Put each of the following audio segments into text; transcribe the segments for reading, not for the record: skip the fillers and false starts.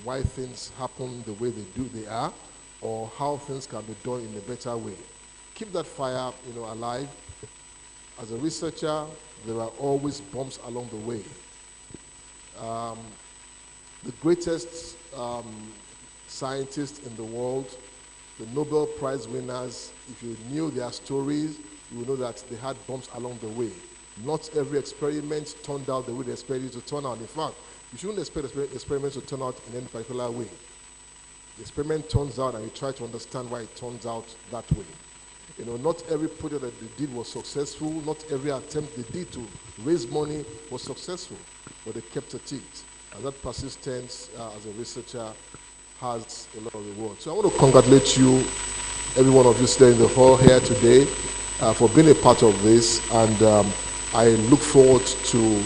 why things happen the way they are, or how things can be done in a better way. Keep that fire, alive. As a researcher, there are always bumps along the way. The greatest scientists in the world, the Nobel Prize winners, if you knew their stories, you would know that they had bumps along the way. Not every experiment turned out the way they expected it to turn out. In fact, you shouldn't expect experiments to turn out in any particular way. The experiment turns out and you try to understand why it turns out that way. Not every project that they did was successful. Not every attempt they did to raise money was successful, but they kept at it. And that persistence as a researcher has a lot of reward. So I want to congratulate you, every one of you sitting in the hall here today, for being a part of this. And I look forward to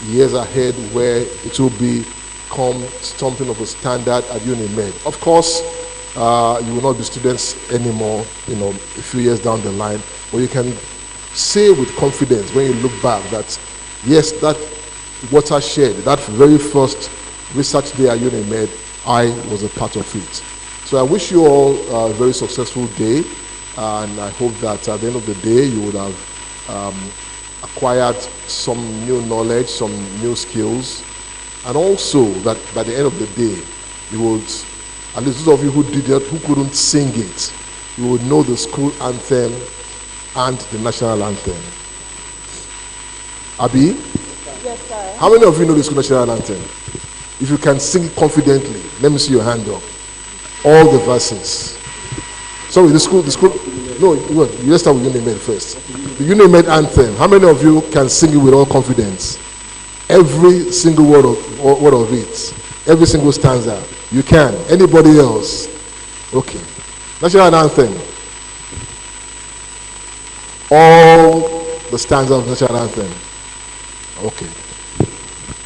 years ahead where it will become something of a standard at UNIMED. Of course, you will not be students anymore, a few years down the line, but you can say with confidence when you look back that, yes, that watershed, that very first research day at UNIMED, I was a part of it. So I wish you all a very successful day, and I hope that at the end of the day you would have acquired some new knowledge, some new skills, and also that by the end of the day you would, at least those of you who did that, who couldn't sing it, you would know the school anthem and the national anthem. Abi? Yes, sir. How many of you know the school national anthem? If you can sing it confidently, let me see your hand up. All the verses. Sorry, the school, no, let's start with UNIMED first. The UNIMED anthem, how many of you can sing it with all confidence? Every single word of it. Every single stanza. You can. Anybody else? Okay. National anthem. All the stanzas of the national anthem. Okay.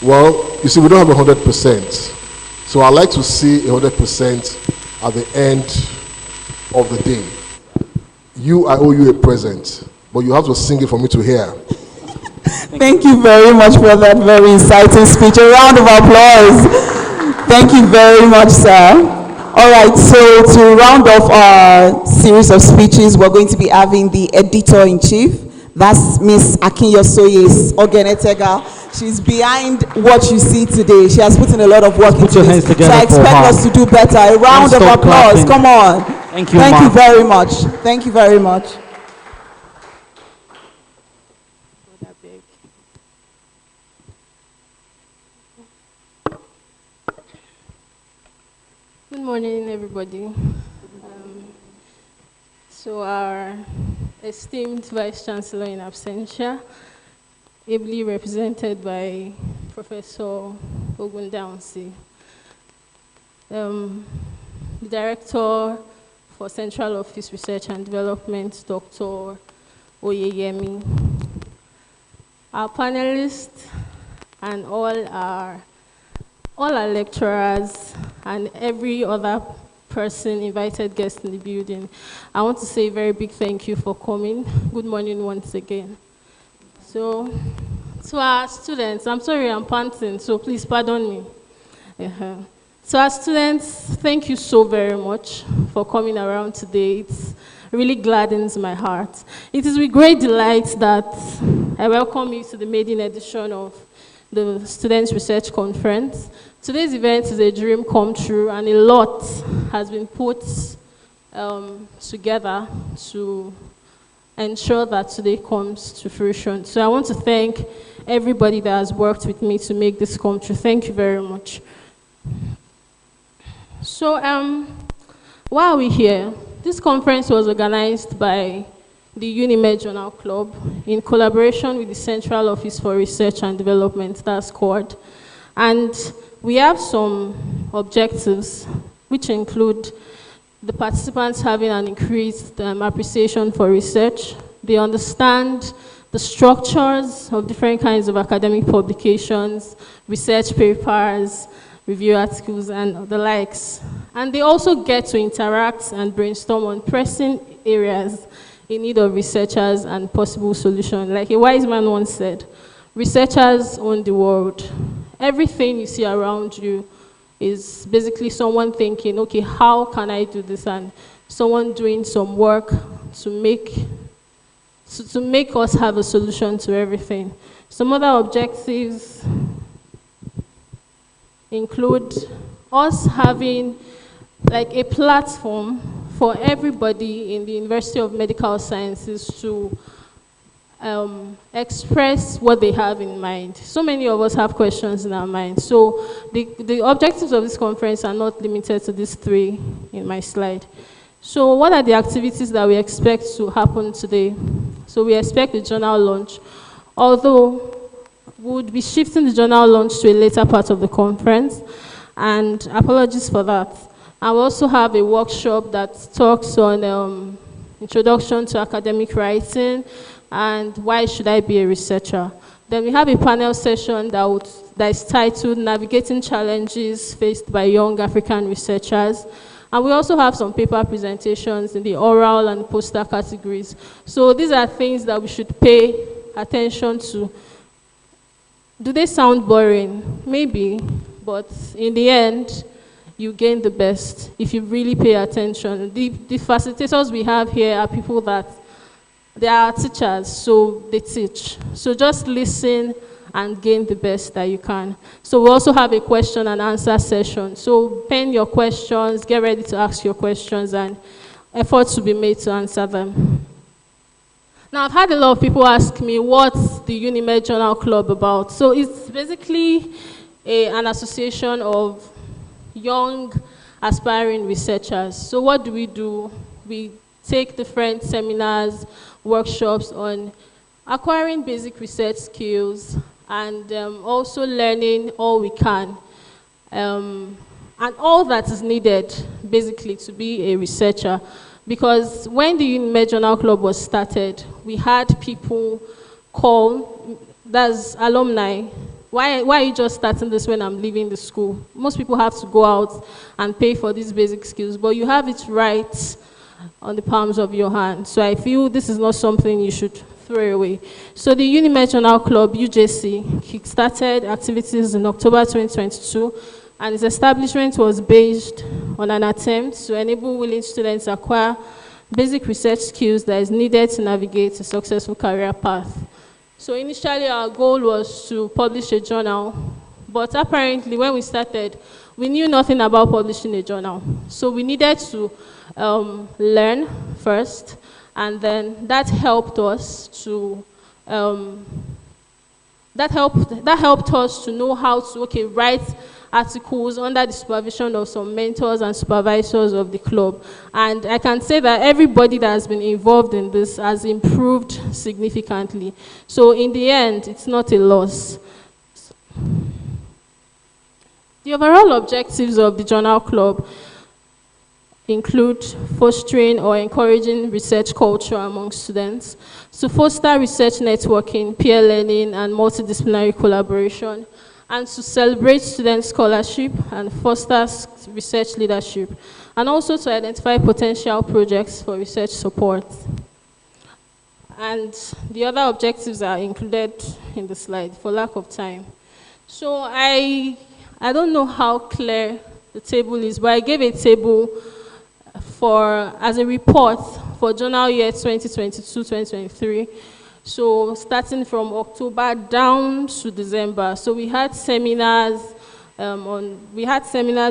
Well, you see, we don't have 100%. So I like to see 100% at the end of the day. I owe you a present, but you have to sing it for me to hear. Thank you very much for that very inciting speech. A round of applause. Thank you very much, sir. All right, so to round off our series of speeches, we're going to be having the editor-in-chief. That's Miss Akinyosoye Ogenetega. She's behind what you see today. She has put in a lot of work into this. So I expect us to do better. A round of applause. Come on. Thank you, Thank you very much. Thank you very much. Good morning, everybody. So our esteemed Vice Chancellor in absentia, ably represented by Professor Ogundaunsi, the Director for Central Office Research and Development, Dr. Oyeyemi, our panelists, and all our lecturers and every other person, invited guest in the building. I want to say a very big thank you for coming. Good morning once again. So, to our students, I'm sorry I'm panting, so please pardon me. So our students, thank you so very much for coming around today. It really gladdens my heart. It is with great delight that I welcome you to the maiden edition of the Students' Research Conference. Today's event is a dream come true, and a lot has been put together to ensure that today comes to fruition. So I want to thank everybody that has worked with me to make this come true. Thank you very much. So why are we here? This conference was organized by the UNIMED Journal Club in collaboration with the Central Office for Research and Development, that's CORD. And we have some objectives, which include the participants having an increased appreciation for research. They understand the structures of different kinds of academic publications, research papers, review articles, and the likes. And they also get to interact and brainstorm on pressing areas in need of researchers and possible solutions. Like a wise man once said, researchers own the world. Everything you see around you is basically someone thinking, okay, how can I do this? And someone doing some work to make us have a solution to everything. Some other objectives include us having like a platform for everybody in the University of Medical Sciences to express what they have in mind. So many of us have questions in our mind. So the objectives of this conference are not limited to these three in my slide. So what are the activities that we expect to happen today? So we expect the journal launch, although we would be shifting the journal launch to a later part of the conference, and apologies for that. I will also have a workshop that talks on introduction to academic writing and why should I be a researcher. Then we have a panel session that is titled Navigating Challenges Faced by Young African Researchers. And we also have some paper presentations in the oral and poster categories. So these are things that we should pay attention to. Do they sound boring? Maybe, but in the end, you gain the best if you really pay attention. The facilitators we have here are people that they are teachers, so they teach. So just listen and gain the best that you can. So we also have a question and answer session. So pen your questions, get ready to ask your questions, and efforts will be made to answer them. Now, I've had a lot of people ask me, what's the UniMed Journal Club about? So it's basically an association of young aspiring researchers. So what do? We take different seminars, workshops on acquiring basic research skills and also learning all we can and all that is needed basically to be a researcher. Because when the UniMed Journal Club was started, we had people call, that's alumni, why are you just starting this when I'm leaving the school? Most people have to go out and pay for these basic skills, but you have it right on the palms of your hand. So I feel this is not something you should throw away. So the UniMed Journal Club, UJC, kickstarted activities in October 2022, and its establishment was based on an attempt to enable willing students to acquire basic research skills that is needed to navigate a successful career path. So initially our goal was to publish a journal, but apparently when we started, we knew nothing about publishing a journal. So we needed to learn first, and then that helped us to that helped us to know how to write articles under the supervision of some mentors and supervisors of the club. And I can say that everybody that has been involved in this has improved significantly. So in the end, it's not a loss. The overall objectives of the Journal Club include fostering or encouraging research culture among students, to foster research networking, peer learning, and multidisciplinary collaboration, and to celebrate student scholarship and foster research leadership, and also to identify potential projects for research support. And the other objectives are included in the slide for lack of time. So I don't know how clear the table is, but I gave a table as a report for journal year 2022-2023. So starting from October down to December. So we had seminars,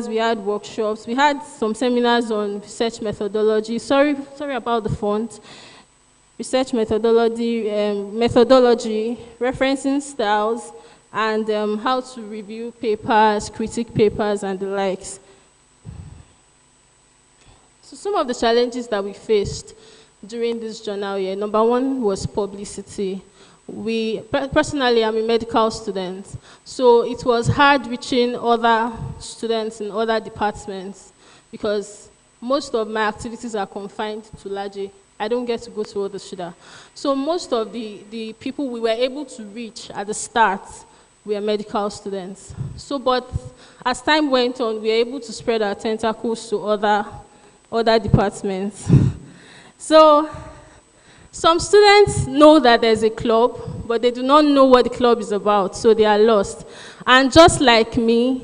we had workshops, we had some seminars on research methodology. Sorry about the font. Research methodology, referencing styles, and how to review papers, critique papers, and the likes. So some of the challenges that we faced during this journal year, number one was publicity. Personally, I'm a medical student, so it was hard reaching other students in other departments because most of my activities are confined to Laje. I don't get to go to other Shida. So most of the people we were able to reach at the start were medical students. So, but as time went on, we were able to spread our tentacles to other departments. So some students know that there's a club, but they do not know what the club is about, so they are lost. And just like me,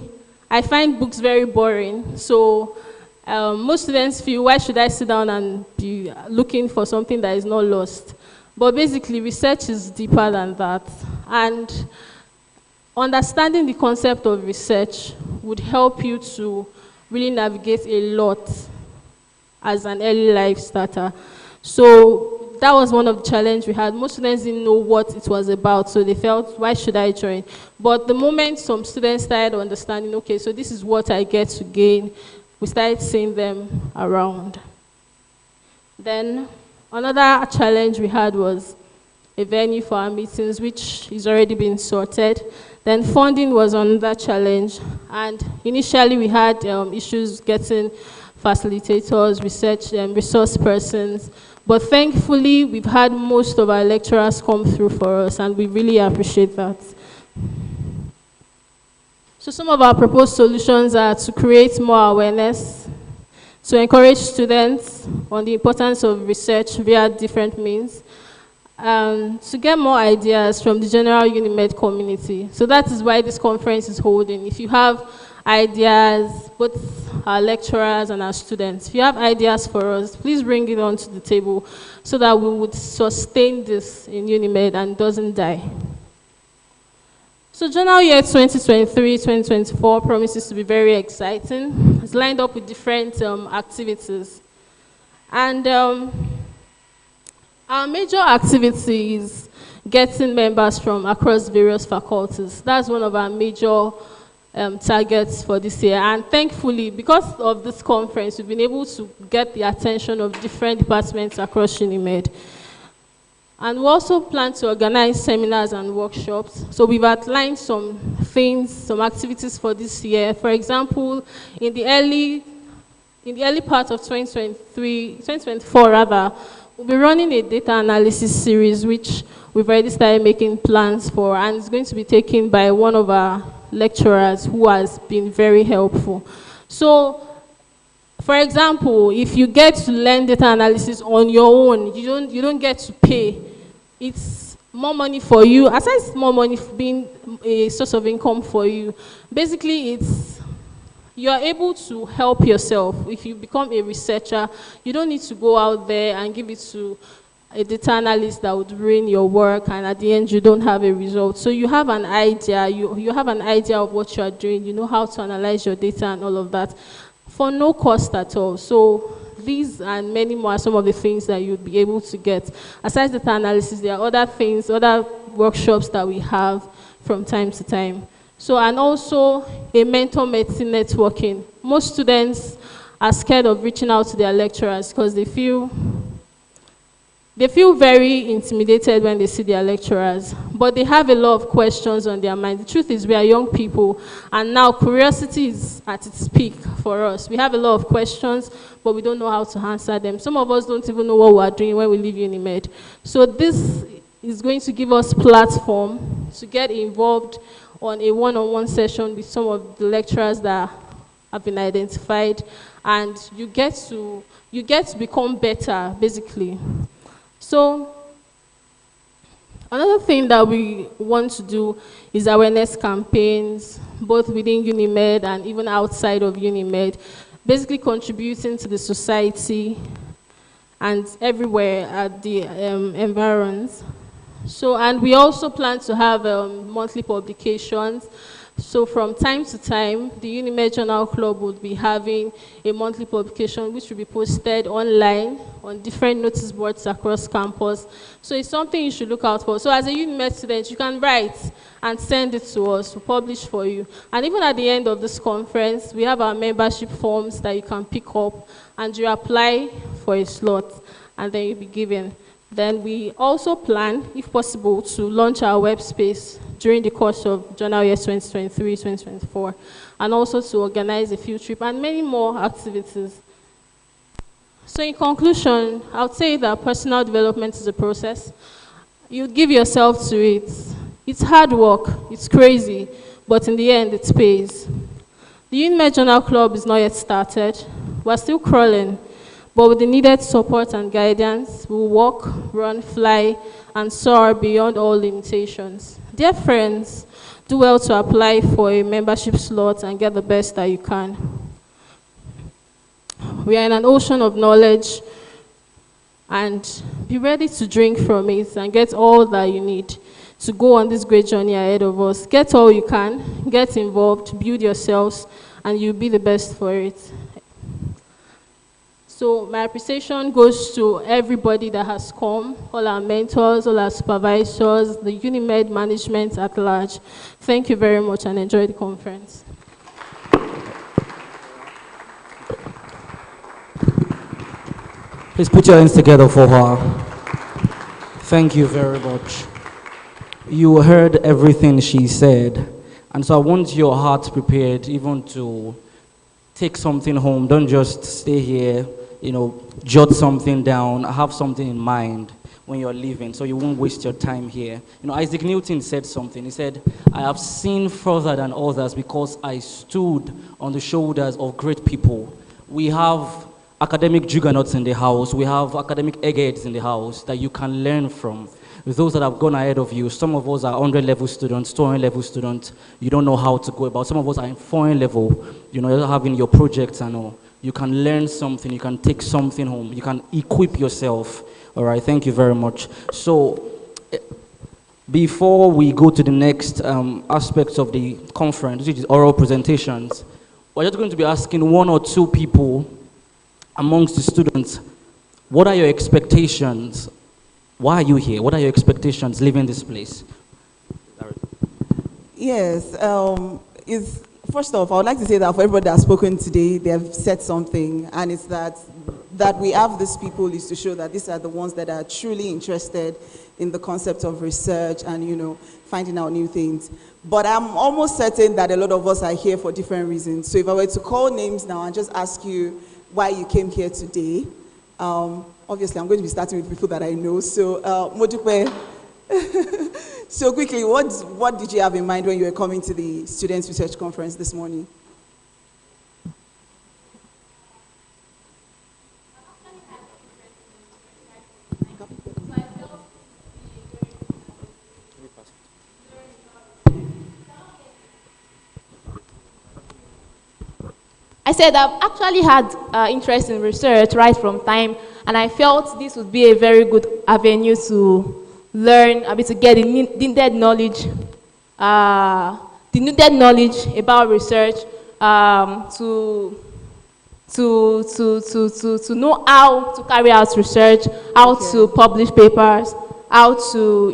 I find books very boring. So most students feel, why should I sit down and be looking for something that is not lost? But basically, research is deeper than that. And understanding the concept of research would help you to really navigate a lot as an early life starter. So that was one of the challenges we had. Most students didn't know what it was about, so they felt, why should I join? But the moment some students started understanding, okay, so this is what I get to gain, we started seeing them around. Then another challenge we had was a venue for our meetings, which is already been sorted. Then funding was another challenge. And initially we had issues getting facilitators, resource persons. But thankfully, we've had most of our lecturers come through for us, and we really appreciate that. So some of our proposed solutions are to create more awareness, to encourage students on the importance of research via different means, to get more ideas from the general UNIMED community. So that is why this conference is holding. If you have ideas, both our lecturers and our students, if you have ideas for us, please bring it onto the table so that we would sustain this in UNIMED and doesn't die. So journal year 2023-2024 promises to be very exciting. It's lined up with different activities. And our major activity is getting members from across various faculties. That's one of our major targets for this year. And thankfully, because of this conference, we've been able to get the attention of different departments across UNIMED. And we also plan to organize seminars and workshops. So we've outlined some things, some activities for this year. For example, in the early part of 2024 rather, we'll be running a data analysis series, which we've already started making plans for, and it's going to be taken by one of our lecturers who has been very helpful. So, for example, if you get to learn data analysis on your own, you don't get to pay. It's more money for you. Aside it's more money being a source of income for you, basically you are able to help yourself. If you become a researcher, you don't need to go out there and give it to a data analyst that would ruin your work, and at the end you don't have a result. So you have an idea, you have an idea of what you are doing, you know how to analyze your data and all of that for no cost at all. So these and many more are some of the things that you'd be able to get. Aside data analysis, there are other things, other workshops that we have from time to time. So, and also a mentor-mentee networking. Most students are scared of reaching out to their lecturers because they feel very intimidated when they see their lecturers, but they have a lot of questions on their mind. The truth is, we are young people, and now curiosity is at its peak for us. We have a lot of questions, but we don't know how to answer them. Some of us don't even know what we are doing when we leave UNIMED. So this is going to give us platform to get involved on a one-on-one session with some of the lecturers that have been identified, and you get to become better, basically. So another thing that we want to do is awareness campaigns, both within UNIMED and even outside of UNIMED, basically contributing to the society and everywhere at the environs. So, and we also plan to have monthly publications. So from time to time, the UNIMED Journal Club would be having a monthly publication which will be posted online on different notice boards across campus. So it's something you should look out for. So as a UNIMED student, you can write and send it to us to publish for you. And even at the end of this conference, we have our membership forms that you can pick up, and you apply for a slot, and then you'll be given. Then we also plan, if possible, to launch our web space during the course of journal year 2023-2024, and also to organize a field trip and many more activities. So in conclusion, I would say that personal development is a process. You give yourself to it. It's hard work, it's crazy, but in the end, it pays. The UNIMED Journal Club is not yet started. We're still crawling. But with the needed support and guidance, we'll walk, run, fly, and soar beyond all limitations. Dear friends, Do well to apply for a membership slot and get the best that you can. We are in an ocean of knowledge, and be ready to drink from it and get all that you need to go on this great journey ahead of us. Get all you can, get involved, build yourselves, and you'll be the best for it. So my appreciation goes to everybody that has come, all our mentors, all our supervisors, the UNIMED management at large. Thank you very much and enjoy the conference. Please put your hands together for her. Thank you very much. You heard everything she said, and so I want your heart prepared even to take something home. Don't just stay here, jot something down, have something in mind when you're leaving so you won't waste your time here. Isaac Newton said something. He said, I have seen further than others because I stood on the shoulders of great people. We have academic juggernauts in the house. We have academic eggheads in the house that you can learn from. Those that have gone ahead of you, some of us are 100 level students, 200 level students. You don't know how to go about. Some of us are in foreign level. You're having your projects and all. You can learn something. You can take something home. You can equip yourself. All right. Thank you very much. So, before we go to the next aspects of the conference, which is oral presentations, we're just going to be asking one or two people amongst the students, what are your expectations? Why are you here? What are your expectations leaving this place? Yes, first off, I would like to say that for everybody that's spoken today, they have said something, and it's that we have these people is to show that these are the ones that are truly interested in the concept of research and, finding out new things. But I'm almost certain that a lot of us are here for different reasons. So if I were to call names now and just ask you why you came here today, obviously, I'm going to be starting with people that I know. So, Modupe, so quickly, what did you have in mind when you were coming to the Students' Research Conference this morning? I said I've actually had interest in research right from time, and I felt this would be a very good avenue to learn, to get the needed knowledge, about research, to know how to carry out research, how to publish papers, how to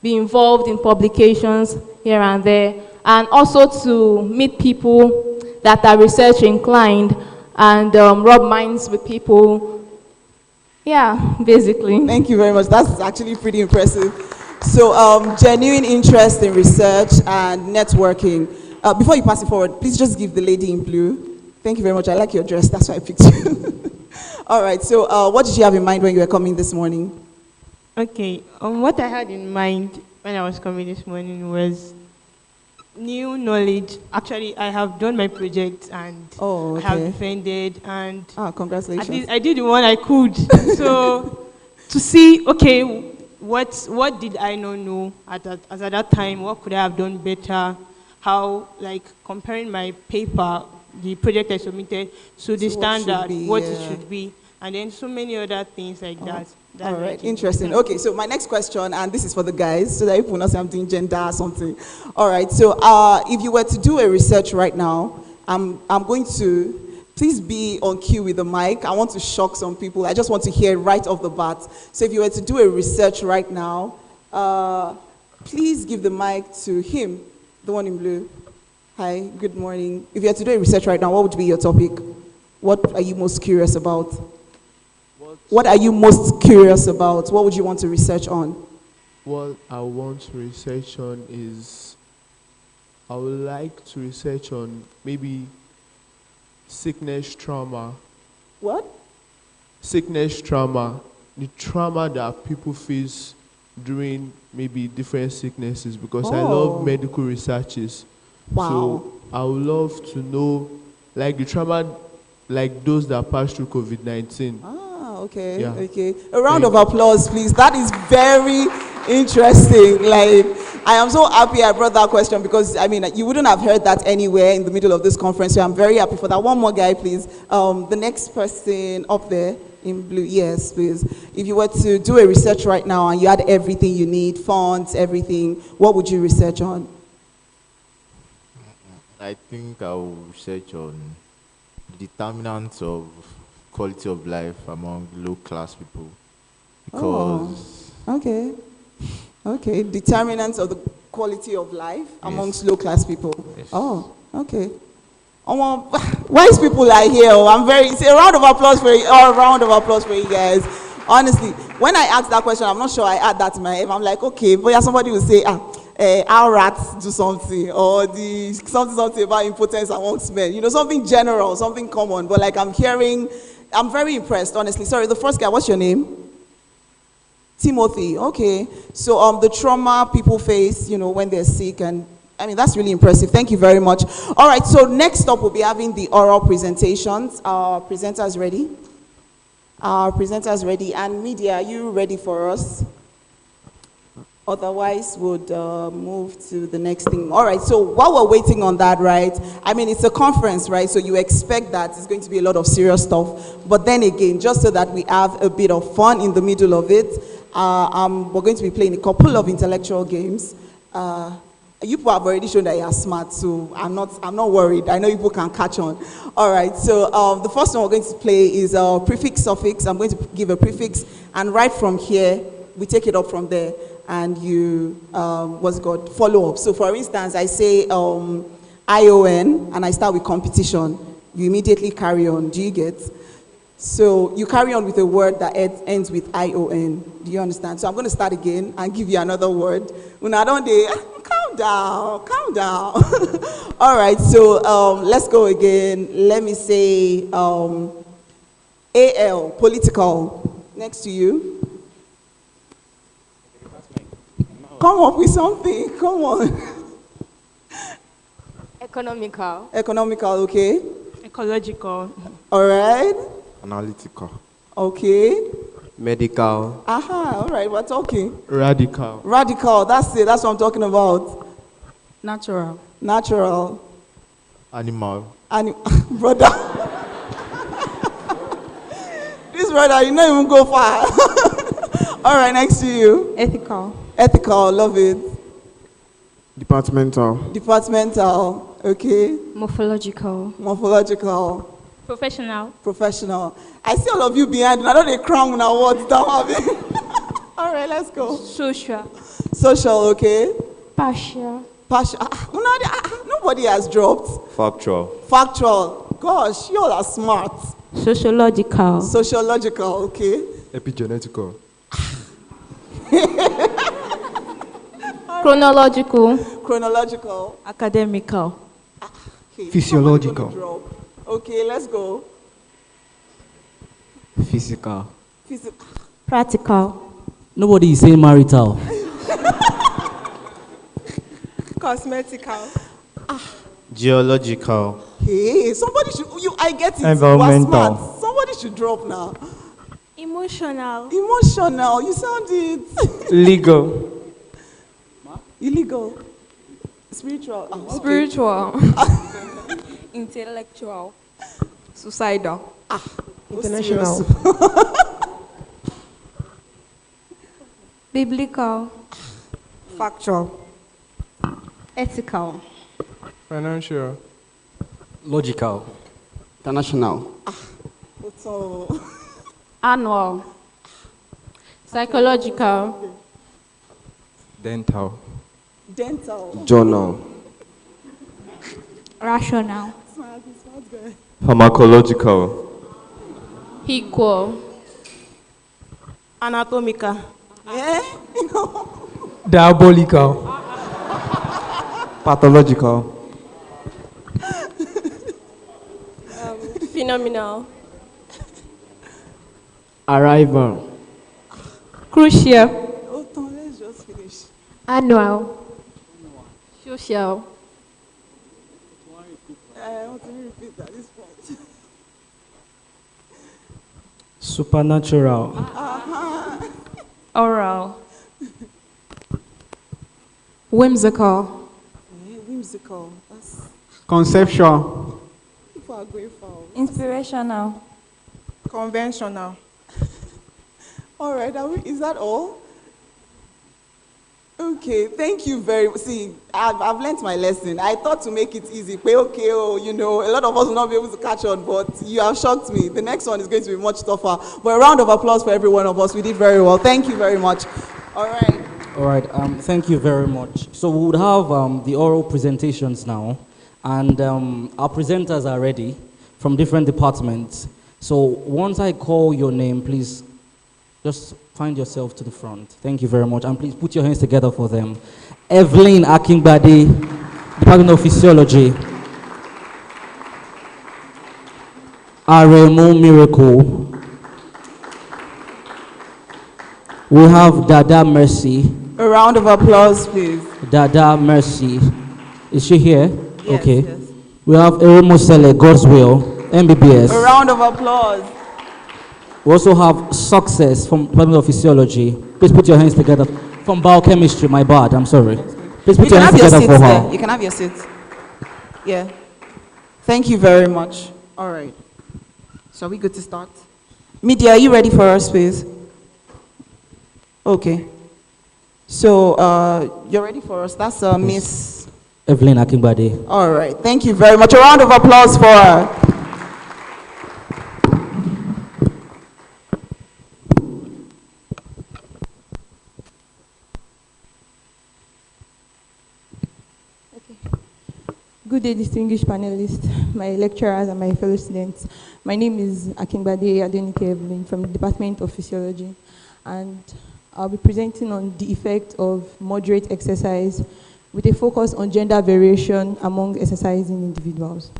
be involved in publications here and there, and also to meet people that are research inclined and rub minds with people. Yeah, basically. Thank you very much. That's actually pretty impressive. So, genuine interest in research and networking. Before you pass it forward, please just give the lady in blue. Thank you very much. I like your dress. That's why I picked you. All right. So, what did you have in mind when you were coming this morning? Okay. What I had in mind when I was coming this morning was new knowledge. Actually, I have done my project and I have defended and congratulations. At least I did the one I could. So to see, okay, what did I not know at that time? What could I have done better? How, like, comparing my paper, the project I submitted, to the standard, what it should be, and then so many other things like that. All right, interesting. Okay, so my next question, and this is for the guys, so that people know something gender or something. All right, so if you were to do a research right now, I'm going to, please be on cue with the mic. I want to shock some people. I just want to hear right off the bat. So if you were to do a research right now, please give the mic to him, the one in blue. Hi, good morning. If you were to do a research right now, what would be your topic? What are you most curious about? What are you most curious about? What would you want to research on? What I want to research on is, I would like to research on maybe sickness trauma. What? Sickness trauma. The trauma that people face during maybe different sicknesses, because I love medical researches. Wow. So I would love to know, like, the trauma, like those that pass through COVID-19. Okay, yeah. Okay. A round of applause, please. That is very interesting. Like, I am so happy I brought that question because, I mean, you wouldn't have heard that anywhere in the middle of this conference, so I'm very happy for that. One more guy, please. The next person up there in blue. Yes, please. If you were to do a research right now and you had everything you need, fonts, everything, what would you research on? I think I will research on the determinants of quality of life among low-class people. Because... Oh, okay. Okay, determinants of the quality of life amongst low-class people. Yes. Oh, okay. Wise people are here. I'm very. It's a round of applause for you. Or a round of applause for you guys. Honestly, when I asked that question, I'm not sure I add that to my head. I'm like, okay, but yeah, somebody will say, our rats do something, or the something about impotence amongst men. You know, something general, something common. But like I'm hearing, I'm very impressed. Honestly, sorry. The first guy, what's your name? Timothy. Okay. So the trauma people face, you know, when they're sick, and I mean, that's really impressive. Thank you very much. All right, so next up, we'll be having the oral presentations. Our presenters ready? Our presenters ready. And media, are you ready for us? Otherwise, would move to the next thing. All right, so while we're waiting on that, right, I mean, it's a conference, right, so you expect that it's going to be a lot of serious stuff. But then again, just so that we have a bit of fun in the middle of it, we're going to be playing a couple of intellectual games. You people have already shown that you are smart, so I'm not worried. I know people can catch on. All right, so the first one we're going to play is a prefix suffix. I'm going to give a prefix, and right from here, we take it up from there, and you, follow up. So for instance, I say ION, and I start with competition. You immediately carry on. Do you get? So you carry on with a word that ends with ION. Do you understand? So I'm going to start again and give you another word. Calm down. All right, so let's go again. Let me say AL, political. Next to you. Come up with something. Come on. Economical. Economical, okay. Ecological. All right. Analytical. Okay. Medical. Aha, all right, we're talking. Radical. Radical, that's it, that's what I'm talking about. Natural. Natural. Animal. Brother. This brother, you don't even go far. All right, next to you. Ethical. Ethical, love it. Departmental. Departmental, okay. Morphological. Morphological. Professional. Professional. I see all of you behind. I don't know the crown now. What's down? All right, let's go. Social. Social, okay. Partial. Partial. Nobody has dropped. Factual. Factual. Gosh, you all are smart. Sociological. Sociological, okay. Epigenetical. Chronological. Chronological. Academical. Okay. Physiological. Okay, let's go. Physical. Practical. Nobody is saying marital. Cosmetical. Geological. Hey, somebody should. I get it. Environmental. You are smart. Somebody should drop now. Emotional. Emotional. You sound it. Legal. Illegal. Spiritual. Okay. Spiritual. Intellectual. Suicidal. International. Biblical. Factual. Ethical. Financial. Logical. International. So, Annual. Psychological. Dental. dental. Journal. Rational. Smart guy. Pharmacological. Equal. Anatomical. Yeah? Diabolical. Pathological. Phenomenal. Arrival. Crucial. Oh, Tom, let's just finish. Annual. Social. I want to repeat at this point. Supernatural. Oral. Whimsical. Whimsical. That's Conceptual. people are going for. Inspirational. Conventional. All right, is that all? Okay, thank you very much. See, I've learned my lesson. I thought to make it easy, okay, a lot of us will not be able to catch on, but you have shocked me. The next one is going to be much tougher. But a round of applause for every one of us. We did very well. Thank you very much. All right. All right, thank you very much. So we would have the oral presentations now, and our presenters are ready from different departments. So once I call your name, please just find yourself to the front. Thank you very much, and please put your hands together for them. Evelyn Akingbade, Department of Physiology. Aremu Miracle. We have Dada Mercy. A round of applause, please. Dada Mercy. Is she here? Yes, okay. yes. We have Eremo Sele, God's Will, MBBS. A round of applause. We also have Success from Department of Physiology. Please put your hands together. From Biochemistry, my bad, I'm sorry. Please put your hands together for her. You can have your seats. Yeah. Thank you very much. All right. So are we good to start? Media, are you ready for us, please? Okay. So, you're ready for us. That's Miss Evelyn Akingbade. All right. Thank you very much. A round of applause for her. Good day, distinguished panelists, my lecturers, and my fellow students. My name is Akingbade Adenike Evelyn from the Department of Physiology, and I'll be presenting on the effect of moderate exercise with a focus on gender variation among exercising individuals.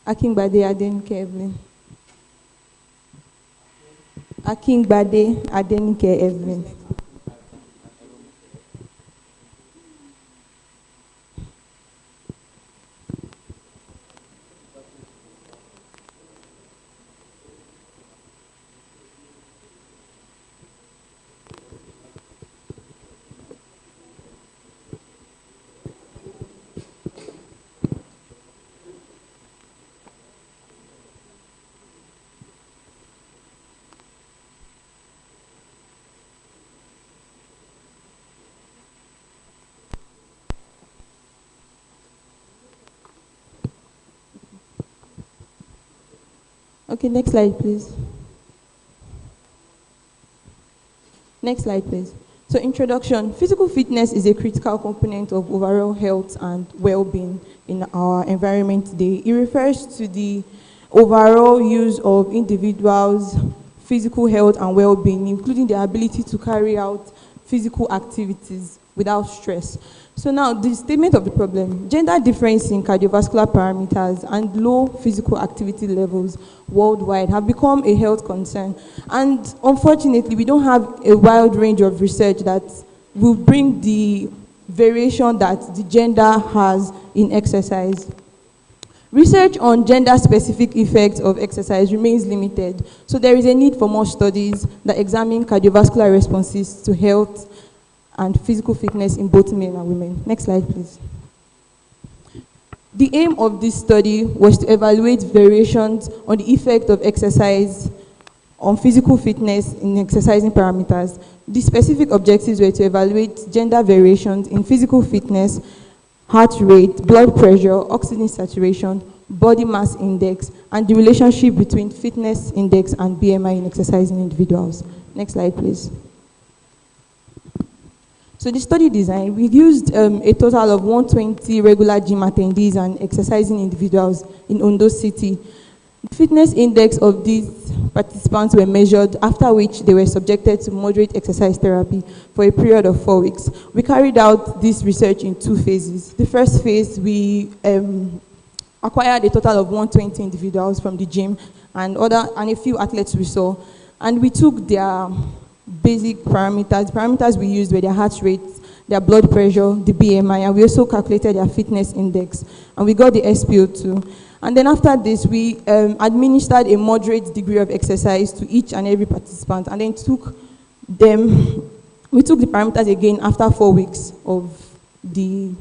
Akingbade Adenike Evelyn. Akingbade Adenike Evelyn. Okay, next slide, please. Next slide, please. So, introduction. Physical fitness is a critical component of overall health and well-being in our environment today. It refers to the overall use of individuals' physical health and well-being, including their ability to carry out physical activities without stress. So now, the statement of the problem: gender difference in cardiovascular parameters and low physical activity levels worldwide have become a health concern. And unfortunately, we don't have a wide range of research that will bring the variation that the gender has in exercise. Research on gender-specific effects of exercise remains limited, so there is a need for more studies that examine cardiovascular responses to health and physical fitness in both men and women. Next slide, please. The aim of this study was to evaluate variations on the effect of exercise on physical fitness in exercising parameters. The specific objectives were to evaluate gender variations in physical fitness, heart rate, blood pressure, oxygen saturation, body mass index, and the relationship between fitness index and BMI in exercising individuals. Next slide, please. So the study design, we used a total of 120 regular gym attendees and exercising individuals in Ondo City. The fitness index of these participants were measured, after which they were subjected to moderate exercise therapy for a period of 4 weeks. We carried out this research in 2 phases. The first phase, we acquired a total of 120 individuals from the gym and a few athletes we saw, and we took their basic parameters. The parameters we used were their heart rate, their blood pressure, the BMI, and we also calculated their fitness index, and we got the SpO2. And then after this, we administered a moderate degree of exercise to each and every participant, and then we took the parameters again after 4 weeks of the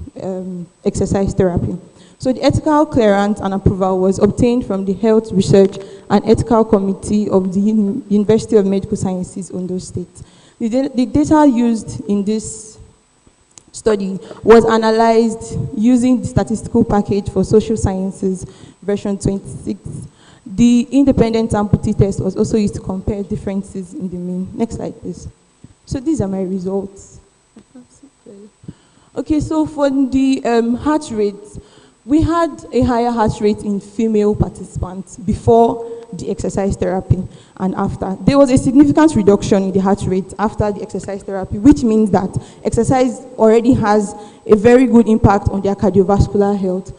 exercise therapy. So the ethical clearance and approval was obtained from the Health Research and Ethical Committee of the University of Medical Sciences, Ondo State. The data used in this study was analyzed using the statistical package for social sciences, version 26. The independent sample t-test was also used to compare differences in the mean. Next slide, please. So these are my results. Okay, so for the heart rate, we had a higher heart rate in female participants before the exercise therapy and after. There was a significant reduction in the heart rate after the exercise therapy, which means that exercise already has a very good impact on their cardiovascular health.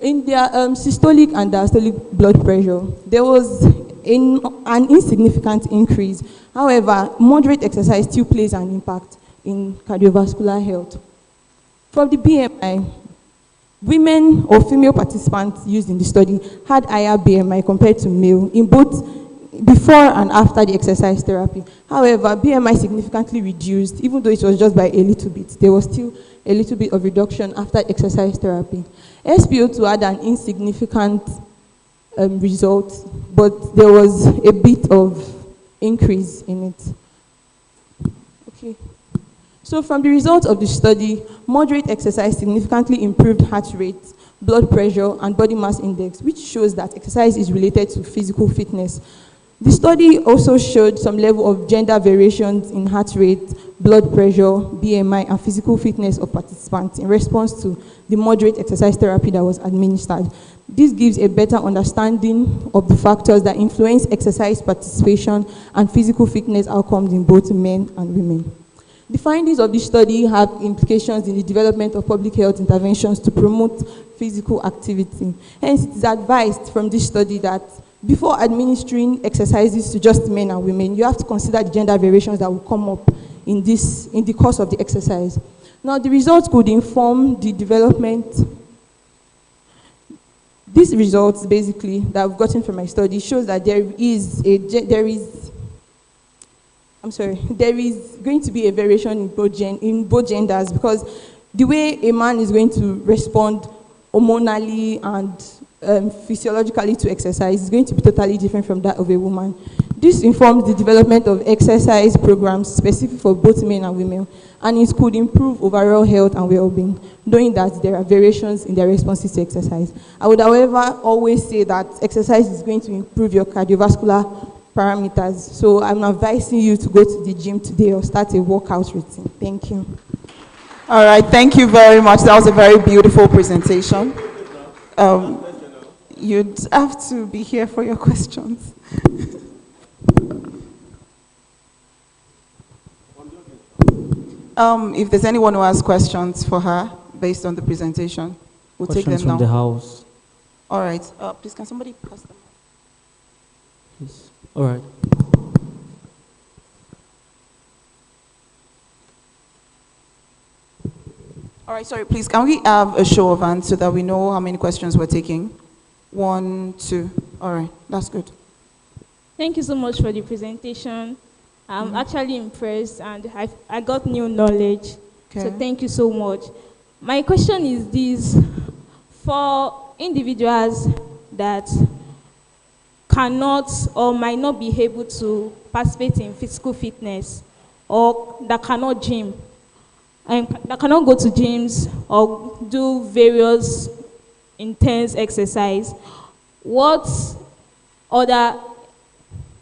In their systolic and diastolic blood pressure, there was an insignificant increase. However, moderate exercise still plays an impact in cardiovascular health. For the BMI, women or female participants used in the study had higher BMI compared to male in both before and after the exercise therapy. However, BMI significantly reduced, even though it was just by a little bit. There was still a little bit of reduction after exercise therapy. SpO2 had an insignificant result, but there was a bit of increase in it. Okay. So from the results of the study, moderate exercise significantly improved heart rate, blood pressure, and body mass index, which shows that exercise is related to physical fitness. The study also showed some level of gender variations in heart rate, blood pressure, BMI, and physical fitness of participants in response to the moderate exercise therapy that was administered. This gives a better understanding of the factors that influence exercise participation and physical fitness outcomes in both men and women. The findings of this study have implications in the development of public health interventions to promote physical activity. Hence, it is advised from this study that before administering exercises to just men and women, you have to consider the gender variations that will come up in the course of the exercise. Now, the results could inform the development. These results, basically, that I've gotten from my study shows that there is going to be a variation in both genders, because the way a man is going to respond hormonally and physiologically to exercise is going to be totally different from that of a woman. This informs the development of exercise programs specific for both men and women, and it could improve overall health and well-being, knowing that there are variations in their responses to exercise. I would, however, always say that exercise is going to improve your cardiovascular parameters. So I'm advising you to go to the gym today or start a workout routine. Thank you. All right, thank you very much. That was a very beautiful presentation. You'd have to be here for your questions. If there's anyone who has questions for her based on the presentation, we'll take them now. Questions from the house. All right. Please, can somebody pass them? Yes. All right. All right, sorry, please, can we have a show of hands so that we know how many questions we're taking? 1, 2. All right, that's good. Thank you so much for the presentation. I'm actually impressed, and I got new knowledge. Okay. So thank you so much. My question is this: for individuals that cannot or might not be able to participate in physical fitness, or that cannot gym, and that cannot go to gyms or do various intense exercise, what other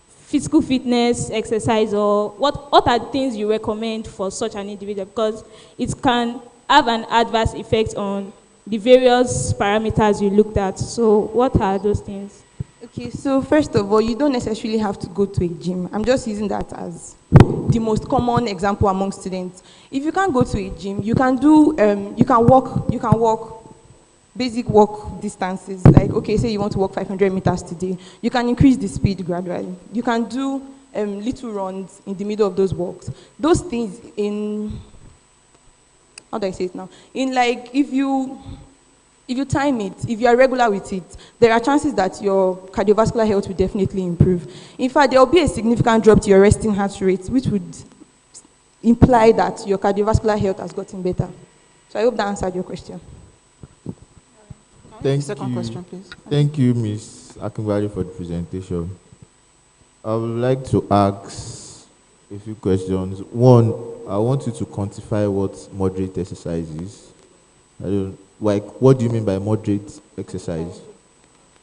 physical fitness exercise, or what are things you recommend for such an individual? Because it can have an adverse effect on the various parameters you looked at. So what are those things? Okay, so first of all, you don't necessarily have to go to a gym. I'm just using that as the most common example among students. If you can't go to a gym, you can do, you can walk basic walk distances. Like, okay, say you want to walk 500 meters today. You can increase the speed gradually. You can do little runs in the middle of those walks. Those things how do I say it now? In like, if if you time it, if you are regular with it, there are chances that your cardiovascular health will definitely improve. In fact, there will be a significant drop to your resting heart rate, which would imply that your cardiovascular health has gotten better. So I hope that answered your question. Second question, please. Thank you, Ms. Akinbari, for the presentation. I would like to ask a few questions. One, I want you to quantify what moderate exercise is. What do you mean by moderate exercise?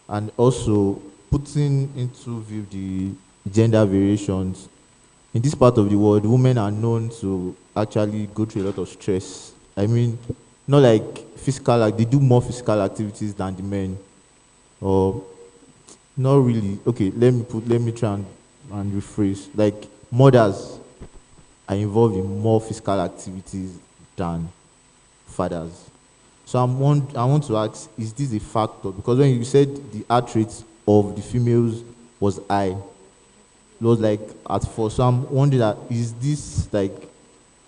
And also, putting into view the gender variations, in this part of the world, women are known to actually go through a lot of stress. I mean, not like physical, like they do more physical activities than the men. Or not really. Okay, let me try and rephrase. Like mothers are involved in more physical activities than fathers. So I want to ask, is this a factor? Because when you said the heart rate of the females was high, it was like at first. So I'm wondering that, is this like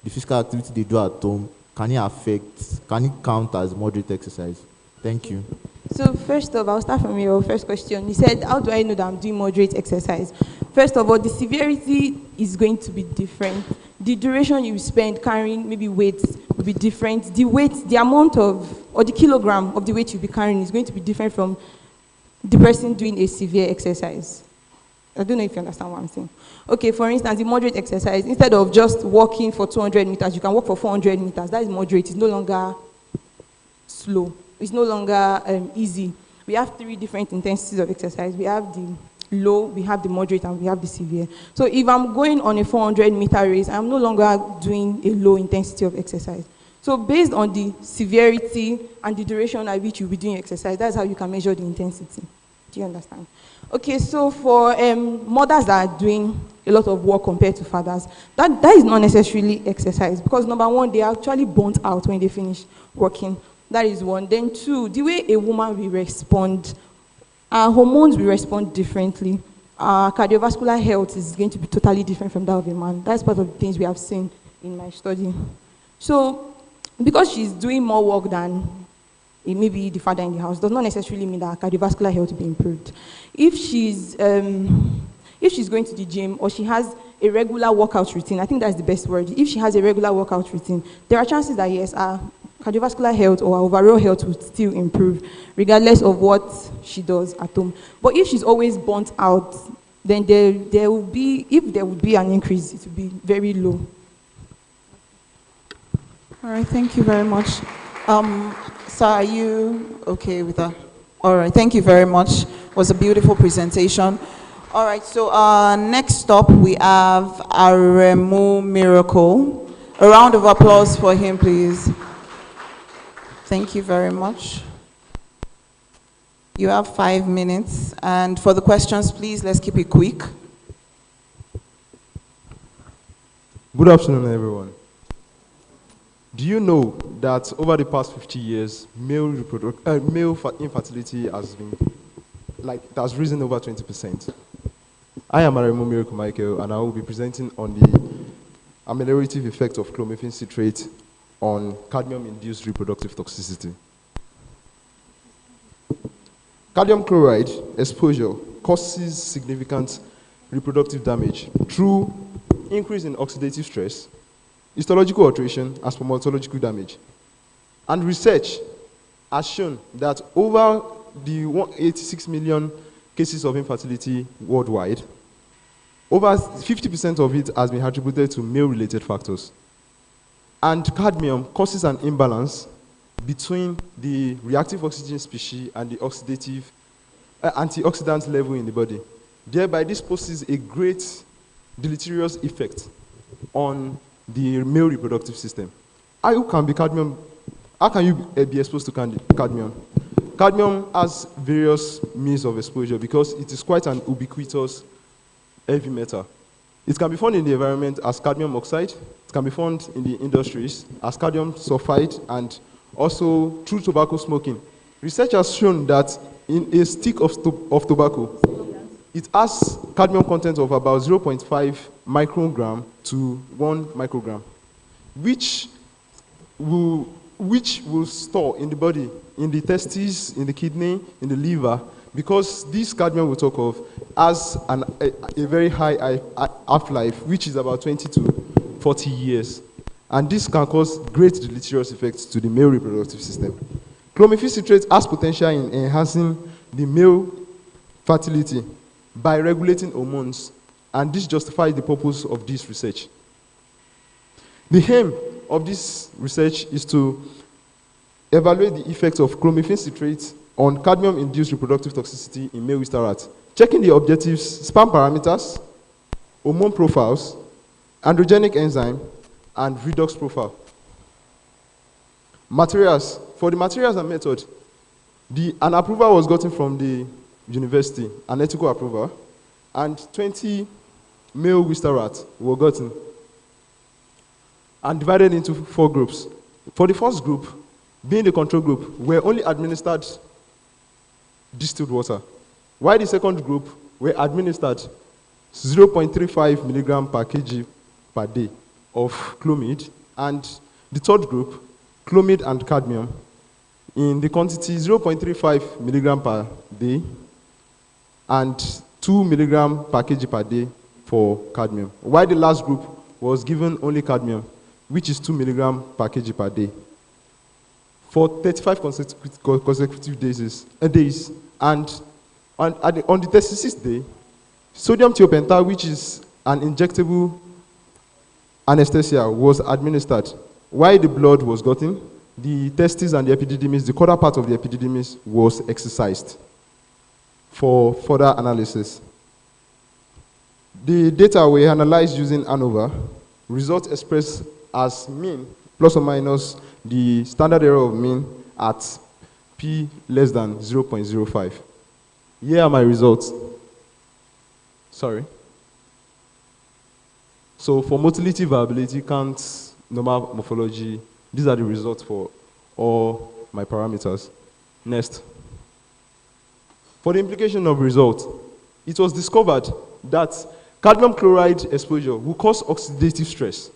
the physical activity they do at home, can it count as moderate exercise? Thank you. So first of all, I'll start from your first question. You said, how do I know that I'm doing moderate exercise? First of all, the severity is going to be different. The duration you spend carrying maybe weights will be different. The weight, the amount of, or the kilogram of the weight you'll be carrying is going to be different from the person doing a severe exercise. I don't know if you understand what I'm saying. Okay, for instance, the moderate exercise, instead of just walking for 200 meters, you can walk for 400 meters. That is moderate. It's no longer slow. It's no longer easy. We have 3 different intensities of exercise. We have the low, we have the moderate, and we have the severe. So if I'm going on a 400-meter race, I'm no longer doing a low intensity of exercise. So based on the severity and the duration at which you'll be doing exercise, that's how you can measure the intensity. Do you understand? Okay, so for mothers that are doing a lot of work compared to fathers, that is not necessarily exercise, because number one, they are actually burnt out when they finish working. That is one. Then 2, the way a woman will respond, our hormones will respond differently. Our cardiovascular health is going to be totally different from that of a man. That's part of the things we have seen in my study. So because she's doing more work than maybe the father in the house, does not necessarily mean that her cardiovascular health will be improved. If she's going to the gym, or she has a regular workout routine, I think that's the best word. If she has a regular workout routine, there are chances that yes, her cardiovascular health or her overall health will still improve, regardless of what she does at home. But if she's always burnt out, then there will be, if there would be an increase, it will be very low. All right, thank you very much. Sir, are you okay with that? All right, thank you very much. It was a beautiful presentation. All right, so next up we have Aremu Miracle. A round of applause for him, please. Thank you very much. You have 5 minutes, and for the questions, please, let's keep it quick. Good afternoon, everyone. Do you know that over the past 50 years, male infertility has been, it has risen over 20%? I am Aremu Miracle Michael, and I will be presenting on the ameliorative effect of clomiphene citrate on cadmium-induced reproductive toxicity. Cadmium chloride exposure causes significant reproductive damage through increase in oxidative stress, histological alteration, and spermatological damage. And research has shown that over the 186 million cases of infertility worldwide, over 50% of it has been attributed to male-related factors. And cadmium causes an imbalance between the reactive oxygen species and the oxidative antioxidant level in the body. Thereby, this poses a great deleterious effect on the male reproductive system. How can you be exposed to cadmium? Cadmium has various means of exposure because it is quite an ubiquitous heavy metal. It can be found in the environment as cadmium oxide, it can be found in the industries as cadmium sulfide, and also through tobacco smoking. Research has shown that in a stick of tobacco, it has cadmium content of about 0.5 microgram to 1 microgram, which will which will store in the body, in the testes, in the kidney, in the liver, because this cadmium we talk of has a very high half-life, which is about 20 to 40 years. And this can cause great deleterious effects to the male reproductive system. Clomiphene citrate has potential in enhancing the male fertility by regulating hormones, and this justifies the purpose of this research. The aim of this research is to evaluate the effects of clomiphene citrate on cadmium-induced reproductive toxicity in male oyster rats, checking the objectives, sperm parameters, hormone profiles, androgenic enzyme, and redox profile. Materials. For the materials and method, an approval was gotten from the university, an ethical approval, and 20 male oyster rats were gotten and divided into 4 groups. For the first group, being the control group, were only administered distilled water, while the second group were administered 0.35 milligram per kg per day of clomid, and the third group, clomid and cadmium, in the quantity 0.35 milligram per day and 2 milligram per kg per day for cadmium, while the last group was given only cadmium, which is 2 milligram per kg per day, for 35 consecutive days. And on the 36th day, sodium thiopental, which is an injectable anesthesia, was administered. While the blood was gotten, the testes and the epididymis, the caudal part of the epididymis, was exercised for further analysis. The data were analyzed using ANOVA. Results expressed as mean, plus or minus the standard error of mean at p less than 0.05. Here are my results. Sorry. So for motility, viability, count, normal morphology, these are the results for all my parameters. Next. For the implication of results, it was discovered that cadmium chloride exposure will cause oxidative stress,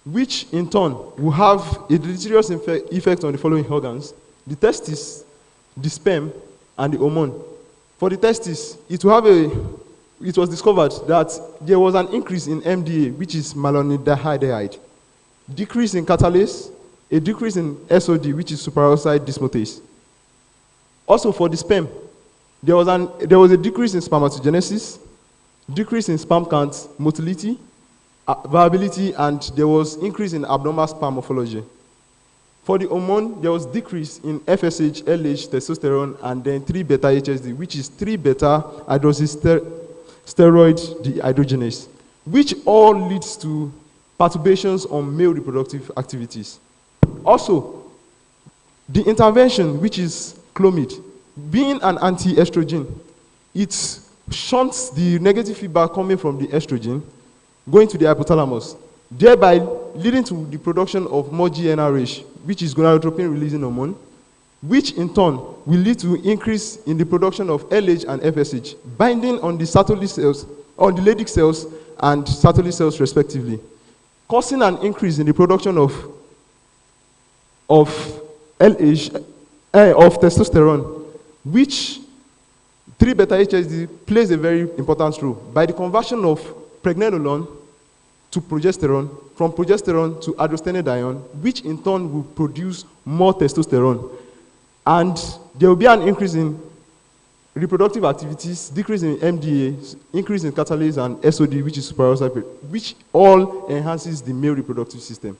which in turn will have a deleterious effect on the following organs: the testis, the sperm, and the hormone. For the testis, it was discovered that there was an increase in MDA, which is malonidahydride, decrease in catalase, a decrease in SOD, which is superoxide dismutase. Also for the sperm, there was a decrease in spermatogenesis, decrease in sperm count, motility, viability, and there was increase in abnormal sperm morphology. For the hormone, there was decrease in FSH, LH, testosterone, and then 3-beta-HSD, which is 3-beta-hydroxysteroid dehydrogenase, which all leads to perturbations on male reproductive activities. Also, the intervention, which is clomid, being an anti-estrogen, it shunts the negative feedback coming from the estrogen going to the hypothalamus, thereby leading to the production of more GnRH, which is gonadotropin releasing hormone, which in turn will lead to increase in the production of LH and FSH, binding on the Sertoli cells, on the Leydig cells and Sertoli cells respectively, causing an increase in the production of LH, of testosterone, which 3-beta-HSD plays a very important role by the conversion of pregnenolone to progesterone, from progesterone to androstenedione, which in turn will produce more testosterone. And there will be an increase in reproductive activities, decrease in MDA, increase in catalase and SOD, which is superoxide, which all enhances the male reproductive system.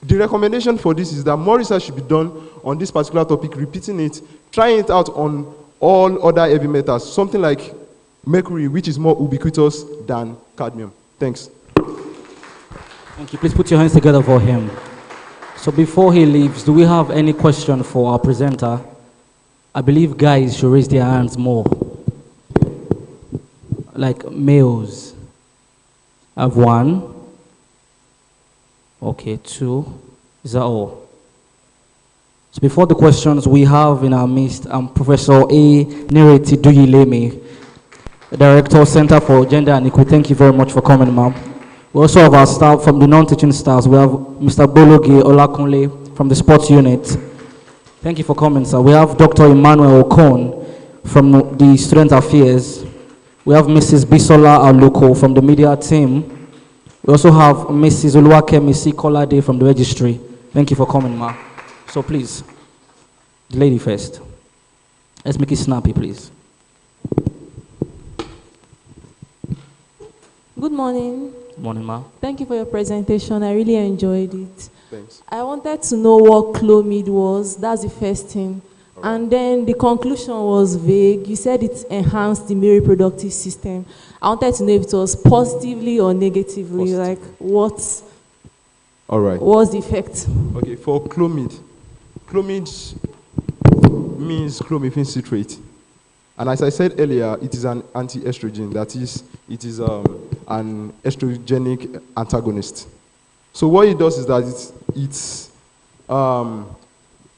The recommendation for this is that more research should be done on this particular topic, repeating it, trying it out on all other heavy metals, something like mercury, which is more ubiquitous than cadmium. Thanks. Thank you. Please put your hands together for him. So before he leaves, do we have any question for our presenter? I believe guys should raise their hands more. Like males. I have 1. Okay, 2. Is that all? So before the questions, we have in our midst Professor A. Nereti Duyileme, Director, Center for Gender and Equity. Thank you very much for coming, ma'am. We also have our staff from the non-teaching staffs. We have Mr. Bologi Olakunle from the sports unit. Thank you for coming, sir. We have Dr. Emmanuel Okon from the Student Affairs. We have Mrs. Bisola Aluko from the media team. We also have Mrs. Oluwakemi Sikolade from the registry. Thank you for coming, ma. So please, the lady first. Let's make it snappy, please. Good morning. Good morning, ma. Thank you for your presentation. I really enjoyed it. Thanks. I wanted to know what Clomid was. That's the first thing. And then the conclusion was vague. You said it enhanced the male reproductive system. I wanted to know if it was positively or negatively. Like, what All right. was the effect? Okay, for Clomid means clomiphene citrate. And as I said earlier, it is an anti-estrogen. That is, it is an estrogenic antagonist. So what it does is that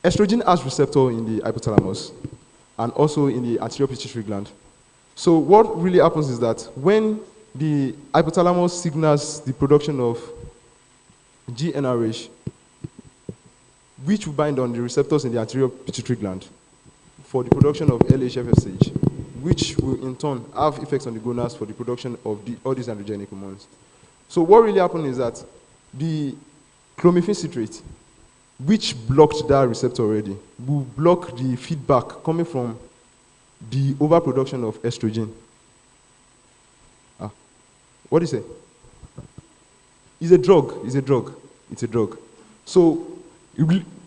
estrogen has receptor in the hypothalamus and also in the anterior pituitary gland. So what really happens is that when the hypothalamus signals the production of GnRH, which will bind on the receptors in the anterior pituitary gland for the production of LH-FSH, which will in turn have effects on the gonads for the production of all these androgenic hormones. So what really happened is that the clomiphene citrate, which blocked that receptor already, will block the feedback coming from the overproduction of estrogen. What do you say? It's a drug. It's a drug. It's a drug. So,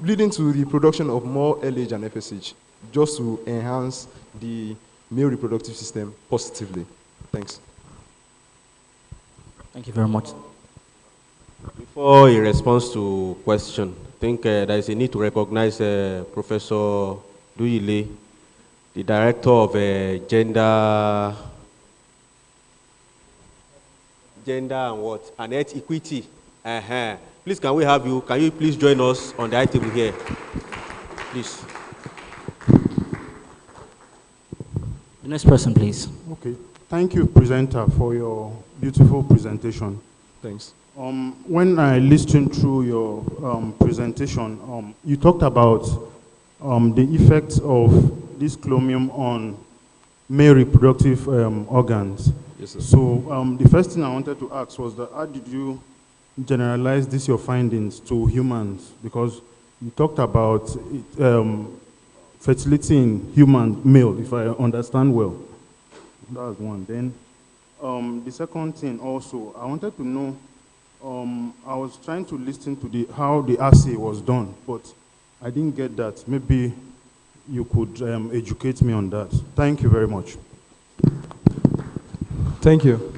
leading to the production of more LH and FSH, just to enhance the male reproductive system positively. Thanks. Thank you very much. Before in response to question, I think there is a need to recognize Professor Duyile, the director of gender and what? And health equity. Please, can we have you? Can you please join us on the high table here? Please. The next person, please. Okay. Thank you, presenter, for your beautiful presentation. Thanks. When I listened through your presentation, you talked about the effects of this chromium on male reproductive organs. Yes, sir. So the first thing I wanted to ask was that how did you generalize your findings to humans? Because you talked about fertility in human male, if I understand well. That's one. Then the second thing also, I wanted to know, I was trying to listen to how the assay was done, but I didn't get that. Maybe you could educate me on that. Thank you very much. Thank you.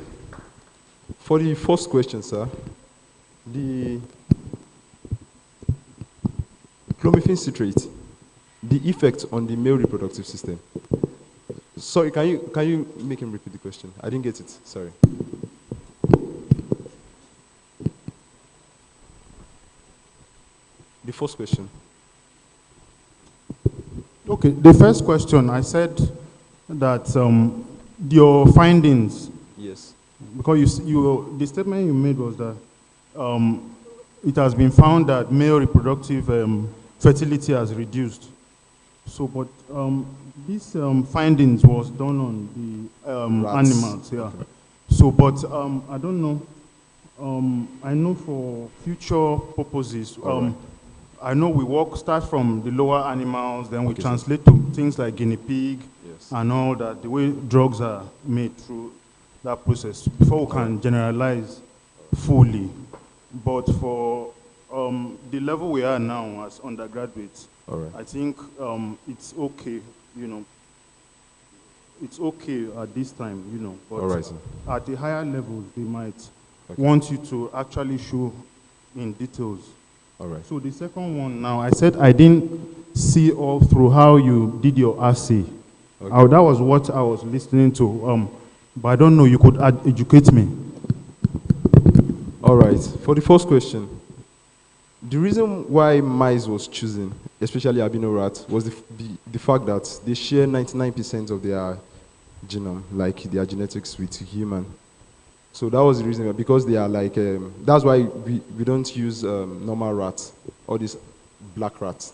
For the first question, sir, the clomiphene citrate, the effect on the male reproductive system. Sorry, can you make him repeat the question? I didn't get it. Sorry. The first question. Okay, the first question, I said that your findings. Yes. Because the statement you made was that it has been found that male reproductive fertility has reduced. So, but these findings was done on the animals, yeah. Okay. So, but I don't know. I know for future purposes, I know we start from the lower animals, then we translate to things like guinea pig, yes, and all that, the way drugs are made through that process, before we can generalize fully. But for the level we are now as undergraduates, I think it's okay, it's okay at this time, but at the higher levels, they might want you to actually show in details. So the second one now, I said I didn't see all through how you did your assay. That was what I was listening to, but I don't know, you could educate me. All right, for the first question, the reason why mice was chosen, especially albino rats, was the fact that they share 99% of their genome, like their genetics with human. So that was the reason, because they are like, that's why we don't use normal rats, all these black rats,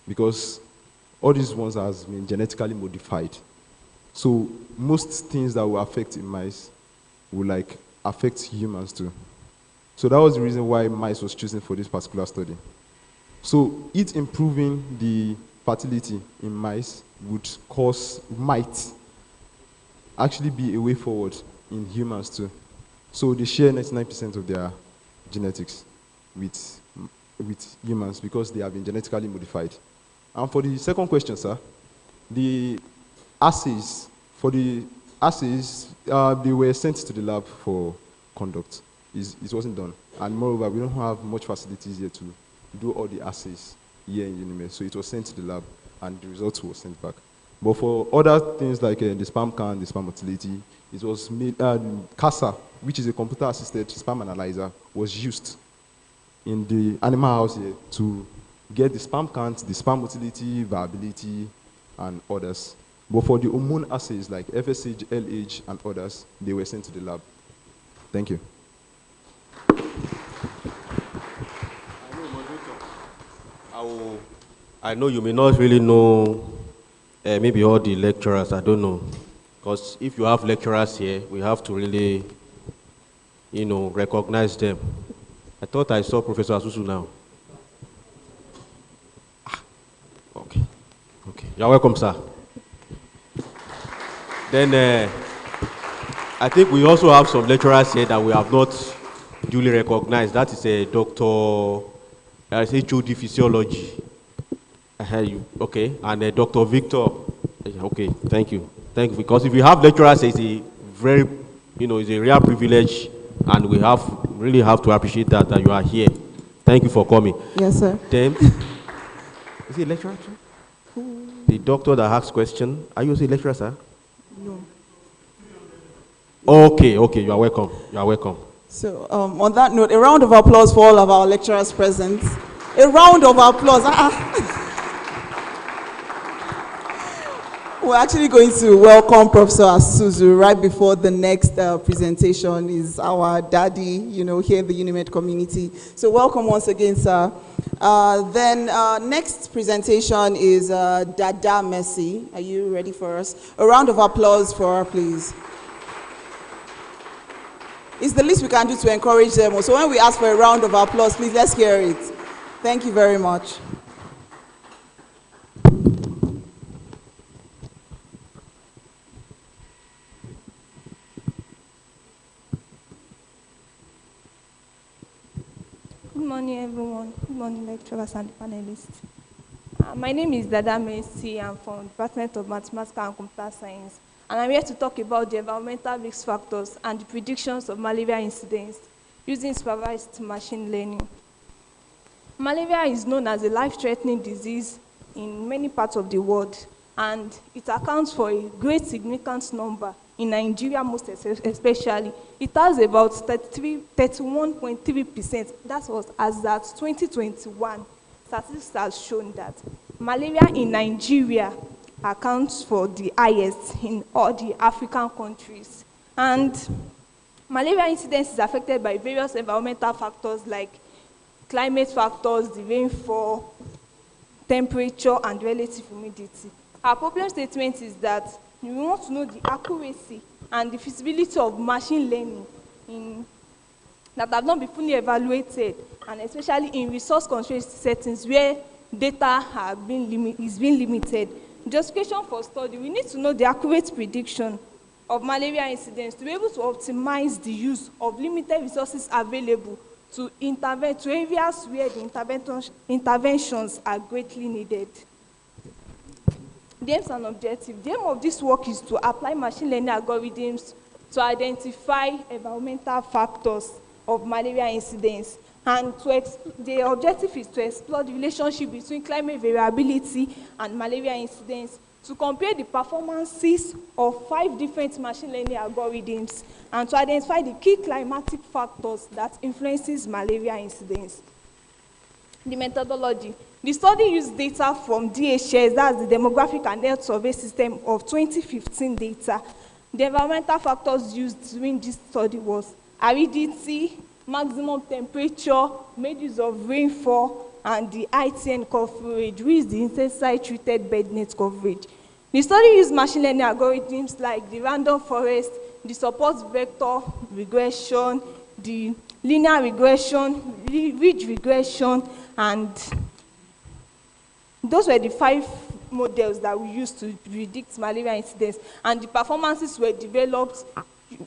because all these ones has been genetically modified. So most things that will affect in mice will like affect humans too. So that was the reason why mice was chosen for this particular study. So it improving the fertility in mice might actually be a way forward in humans too. So they share 99% of their genetics with humans because they have been genetically modified. And for the second question, sir, the assays, they were sent to the lab for conduct. It wasn't done. And moreover, we don't have much facilities here to do all the assays here in Unimed. So it was sent to the lab and the results were sent back. But for other things like the sperm count, the sperm motility, it was made, CASA, which is a computer-assisted sperm analyzer, was used in the animal house here to get the sperm count, the sperm motility, viability, and others. But for the hormone assays like FSH, LH, and others, they were sent to the lab. Thank you. I know you may not really know maybe all the lecturers, I don't know. Because if you have lecturers here, we have to really, recognize them. I thought I saw Professor Asusu now. Okay. You're welcome, sir. Then I think we also have some lecturers here that we have not duly recognized. That is a doctor, HOD physiology. Okay, and Dr. Victor. Okay, thank you. Because if you have lecturers, it's a very, it's a real privilege, and we really have to appreciate that you are here. Thank you for coming. Yes, sir. Then, is he a lecturer? The doctor that asks question. Are you also a lecturer, sir? No. Okay, you are welcome. So on that note, a round of applause for all of our lecturers present. A round of applause. We're actually going to welcome Professor Asuzu right before the next presentation. Is our daddy, here in the Unimed community. So welcome once again, sir. Then next presentation is Dada Messi. Are you ready for us? A round of applause for her, please. It's the least we can do to encourage them. So when we ask for a round of applause, please, let's hear it. Thank you very much. Good morning, everyone. Good morning, lecturers and panelists. My name is Dada Messi. I'm from the Department of Mathematics and Computer Science. And I'm here to talk about the environmental risk factors and the predictions of malaria incidence using supervised machine learning. Malaria is known as a life-threatening disease in many parts of the world, and it accounts for a great significant number in Nigeria, most especially. It has about 31.3%. That was as at 2021. Statistics has shown that malaria in Nigeria accounts for the highest in all the African countries. And malaria incidence is affected by various environmental factors like climate factors, the rainfall, temperature, and relative humidity. Our problem statement is that we want to know the accuracy and the feasibility of machine learning that have not been fully evaluated, and especially in resource-constrained settings where data is being limited. Justification for study, we need to know the accurate prediction of malaria incidence to be able to optimize the use of limited resources available to intervene to areas where the interventions are greatly needed. The aims and objectives. The aim of this work is to apply machine learning algorithms to identify environmental factors of malaria incidence. And the objective is to explore the relationship between climate variability and malaria incidence, to compare the performances of 5 different machine learning algorithms, and to identify the key climatic factors that influences malaria incidence. The methodology. The study used data from DHS, that's the Demographic and Health Survey System of 2015 data. The environmental factors used during this study was aridity, maximum temperature, made use of rainfall, and the ITN coverage, which is the insecticide-treated bed net coverage. The study used machine learning algorithms like the random forest, the support vector regression, the linear regression, ridge regression, and those were the 5 models that we used to predict malaria incidence, and the performances were developed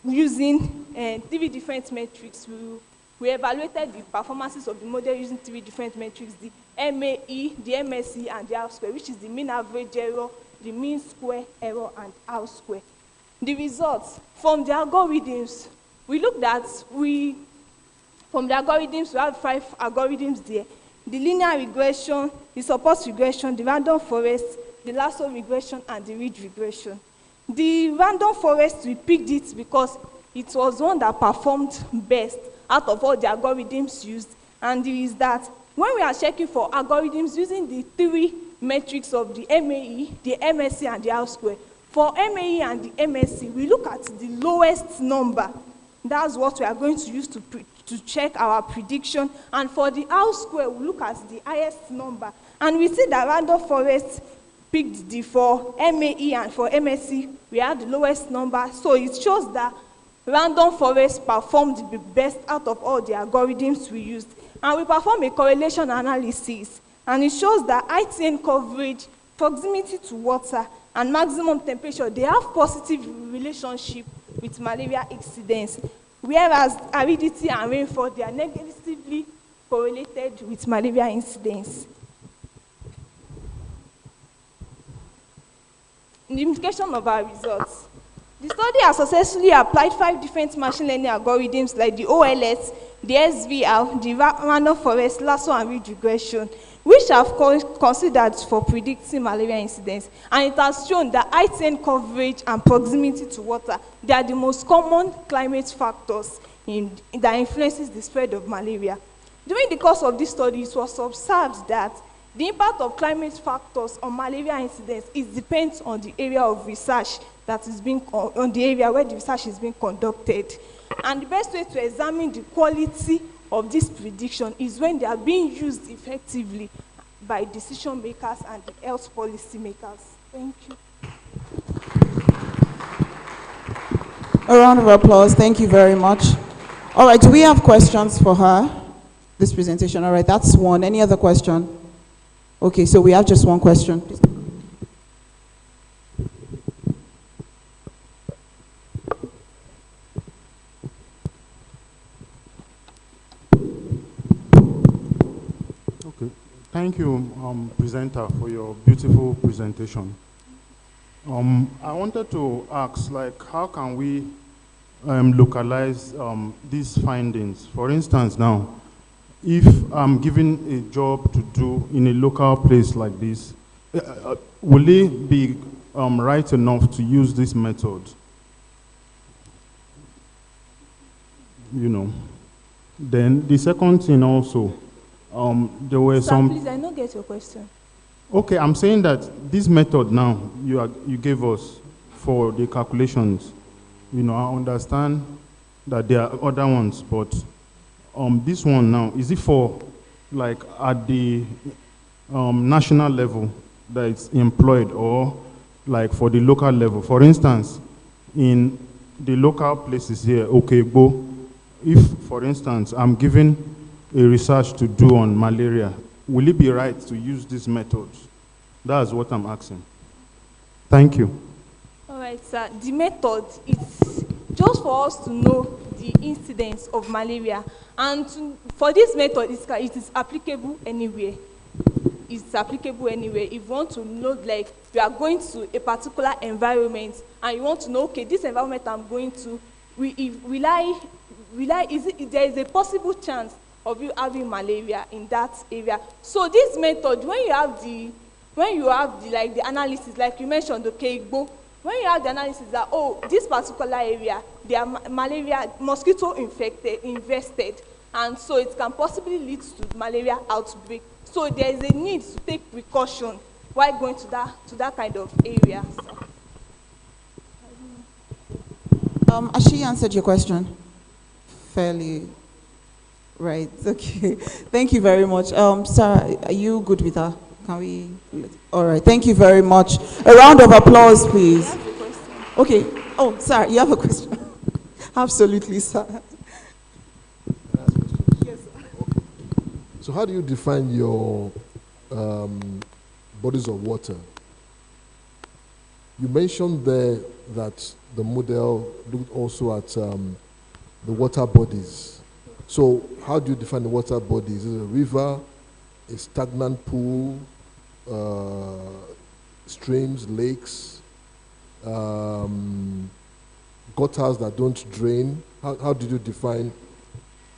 using 3 different metrics. We evaluated the performances of the model using 3 different metrics, the MAE, the MSE, and the R-square, which is the mean average error, the mean square error, and R-square. The results from the algorithms, we looked at, from the algorithms, we have 5 algorithms there. The linear regression, the support regression, the random forest, the lasso regression, and the ridge regression. The random forest, we picked it because it was one that performed best out of all the algorithms used. And it is that when we are checking for algorithms using the 3 metrics of the MAE, the MSE, and the R-square, for MAE and the MSE, we look at the lowest number. That's what we are going to use to check our prediction. And for the R-square, we look at the highest number. And we see that random forest picked the for MAE and for MSE, we have the lowest number. So it shows that random forest performed the best out of all the algorithms we used. And we perform a correlation analysis. And it shows that ITN coverage, proximity to water, and maximum temperature, they have positive relationship with malaria incidence, whereas aridity and rainfall, they are negatively correlated with malaria incidence. The implication of our results. The study has successfully applied 5 different machine learning algorithms like the OLS, the SVR, the random forest, lasso, and ridge regression, which have considered for predicting malaria incidence. And it has shown that ITN coverage and proximity to water, they are the most common climate factors that influences the spread of malaria. During the course of this study, it was observed that the impact of climate factors on malaria incidence depends on the area of research that is being on the area where the research is being conducted. And the best way to examine the quality of this prediction is when they are being used effectively by decision makers and the health policy makers. Thank you. A round of applause. Thank you very much. All right, do we have questions for her? This presentation. All right, that's one. Any other question? Okay, so we have just one question. Please. Okay, thank you, presenter, for your beautiful presentation. I wanted to ask, like, how can we localize these findings? For instance, now, if I'm given a job to do in a local place like this, will it be right enough to use this method? You know. Then the second thing also, there were some. Please, I don't get your question. Okay, I'm saying that this method now you gave us for the calculations, you know, I understand that there are other ones, but this one now, is it for like at the national level that it's employed, or like for the local level? For instance, in the local places here, okay, if, for instance, I'm given a research to do on malaria, will it be right to use these methods? That's what I'm asking. Thank you. All right, sir. The method is just for us to know the incidence of malaria. And for this method, it is applicable anywhere. It's applicable anywhere. If you want to know, like, you are going to a particular environment and you want to know, okay, this environment I'm going to, there is a possible chance of you having malaria in that area. So this method, when you have the like the analysis, like you mentioned, okay, when you have the analysis that, oh, this particular area, they are malaria, mosquito infested, and so it can possibly lead to malaria outbreak. So there is a need to take precaution while going to that kind of area. Has she answered your question fairly? Right, okay. Thank you very much. Sarah, are you good with her? Can we? All right, thank you very much. A round of applause, please. Okay. Oh, Sarah, you have a question? Absolutely, sir. So how do you define your bodies of water? You mentioned there that the model looked also at the water bodies. So how do you define the water bodies? Is it a river, a stagnant pool, streams, lakes, gutters that don't drain? How did you define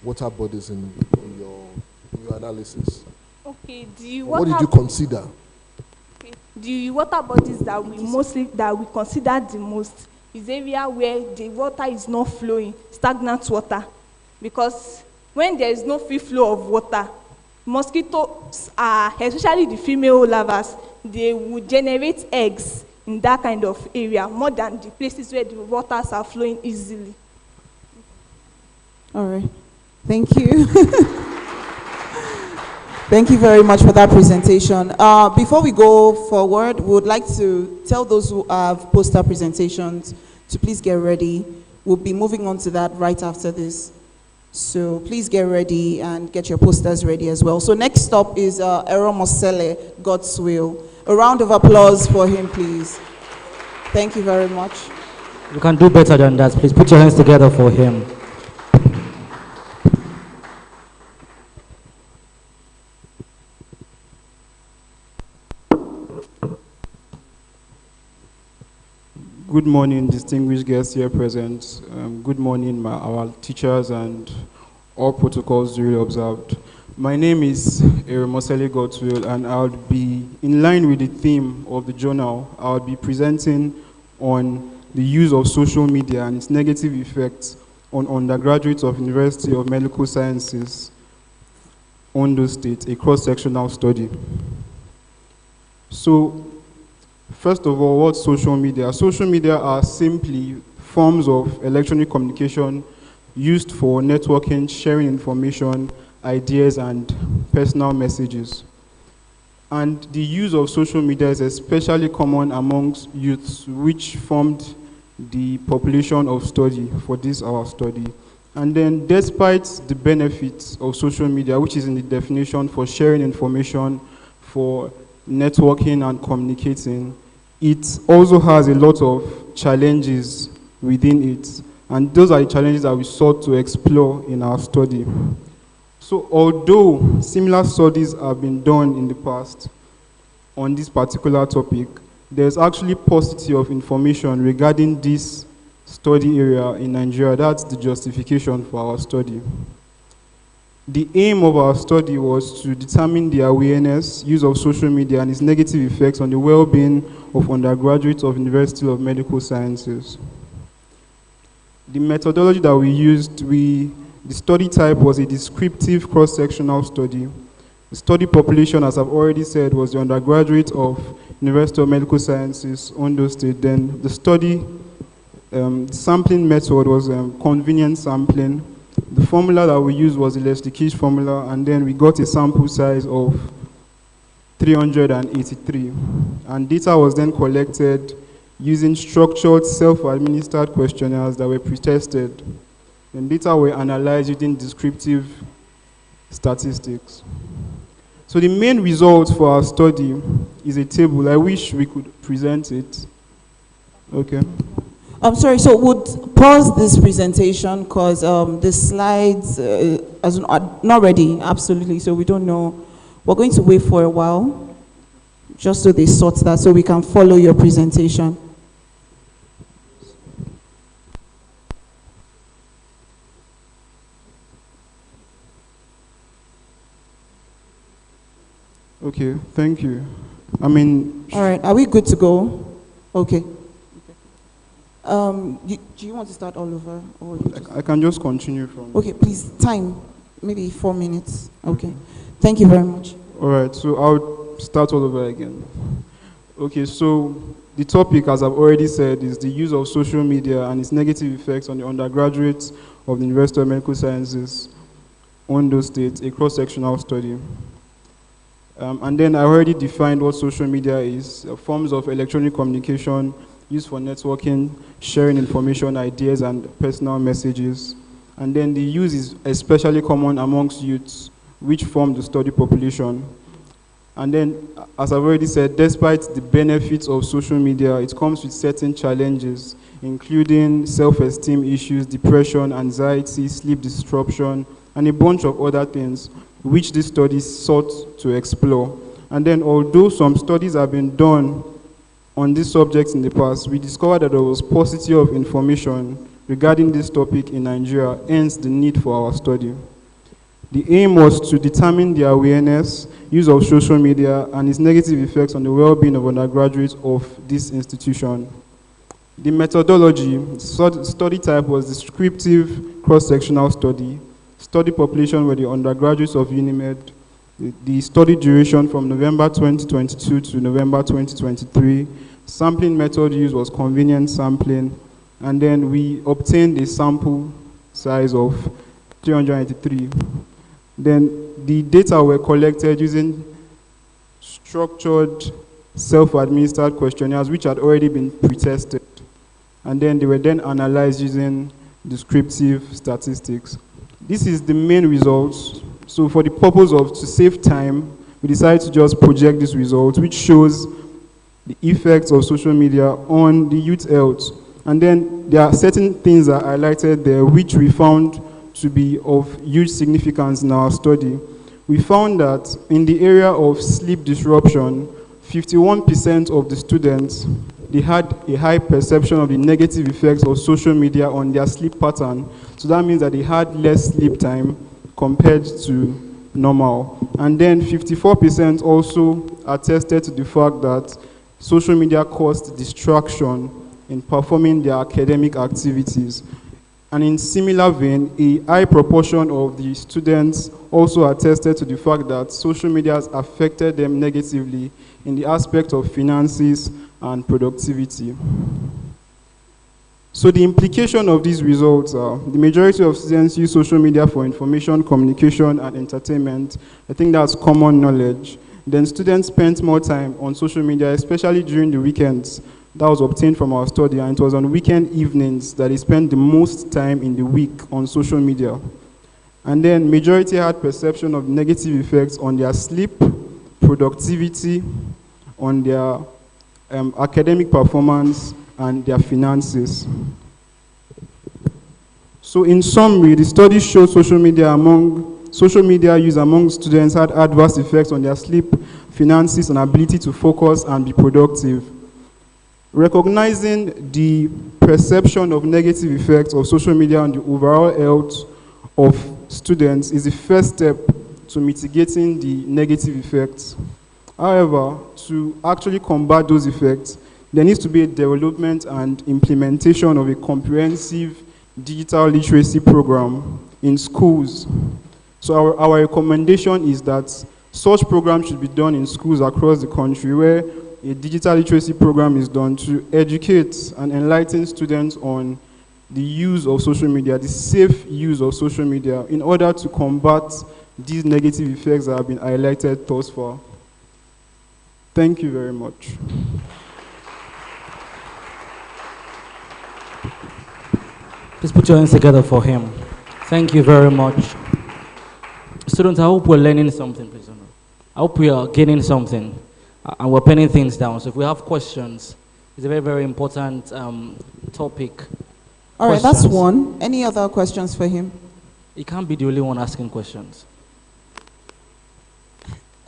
water bodies in your analysis? Okay, What did you consider? The water bodies that we consider the most is area where the water is not flowing, stagnant water. Because when there is no free flow of water, mosquitoes are, especially the female larvae, they will generate eggs in that kind of area more than the places where the waters are flowing easily. All right. Thank you. Thank you very much for that presentation. Before we go forward, we would like to tell those who have poster presentations to please get ready. We'll be moving on to that right after this. So please get ready and get your posters ready as well. So next up is Ero Mosele, God's Will. A round of applause for him, please. Thank you very much. You can do better than that. Please put your hands together for him. Good morning, distinguished guests here present. Good morning, our teachers and all protocols duly observed. My name is Eremosele Godwill, and I'll be, in line with the theme of the journal, I'll be presenting on the use of social media and its negative effects on undergraduates of University of Medical Sciences, Ondo State, a cross-sectional study. So, first of all, what's social media? Social media are simply forms of electronic communication used for networking, sharing information, ideas, and personal messages. And the use of social media is especially common amongst youths, which formed the population of study for this our study. And then, despite the benefits of social media, which is in the definition for sharing information, for networking and communicating, it also has a lot of challenges within it. And those are the challenges that we sought to explore in our study. So although similar studies have been done in the past on this particular topic, there's actually paucity of information regarding this study area in Nigeria. That's the justification for our study. The aim of our study was to determine the awareness, use of social media, and its negative effects on the well-being of undergraduates of University of Medical Sciences. The methodology that we used, the study type was a descriptive cross-sectional study. The study population, as I've already said, was the undergraduate of University of Medical Sciences, Ondo State. Then the study sampling method was convenient sampling. The formula that we used was the Lesch-Keys formula, and then we got a sample size of 383. And data was then collected using structured, self-administered questionnaires that were pre-tested. And data were analyzed using descriptive statistics. So the main result for our study is a table. I wish we could present it. Okay. I'm sorry, so would pause this presentation because the slides are not ready, absolutely, so we don't know. We're going to wait for a while, just so they sort that, so we can follow your presentation. Okay, thank you. I mean... All right, are we good to go? Okay. Do you want to start all over? Or I can just continue from... Okay, please, time, maybe 4 minutes. Okay, thank you very much. All right, so I'll start all over again. Okay, so the topic, as I've already said, is the use of social media and its negative effects on the undergraduates of the University of Medical Sciences, Ondo State, a cross-sectional study. And then I already defined what social media is, forms of electronic communication used for networking, sharing information, ideas, and personal messages. And then the use is especially common amongst youths, which form the study population. And then, as I've already said, despite the benefits of social media, it comes with certain challenges, including self-esteem issues, depression, anxiety, sleep disruption, and a bunch of other things, which this study sought to explore. And then, although some studies have been done on these subjects in the past, we discovered that there was paucity of information regarding this topic in Nigeria, hence the need for our study. The aim was to determine the awareness, use of social media, and its negative effects on the well-being of undergraduates of this institution. The methodology, study type was descriptive cross-sectional study. Study population were the undergraduates of UNIMED. The study duration from November 2022 to November 2023. Sampling method used was convenient sampling. And then we obtained a sample size of 383. Then the data were collected using structured, self-administered questionnaires which had already been pre-tested. And then they were then analyzed using descriptive statistics. This is the main results. So for the purpose of to save time, we decided to just project these results, which shows the effects of social media on the youth health. And then there are certain things that are highlighted there which we found to be of huge significance in our study. We found that in the area of sleep disruption, 51% of the students, they had a high perception of the negative effects of social media on their sleep pattern. So that means that they had less sleep time compared to normal. And then 54% also attested to the fact that social media caused distraction in performing their academic activities. And in similar vein, a high proportion of the students also attested to the fact that social media has affected them negatively in the aspect of finances and productivity. So the implication of these results are the majority of students use social media for information, communication, and entertainment. I think that's common knowledge. Then students spent more time on social media, especially during the weekends. That was obtained from our study, and it was on weekend evenings that they spent the most time in the week on social media. And then majority had perception of negative effects on their sleep, productivity, on their academic performance, and their finances. So in summary, the study showed social media use among students had adverse effects on their sleep, finances, and ability to focus and be productive. Recognizing the perception of negative effects of social media on the overall health of students is the first step to mitigating the negative effects. However, to actually combat those effects, there needs to be a development and implementation of a comprehensive digital literacy program in schools. So our recommendation is that such programs should be done in schools across the country where a digital literacy program is done to educate and enlighten students on the use of social media, the safe use of social media, in order to combat these negative effects that have been highlighted thus far. Thank you very much. Please put your hands together for him. Thank you very much. Students, I hope we're learning something, please. I hope we are gaining something. And we're penning things down. So if we have questions, it's a very, very important topic. All right, that's one. Any other questions for him? He can't be the only one asking questions.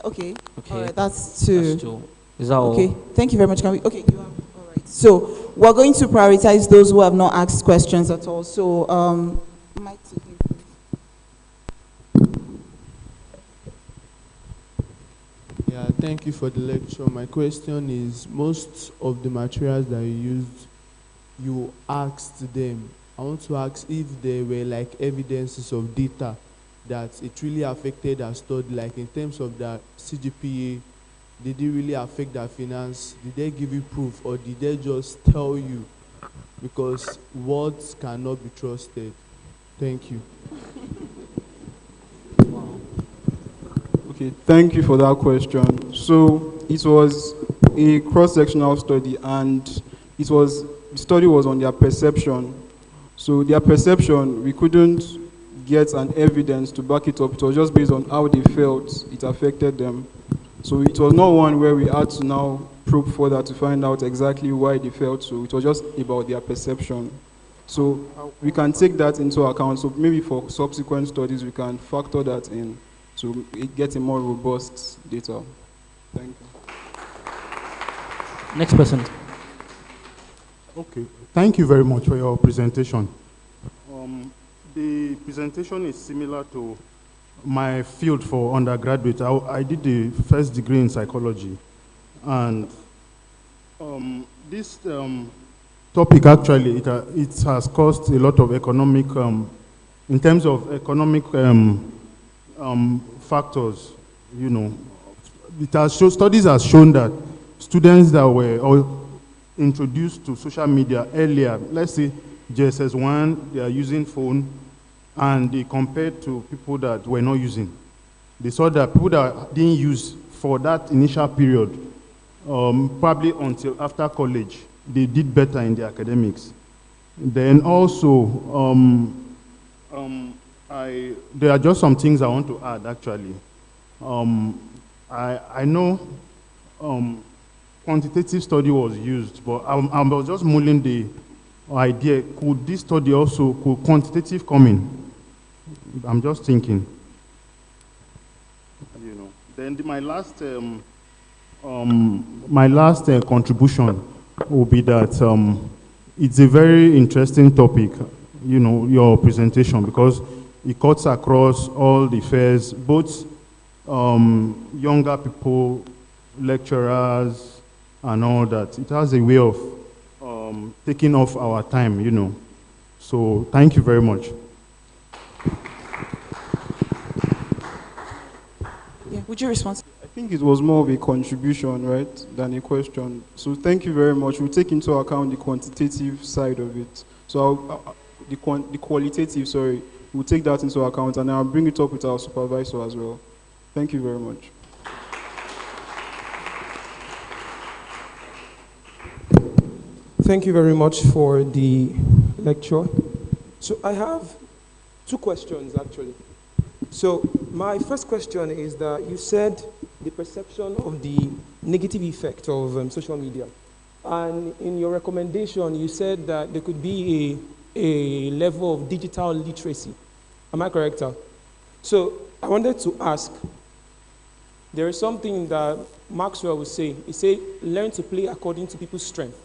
Okay. All right, that's two. That's two. Is that all? Okay, thank you very much. Can we, okay, you have, all right. So we're going to prioritize those who have not asked questions at all. So, Mike, yeah, thank you for the lecture. My question is, most of the materials that you used, you asked them. I want to ask if there were like evidences of data that it really affected our study, like in terms of the CGPA, did it really affect their finance? Did they give you proof, or did they just tell you? Because words cannot be trusted. Thank you. Okay, thank you for that question. So it was a cross-sectional study, and the study was on their perception. So their perception, we couldn't get an evidence to back it up. It was just based on how they felt it affected them. So it was not one where we had to now probe further to find out exactly why they felt so. It was just about their perception. So we can take that into account. So maybe for subsequent studies, we can factor that in to get a more robust data. Thank you. Next person. Okay, thank you very much for your presentation. The presentation is similar to my field for undergraduate. I did the first degree in psychology, and this topic actually, it has caused a lot of economic, in terms of economic factors, you know. Studies have shown that students that were introduced to social media earlier, let's say JSS1, they are using phone, and they compared to people that were not using. They saw that people that didn't use for that initial period, probably until after college, they did better in the academics. Then also, there are just some things I want to add, actually. I know quantitative study was used, but I was just mulling the idea, could this study also, could quantitative come in? I'm just thinking. You know. Then my last contribution will be that it's a very interesting topic, you know, your presentation, because it cuts across all the fairs, both younger people, lecturers, and all that. It has a way of taking off our time, you know. So thank you very much. Yeah, would you respond? I think it was more of a contribution, right, than a question. So thank you very much. We'll take into account the quantitative side of it. So the qualitative, sorry, we'll take that into account, and I'll bring it up with our supervisor as well. Thank you very much. Thank you very much for the lecture. So I have two questions, actually. So my first question is that you said the perception of the negative effect of social media. And in your recommendation, you said that there could be a level of digital literacy. Am I correct, sir? So I wanted to ask, there is something that Maxwell would say. He said, learn to play according to people's strength.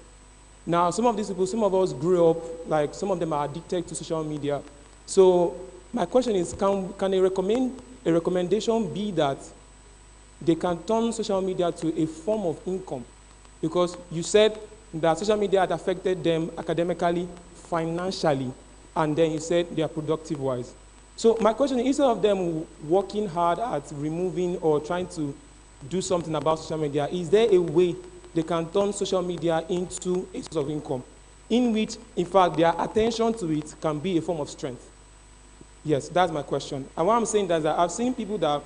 Now, some of these people, some of us grew up, like some of them are addicted to social media. So my question is, can a recommendation be that they can turn social media to a form of income? Because you said that social media had affected them academically, financially, and then you said they are productive-wise. So my question is, instead of them working hard at removing or trying to do something about social media, is there a way they can turn social media into a source of income, in which, in fact, their attention to it can be a form of strength? Yes, that's my question. And what I'm saying is that I've seen people that,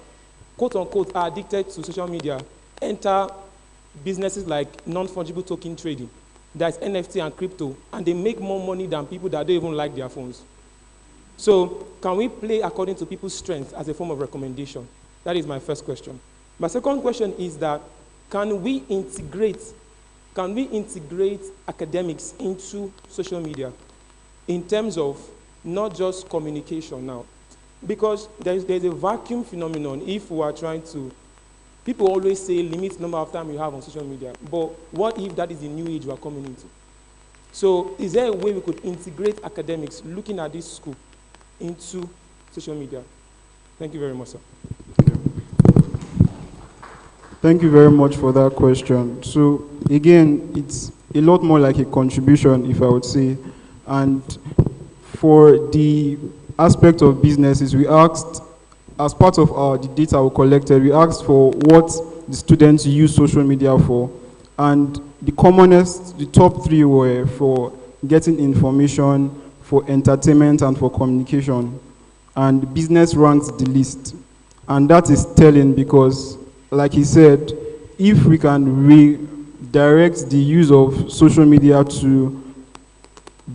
quote unquote, are addicted to social media enter businesses like non-fungible token trading, that's NFT and crypto, and they make more money than people that don't even like their phones. So can we play according to people's strengths as a form of recommendation? That is my first question. My second question is that can we integrate academics into social media in terms of not just communication now? Because there's a vacuum phenomenon if we are trying to, people always say limit the number of time you have on social media, but what if that is the new age we are coming into? So is there a way we could integrate academics looking at this school into social media? Thank you very much, sir. Thank you very much for that question. So again, it's a lot more like a contribution, if I would say. And for the aspect of businesses, we asked, as part of the data we collected, we asked for what the students use social media for. And the commonest, the top three were for getting information, for entertainment, and for communication. And business ranked the least. And that is telling because, like he said, if we can redirect the use of social media to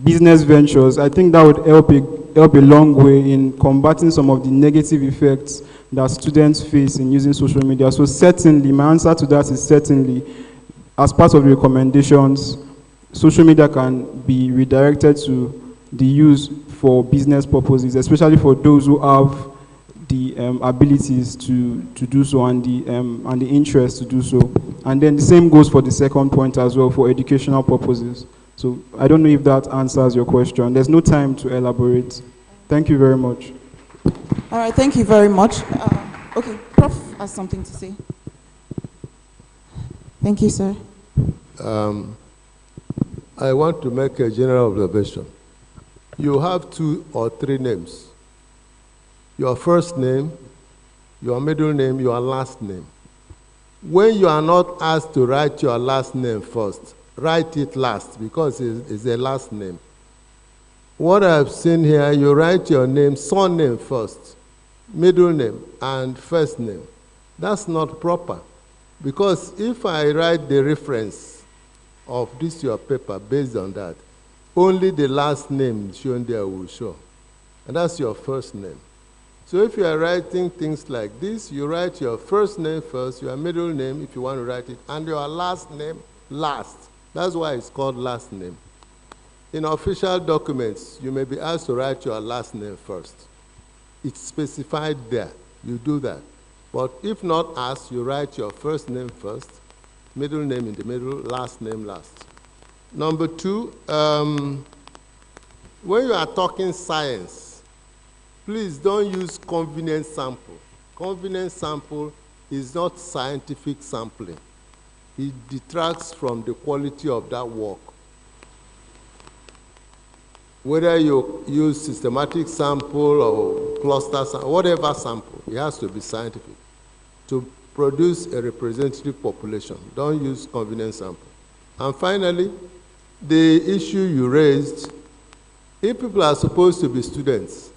business ventures, I think that would help a long way in combating some of the negative effects that students face in using social media. So certainly, my answer to that is certainly, as part of the recommendations, social media can be redirected to the use for business purposes, especially for those who have the abilities to do so and the interest to do so. And then the same goes for the second point as well, for educational purposes. So I don't know if that answers your question. There's no time to elaborate. Thank you very much. All right, thank you very much. Okay, Prof has something to say. Thank you, sir. I want to make a general observation. You have 2 or 3 names. Your first name, your middle name, your last name. When you are not asked to write your last name first, write it last because it's a last name. What I've seen here, you write your name, surname first, middle name, and first name. That's not proper because if I write the reference of this your paper based on that, only the last name shown there will show. And that's your first name. So if you are writing things like this, you write your first name first, your middle name, if you want to write it, and your last name last. That's why it's called last name. In official documents, you may be asked to write your last name first. It's specified there. You do that. But if not asked, you write your first name first, middle name in the middle, last name last. Number 2, when you are talking science, please don't use convenient sample. Convenient sample is not scientific sampling. It detracts from the quality of that work. Whether you use systematic sample or cluster sample, whatever sample, it has to be scientific to produce a representative population. Don't use convenient sample. And finally, the issue you raised, if people are supposed to be students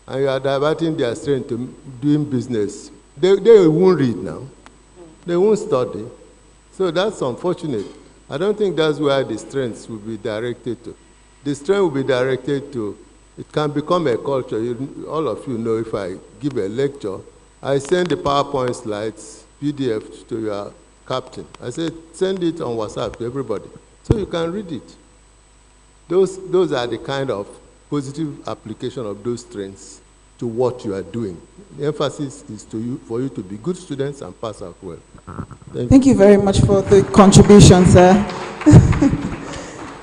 and you are diverting their strength to doing business, they won't read now. They won't study. So that's unfortunate. I don't think that's where the strengths will be directed to. The strength will be directed to, it can become a culture. All of you know if I give a lecture, I send the PowerPoint slides, PDF to your captain. I said, send it on WhatsApp to everybody so you can read it. Those are the kind of positive application of those strengths to what you are doing. The emphasis is for you to be good students and pass out well. Thank you very much for the contribution, sir.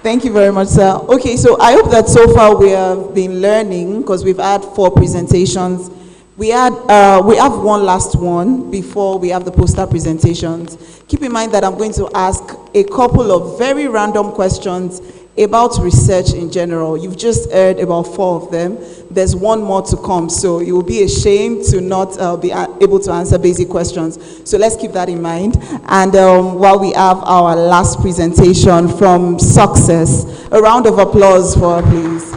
Thank you very much, sir. Okay, so I hope that so far we have been learning because we've had 4 presentations. We have one last one before we have the poster presentations. Keep in mind that I'm going to ask a couple of very random questions about research in general. You've just heard about 4 of them. There's one more to come, so it will be a shame to not be able to answer basic questions. So let's keep that in mind. And while we have our last presentation from Success, a round of applause for her, please.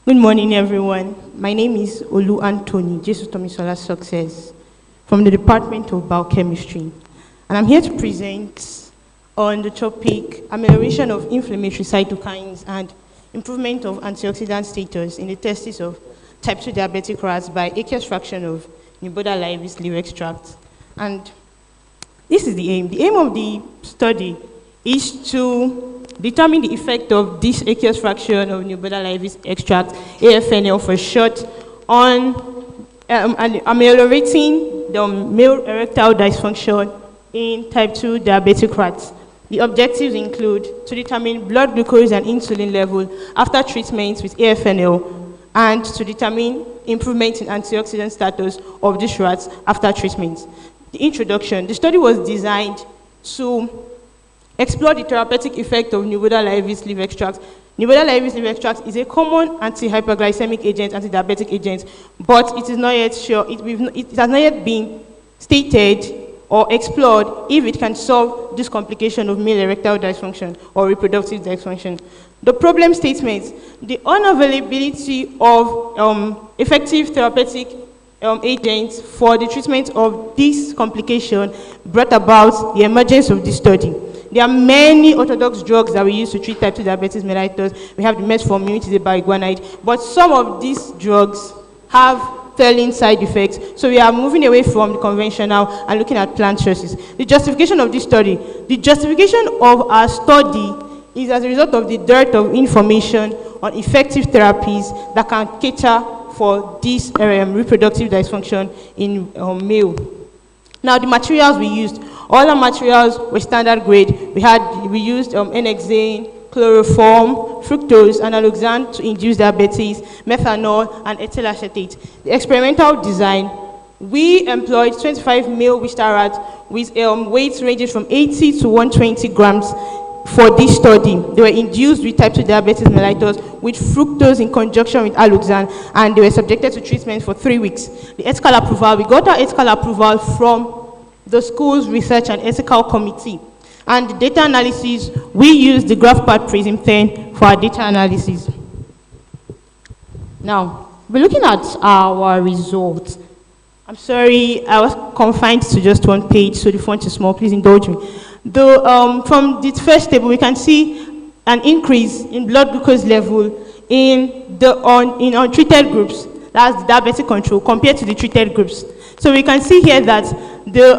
Good morning, everyone. My name is Olu Anthony, Jesus Tomisola Success, from the Department of Biochemistry. And I'm here to present on the topic amelioration of inflammatory cytokines and improvement of antioxidant status in the testis of type 2 diabetic rats by aqueous fraction of Nuboda laevis liver extract. And this is the aim. The aim of the study is to determine the effect of this aqueous fraction of Nuboda laevis extract, AFNL for short, on ameliorating the male erectile dysfunction in type 2 diabetic rats. The objectives include to determine blood glucose and insulin level after treatment with AFNL and to determine improvement in antioxidant status of these rats after treatment. The introduction. The study was designed to explore the therapeutic effect of Nuboda laevis liver extract. Nuboda laevis liver extract is a common anti-hyperglycemic agent, anti-diabetic agent, but it is not yet sure, it has not yet been stated or explored if it can solve this complication of male erectile dysfunction or reproductive dysfunction. The problem statements: the unavailability of effective therapeutic agents for the treatment of this complication brought about the emergence of this study. There are many orthodox drugs that we use to treat type 2 diabetes mellitus. We have the metformin, which is a biguanide, but some of these drugs have telling side effects. So we are moving away from the conventional and looking at plant sources. The justification of this study: the justification of our study is as a result of the dearth of information on effective therapies that can cater for this reproductive dysfunction in male. Now, the materials we used, all our materials were standard grade. We used N-hexane, chloroform, fructose, and alloxan to induce diabetes, methanol, and ethyl acetate. The experimental design: we employed 25 male Wistar rats with weights ranging from 80 to 120 grams for this study. They were induced with type 2 diabetes mellitus with fructose in conjunction with alloxan, and they were subjected to treatment for 3 weeks. The ethical approval: we got our ethical approval from the school's research and ethical committee. And the data analysis: we used the GraphPad Prism 10 for our data analysis. Now, we're looking at our results. I'm sorry, I was confined to just one page, so the font is small. Please indulge me. From the first table, we can see an increase in blood glucose level in untreated groups. That's the diabetic control compared to the treated groups. So we can see here that the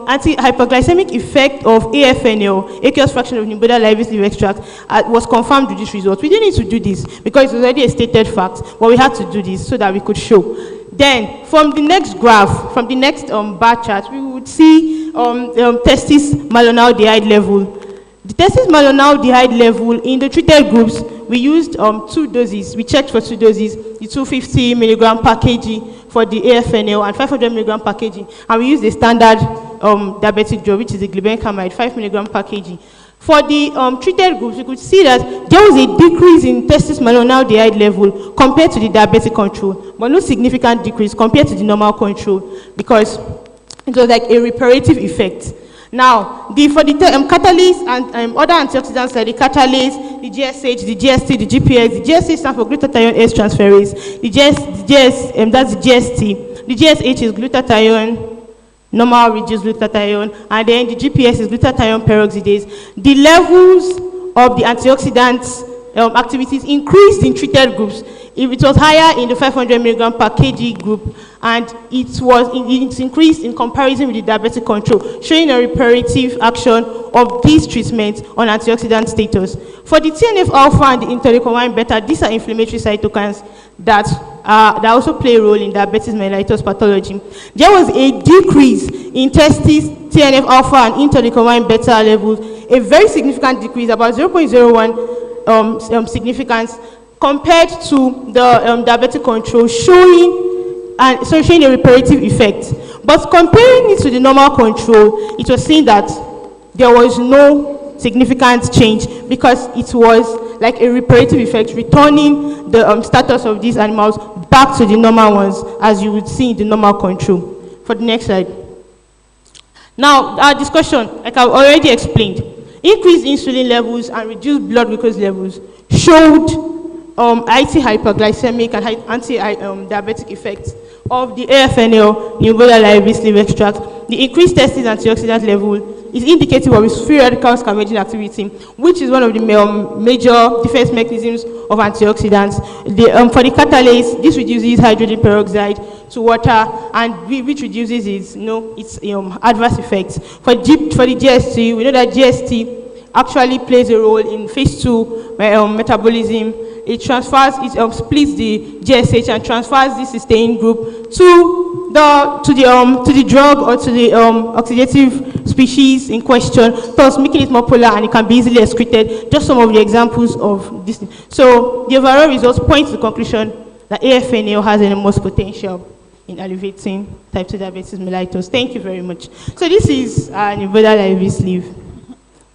anti-hyperglycemic effect of AFNL, aqueous fraction of Nimboda livis leaf extract, was confirmed with this result. We didn't need to do this because it was already a stated fact, but we had to do this so that we could show. Then, from the next graph, from the next bar chart, we would see testis malonaldehyde level. The testis malonaldehyde level in the treated groups, we used 2 doses. We checked for 2 doses, the 250 milligram per kg for the AFNL and 500 milligram per kg. And we used the standard diabetic drug, which is the glibenclamide, 5 milligram per kg. For the treated groups, we could see that there was a decrease in testis malonaldehyde level compared to the diabetic control, but no significant decrease compared to the normal control because it was like a reparative effect. Now, for the catalase and other antioxidants like the catalase, the GSH, the GST, the GPS, the GSH stands for glutathione S transferase, that's the GST, the GSH is glutathione, normal reduced glutathione, and then the GPS is glutathione peroxidase. The levels of the antioxidants activities increased in treated groups. If it was higher in the 500 milligram per kg group, and it increased in comparison with the diabetic control, showing a reparative action of these treatments on antioxidant status. For the TNF alpha and the interleukin 1 beta, these are inflammatory cytokines that also play a role in diabetes mellitus pathology. There was a decrease in testis, TNF alpha, and interleukin 1 beta levels, a very significant decrease, about 0.01 significance, compared to the diabetic control, showing a reparative effect. But comparing it to the normal control, it was seen that there was no significant change because it was like a reparative effect, returning the status of these animals back to the normal ones, as you would see in the normal control. For the next slide. Now, our discussion, like I've already explained, increased insulin levels and reduced blood glucose levels showed anti-hyperglycemic and anti-diabetic effects of the AFNL, Nimboda livis leaf extract. The increased testis antioxidant level is indicative of its free radical scavenging activity, which is one of the major defense mechanisms of antioxidants. For the catalase, this reduces hydrogen peroxide to water, and which reduces its adverse effects. For the GST, we know that GST actually plays a role in phase 2 metabolism. It transfers, splits the GSH and transfers this cysteine group to the drug or to the oxidative species in question, thus making it more polar and it can be easily excreted. Just some of the examples of this. So the overall results point to the conclusion that AFNL has the most potential in alleviating type 2 diabetes mellitus. Thank you very much. So this is Nimboda livis leaf,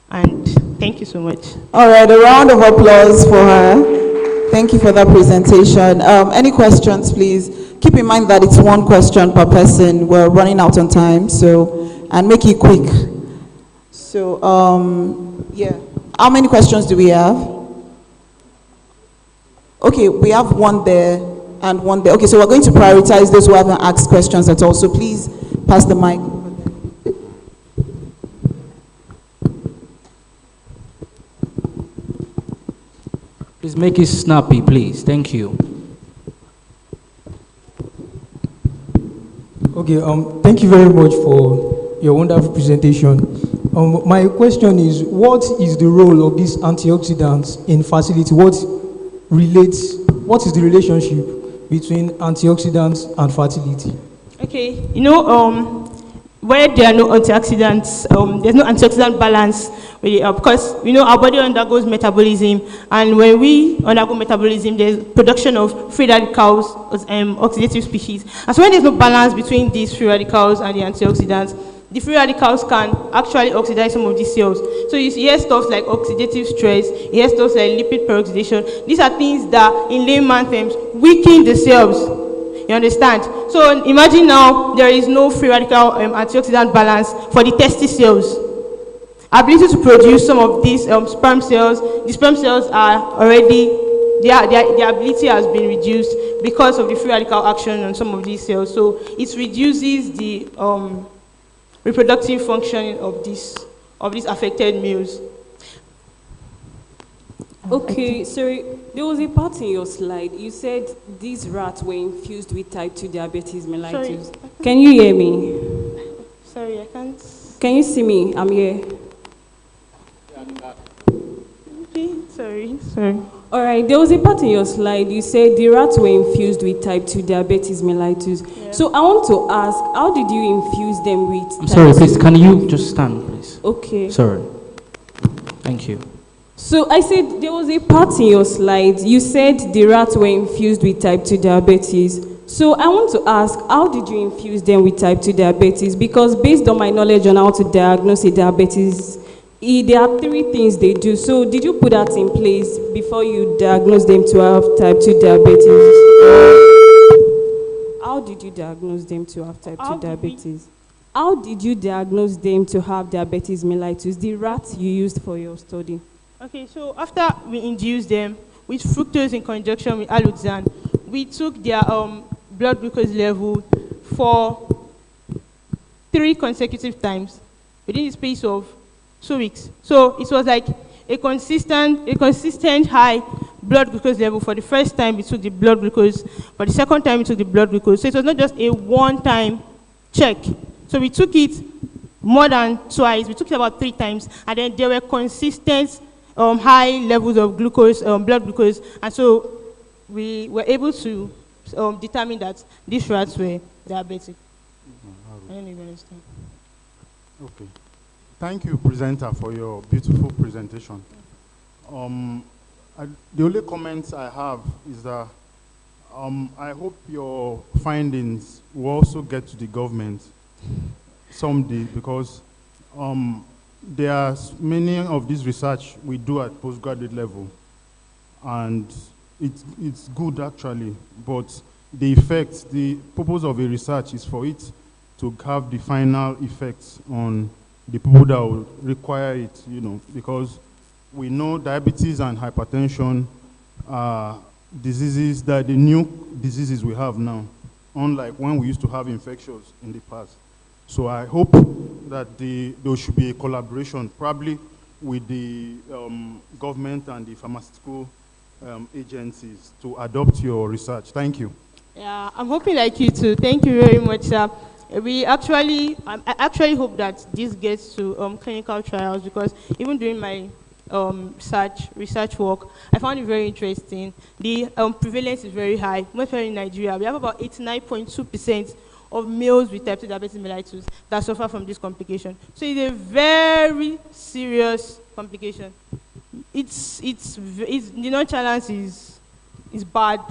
and thank you so much. All right, a round of applause for her. Thank you for that presentation. Any questions, please? keep in mind that it's one question per person. We're running out on time, so, and make it quick. So, yeah. How many questions do we have? Okay, we have one there and one there. Okay, so we're going to prioritize those who haven't asked questions at all. So please pass the mic. Please make it snappy, please. Thank you. Okay, thank you very much for your wonderful presentation. My question is, what is the role of these antioxidants in fertility? What is the relationship between antioxidants and fertility? Okay, where there are no antioxidants, there's no antioxidant balance because our body undergoes metabolism, and when we undergo metabolism, there's production of free radicals, oxidative species. And so when there's no balance between these free radicals and the antioxidants, the free radicals can actually oxidize some of these cells. So you hear stuff like oxidative stress, you hear stuff like lipid peroxidation. These are things that, in layman terms, weaken the cells. You understand? So imagine now there is no free radical antioxidant balance for the testis cells. Ability to produce some of these sperm cells. The sperm cells are already, their ability has been reduced because of the free radical action on some of these cells. So it reduces the reproductive function of these affected males. Okay, sorry, there was a part in your slide. You said these rats were infused with type 2 diabetes mellitus. Sorry. Can you hear me? Sorry, I can't. Can you see me? I'm here. Okay, sorry. All right, there was a part in your slide. You said the rats were infused with type 2 diabetes mellitus. Yeah. So I want to ask, how did you infuse them with I'm sorry, please, can you just stand, please? Okay. Sorry. Thank you. So I said there was a part in your slide. You said the rats were infused with type 2 diabetes. So I want to ask, how did you infuse them with type 2 diabetes? Because based on my knowledge on how to diagnose a diabetes, there are 3 things they do. So did you put that in place before you diagnose them to have type 2 diabetes? How did you diagnose them to have type 2 diabetes? How did you diagnose them to have diabetes mellitus, the rats you used for your study? Okay, so after we induced them with fructose in conjunction with alloxan, we took their blood glucose level for 3 consecutive times within the space of 2 weeks. So it was like a consistent high blood glucose level. For the first time we took the blood glucose, for the second time we took the blood glucose. So it was not just a one-time check. So we took it more than twice. We took it about 3 times, and then there were consistent high levels of glucose, blood glucose, and so we were able to determine that these rats were diabetic. I don't even understand. Okay. Thank you, presenter, for your beautiful presentation. The only comments I have is that I hope your findings will also get to the government someday, because there are many of this research we do at postgraduate level, and it's good actually, but the purpose of a research is for it to have the final effects on the people that will require it, because we know diabetes and hypertension are diseases that the new diseases we have now, unlike when we used to have infections in the past. So I hope that there should be a collaboration, probably with the government and the pharmaceutical agencies, to adopt your research. Thank you. Yeah, I'm hoping like you too. Thank you very much, sir. I actually hope that this gets to clinical trials, because even during my research work, I found it very interesting. The prevalence is very high, especially in Nigeria. We have about 89.2% of males with type 2 diabetes mellitus that suffer from this complication. So it's a very serious complication. The nonchalance is bad,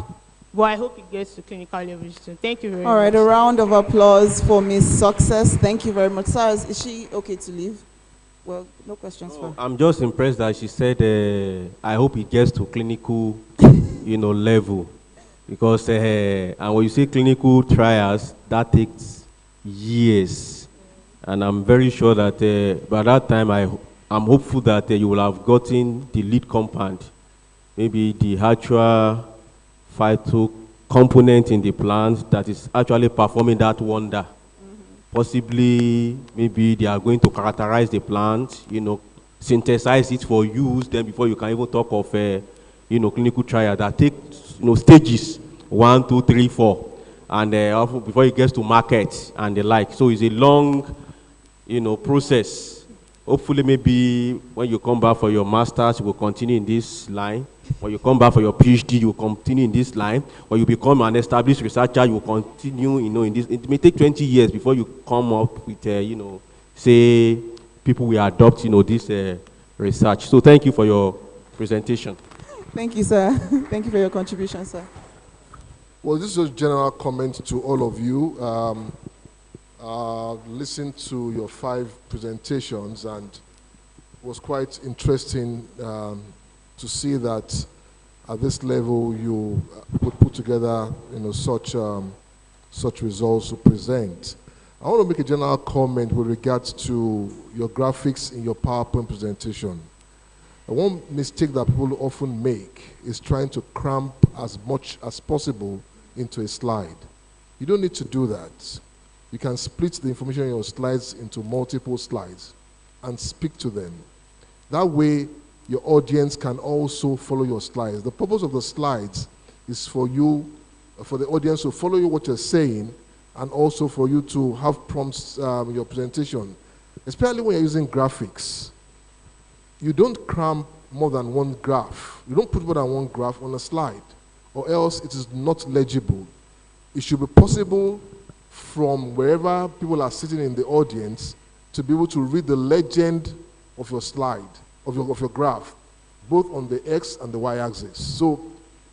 but I hope it gets to clinical levels too. Thank you very much. All right, a round of applause for Miss Success. Thank you very much. Sir, is she okay to leave? Well, no questions for her. I'm just impressed that she said, I hope it gets to clinical, level. Because, and when you say clinical trials, that takes years. And I'm very sure that by that time, I'm hopeful that you will have gotten the lead compound, maybe the actual phyto component in the plant that is actually performing that wonder. Possibly, maybe they are going to characterize the plant, synthesize it for use, then before you can even talk of, clinical trial that take, stages, 1, 2, 3, 4, and before it gets to market and the like. So it's a long, process. Hopefully, maybe when you come back for your master's, you will continue in this line. When you come back for your PhD, you will continue in this line. When you become an established researcher, you will continue, in this. It may take 20 years before you come up with, say, people will adopt, this research. So thank you for your presentation. Thank you, sir. Thank you for your contribution, sir. Well, this is a general comment to all of you. Listened to your 5 presentations, and it was quite interesting to see that at this level you would put together such results to present. I want to make a general comment with regards to your graphics in your PowerPoint presentation. One mistake that people often make is trying to cramp as much as possible into a slide. You don't need to do that. You can split the information in your slides into multiple slides and speak to them. That way, your audience can also follow your slides. The purpose of the slides is for the audience to follow you what you're saying, and also for you to have prompts in your presentation, especially when you're using graphics. You don't cram more than one graph. You don't put more than one graph on a slide, or else it is not legible. It should be possible from wherever people are sitting in the audience to be able to read the legend of your slide, of your graph, both on the X and the Y axis. So,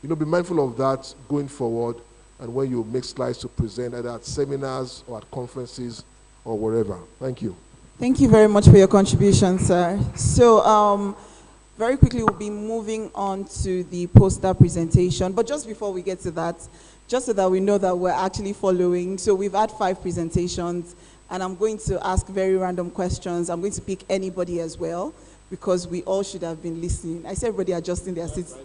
be mindful of that going forward, and when you make slides to present either at seminars or at conferences or wherever. Thank you. Thank you very much for your contribution, sir. So, very quickly we'll be moving on to the poster presentation. But just before we get to that, just so that we know that we're actually following. So we've had 5 presentations, and I'm going to ask very random questions. I'm going to pick anybody as well, because we all should have been listening. I see everybody adjusting their seats.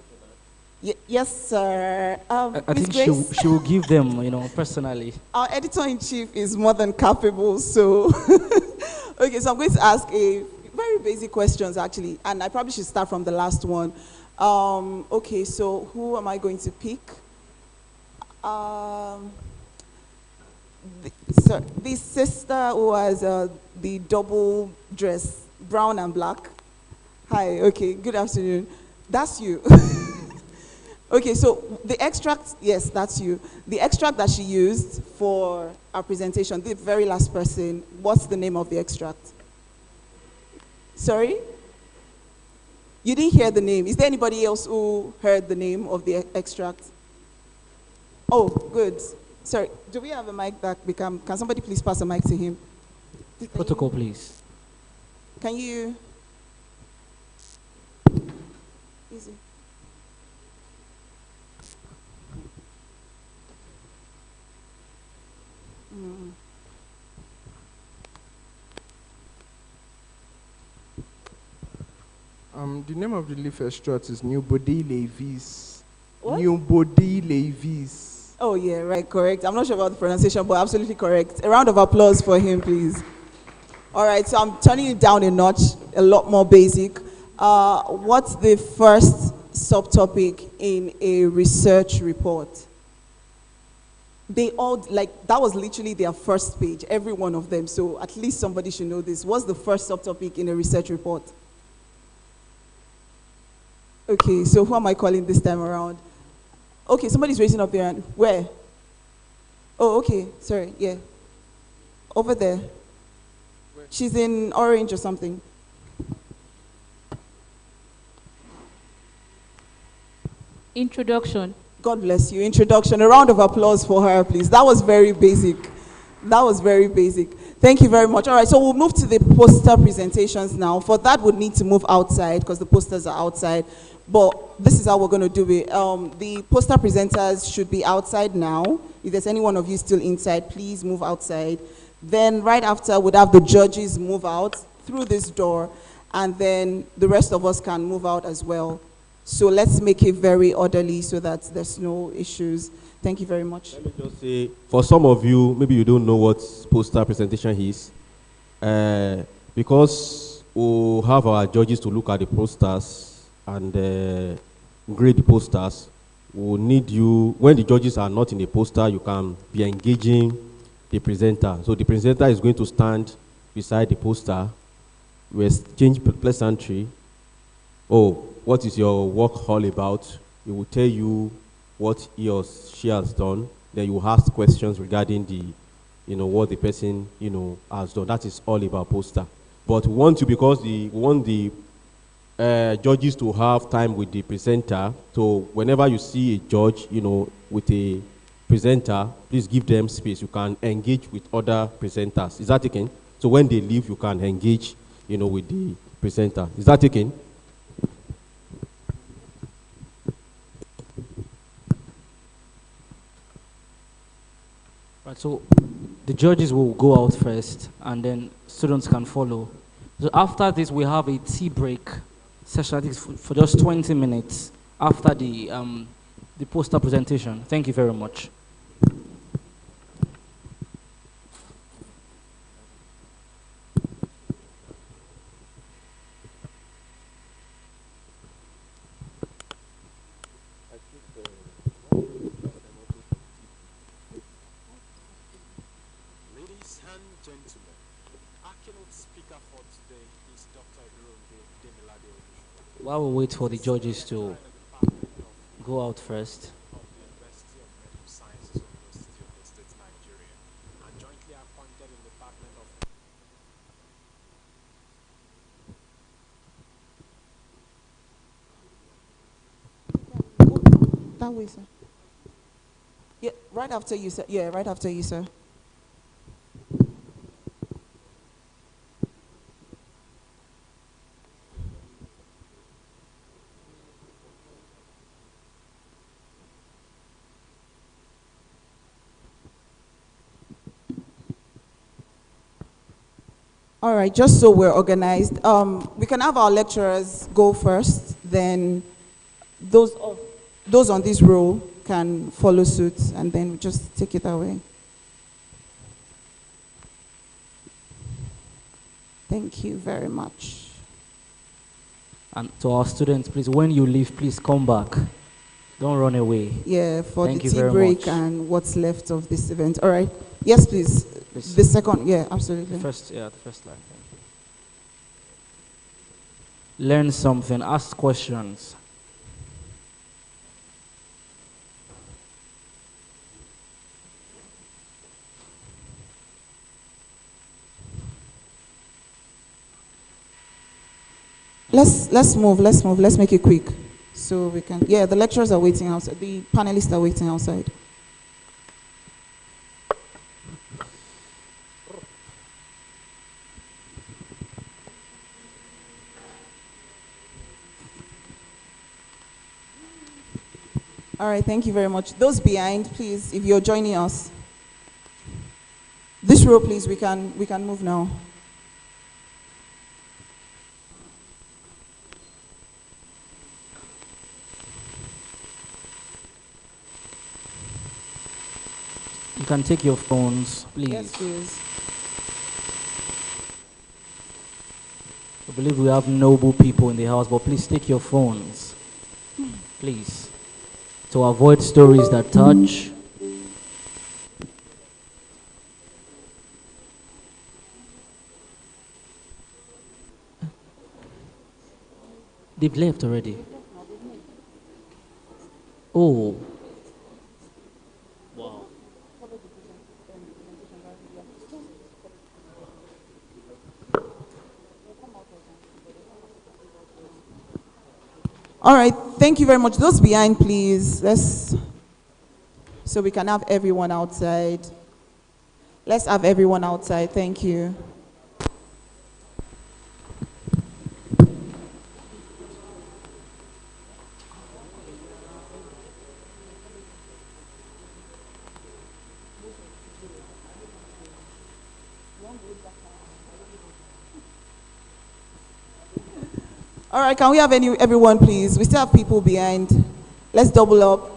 Yes, sir. I think she will give them, personally. Our editor-in-chief is more than capable, so... Okay, so I'm going to ask a very basic questions, actually, and I probably should start from the last one. Okay, so who am I going to pick? The sister who has the double dress, brown and black. Hi, okay, good afternoon. That's you. Okay, so the extract, yes, that's you. The extract that she used for our presentation, the very last person, what's the name of the extract? Sorry? You didn't hear the name. Is there anybody else who heard the name of the extract? Oh, good. Sorry, do we have a mic that can somebody please pass a mic to him? Protocol, please. Can you? Easy. The name of the leaf extract is New Body Levis. What? New Body Levis. Oh yeah, right, correct. I'm not sure about the pronunciation, but absolutely correct. A round of applause for him, please. All right, so I'm turning it down a notch, a lot more basic. What's the first subtopic in a research report? They all, that was literally their first page, every one of them. So at least somebody should know this. What's the first subtopic in a research report? Okay, so who am I calling this time around? Okay, somebody's raising up their hand. Where? Oh, okay, sorry, yeah. Over there. Where? She's in orange or something. Introduction. God bless you. Introduction. A round of applause for her, please. That was very basic. That was very basic. Thank you very much. All right, so we'll move to the poster presentations now. For that, we'd need to move outside because the posters are outside. But this is how we're going to do it. The poster presenters should be outside now. If there's any one of you still inside, please move outside. Then right after, we'd have the judges move out through this door, and then the rest of us can move out as well. So let's make it very orderly so that there's no issues. Thank you very much. Let me just say, for some of you, maybe you don't know what poster presentation is. Because we'll have our judges to look at the posters and grade the posters, we'll need you, when the judges are not in the poster, you can be engaging the presenter. So the presenter is going to stand beside the poster. We exchange pleasantry. Oh, what is your work all about? It will tell you what he or she has done. Then you ask questions regarding the, what the person, has done. That is all about poster. But we want to, because we want the judges to have time with the presenter. So whenever you see a judge, with a presenter, please give them space. You can engage with other presenters. Is that taken? So when they leave, you can engage, with the presenter. Is that taken? Right, so the judges will go out first, and then students can follow. So after this, we have a tea break session, I think for just 20 minutes after the poster presentation. Thank you very much. While we wait for the judges to go out first. That way, sir. Yeah, right after you, sir. Yeah, right after you, sir. All right, just so we're organized, we can have our lecturers go first, then those on this row can follow suit, and then we just take it away. Thank you very much. And to our students, please, when you leave, please come back. Don't run away. Yeah, for Thank the you tea very break much. and what's left of this event. All right. Yes, please. The second, yeah, absolutely. The first line. Thank you. Learn something. Ask questions. Let's move. Let's make it quick, so we can. Yeah, the lecturers are waiting outside. The panelists are waiting outside. All right, thank you very much. Those behind, please, if you're joining us. This row, please, we can move now. You can take your phones, please. Yes, please. I believe we have noble people in the house, but please take your phones. Please. To avoid stories that touch. They've left already. Oh. Wow. All right, thank you very much. Those behind, please. So we can have everyone outside. Let's have everyone outside. Thank you. All right, can we have everyone, please? We still have people behind. Let's double up.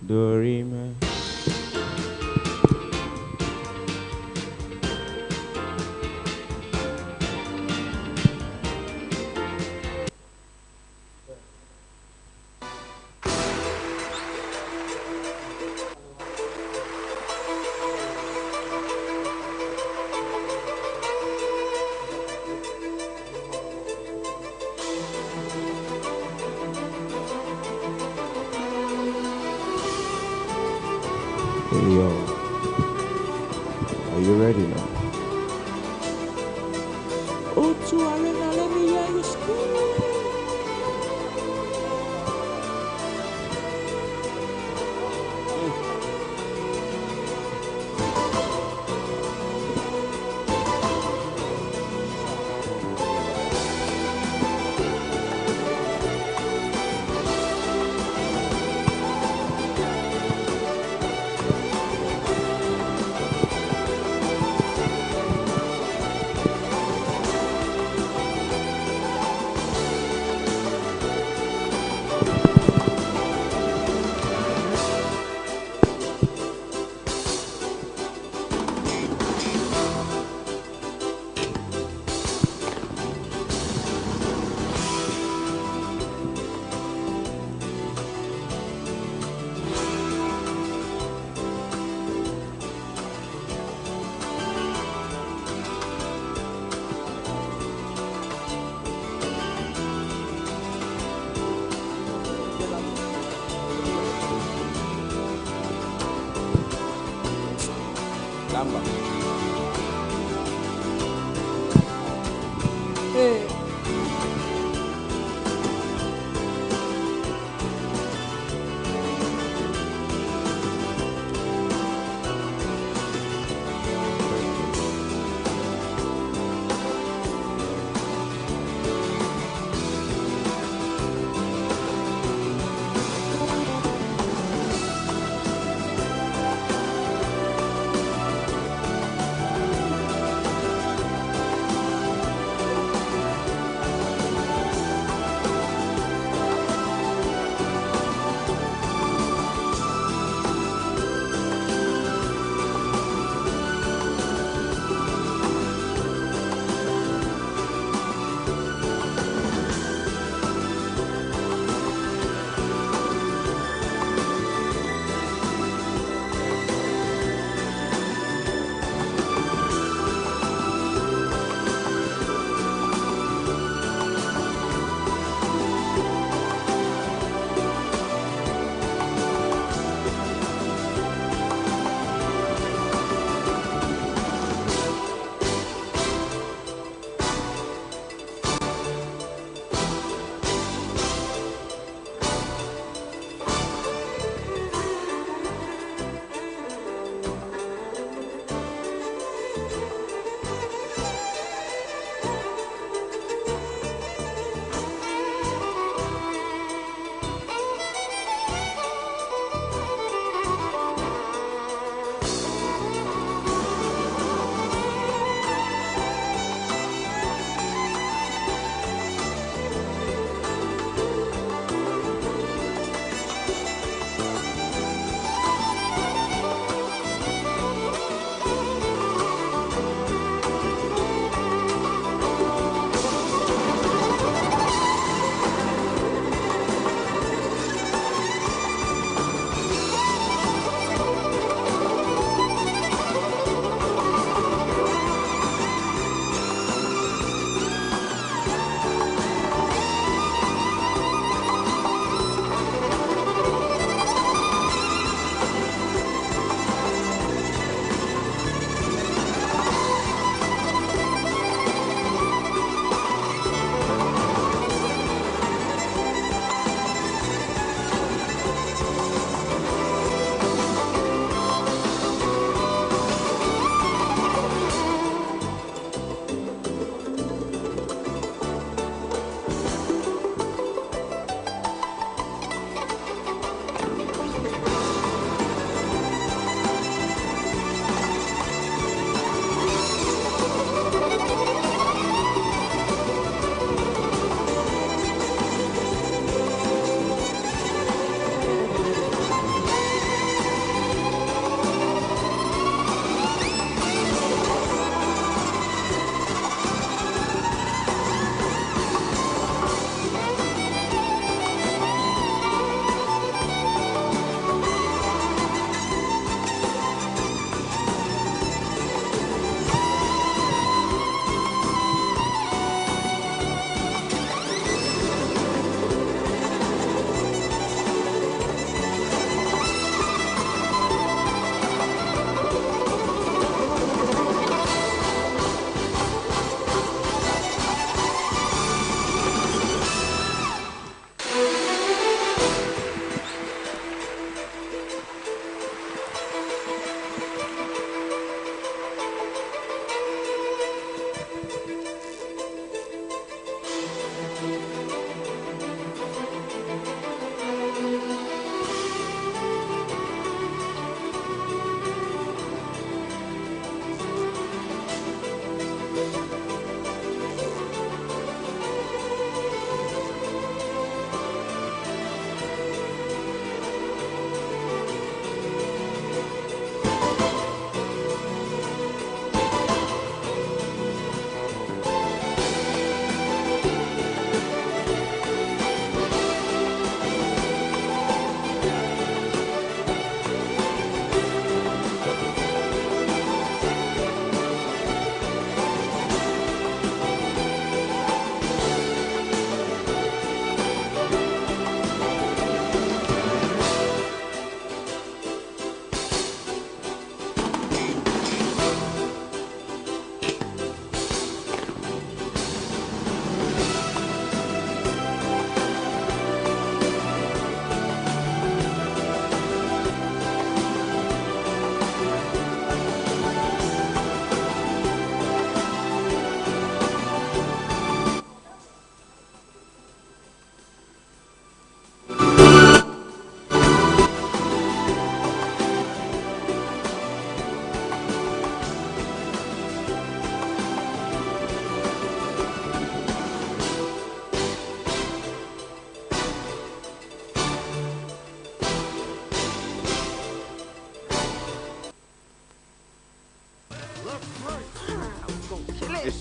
Dorime. Hey yo, are you ready now? O2 Arena, let me hear you scream. Lamba. Hey.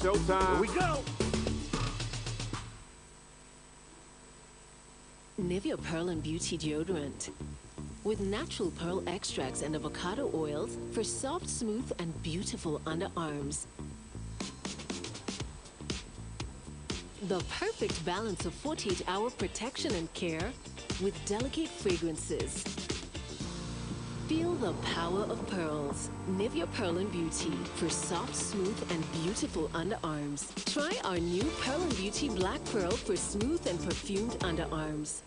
showtime. Here we go. Nivea Pearl and Beauty Deodorant. With natural pearl extracts and avocado oils for soft, smooth, and beautiful underarms. The perfect balance of 48-hour protection and care with delicate fragrances. Feel the power of pearls. Nivea Pearl and Beauty for soft, smooth, and beautiful underarms. Try our new Pearl and Beauty Black Pearl for smooth and perfumed underarms.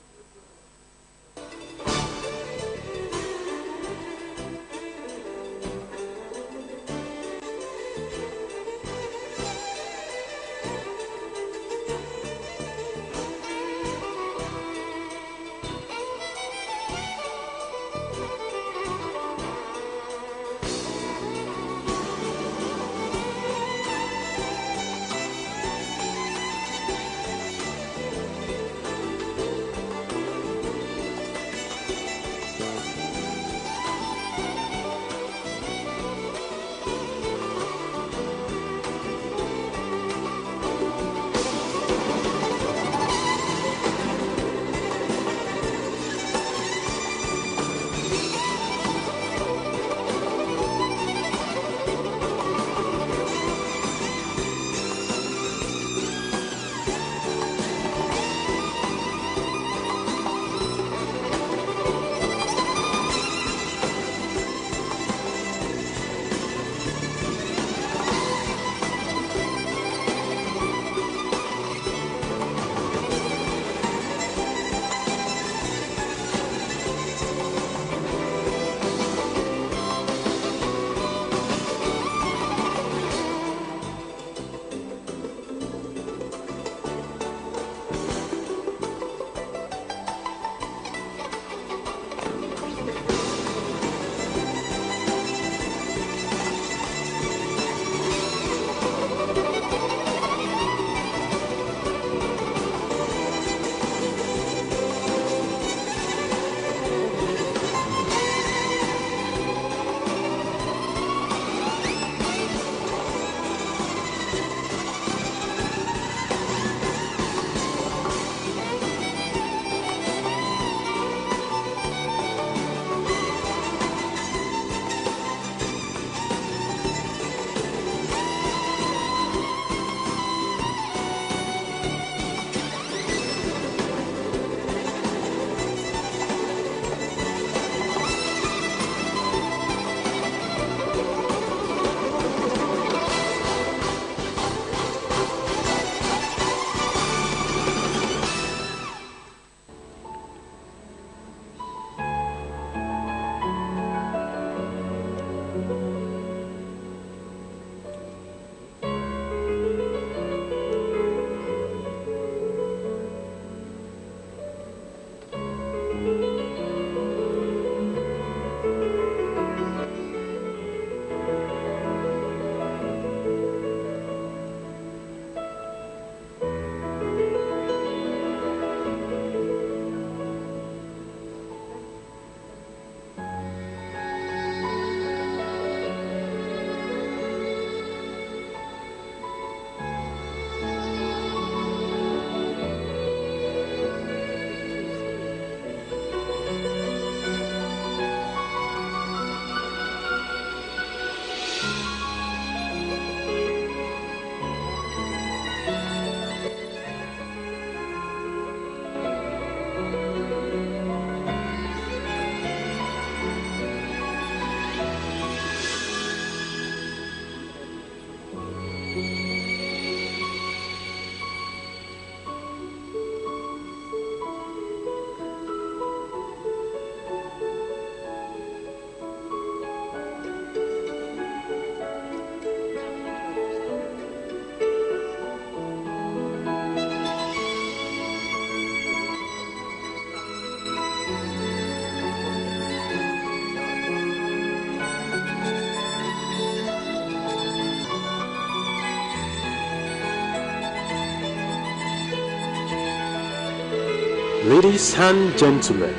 Ladies and gentlemen,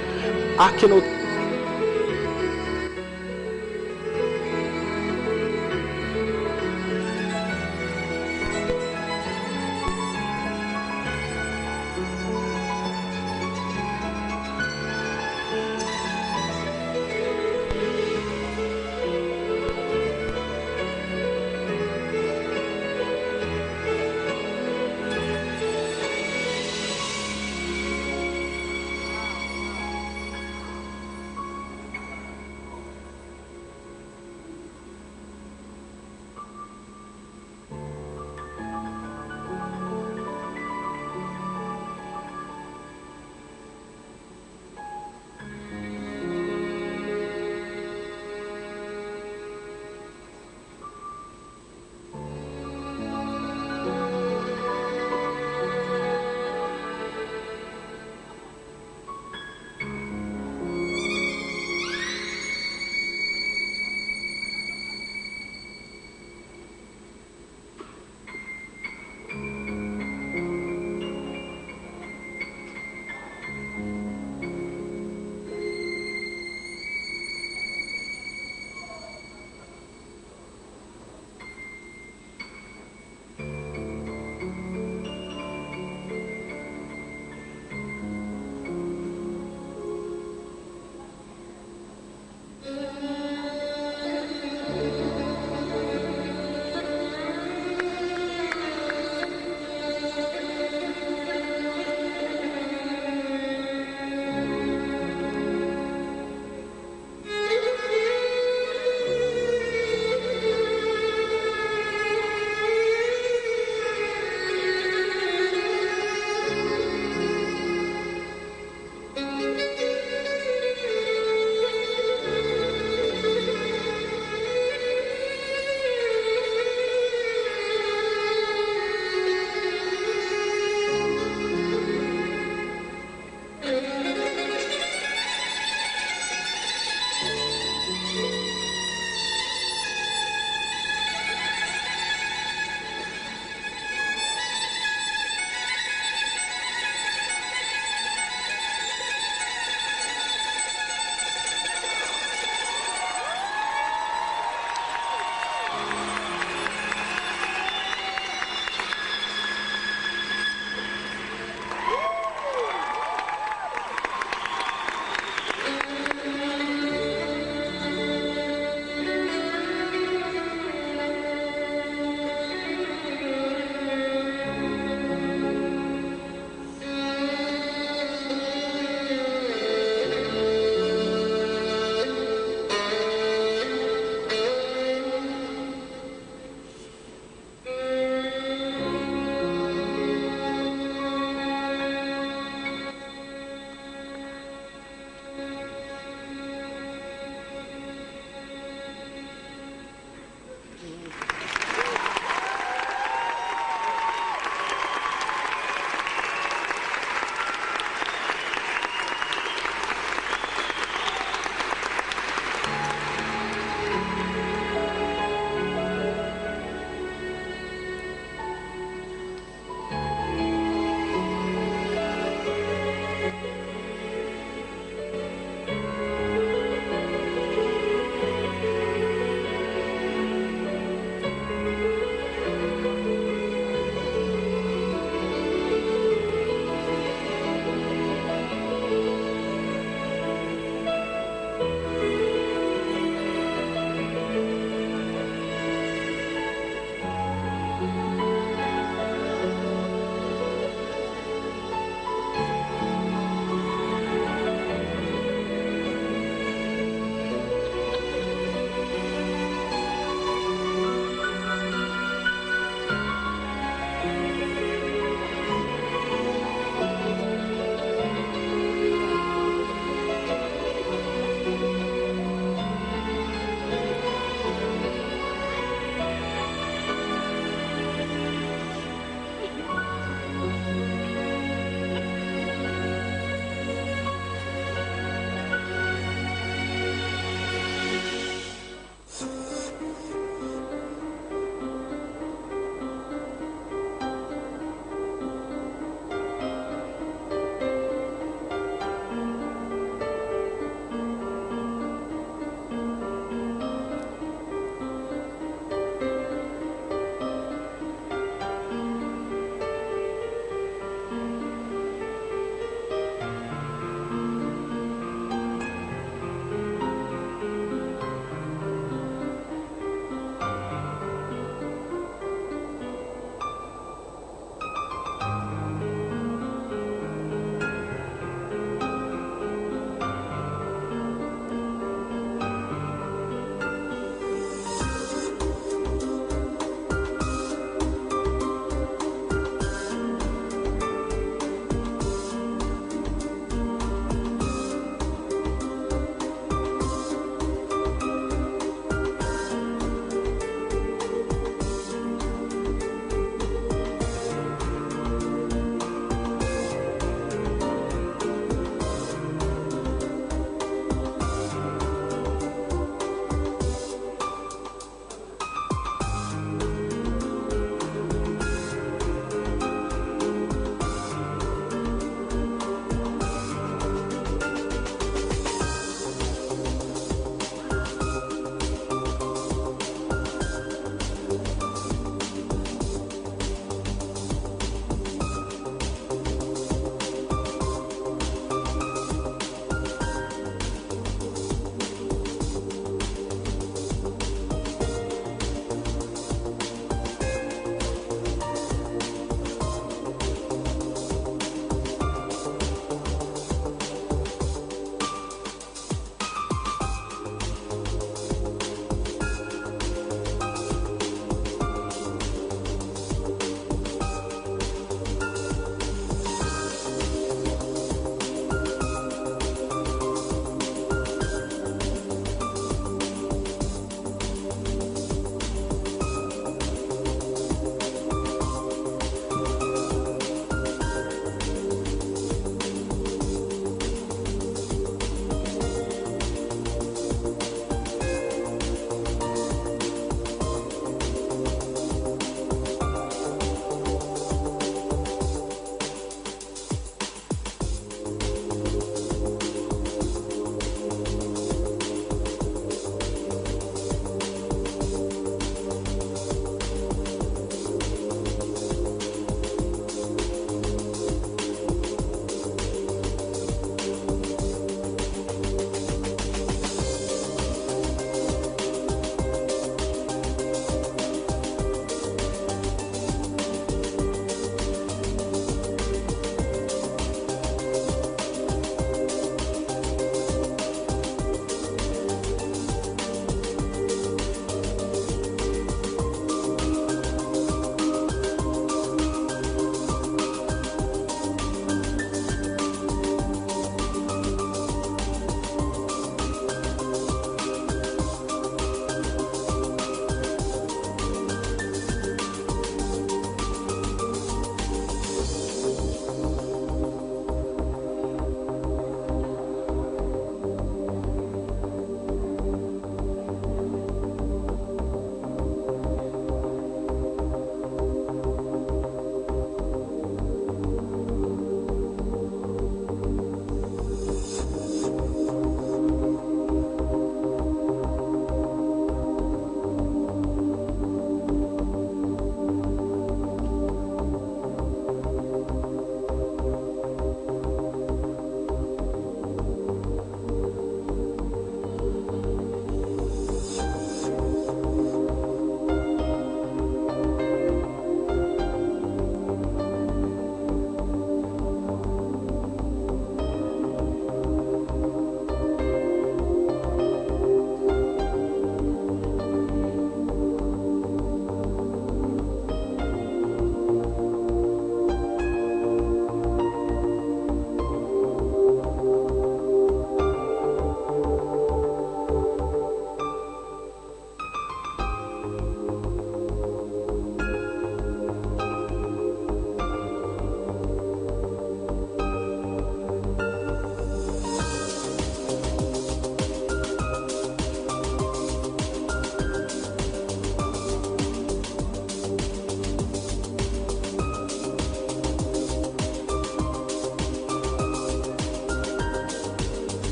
I cannot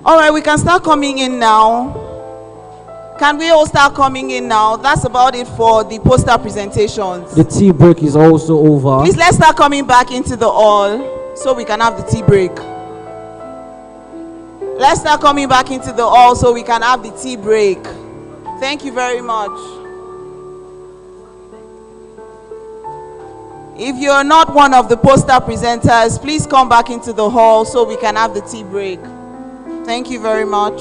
All right, we can start coming in now. Can we all start coming in now? That's about it for the poster presentations. The tea break is also over. Please, let's start coming back into the hall so we can have the tea break. Let's start coming back into the hall so we can have the tea break. Thank you very much. If you're not one of the poster presenters, please come back into the hall so we can have the tea break. Thank you very much.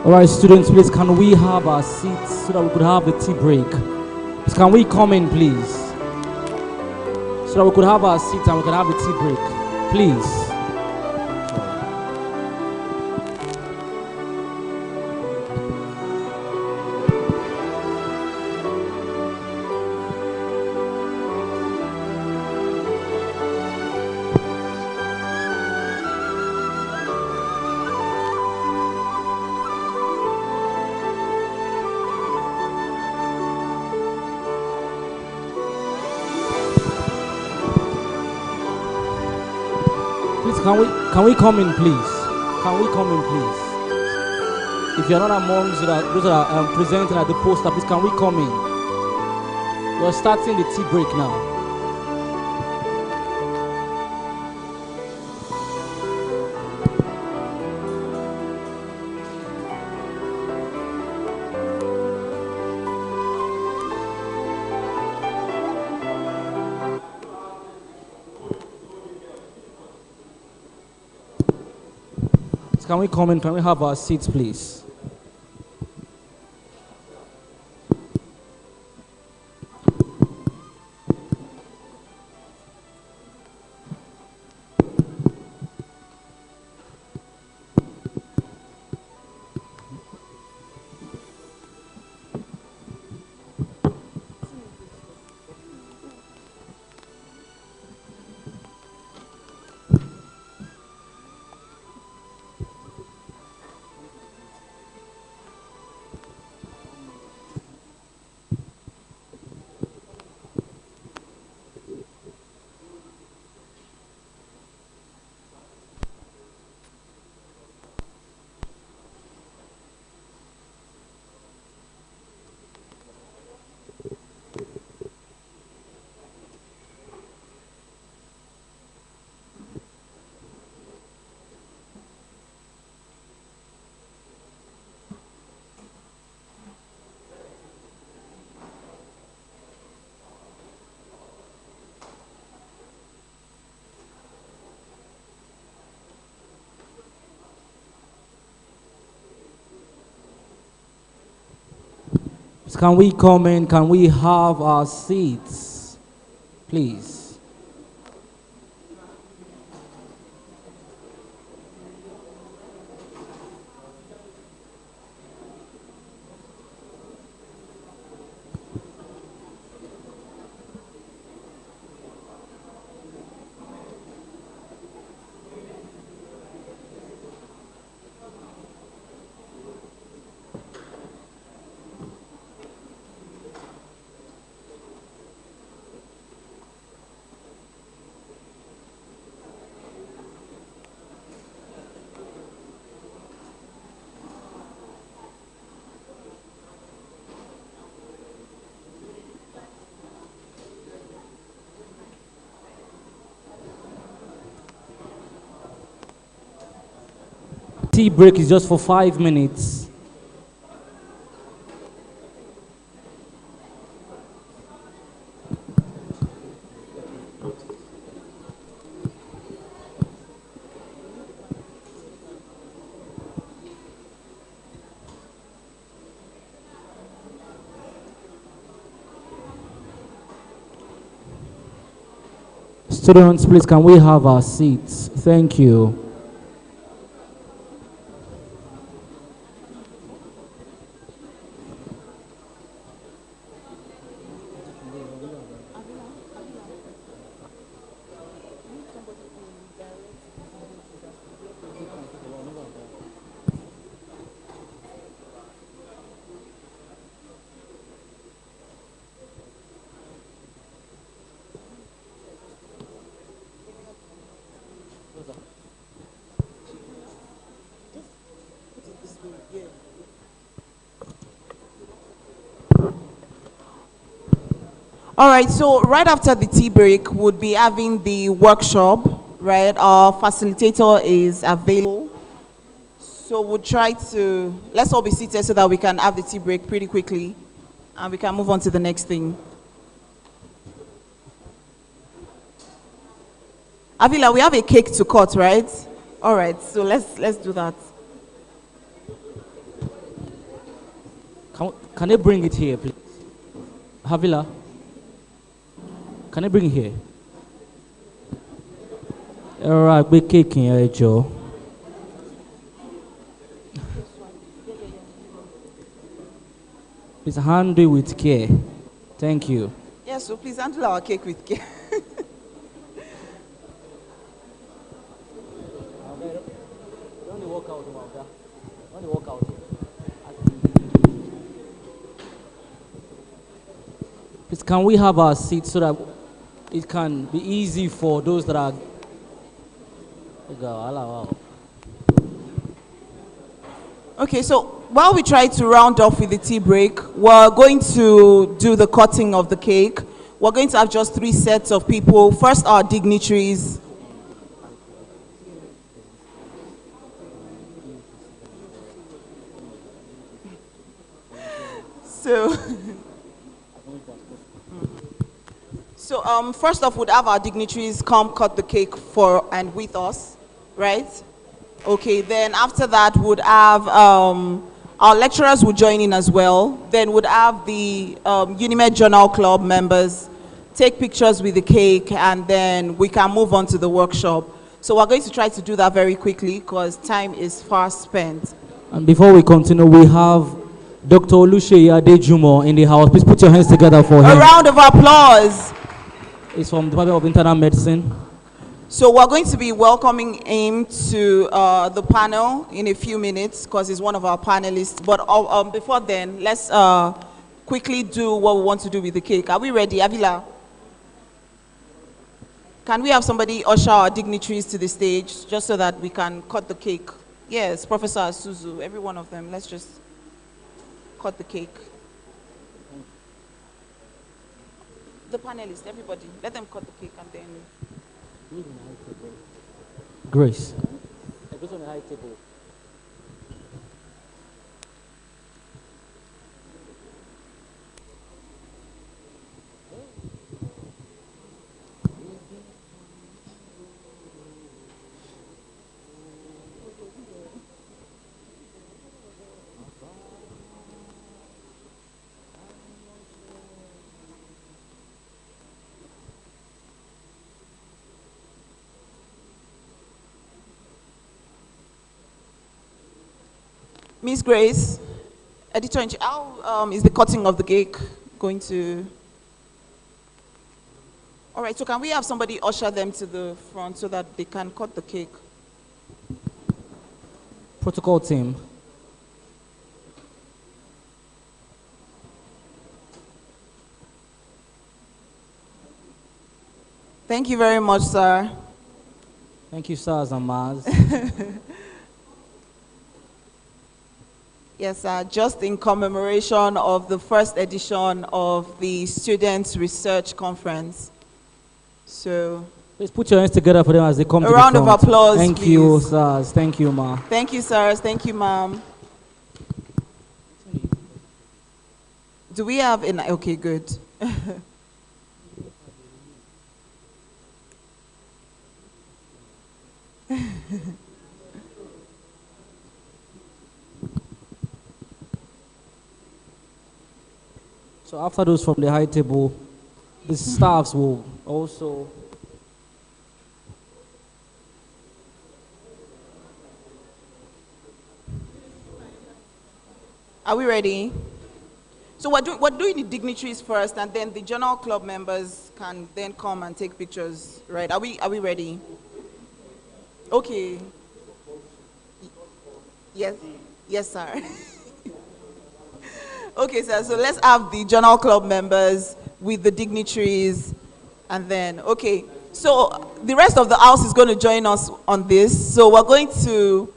All right, students, please, can we have our seats so that we could have the tea break? Please, can we come in, please? So that we could have our seats and we can have the tea break. Please. Please, can we come in, please? Can we come in, please? If you're not among those that are presenting at the poster, please, can we come in? We're starting the tea break now. Can we come in? Can we have our seats, please? Can we come in? Can we have our seats, please? Tea break is just for 5 minutes. Students, please, can we have our seats? Thank you. All right, so right after the tea break, we'll be having the workshop, right? Our facilitator is available. So we'll try to, let's all be seated so that we can have the tea break pretty quickly and we can move on to the next thing. Avila, we have a cake to cut, right? All right, so let's do that. Can they bring it here, please? Havila, can they bring it here? All right, big cake in here, Joe. Please handle it with care. Thank you. Yes, so please handle our cake with care. Please, can we have our seats so that it can be easy for those that are. Okay, so while we try to round off with the tea break, we're going to do the cutting of the cake. We're going to have just 3 sets of people. First, our dignitaries. So, first off, we'd have our dignitaries come cut the cake for and with us, right? Okay, then after that, would have our lecturers would join in as well. Then would have the Unimed Journal Club members take pictures with the cake, and then we can move on to the workshop. So we're going to try to do that very quickly because time is fast spent. And before we continue, we have Dr. Oluseyi Adejumo in the house. Please put your hands together for him. A round of applause. He's from the Department of Internal Medicine. So we're going to be welcoming him to the panel in a few minutes because he's one of our panelists. But before then, let's quickly do what we want to do with the cake. Are we ready, Avila? Can we have somebody usher our dignitaries to the stage just so that we can cut the cake? Yes, Professor Asuzu, every one of them. Let's just cut the cake. The panelists, everybody, let them cut the cake and then... Grace. It goes on the high table. Miss Grace, editor-in-chief, how is the cutting of the cake going to... All right, so can we have somebody usher them to the front so that they can cut the cake? Protocol team. Thank you very much, sir. Thank you, sirs and ma'as. Yes, sir. Just in commemoration of the first edition of the Students' Research Conference. So, please put your hands together for them as they come to the front. A round of applause, Thank please. you, sirs. Thank you, ma. Thank you, sirs. Thank you, ma'am. Do we have an... Okay, good. So after those from the high table, the staffs will also... Are we ready? So we're doing the dignitaries first, and then the journal club members can then come and take pictures, right? Are we ready? Okay. Yes, yes, sir. Okay, sir, so let's have the journal club members with the dignitaries, and then, okay. So the rest of the house is going to join us on this. So we're going to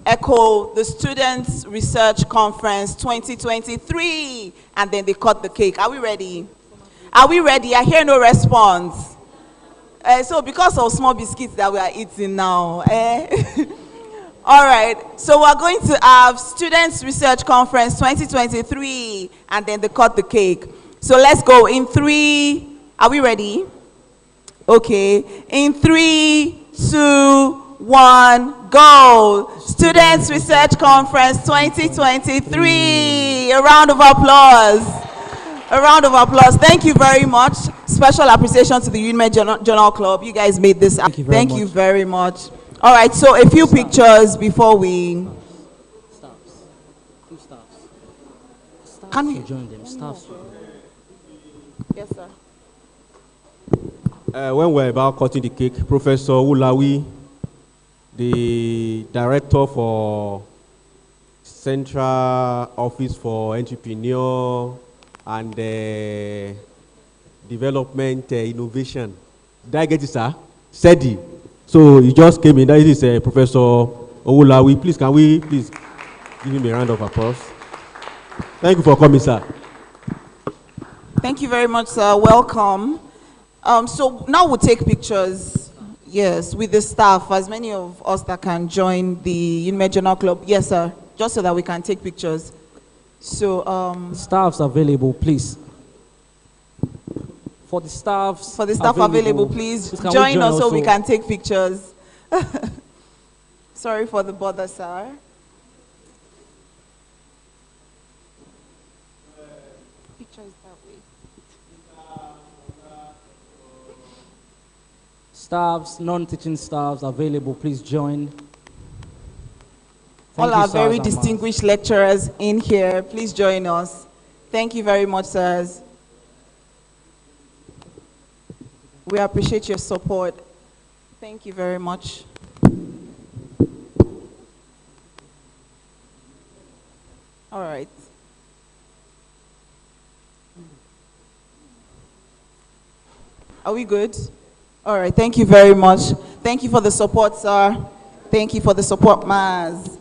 echo the Students' Research Conference 2023, and then they cut the cake. Are we ready? Are we ready? I hear no response. So because of small biscuits that we are eating now, all right, so we're going to have Students' Research Conference 2023, and then they cut the cake. So let's go in 3, are we ready? Okay, in 3, 2, 1, go. Students Research Conference 2023. A round of applause. A round of applause. Thank you very much. Special appreciation to the UNIMED Journal Club. You guys made this. Thank you very much. All right, so a few pictures before we... Can we join them? Staffs. Yes, sir. When we're about cutting the cake, Professor Ulawi, the director for Central Office for Entrepreneur and Development Innovation. Did I get it, sir? SEDI. So he just came in. That is Professor Ulawi. Please, can we please give him a round of applause? Thank you for coming, sir. Thank you very much, sir. Welcome. So now we'll take pictures, yes, with the staff, as many of us that can join the UNIMED Journal Club. Yes, sir, just so that we can take pictures. So, staffs available, please. For the staff available, please join us so we can take pictures. Sorry for the bother, sir. Pictures that way. Staffs, non-teaching staffs available, please join. All our very distinguished lecturers in here, please join us. Thank you very much, sirs. We appreciate your support. Thank you very much. All right. Are we good? All right, thank you very much. Thank you for the support, sir. Thank you for the support, Maz.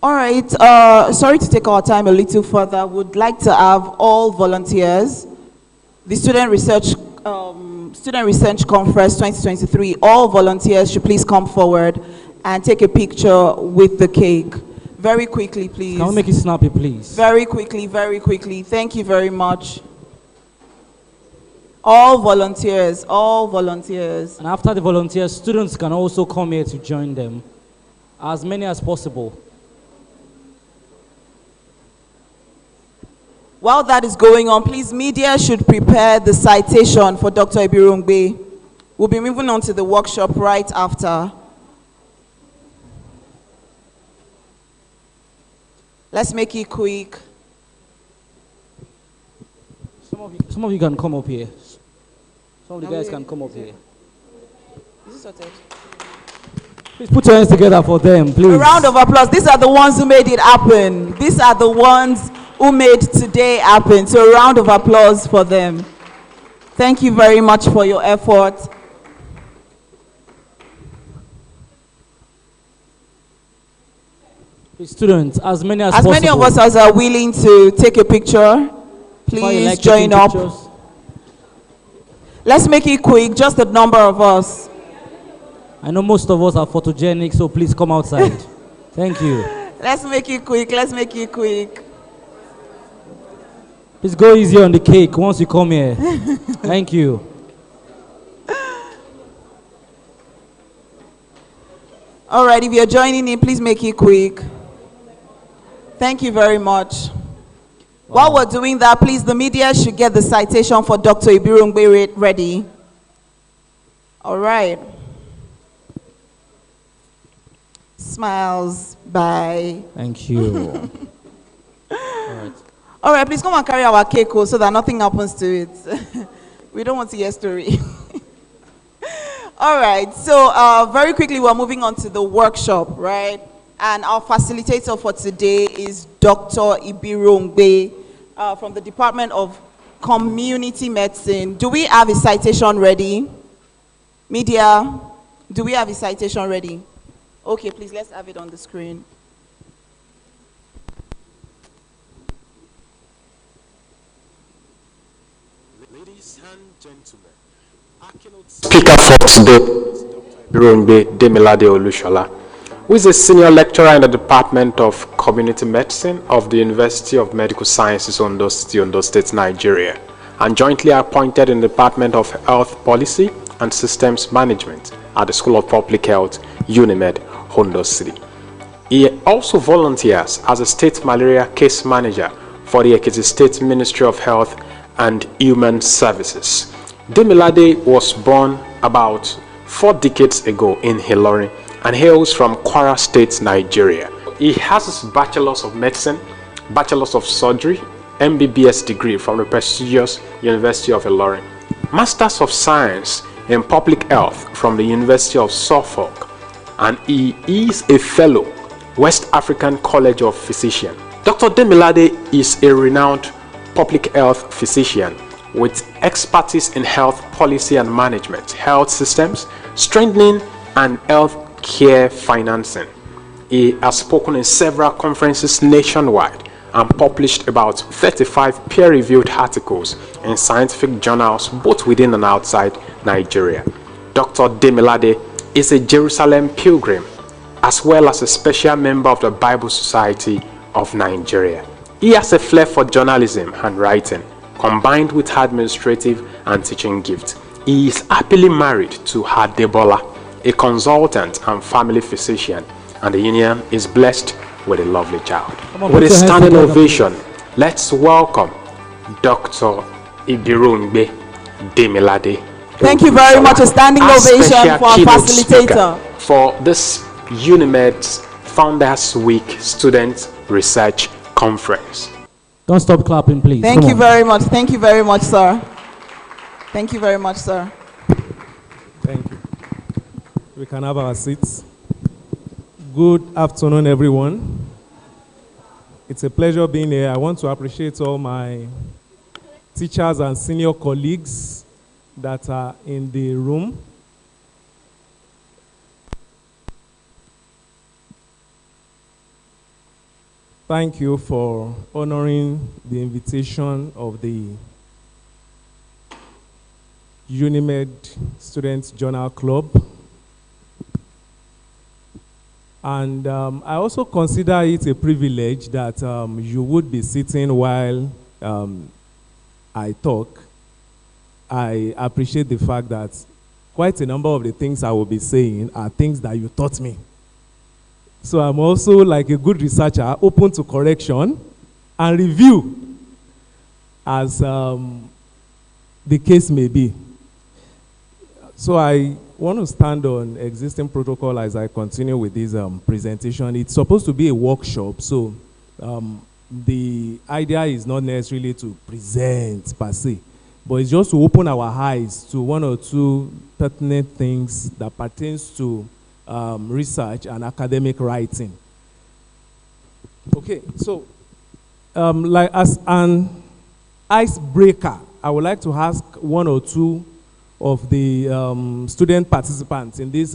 All right, sorry to take our time a little further. Would like to have all volunteers, the Student Research Conference 2023, all volunteers should please come forward and take a picture with the cake. Very quickly, please. Can we make it snappy, please? Very quickly, very quickly. Thank you very much. All volunteers, all volunteers. And after the volunteers, students can also come here to join them, as many as possible. While that is going on, please, media should prepare the citation for Dr. Ibirungbe. We'll be moving on to the workshop right after. Let's make it quick. Some of you can come up here. Some of the guys can come up here. Is this sorted? Please put your hands together for them, please. A round of applause. These are the ones who made it happen. These are the ones who made today happen. So a round of applause for them. Thank you very much for your effort. Please, students, as many as possible. As many of us as are willing to take a picture, please join up. Pictures. Let's make it quick, just a number of us. I know most of us are photogenic, so please come outside. Thank you. Let's make it quick, let's make it quick. Please go easy on the cake once you come here. Thank you. All right, if you're joining in, please make it quick. Thank you very much. While we're doing that, please, the media should get the citation for Dr. Ibirungbe ready. All right. Smiles, bye. Thank you. All right. All right, please come and carry our cake so that nothing happens to it. We don't want to hear a story. All right, so very quickly, we're moving on to the workshop, right? And our facilitator for today is Dr. Ibirungbe from the Department of Community Medicine. Do we have a citation ready? Media, do we have a citation ready? Okay, please, let's have it on the screen. Speaker for today is Dr. Birungbe Demilade Olushola, who is a senior lecturer in the Department of Community Medicine of the University of Medical Sciences, Ondo City, Ondo State, Nigeria, and jointly appointed in the Department of Health Policy and Systems Management at the School of Public Health, UNIMED, Ondo City. He also volunteers as a state malaria case manager for the Ekiti State Ministry of Health and Human Services. Demilade was born about 4 decades ago in Ilorin and hails from Kwara State, Nigeria. He has his Bachelor's of Medicine, Bachelor's of Surgery, MBBS degree from the prestigious University of Ilorin, Masters of Science in Public Health from the University of Suffolk, and he is a fellow West African College of Physicians. Dr. Demilade is a renowned public health physician with expertise in health policy and management, health systems, strengthening, and health care financing. He has spoken in several conferences nationwide and published about 35 peer-reviewed articles in scientific journals both within and outside Nigeria. Dr. Demilade is a Jerusalem pilgrim as well as a special member of the Bible Society of Nigeria. He has a flair for journalism and writing, combined with administrative and teaching gifts. He is happily married to Adebola, a consultant and family physician, and the union is blessed with a lovely child. With a standing ovation, let's welcome Dr. Birungbe Demilade. Thank you very much. A standing ovation for our facilitator. For this UNIMED's Founders Week Student Research Conference. Don't stop clapping, please. Thank you very much. Thank you very much, sir. Thank you very much, sir. Thank you. We can have our seats. Good afternoon, everyone. It's a pleasure being here. I want to appreciate all my teachers and senior colleagues that are in the room. Thank you for honoring the invitation of the UNIMED Students Journal Club. And I also consider it a privilege that you would be sitting while I talk. I appreciate the fact that quite a number of the things I will be saying are things that you taught me. So I'm also, like a good researcher, open to correction and review as the case may be. So I want to stand on existing protocol as I continue with this presentation. It's supposed to be a workshop, so the idea is not necessarily to present per se, but it's just to open our eyes to 1 or 2 pertinent things that pertains to research and academic writing. Okay, so like as an icebreaker, I would like to ask 1 or 2 of the student participants in this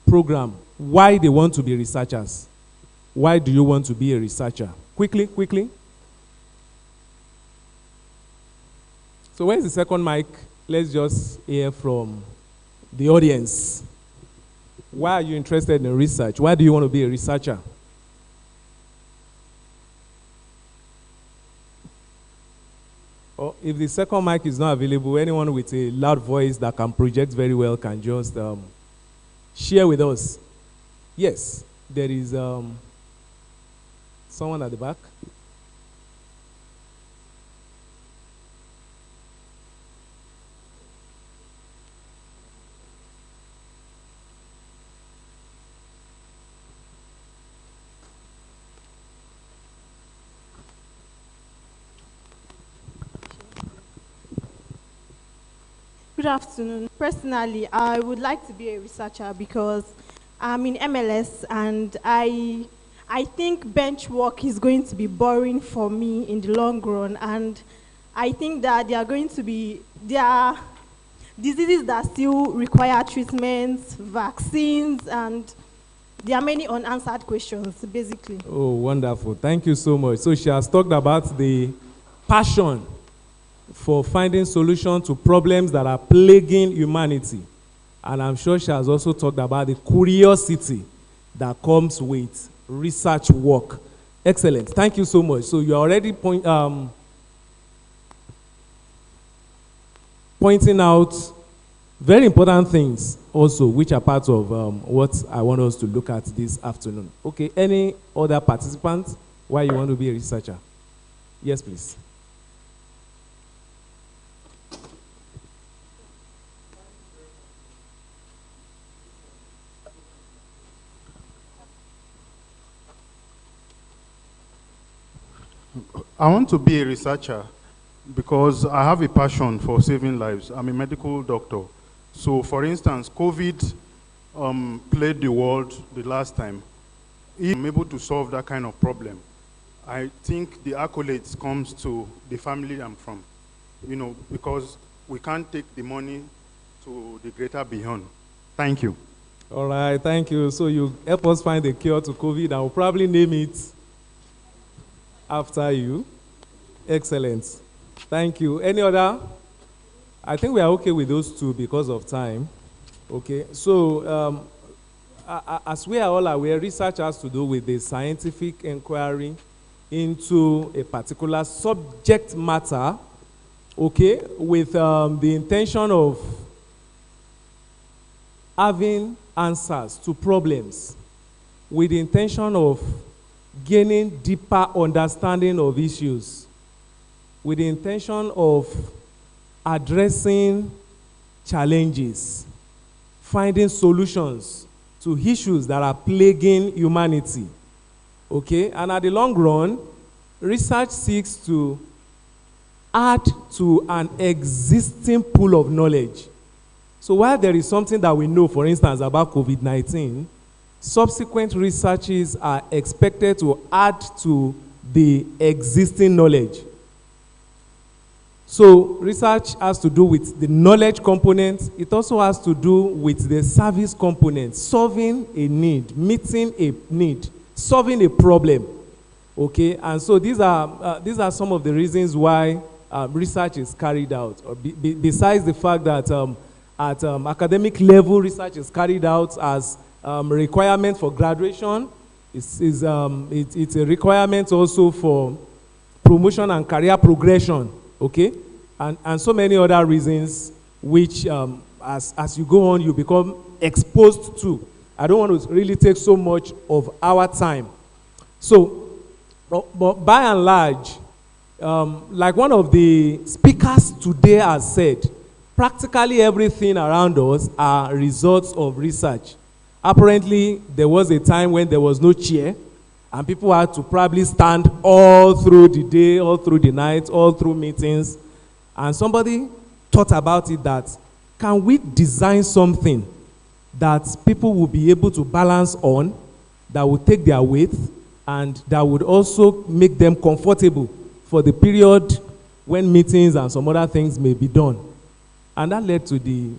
program why they want to be researchers. Why do you want to be a researcher? Quickly, quickly. So where's the second mic? Let's just hear from the audience. Why are you interested in research? Why do you want to be a researcher? Or if the second mic is not available, anyone with a loud voice that can project very well can just share with us. Yes, there is someone at the back. Good afternoon. Personally, I would like to be a researcher because I'm in MLS and I think bench work is going to be boring for me in the long run, and I think that there are diseases that still require treatments, vaccines, and there are many unanswered questions, basically. Oh, wonderful. Thank you so much. So she has talked about the passion for finding solutions to problems that are plaguing humanity. And I'm sure she has also talked about the curiosity that comes with research work. Excellent. Thank you so much. So you're already pointing out very important things also, which are part of what I want us to look at this afternoon. Okay, any other participants? Why you want to be a researcher? Yes, please. I want to be a researcher because I have a passion for saving lives. I'm a medical doctor. So, for instance, COVID plagued the world the last time. If I'm able to solve that kind of problem, I think the accolades comes to the family I'm from, because we can't take the money to the greater beyond. Thank you. All right, thank you. So you help us find a cure to COVID, and we'll probably name it after you. Excellent. Thank you. Any other? I think we are okay with those two because of time. Okay. So, as we are all aware, research has to do with the scientific inquiry into a particular subject matter, okay, with the intention of having answers to problems, with the intention of gaining deeper understanding of issues, with the intention of addressing challenges, finding solutions to issues that are plaguing humanity. Okay? And at the long run, research seeks to add to an existing pool of knowledge. So while there is something that we know, for instance, about COVID-19, subsequent researches are expected to add to the existing knowledge. So research has to do with the knowledge component. It also has to do with the service component, solving a need, meeting a need, solving a problem. Okay, and so these are some of the reasons why research is carried out. Besides the fact that at academic level, research is carried out as requirement for graduation. It's a requirement also for promotion and career progression, okay? And so many other reasons which, as you go on, you become exposed to. I don't want to really take so much of our time. So, but by and large, like one of the speakers today has said, practically everything around us are results of research. Apparently, there was a time when there was no chair, and people had to probably stand all through the day, all through the night, all through meetings. And somebody thought about it that, can we design something that people will be able to balance on, that will take their weight, and that would also make them comfortable for the period when meetings and some other things may be done. And that led to the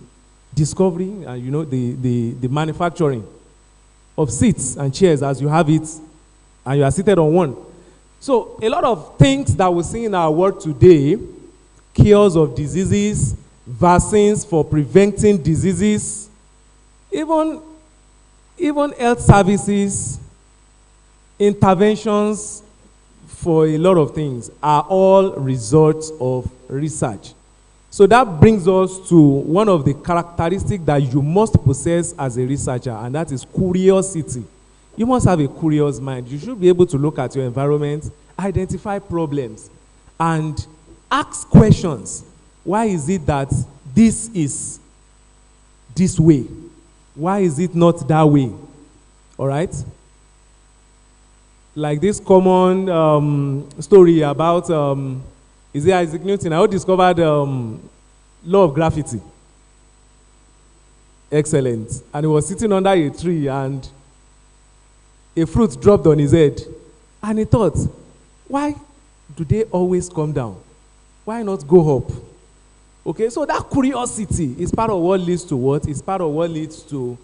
discovery and the manufacturing of seats and chairs as you have it and you are seated on one. So a lot of things that we see in our world today, cures of diseases, vaccines for preventing diseases, even health services, interventions for a lot of things are all results of research. So that brings us to one of the characteristics that you must possess as a researcher, and that is curiosity. You must have a curious mind. You should be able to look at your environment, identify problems, and ask questions. Why is it that this is this way? Why is it not that way? All right? Like this common story about is it Isaac Newton? I discovered law of gravity. Excellent. And he was sitting under a tree and a fruit dropped on his head. And he thought, why do they always come down? Why not go up? Okay, so that curiosity is part of what leads to what? It's part of what leads to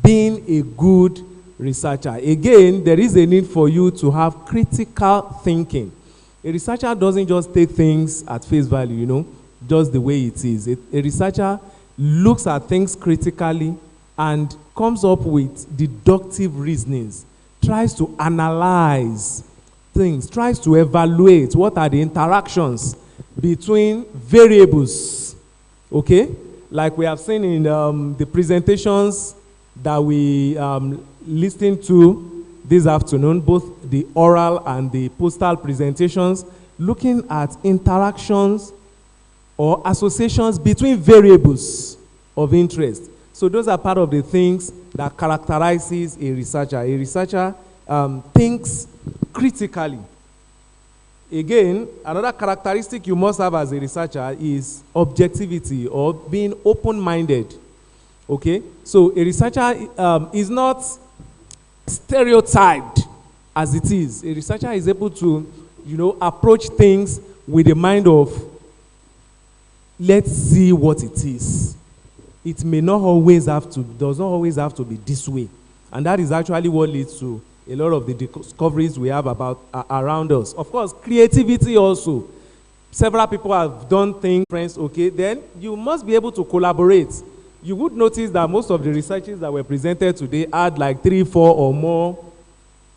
being a good researcher. Again, there is a need for you to have critical thinking. A researcher doesn't just take things at face value, just the way it is. A researcher looks at things critically and comes up with deductive reasonings, tries to analyze things, tries to evaluate what are the interactions between variables, okay? Like we have seen in the presentations that we listened to this afternoon, both the oral and the postal presentations, looking at interactions or associations between variables of interest. So those are part of the things that characterizes a researcher. A researcher thinks critically. Again, another characteristic you must have as a researcher is objectivity or being open-minded. Okay? So a researcher is not stereotyped as it is. A researcher is able to, approach things with a mind of, let's see what it is. It may not always have to, does not always have to be this way. And that is actually what leads to a lot of the discoveries we have about around us. Of course, creativity also. Several people have done things, friends, okay? Then you must be able to collaborate. You would notice that most of the researches that were presented today had like 3, 4 or more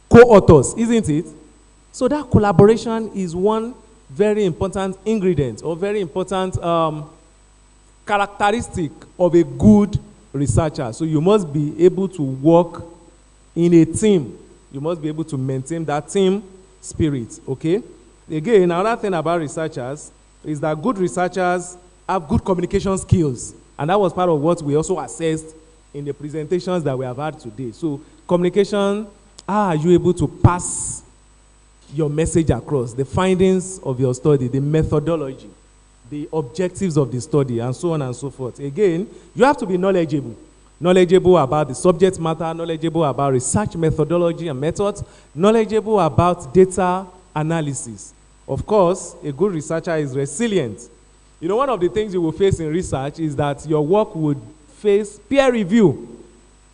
co-authors, isn't it? So that collaboration is one very important ingredient or very important characteristic of a good researcher. So you must be able to work in a team. You must be able to maintain that team spirit, okay? Again, another thing about researchers is that good researchers have good communication skills. And that was part of what we also assessed in the presentations that we have had today. So communication, how are you able to pass your message across, the findings of your study, the methodology, the objectives of the study, and so on and so forth. Again, you have to be knowledgeable. Knowledgeable about the subject matter, knowledgeable about research methodology and methods, knowledgeable about data analysis. Of course, a good researcher is resilient. One of the things you will face in research is that your work would face peer review.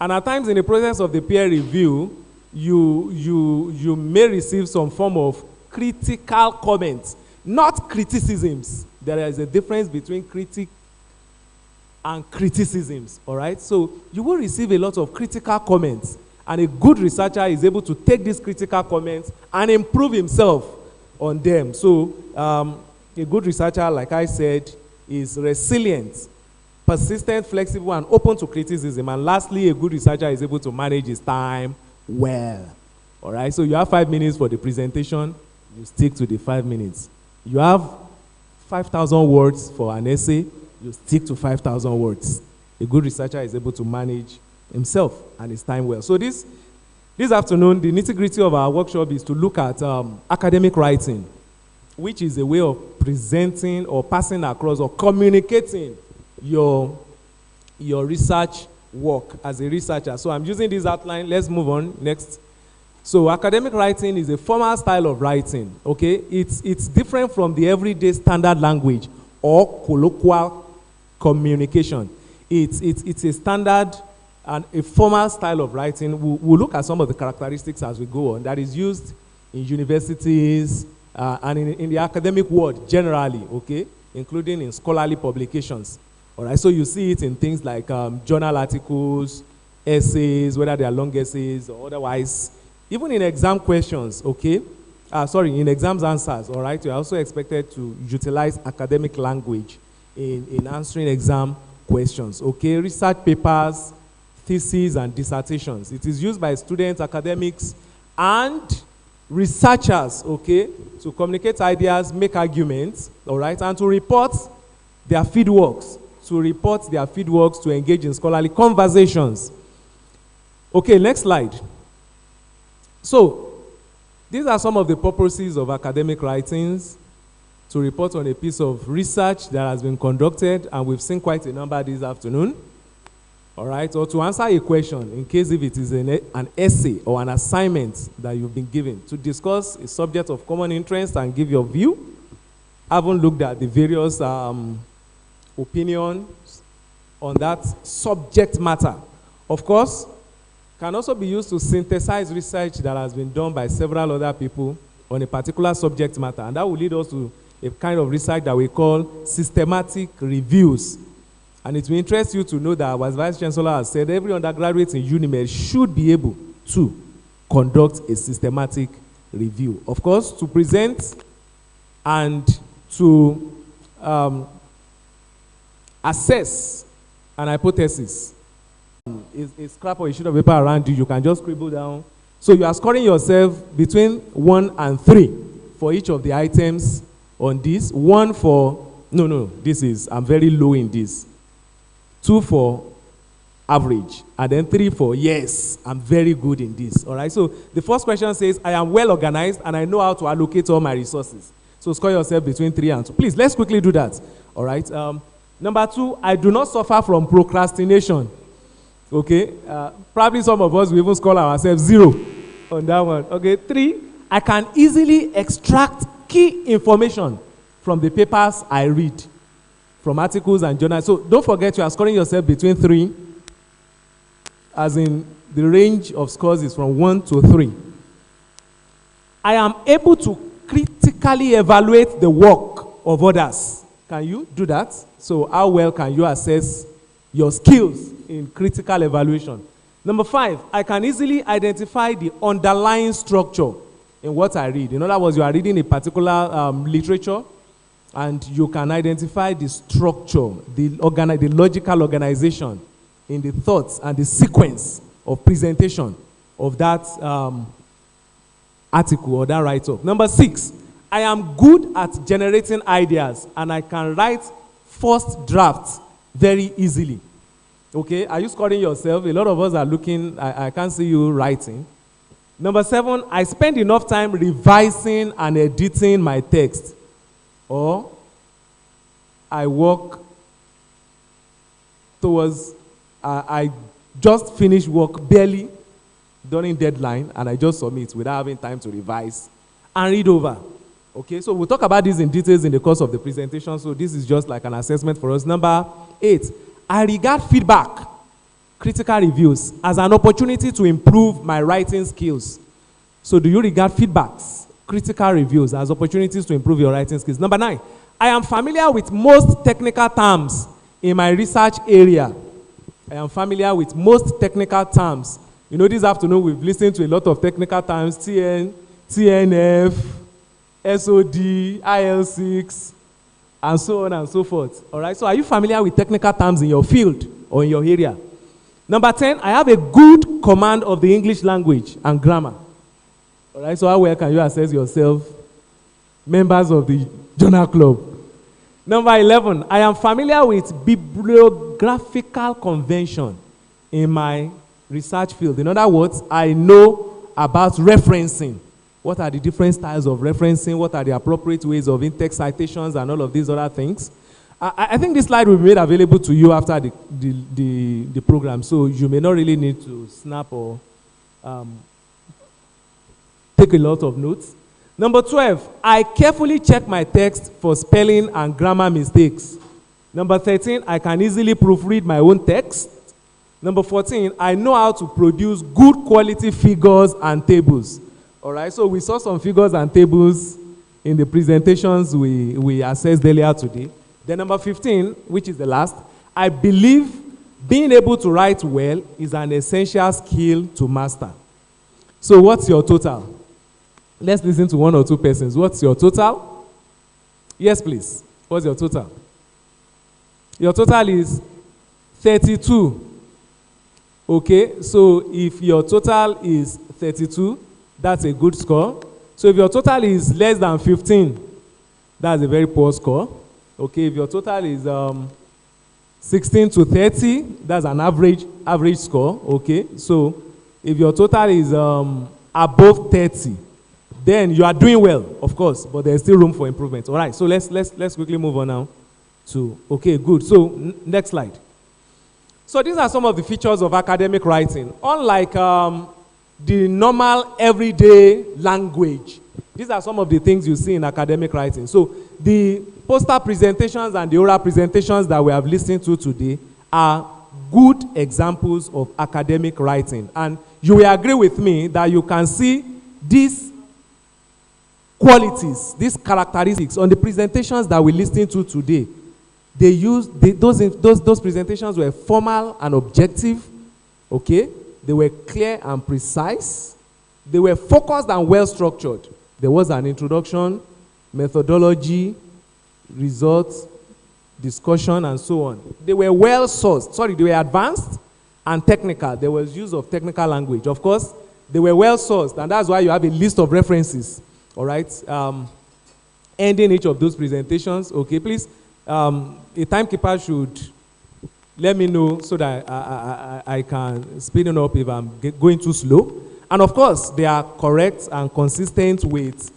And at times in the process of the peer review, you may receive some form of critical comments, not criticisms. There is a difference between critique and criticisms, all right? So you will receive a lot of critical comments, and a good researcher is able to take these critical comments and improve himself on them. So a good researcher, like I said, is resilient, persistent, flexible, and open to criticism. And lastly, a good researcher is able to manage his time well, all right? So you have 5 minutes for the presentation, you stick to the 5 minutes. You have 5,000 words for an essay, you stick to 5,000 words. A good researcher is able to manage himself and his time well. So this afternoon, the nitty-gritty of our workshop is to look at academic writing, which is a way of presenting or passing across or communicating your research work as a researcher. So I'm using this outline. Let's move on next. So academic writing is a formal style of writing, okay? It's different from the everyday standard language or colloquial communication. It's a standard and a formal style of writing. We'll look at some of the characteristics as we go on that is used in universities and in the academic world generally, okay? Including in scholarly publications. All right, so you see it in things like journal articles, essays, whether they are long essays or otherwise. Even in exam questions, okay? In exams answers, all right? You're also expected to utilize academic language in answering exam questions, okay? Research papers, theses, and dissertations. It is used by students, academics, and researchers, okay? To communicate ideas, make arguments, all right? And to report their fieldworks, to engage in scholarly conversations. Okay, next slide. So, these are some of the purposes of academic writings: to report on a piece of research that has been conducted, and we've seen quite a number this afternoon, all right, or to answer a question in case if it is an essay or an assignment that you've been given, to discuss a subject of common interest and give your view, having looked at the various opinions on that subject matter. Of course, can also be used to synthesize research that has been done by several other people on a particular subject matter. And that will lead us to a kind of research that we call systematic reviews. And it will interest you to know that, as Vice Chancellor has said, every undergraduate in UNIMED should be able to conduct a systematic review. Of course, to present and to assess an hypothesis. A scrap or a sheet of paper around you, you can just scribble down. So you are scoring yourself between 1 and 3 for each of the items on this. 1 for, this is, I'm very low in this. 2 for average. And then 3 for, yes, I'm very good in this. All right, so the first question says, I am well organized and I know how to allocate all my resources. So score yourself between 3 and 2. Please, let's quickly do that. All right. Number 2, I do not suffer from procrastination. Okay. Probably some of us will even score ourselves 0 on that one. Okay. 3, I can easily extract key information from the papers I read, from articles and journals. So don't forget you are scoring yourself between 3, as in the range of scores is from 1 to 3. I am able to critically evaluate the work of others. Can you do that? So how well can you assess your skills in critical evaluation? Number 5, I can easily identify the underlying structure in what I read. In other words, you are reading a particular literature and you can identify the structure, the logical organization in the thoughts and the sequence of presentation of that article or that write-up. Number 6, I am good at generating ideas and I can write first drafts very easily. Okay, are you scoring yourself? A lot of us are looking, I can't see you writing. Number 7, I spend enough time revising and editing my text. Or I work towards, I just finish work barely during deadline and I just submit without having time to revise and read over. Okay, so we'll talk about this in details in the course of the presentation, so this is just like an assessment for us. Number 8, I regard feedback, critical reviews, as an opportunity to improve my writing skills. So do you regard feedbacks, critical reviews, as opportunities to improve your writing skills? Number 9, I am familiar with most technical terms in my research area. I am familiar with most technical terms. You know, this afternoon we've listened to a lot of technical terms, TN, TNF, SOD, IL6, and so on and so forth. All right, so are you familiar with technical terms in your field or in your area? Number 10, I have a good command of the English language and grammar. All right, so how well can you assess yourself? Members of the journal club. Number 11, I am familiar with bibliographical convention in my research field. In other words, I know about referencing. What are the different styles of referencing? What are the appropriate ways of in-text citations and all of these other things? I think this slide will be made available to you after the program, so you may not really need to snap or take a lot of notes. Number 12, I carefully check my text for spelling and grammar mistakes. Number 13, I can easily proofread my own text. Number 14, I know how to produce good quality figures and tables. All right, so we saw some figures and tables in the presentations we assessed earlier today. Then number 15, which is the last, I believe being able to write well is an essential skill to master. So what's your total? Let's listen to 1 or 2 persons. What's your total? Yes, please. What's your total? Your total is 32. Okay, so if your total is 32, that's a good score. So if your total is less than 15, that's a very poor score. Okay, if your total is 16 to 30, that's an average score. Okay, so if your total is above 30, then you are doing well, of course, but there's still room for improvement. All right, so let's quickly move on now to, okay, good. So next slide. So these are some of the features of academic writing. Unlike the normal everyday language, these are some of the things you see in academic writing. So the poster presentations and the oral presentations that we have listened to today are good examples of academic writing. And you will agree with me that you can see this qualities, these characteristics on the presentations that we listened to today. Those presentations were formal and objective, okay? They were clear and precise. They were focused and well structured. There was an introduction, methodology, results, discussion, and so on. They were well sourced. Sorry, they were advanced and technical. There was use of technical language. Of course, they were well sourced, and that's why you have a list of references, all right? Ending each of those presentations, okay, please. A timekeeper should let me know so that I can speed it up if I'm going too slow. And of course, they are correct and consistent with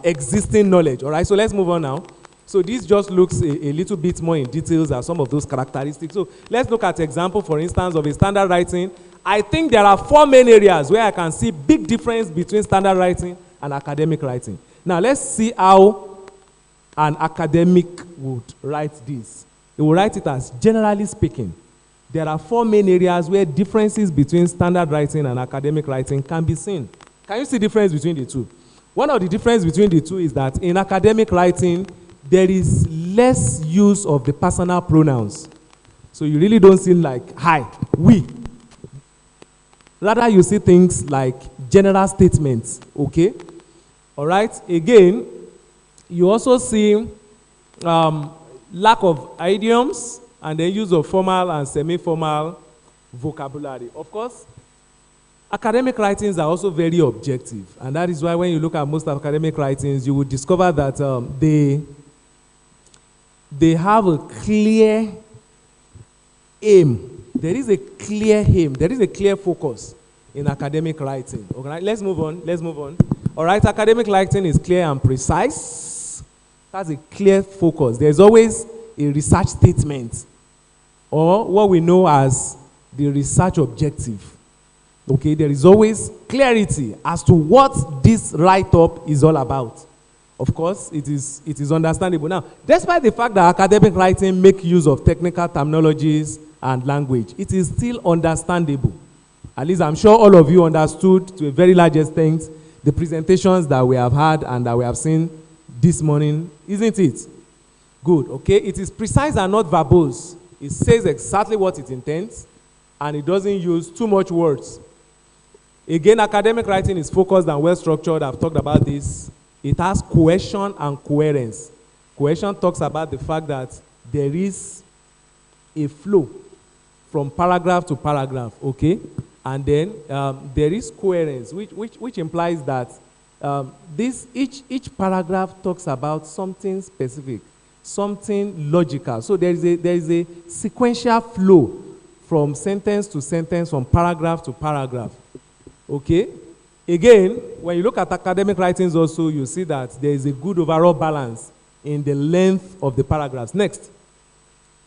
existing knowledge, all right? So let's move on now. So this just looks a little bit more in details at some of those characteristics. So let's look at example, for instance, of a standard writing. I think there are 4 main areas where I can see big difference between standard writing and academic writing. Now let's see how an academic would write this. He will write it as, generally speaking, there are 4 main areas where differences between standard writing and academic writing can be seen. Can you see the difference between the two? One of the differences between the two is that in academic writing, there is less use of the personal pronouns. So you really don't see like, I, we. Rather, you see things like general statements, okay? All right? Again, you also see lack of idioms and then use of formal and semi-formal vocabulary. Of course, academic writings are also very objective, and that is why when you look at most academic writings, you will discover that they have a clear aim. There is a clear aim. There is a clear focus in academic writing. Okay, let's move on. Let's move on. All right, academic writing is clear and precise. That's a clear focus. There's always a research statement, or what we know as the research objective. Okay, there is always clarity as to what this write-up is all about. Of course, it is understandable. Now, despite the fact that academic writing make use of technical terminologies and language, it is still understandable. At least I'm sure all of you understood to a very large extent the presentations that we have had and that we have seen this morning, isn't it? Good, okay? It is precise and not verbose. It says exactly what it intends, and it doesn't use too much words. Again, academic writing is focused and well-structured. I've talked about this. It has cohesion and coherence. Cohesion talks about the fact that there is a flow from paragraph to paragraph, okay? And then there is coherence, which implies that each paragraph talks about something specific, something logical. So there is a sequential flow from sentence to sentence, from paragraph to paragraph. Okay? Again, when you look at academic writings also, you see that there is a good overall balance in the length of the paragraphs. Next,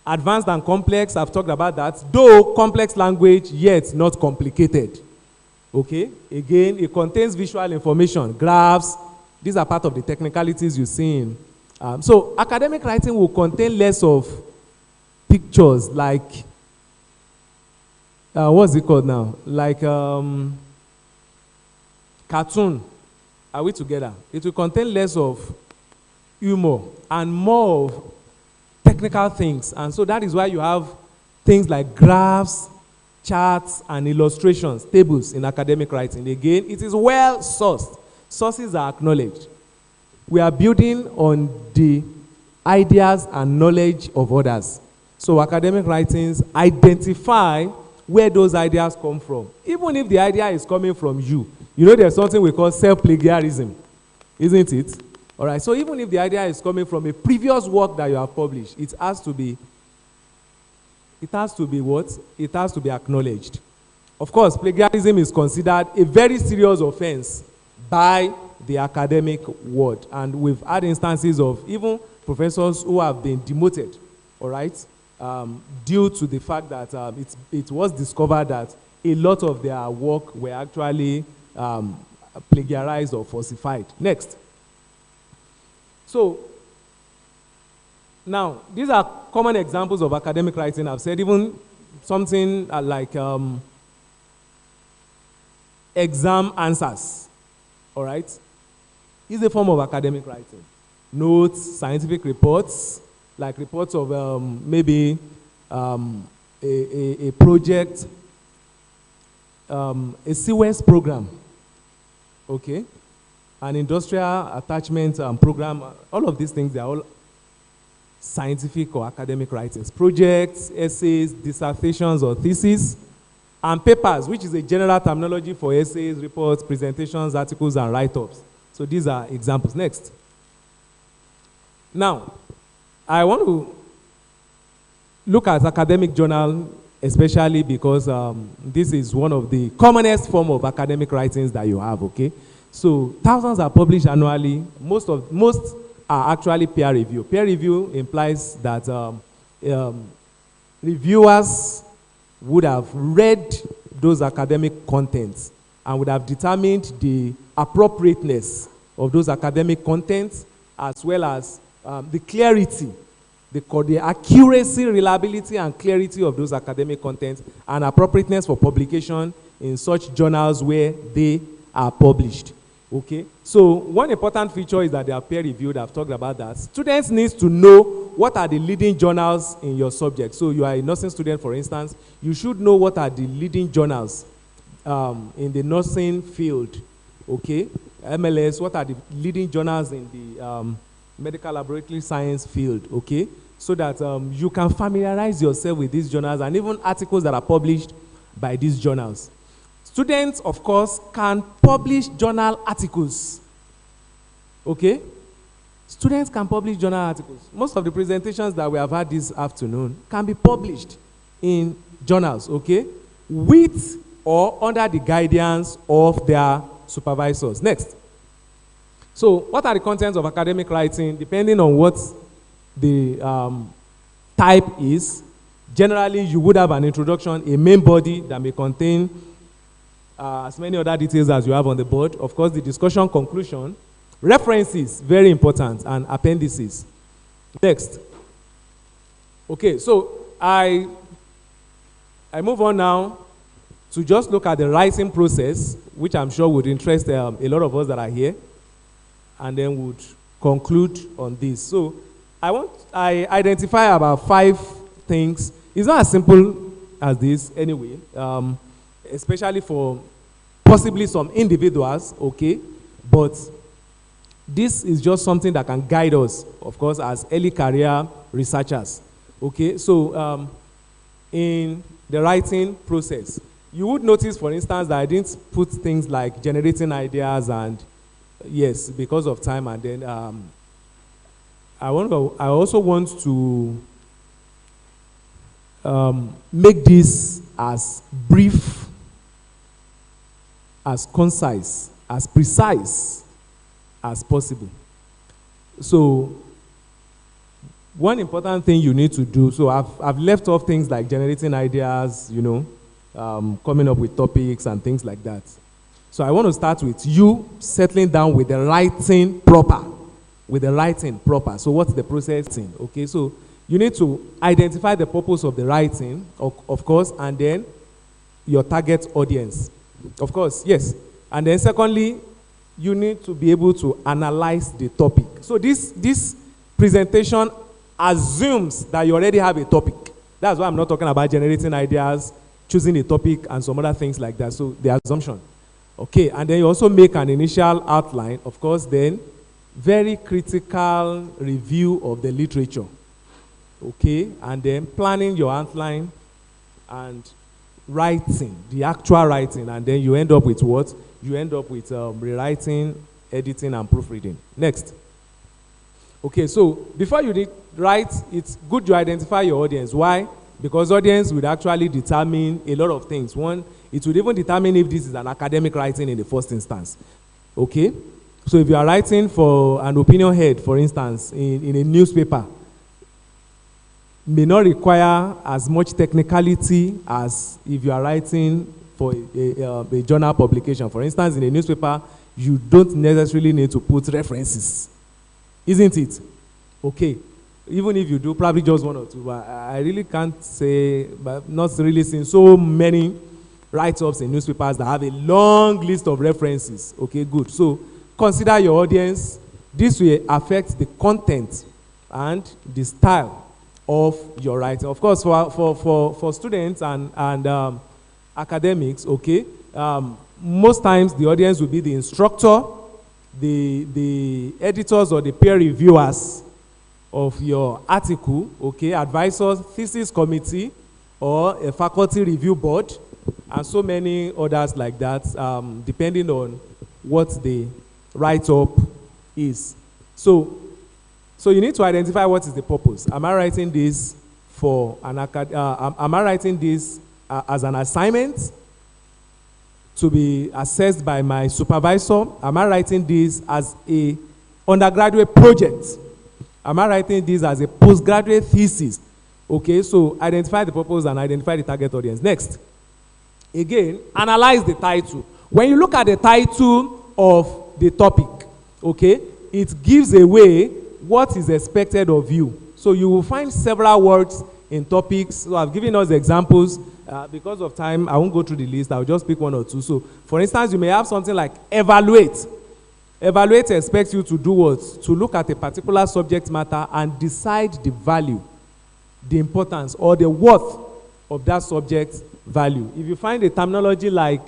advanced and complex, I've talked about that. Though complex language, yet not complicated. Okay? Again, it contains visual information, graphs. These are part of the technicalities you see in. So academic writing will contain less of pictures like, what's it called now? Like cartoon. Are we together? It will contain less of humor and more of technical things. And so that is why you have things like graphs, charts, and illustrations, tables in academic writing. Again, it is well sourced. Sources are acknowledged. We are building on the ideas and knowledge of others. So academic writings identify where those ideas come from. Even if the idea is coming from you. You know there's something we call self-plagiarism, isn't it? All right, so even if the idea is coming from a previous work that you have published, it has to be what? It has to be acknowledged. Of course, plagiarism is considered a very serious offense by the academic world. And we've had instances of even professors who have been demoted, all right, due to the fact that it was discovered that a lot of their work were actually plagiarized or falsified. Next. So, now, these are common examples of academic writing. I've said even something like exam answers, all right? is a form of academic writing. Notes, scientific reports, like reports of maybe a project, a CWES program, okay? An industrial attachment program, all of these things, they are all scientific or academic writings. Projects, essays, dissertations or theses, and papers, which is a general terminology for essays, reports, presentations, articles, and write-ups. So these are examples. Next. Now, I want to look at academic journal, especially because this is one of the commonest form of academic writings that you have, okay? So thousands are published annually. Most are actually peer review. Peer review implies that reviewers would have read those academic contents and would have determined the appropriateness of those academic contents, as well as the clarity, the accuracy, reliability, and clarity of those academic contents, and appropriateness for publication in such journals where they are published. Okay, so one important feature is that they are peer-reviewed. I've talked about that. Students need to know what are the leading journals in your subject. So you are a nursing student, for instance, you should know what are the leading journals in the nursing field. Okay, MLS, what are the leading journals in the medical laboratory science field, okay? So that you can familiarize yourself with these journals and even articles that are published by these journals. Students, of course, can publish journal articles, okay? Students can publish journal articles. Most of the presentations that we have had this afternoon can be published in journals, okay? With or under the guidance of their supervisors. Next. So what are the contents of academic writing? Depending on what the type is, generally you would have an introduction, a main body that may contain as many other details as you have on the board. Of course, the discussion conclusion, references, very important, and appendices. Next. Okay, so I move on now to just look at the writing process, which I'm sure would interest a lot of us that are here, and then would conclude on this. So I identify about 5 things. It's not as simple as this anyway, especially for possibly some individuals, okay? But this is just something that can guide us, of course, as early career researchers, okay? So in the writing process, you would notice, for instance, that I didn't put things like generating ideas and yes, because of time, and then I also want to make this as brief, as concise, as precise as possible. So one important thing you need to do, so I've left off things like generating ideas, you know, coming up with topics and things like that. So I want to start with you settling down with the writing proper. With the writing proper. So what's the process? Okay, so you need to identify the purpose of the writing, of course, and then your target audience. Of course, yes. And then secondly, you need to be able to analyze the topic. So this presentation assumes that you already have a topic. That's why I'm not talking about generating ideas, choosing a topic, and some other things like that. So the assumption. Okay, and then you also make an initial outline, of course, then very critical review of the literature. Okay, and then planning your outline and writing, the actual writing, and then you end up with what? You end up with rewriting, editing, and proofreading. Next. Okay, so before you write, it's good to identify your audience. Why? Because audience would actually determine a lot of things. One, it would even determine if this is an academic writing in the first instance. Okay? So if you are writing for an opinion head, for instance, in a newspaper, may not require as much technicality as if you are writing for a journal publication. For instance, in a newspaper, you don't necessarily need to put references. Isn't it? Okay. Even if you do, probably just one or two. But I really can't say, but not really seen so many write-ups in newspapers that have a long list of references. Okay, good. So consider your audience. This will affect the content and the style of your writing. Of course, for students and academics, okay, most times the audience will be the instructor, the editors or the peer reviewers of your article, okay, advisors, thesis committee, or a faculty review board, and so many others like that, depending on what the write-up is. So you need to identify what is the purpose. Am I writing this for an am I writing this as an assignment to be assessed by my supervisor? Am I writing this as a undergraduate project? Am I writing this as a postgraduate thesis? Okay, so identify the purpose and identify the target audience. Next, again, analyze the title. When you look at the title of the topic, okay, it gives away what is expected of you. So you will find several words in topics. So I've given us examples. Because of time, I won't go through the list. I'll just pick one or two. So, for instance, you may have something like evaluate. Evaluate expects you to do what? To look at a particular subject matter and decide the value, the importance, or the worth of that subject value. If you find a terminology like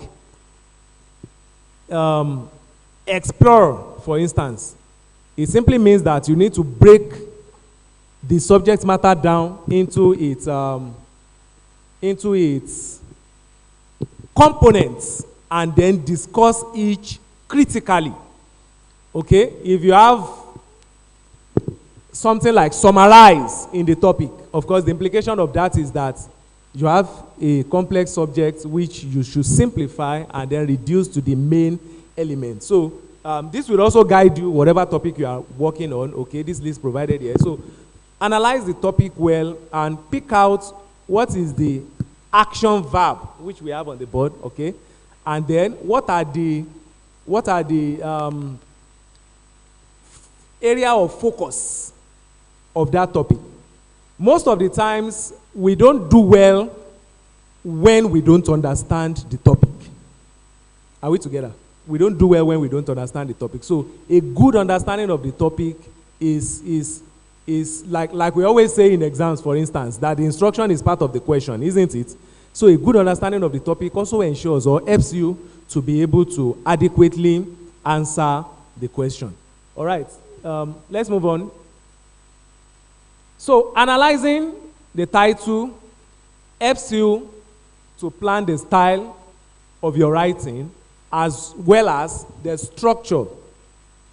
explore, for instance, it simply means that you need to break the subject matter down into its components and then discuss each critically. Okay? If you have something like summarize in the topic, of course, the implication of that is that you have a complex subject which you should simplify and then reduce to the main element. So this will also guide you whatever topic you are working on. Okay, this list provided here. So analyze the topic well and pick out what is the action verb which we have on the board. Okay, and then what are the area of focus of that topic. Most of the times we don't do well when we don't understand the topic. Are we together? We don't do well when we don't understand the topic. So a good understanding of the topic is like we always say in exams, for instance, that the instruction is part of the question, isn't it? So a good understanding of the topic also ensures or helps you to be able to adequately answer the question. All right, let's move on. So analyzing the title helps you to plan the style of your writing as well as the structure.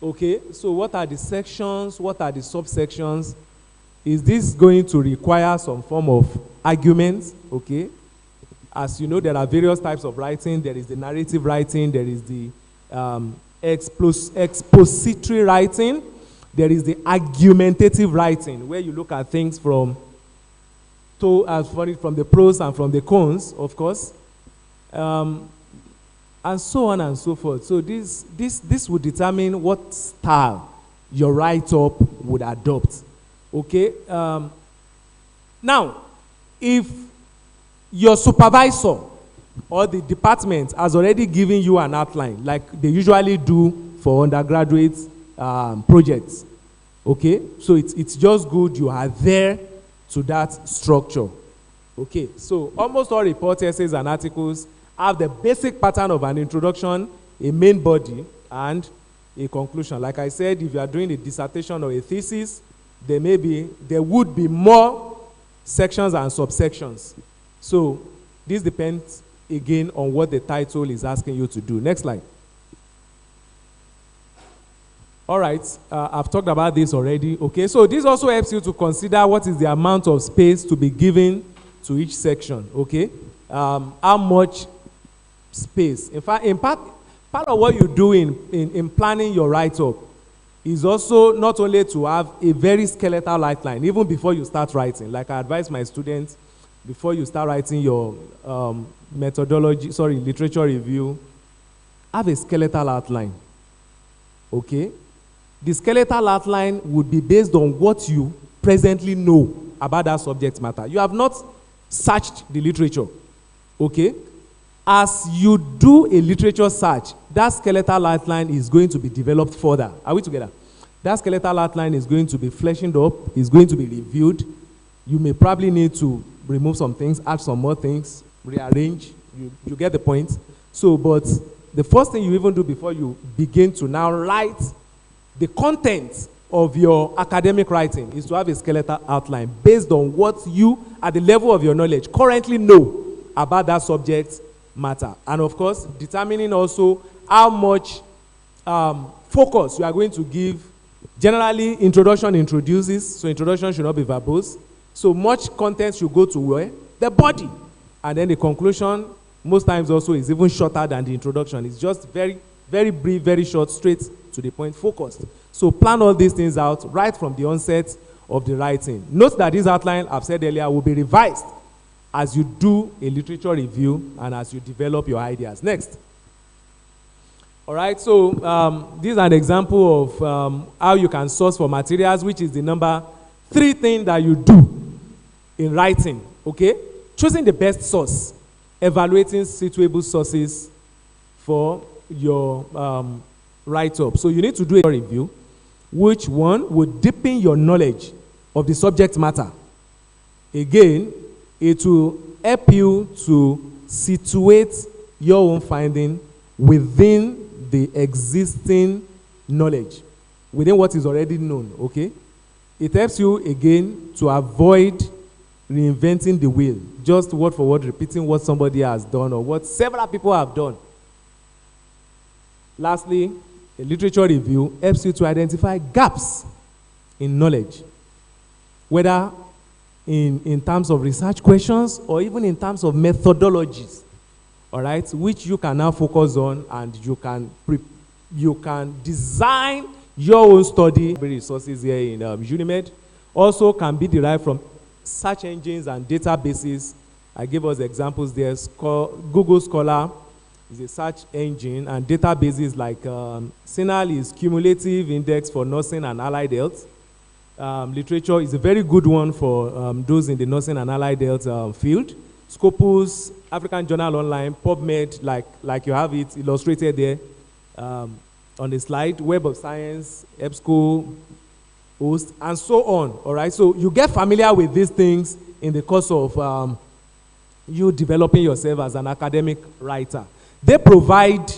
Okay, so what are the sections? What are the subsections? Is this going to require some form of argument? Okay, as you know, there are various types of writing. There is the narrative writing, there is the expository writing, there is the argumentative writing, where you look at things from the pros and from the cons, of course, and so on and so forth. So this would determine what style your write-up would adopt. Okay. Now, if your supervisor or the department has already given you an outline, like they usually do for undergraduate projects, okay, so it's just good you are there to that structure. Okay, so almost all report essays and articles have the basic pattern of an introduction, a main body, and a conclusion. Like I said, if you are doing a dissertation or a thesis, there would be more sections and subsections. So this depends again on what the title is asking you to do. Next slide. All right, I've talked about this already. Okay, so this also helps you to consider what is the amount of space to be given to each section. Okay, how much space. In fact, part of what you do in planning your write-up is also not only to have a very skeletal outline, even before you start writing. Like I advise my students, before you start writing your literature review, have a skeletal outline. Okay? The skeletal outline would be based on what you presently know about that subject matter. You have not searched the literature. Okay? As you do a literature search, that skeletal outline is going to be developed further. Are we together? That skeletal outline is going to be fleshened up, is going to be reviewed. You may probably need to remove some things, add some more things, rearrange. You get the point? So, but the first thing you even do before you begin to now write the content of your academic writing is to have a skeletal outline based on what you, at the level of your knowledge, currently know about that subject matter. And of course, determining also how much focus you are going to give. Generally, introduction introduces, so introduction should not be verbose. So much content should go to where? The body. And then the conclusion, most times also, is even shorter than the introduction. It's just very, very brief, very short, straight to the point, focused. So plan all these things out right from the onset of the writing. Note that this outline, I've said earlier, will be revised as you do a literature review and as you develop your ideas. Next. All right, so this is an example of how you can source for materials, which is the number 3 thing that you do in writing, okay? Choosing the best source, evaluating suitable sources for your write-up. So you need to do a review, which one would deepen your knowledge of the subject matter. Again, it will help you to situate your own finding within the existing knowledge, within what is already known, okay? It helps you, again, to avoid reinventing the wheel, just word for word repeating what somebody has done or what several people have done. Lastly, a literature review helps you to identify gaps in knowledge, whether in terms of research questions or even in terms of methodologies, all right, which you can now focus on, and you can design your own study. Resources here in Unimed also can be derived from search engines and databases. I gave us examples there. Google Scholar is a search engine, and databases like CINAHL is Cumulative Index for Nursing and Allied Health. Literature is a very good one for those in the nursing and allied health field. Scopus, African Journal Online, PubMed, like you have it illustrated there on the slide, Web of Science, EBSCO, Host, and so on. All right, so you get familiar with these things in the course of you developing yourself as an academic writer. They provide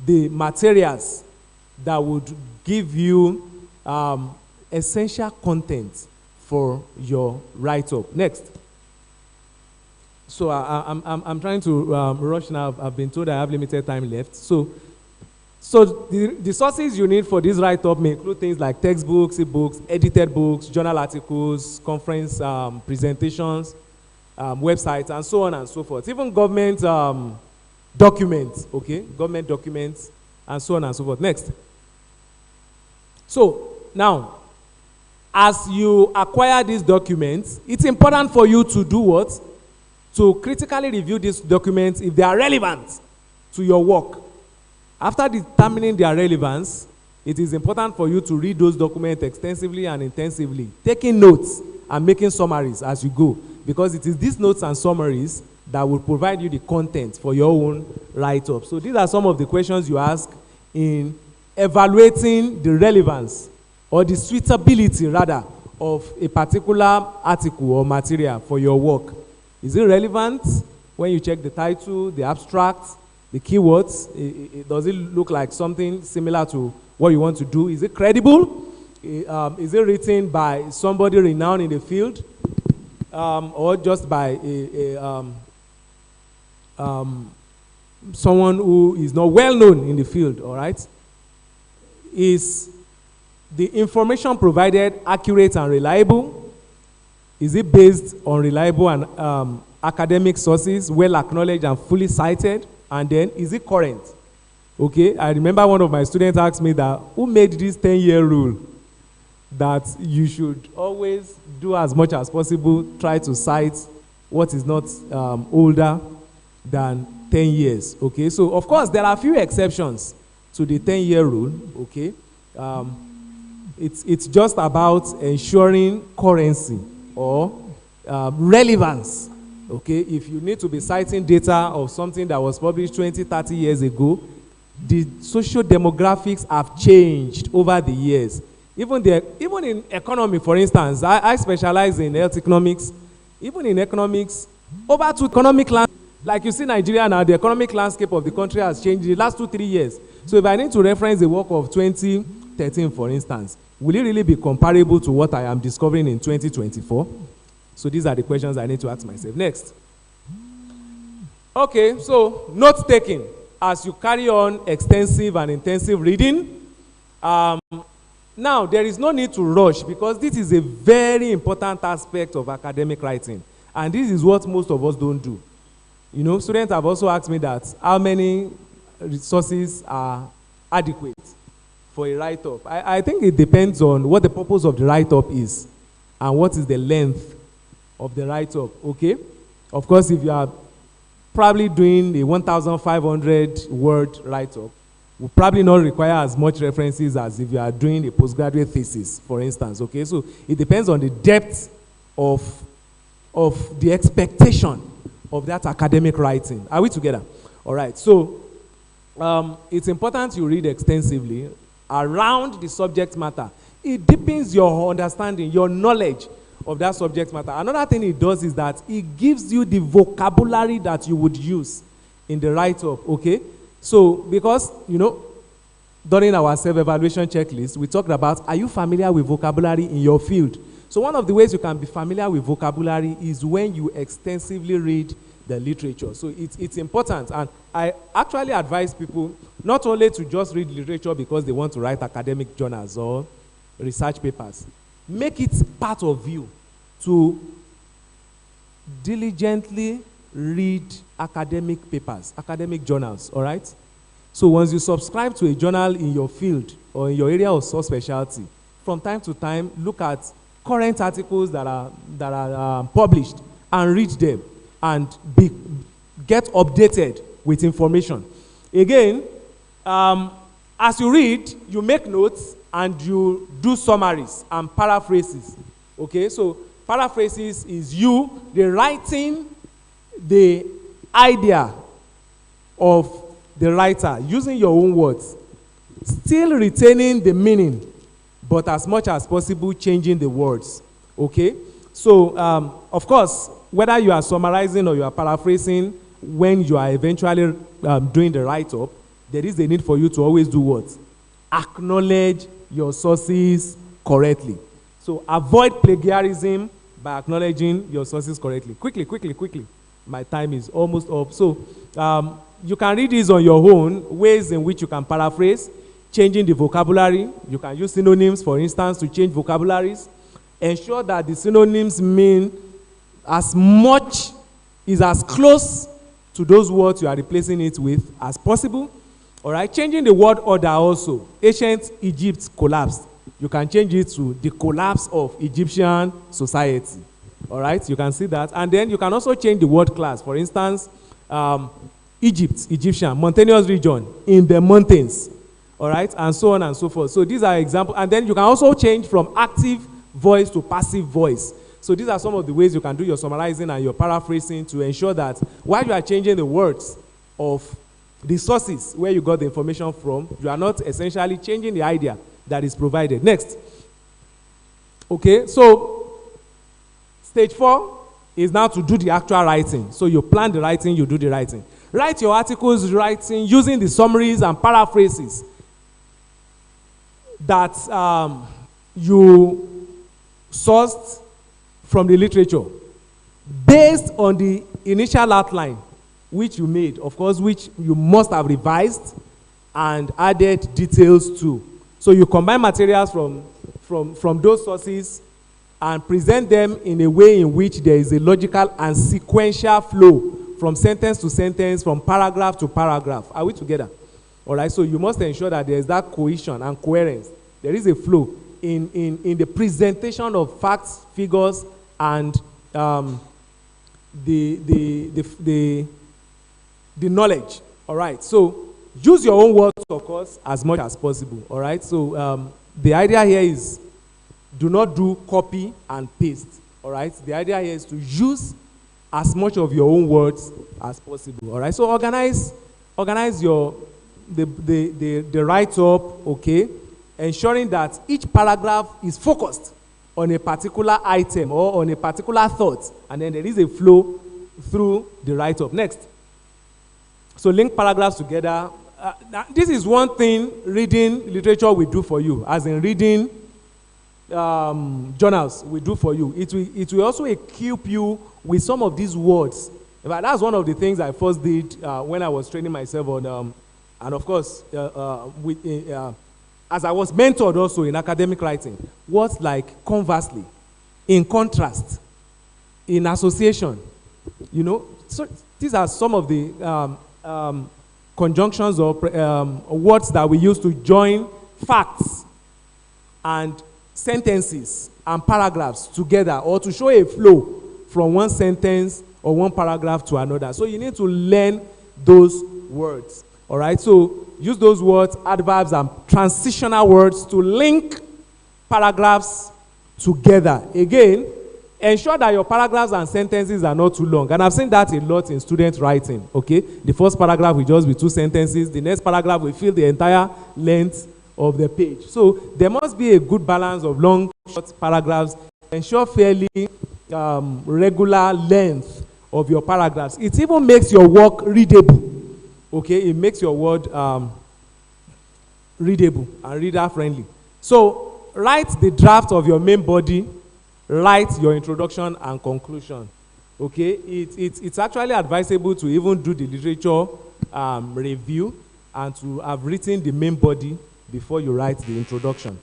the materials that would give you essential content for your write-up. Next. So I'm trying to rush now. I've been told I have limited time left. So the sources you need for this write-up may include things like textbooks, e-books, edited books, journal articles, conference presentations, websites, and so on and so forth. Even government documents, okay? Government documents, and so on and so forth. Next. So now, as you acquire these documents, it's important for you to do what? To critically review these documents if they are relevant to your work. After determining their relevance, it is important for you to read those documents extensively and intensively, taking notes and making summaries as you go, because it is these notes and summaries that will provide you the content for your own write-up. So these are some of the questions you ask in evaluating the relevance or the suitability, rather, of a particular article or material for your work. Is it relevant when you check the title, the abstract, the keywords? Does it look like something similar to what you want to do? Is it credible? Is it written by somebody renowned in the field? Or just by someone who is not well known in the field, all right? Is the information provided accurate and reliable? Is it based on reliable and academic sources, well acknowledged and fully cited? And then, is it current? Okay, I remember one of my students asked me that, who made this 10-year rule that you should always do as much as possible, try to cite what is not older than 10 years, okay? So, of course, there are a few exceptions to the 10-year rule, okay? It's just about ensuring currency or relevance Okay, if you need to be citing data of something that was published 20, 30 years ago, the social demographics have changed over the years. Even in economy, for instance, I specialize in health economics. Even in economics, over to economic landscape, like you see Nigeria now, the economic landscape of the country has changed in the last 2-3 years. So if I need to reference the work of 2013, for instance, will it really be comparable to what I am discovering in 2024? So these are the questions I need to ask myself. Next. Okay, so note taking as you carry on extensive and intensive reading. Now, there is no need to rush because this is a very important aspect of academic writing. And this is what most of us don't do. You know, students have also asked me that how many resources are adequate for a write-up. I think it depends on what the purpose of the write-up is and what is the length of the write-up, okay? Of course, if you are probably doing a 1,500 word write-up, will probably not require as much references as if you are doing a postgraduate thesis, for instance, okay? So it depends on the depth of the expectation of that academic writing. Are we together? All right, so it's important you read extensively around the subject matter. It deepens your understanding, your knowledge of that subject matter. Another thing it does is that it gives you the vocabulary that you would use in the write-up, okay? So, because, you know, during our self-evaluation checklist, we talked about, are you familiar with vocabulary in your field? So one of the ways you can be familiar with vocabulary is when you extensively read the literature. So it's important, and I actually advise people not only to just read literature because they want to write academic journals or research papers. Make it part of you to diligently read academic papers, academic journals, all right? So once you subscribe to a journal in your field or in your area of subspecialty, from time to time, look at current articles that are published and read them and get updated with information. Again, as you read, you make notes and you do summaries and paraphrases. Okay, so paraphrases is you rewriting the idea of the writer using your own words, still retaining the meaning, but as much as possible changing the words. Okay, so of course, whether you are summarizing or you are paraphrasing, when you are eventually doing the write-up, there is a need for you to always do what? Acknowledge your sources correctly. So avoid plagiarism by acknowledging your sources correctly. Quickly. My time is almost up. So you can read these on your own, ways in which you can paraphrase, changing the vocabulary. You can use synonyms, for instance, to change vocabularies. Ensure that the synonyms mean as much, is as close to those words you are replacing it with as possible. All right, changing the word order also. Ancient Egypt collapsed. You can change it to the collapse of Egyptian society. All right, you can see that. And then you can also change the word class. For instance, Egypt, Egyptian, mountainous region, in the mountains. All right, and so on and so forth. So these are examples. And then you can also change from active voice to passive voice. So these are some of the ways you can do your summarizing and your paraphrasing to ensure that while you are changing the words of the sources where you got the information from, you are not essentially changing the idea that is provided. Next. Okay, so stage 4 is now to do the actual writing. So you plan the writing, you do the writing. Write your articles, writing using the summaries and paraphrases that you sourced from the literature based on the initial outline which you made, of course, which you must have revised and added details to. So you combine materials from those sources and present them in a way in which there is a logical and sequential flow from sentence to sentence, from paragraph to paragraph. Are we together? All right, so you must ensure that there is that cohesion and coherence. There is a flow in the presentation of facts, figures, and the knowledge. All right, so use your own words, of course, as much as possible. All right, so the idea here is do not do copy and paste. All right, the idea here is to use as much of your own words as possible. All right. So organize the write-up, okay, ensuring that each paragraph is focused on a particular item or on a particular thought, and then there is a flow through the write-up. Next. So link paragraphs together. This is one thing reading literature will do for you, as in reading journals will do for you. It will also equip you with some of these words. In fact, that's one of the things I first did when I was training myself on, and of course, as I was mentored also in academic writing, words like conversely, in contrast, in association, you know. So these are some of the conjunctions or words that we use to join facts and sentences and paragraphs together, or to show a flow from one sentence or one paragraph to another. So you need to learn those words. All right, so use those words, adverbs, and transitional words to link paragraphs together. Again, ensure that your paragraphs and sentences are not too long. And I've seen that a lot in student writing, okay? The first paragraph will just be 2 sentences. The next paragraph will fill the entire length of the page. So there must be a good balance of long, short paragraphs. Ensure fairly regular length of your paragraphs. It even makes your work readable. Okay, it makes your word readable and reader-friendly. So, write the draft of your main body, write your introduction and conclusion. Okay, it's actually advisable to even do the literature review and to have written the main body before you write the introduction.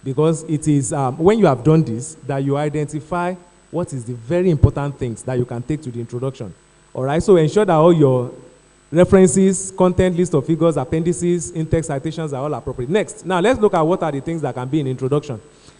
Because it is when you have done this that you identify what is the very important things that you can take to the introduction. All right, so ensure that all your references, content, list of figures, appendices, in-text citations are all appropriate. Next, now let's look at what are the things that can be in introduction.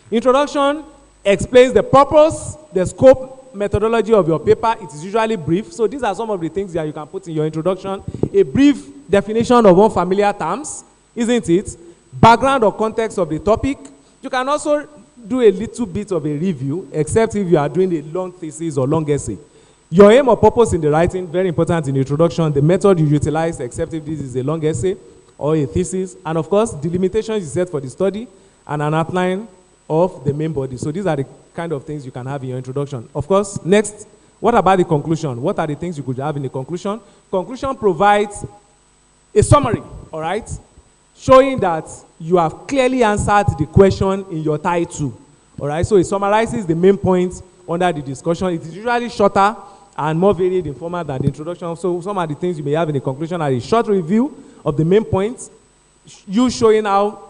Introduction explains the purpose, the scope, methodology of your paper. It is usually brief. So these are some of the things that you can put in your introduction. A brief definition of unfamiliar terms, isn't it? Background or context of the topic. You can also do a little bit of a review, except if you are doing a long thesis or long essay. Your aim or purpose in the writing, very important in the introduction, the method you utilize, except if this is a long essay or a thesis, and of course, the limitations you set for the study, and an outline of the main body. So these are the kind of things you can have in your introduction. Of course, next, what about the conclusion? What are the things you could have in the conclusion? Conclusion provides a summary, all right, showing that you have clearly answered the question in your title, all right? So it summarizes the main points under the discussion. It is usually shorter and more varied in format than the introduction. So some of the things you may have in the conclusion are a short review of the main points, you showing how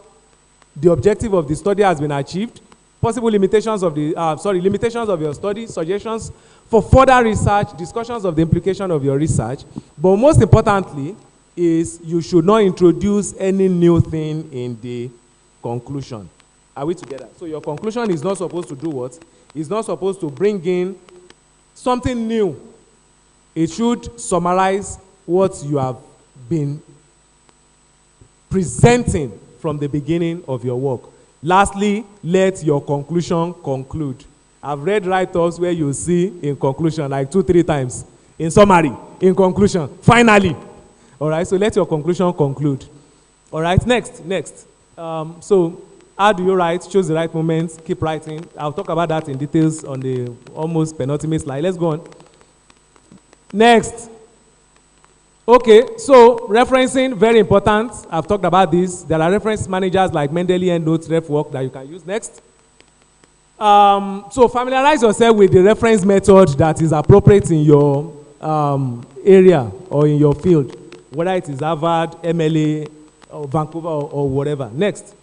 the objective of the study has been achieved, possible limitations of the, limitations of your study, suggestions for further research, discussions of the implication of your research. But most importantly is you should not introduce any new thing in the conclusion. Are we together? So your conclusion is not supposed to do what? It's not supposed to bring in something new. It should summarize what you have been presenting from the beginning of your work. Lastly, let your conclusion conclude. I've read write-ups where you see in conclusion like 2-3 times. In summary, in conclusion, finally. All right, so let your conclusion conclude. All right, next. So how do you write? Choose the right moments, keep writing. I'll talk about that in details on the almost penultimate slide. Let's go on. Next. Okay, so referencing, very important. I've talked about this. There are reference managers like Mendeley, EndNote, RefWork that you can use. Next. So familiarize yourself with the reference method that is appropriate in your area or in your field, whether it is Harvard, MLA, or Vancouver, or whatever. Next.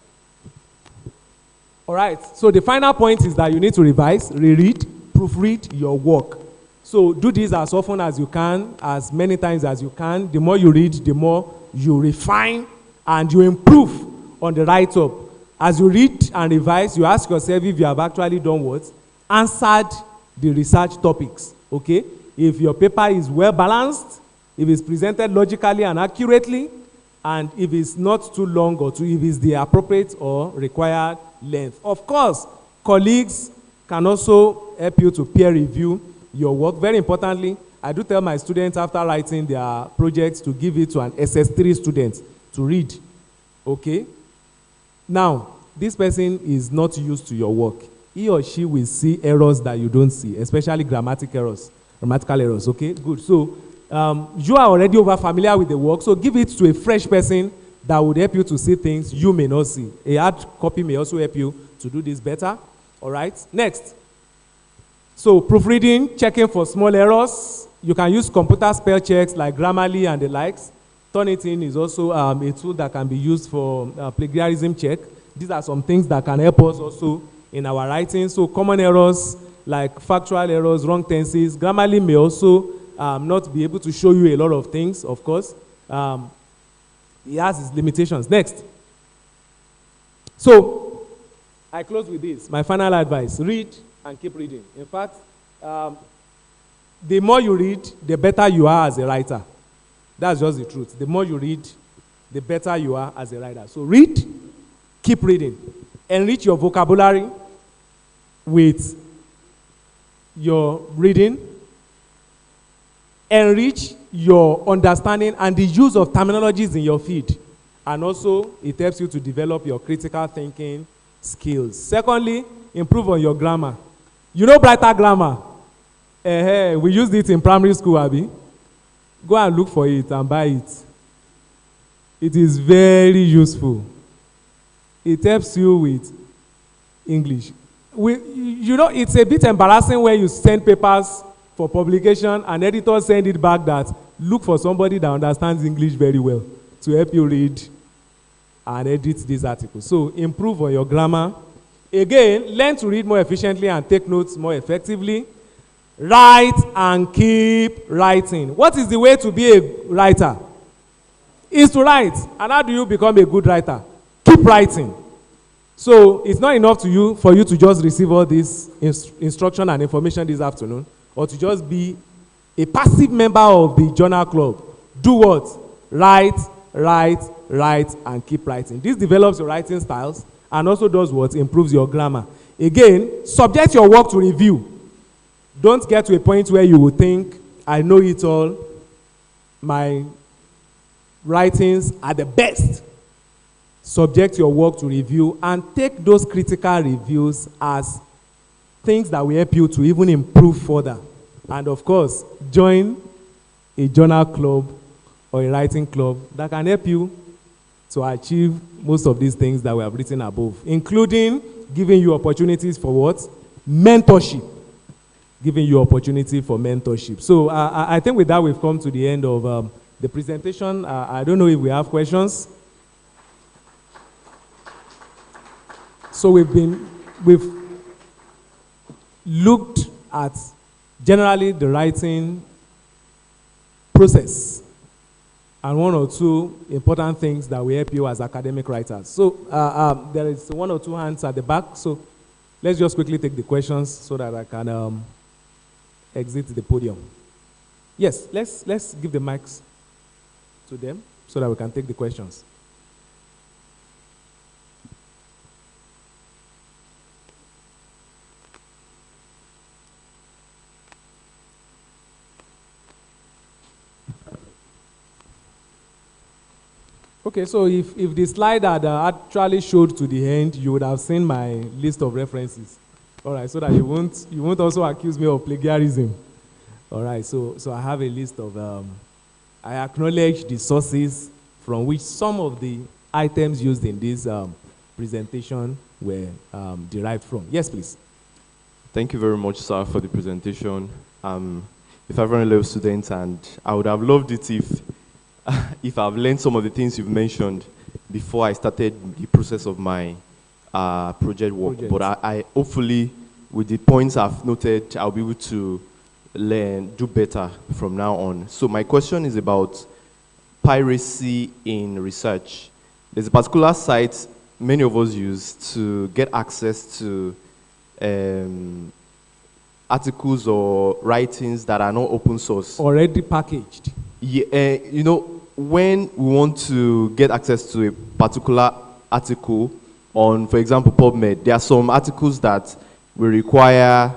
All right, so the final point is that you need to revise, reread, proofread your work. So do this as often as you can, as many times as you can. The more you read, the more you refine and you improve on the write-up. As you read and revise, you ask yourself if you have actually done what? Answered the research topics, okay? If your paper is well balanced, if it's presented logically and accurately, and if it's not too long or if it's the appropriate or required length. Of course, colleagues can also help you to peer review your work. Very importantly, I do tell my students after writing their projects to give it to an SS3 student to read. Okay? Now, this person is not used to your work. He or she will see errors that you don't see, especially grammatical errors. Okay? Good. So, you are already over familiar with the work, so give it to a fresh person that would help you to see things you may not see. A hard copy may also help you to do this better. All right? Next. So, proofreading, checking for small errors. You can use computer spell checks like Grammarly and the likes. Turnitin is also a tool that can be used for plagiarism check. These are some things that can help us also in our writing. So, common errors like factual errors, wrong tenses. Grammarly may also not be able to show you a lot of things, of course. It has its limitations. Next. So, I close with this. My final advice, read and keep reading. In fact, the more you read, the better you are as a writer. That's just the truth. The more you read, the better you are as a writer. So read, keep reading. Enrich your vocabulary with your reading. Enrich your understanding and the use of terminologies in your field. And also, it helps you to develop your critical thinking skills. Secondly, improve on your grammar. You know brighter grammar? We used it in primary school, Abby. Go and look for it and buy it. It is very useful. It helps you with English. You know, it's a bit embarrassing when you send papers for publication and editors send it back that look for somebody that understands English very well to help you read and edit this article. So improve on your grammar. Again, learn to read more efficiently and take notes more effectively. Write and keep writing. What is the way to be a writer? Is to write. And how do you become a good writer? Keep writing. So it's not enough for you to just receive all this instruction and information this afternoon, or to just be a passive member of the journal club. Do what? Write, and keep writing. This develops your writing styles and also does what? Improves your grammar. Again, subject your work to review. Don't get to a point where you will think, I know it all. My writings are the best. Subject your work to review and take those critical reviews as things that will help you to even improve further. And of course, join a journal club or a writing club that can help you to achieve most of these things that we have written above, including giving you opportunities for what? Mentorship. Giving you opportunity for mentorship. So I think with that we've come to the end of the presentation. I don't know if we have questions. So we've looked at generally the writing process and one or two important things that will help you as academic writers. So there is one or two hands at the back. So let's just quickly take the questions so that I can exit the podium. Yes, let's give the mics to them so that we can take the questions. Okay, so if the slide had actually showed to the end, you would have seen my list of references. All right, so that you won't also accuse me of plagiarism. All right, so I have a list of, I acknowledge the sources from which some of the items used in this presentation were derived from. Yes, please. Thank you very much, sir, for the presentation. If everyone loves students, and I would have loved it if I've learned some of the things you've mentioned before I started the process of my project work. But I hopefully, with the points I've noted, I'll be able to do better from now on. So my question is about piracy in research. There's a particular site many of us use to get access to articles or writings that are not open source. Already packaged. Yeah, you know, when we want to get access to a particular article on, for example, PubMed, there are some articles that will require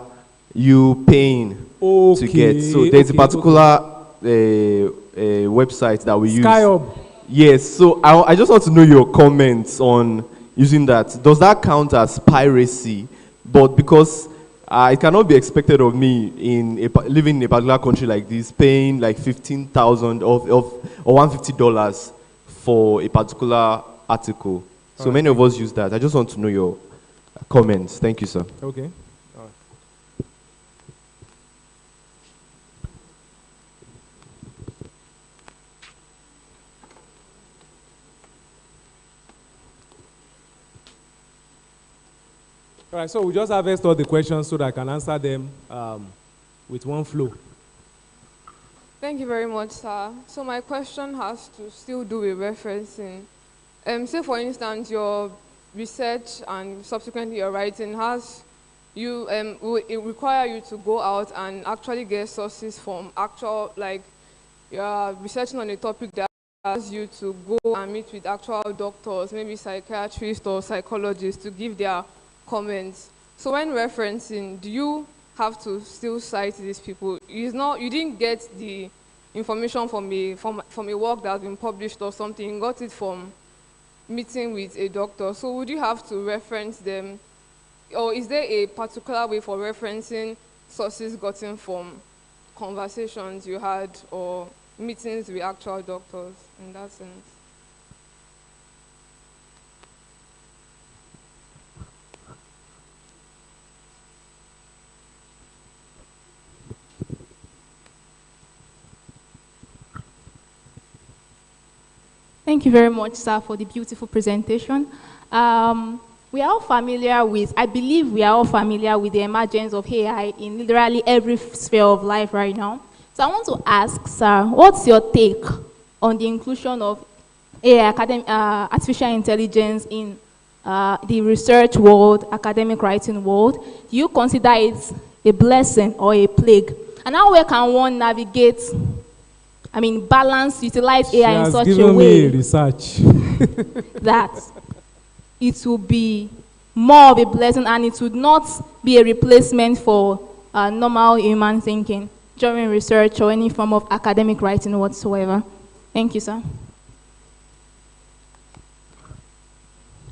you paying to get. So there's a particular website that we use. SkyHub. Yes, so I just want to know your comments on using that. Does that count as piracy? But because it cannot be expected of me living in a particular country like this, paying like $15,000 or $150 for a particular article. So many of us use that. I just want to know your comments. Thank you, sir. Okay. All right, so we just harvest all the questions so that I can answer them with one flow. Thank you very much, sir. So my question has to still do with referencing. Say, for instance, your research and subsequently your writing it require you to go out and actually get sources from actual, like, you're researching on a topic that allows you to go and meet with actual doctors, maybe psychiatrists or psychologists to give their comments. So when referencing, do you have to still cite these people? You didn't get the information from a work that has been published or something. You got it from meeting with a doctor. So would you have to reference them? Or is there a particular way for referencing sources gotten from conversations you had or meetings with actual doctors in that sense? Thank you very much, sir, for the beautiful presentation. We are all familiar with, I believe we are all familiar with the emergence of AI in literally every sphere of life right now. So I want to ask, sir, what's your take on the inclusion of AI, artificial intelligence in the research world, academic writing world? Do you consider it a blessing or a plague? And how well can one navigate, balance, utilize AI in such a way research. that it will be more of a blessing and it would not be a replacement for normal human thinking during research or any form of academic writing whatsoever? Thank you, sir.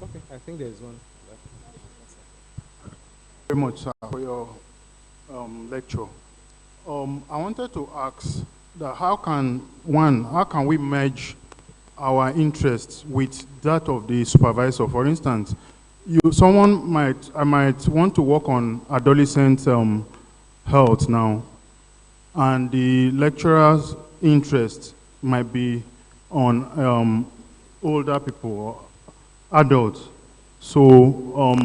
Okay, I think there's one. Very much, sir, for your lecture. I wanted to ask that how can we merge our interests with that of the supervisor? For instance, I might want to work on adolescent health now, and the lecturer's interest might be on older people or adults. So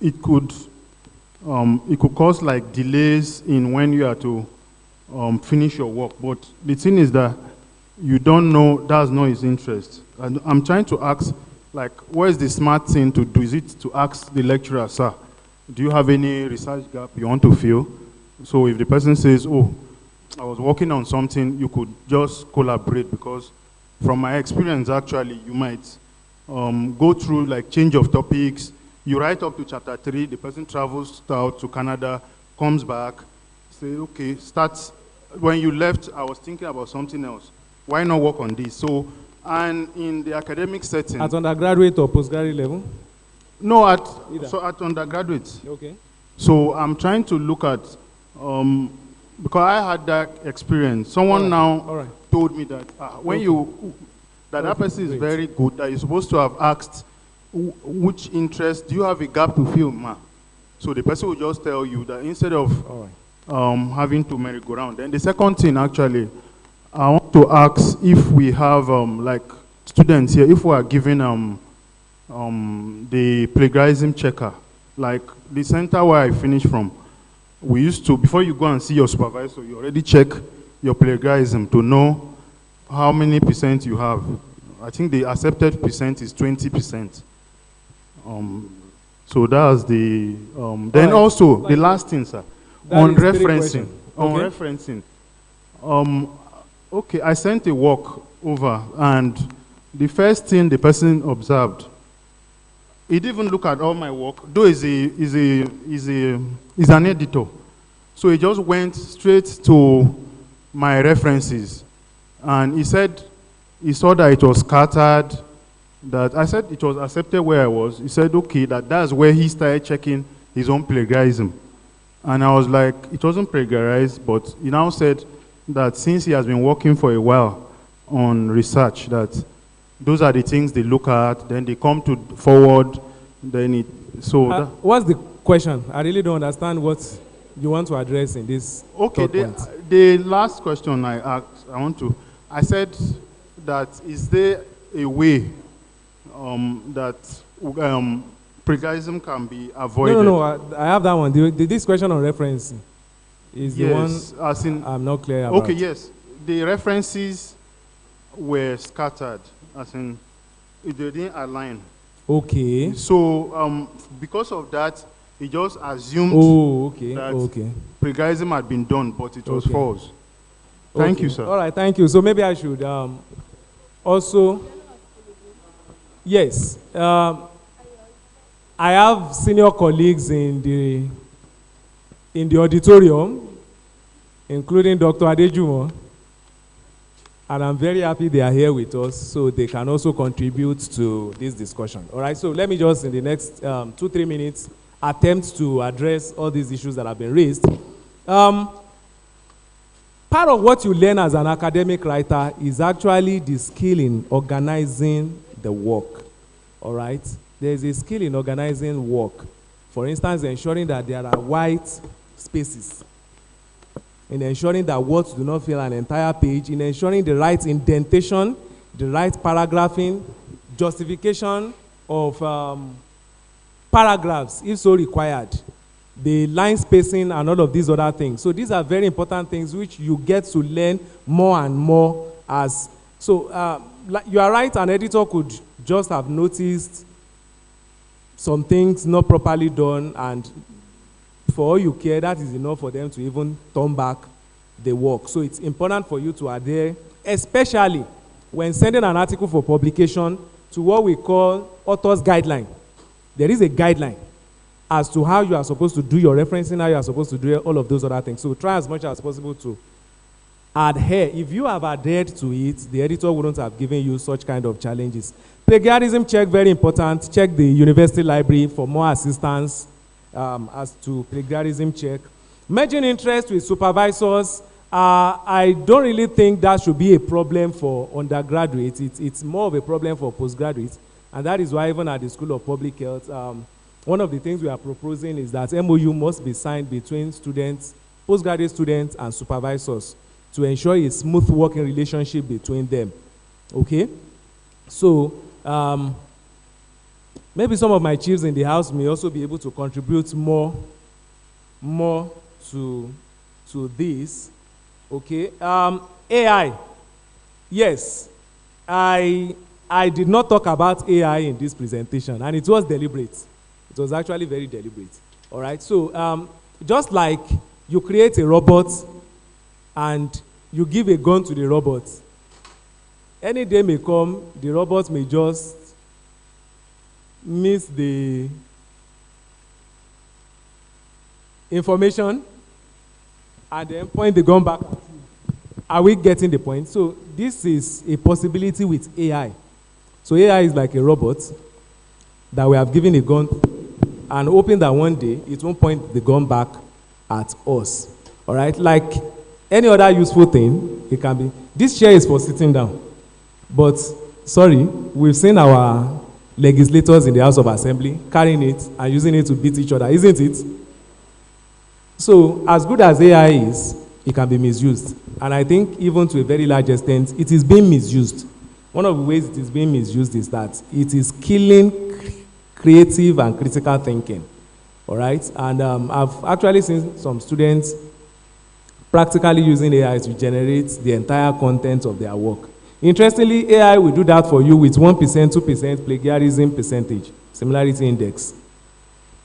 it could cause like delays in when you are to finish your work. But the thing is that you don't know, that's not his interest. And I'm trying to ask, like, what is the smart thing to do? Is it to ask the lecturer, sir, do you have any research gap you want to fill? So if the person says, oh, I was working on something, you could just collaborate, because from my experience, actually, you might go through like change of topics. You write up to chapter 3, the person travels out to Canada, comes back, say, okay, when you left, I was thinking about something else. Why not work on this? So, and in the academic setting. At undergraduate or postgraduate level? No, at undergraduate. Okay. So I'm trying to look at, because I had that experience. Someone now told me that that person is very good, that you're supposed to have asked, which interest, do you have a gap to fill, ma? So the person will just tell you that instead of having to merry-go-round. Then the second thing, actually, I want to ask if we have, like, students here, if we are given the plagiarism checker, like the center where I finished from, we used to, before you go and see your supervisor, you already check your plagiarism to know how many percent you have. I think the accepted percent is 20%. So that's the, then also, the last thing, sir, on referencing. Okay, I sent a work over, and the first thing the person observed, he didn't even look at all my work, though he's an editor. So he just went straight to my references. And he said he saw that it was scattered, that I said it was accepted where I was. He said, okay, that's where he started checking his own plagiarism. And I was like, it wasn't plagiarized, but he now said that since he has been working for a while on research, that those are the things they look at, then they come to forward, then it, so. What's the question? I really don't understand what you want to address in this. Okay, the last question I asked, I said that is there a way that plagiarism can be avoided? No, I have that one. This question on reference is the one as in, I'm not clear about. Okay, yes. The references were scattered, as in, they didn't align. Okay. So, because of that, he just assumed that plagiarism had been done, but it was false. Thank you, sir. All right, thank you. So maybe I should also, yes, I have senior colleagues in the auditorium, including Dr. Adejumo, and I'm very happy they are here with us, so they can also contribute to this discussion. All right, so let me just, in the next 2-3 minutes, attempt to address all these issues that have been raised. Part of what you learn as an academic writer is actually the skill in organizing the work. All right? There's a skill in organizing work. For instance, ensuring that there are white spaces, in ensuring that words do not fill an entire page, in ensuring the right indentation, the right paragraphing, justification of paragraphs, if so required, the line spacing and all of these other things. So these are very important things which you get to learn more and more as. So you are right, an editor could just have noticed some things not properly done, and for all you care, that is enough for them to even turn back the work. So it's important for you to adhere, especially when sending an article for publication, to what we call author's guideline. There is a guideline as to how you are supposed to do your referencing, how you are supposed to do all of those other things. So try as much as possible to adhere. If you have adhered to it, the editor wouldn't have given you such kind of challenges. Plagiarism check, very important. Check the university library for more assistance as to plagiarism check. Merging interest with supervisors, I don't really think that should be a problem for undergraduates. It's more of a problem for postgraduates. And that is why even at the School of Public Health, one of the things we are proposing is that MOU must be signed between students, postgraduate students, and supervisors to ensure a smooth working relationship between them. Okay? So, maybe some of my chiefs in the house may also be able to contribute more to this. Okay? AI. Yes. I did not talk about AI in this presentation, and it was deliberate. It was actually very deliberate. All right? So, just like you create a robot and you give a gun to the robot, any day may come, the robot may just miss the information and then point the gun back at you. Are we getting the point? So this is a possibility with AI. So AI is like a robot that we have given a gun and hoping that one day it won't point the gun back at us. All right? Like any other useful thing, it can be. This chair is for sitting down. But, sorry, we've seen our legislators in the House of Assembly carrying it and using it to beat each other, isn't it? So, as good as AI is, it can be misused. And I think even to a very large extent, it is being misused. One of the ways it is being misused is that it is killing creative and critical thinking. All right? And I've actually seen some students practically using AI to generate the entire content of their work. Interestingly, AI will do that for you with 1%, 2% plagiarism percentage, similarity index.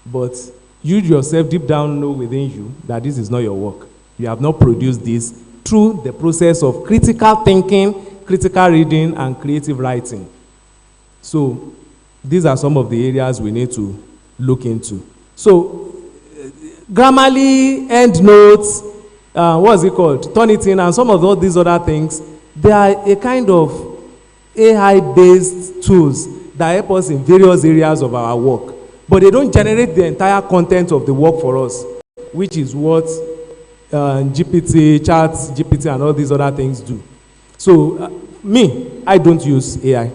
But you yourself deep down know within you that this is not your work. You have not produced this through the process of critical thinking, critical reading, and creative writing. So these are some of the areas we need to look into. So Grammarly, EndNote, what's it called? Turnitin, and some of all these other things, they are a kind of AI-based tools that help us in various areas of our work. But they don't generate the entire content of the work for us, which is what GPT, Chat, GPT, and all these other things do. So, I don't use AI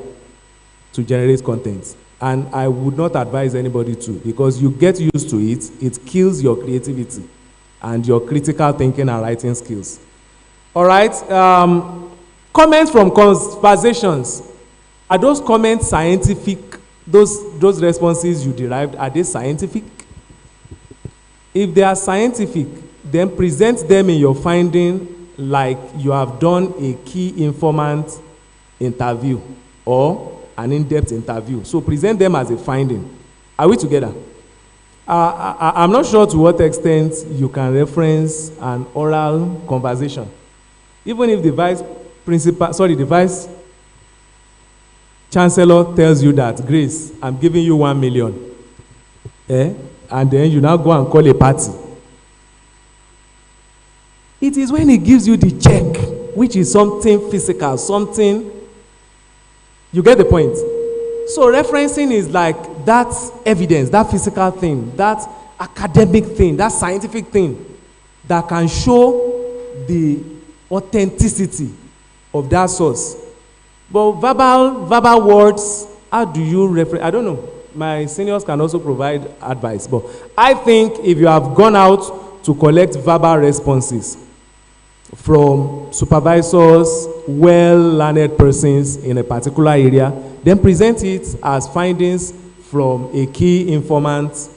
to generate content. And I would not advise anybody to, because you get used to it, it kills your creativity and your critical thinking and writing skills. All right. Comments from conversations. Are those comments scientific? Those responses you derived, are they scientific? If they are scientific, then present them in your finding like you have done a key informant interview or an in-depth interview. So present them as a finding. Are we together? I'm not sure to what extent you can reference an oral conversation. Even if the vice chancellor tells you that, Grace, I'm giving you 1 million. And then you now go and call a party. It is when he gives you the check, which is something physical, something, you get the point. So referencing is like that evidence, that physical thing, that academic thing, that scientific thing that can show the authenticity of that source. But verbal words, how do you reference? I don't know. My seniors can also provide advice. But I think if you have gone out to collect verbal responses from supervisors, well-learned persons in a particular area, then present it as findings from a key informant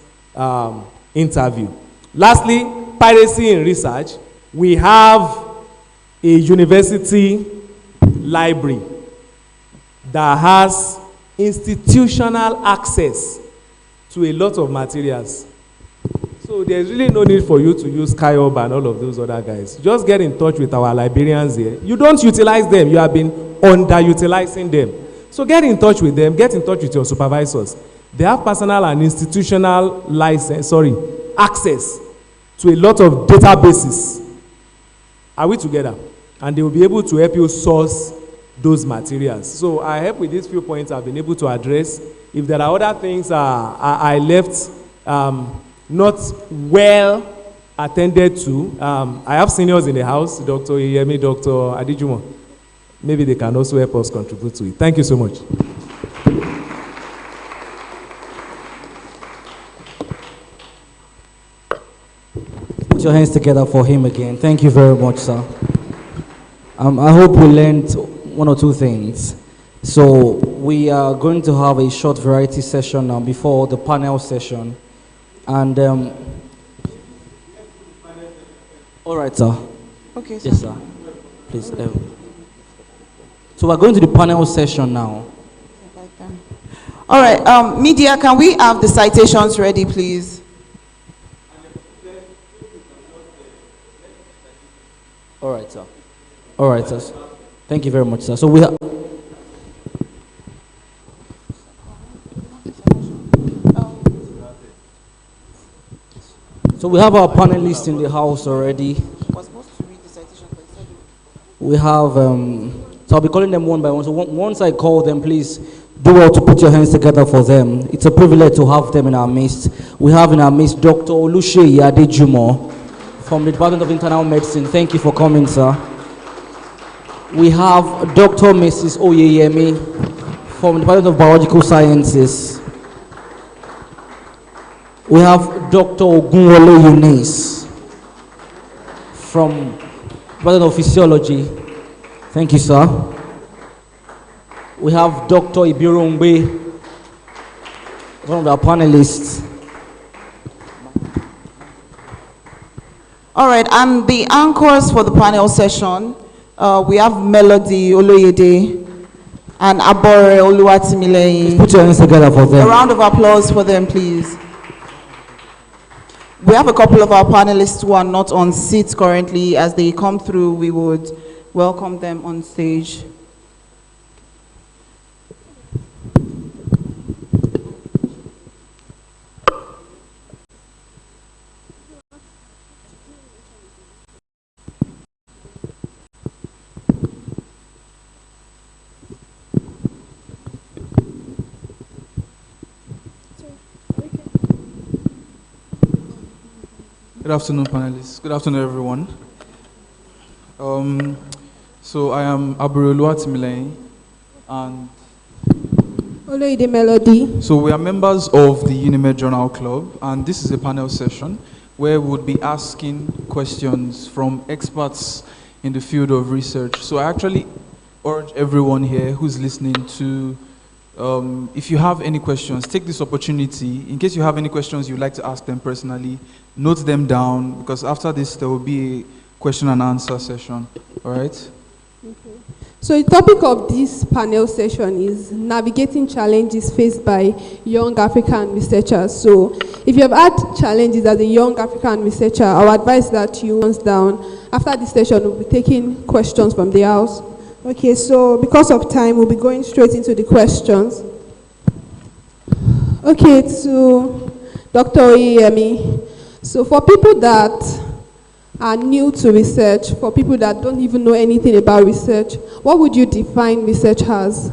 interview. Lastly, piracy in research. We have a university library that has institutional access to a lot of materials. So there's really no need for you to use Skyhub and all of those other guys. Just get in touch with our librarians here. You don't utilize them. You have been underutilizing them. So get in touch with them. Get in touch with your supervisors. They have personal and institutional access to a lot of databases. Are we together? And they will be able to help you source those materials. So I hope with these few points I've been able to address. If there are other things I left not well attended to, I have seniors in the house, Dr. Iyemi, Dr. Adijumo. Maybe they can also help us contribute to it. Thank you so much. Put your hands together for him again. Thank you very much, sir. I hope we learned one or two things. So we are going to have a short variety session now before the panel session. And all right, sir. Okay, sir. Yes, sir. Please. So we're going to the panel session now. All right, media, can we have the citations ready, please? All right, sir. All right, sir. Thank you very much, sir. So we have. So we have our panelists in the house already. We have, so I'll be calling them one by one. So once I call them, please do well to put your hands together for them. It's a privilege to have them in our midst. We have in our midst Dr. Oluseyi Adejumo from the Department of Internal Medicine. Thank you for coming, sir. We have Dr. Mrs. Oyeyemi from the Department of Biological Sciences. We have Dr. Ogunwole Eunice from Department of Physiology. Thank you, sir. We have Dr. Ibirongbe, one of our panelists. All right, and the anchors for the panel session, we have Melody Oloyede and Abore Oluwatimileyin. Put your hands together for them. A round of applause for them, please. We have a couple of our panelists who are not on seats currently. As they come through, we would welcome them on stage. Good afternoon, panelists. Good afternoon, everyone. So I am Aburoluwa Timileni, and Oloide Melody. so we are members of the Unimed Journal Club, and this is a panel session where we would be asking questions from experts in the field of research. So I actually urge everyone here who's listening to, if you have any questions, take this opportunity. In case you have any questions you'd like to ask them personally, note them down, because after this there will be a question and answer session. All right? So the topic of this panel session is navigating challenges faced by young African researchers. So if you have had challenges as a young African researcher, I would advise that you hands down. After this session, we'll be taking questions from the house. Okay, so because of time, we'll be going straight into the questions. Okay, to Dr. Oyemi. So for people that are new to research, for people that don't even know anything about research, what would you define research as?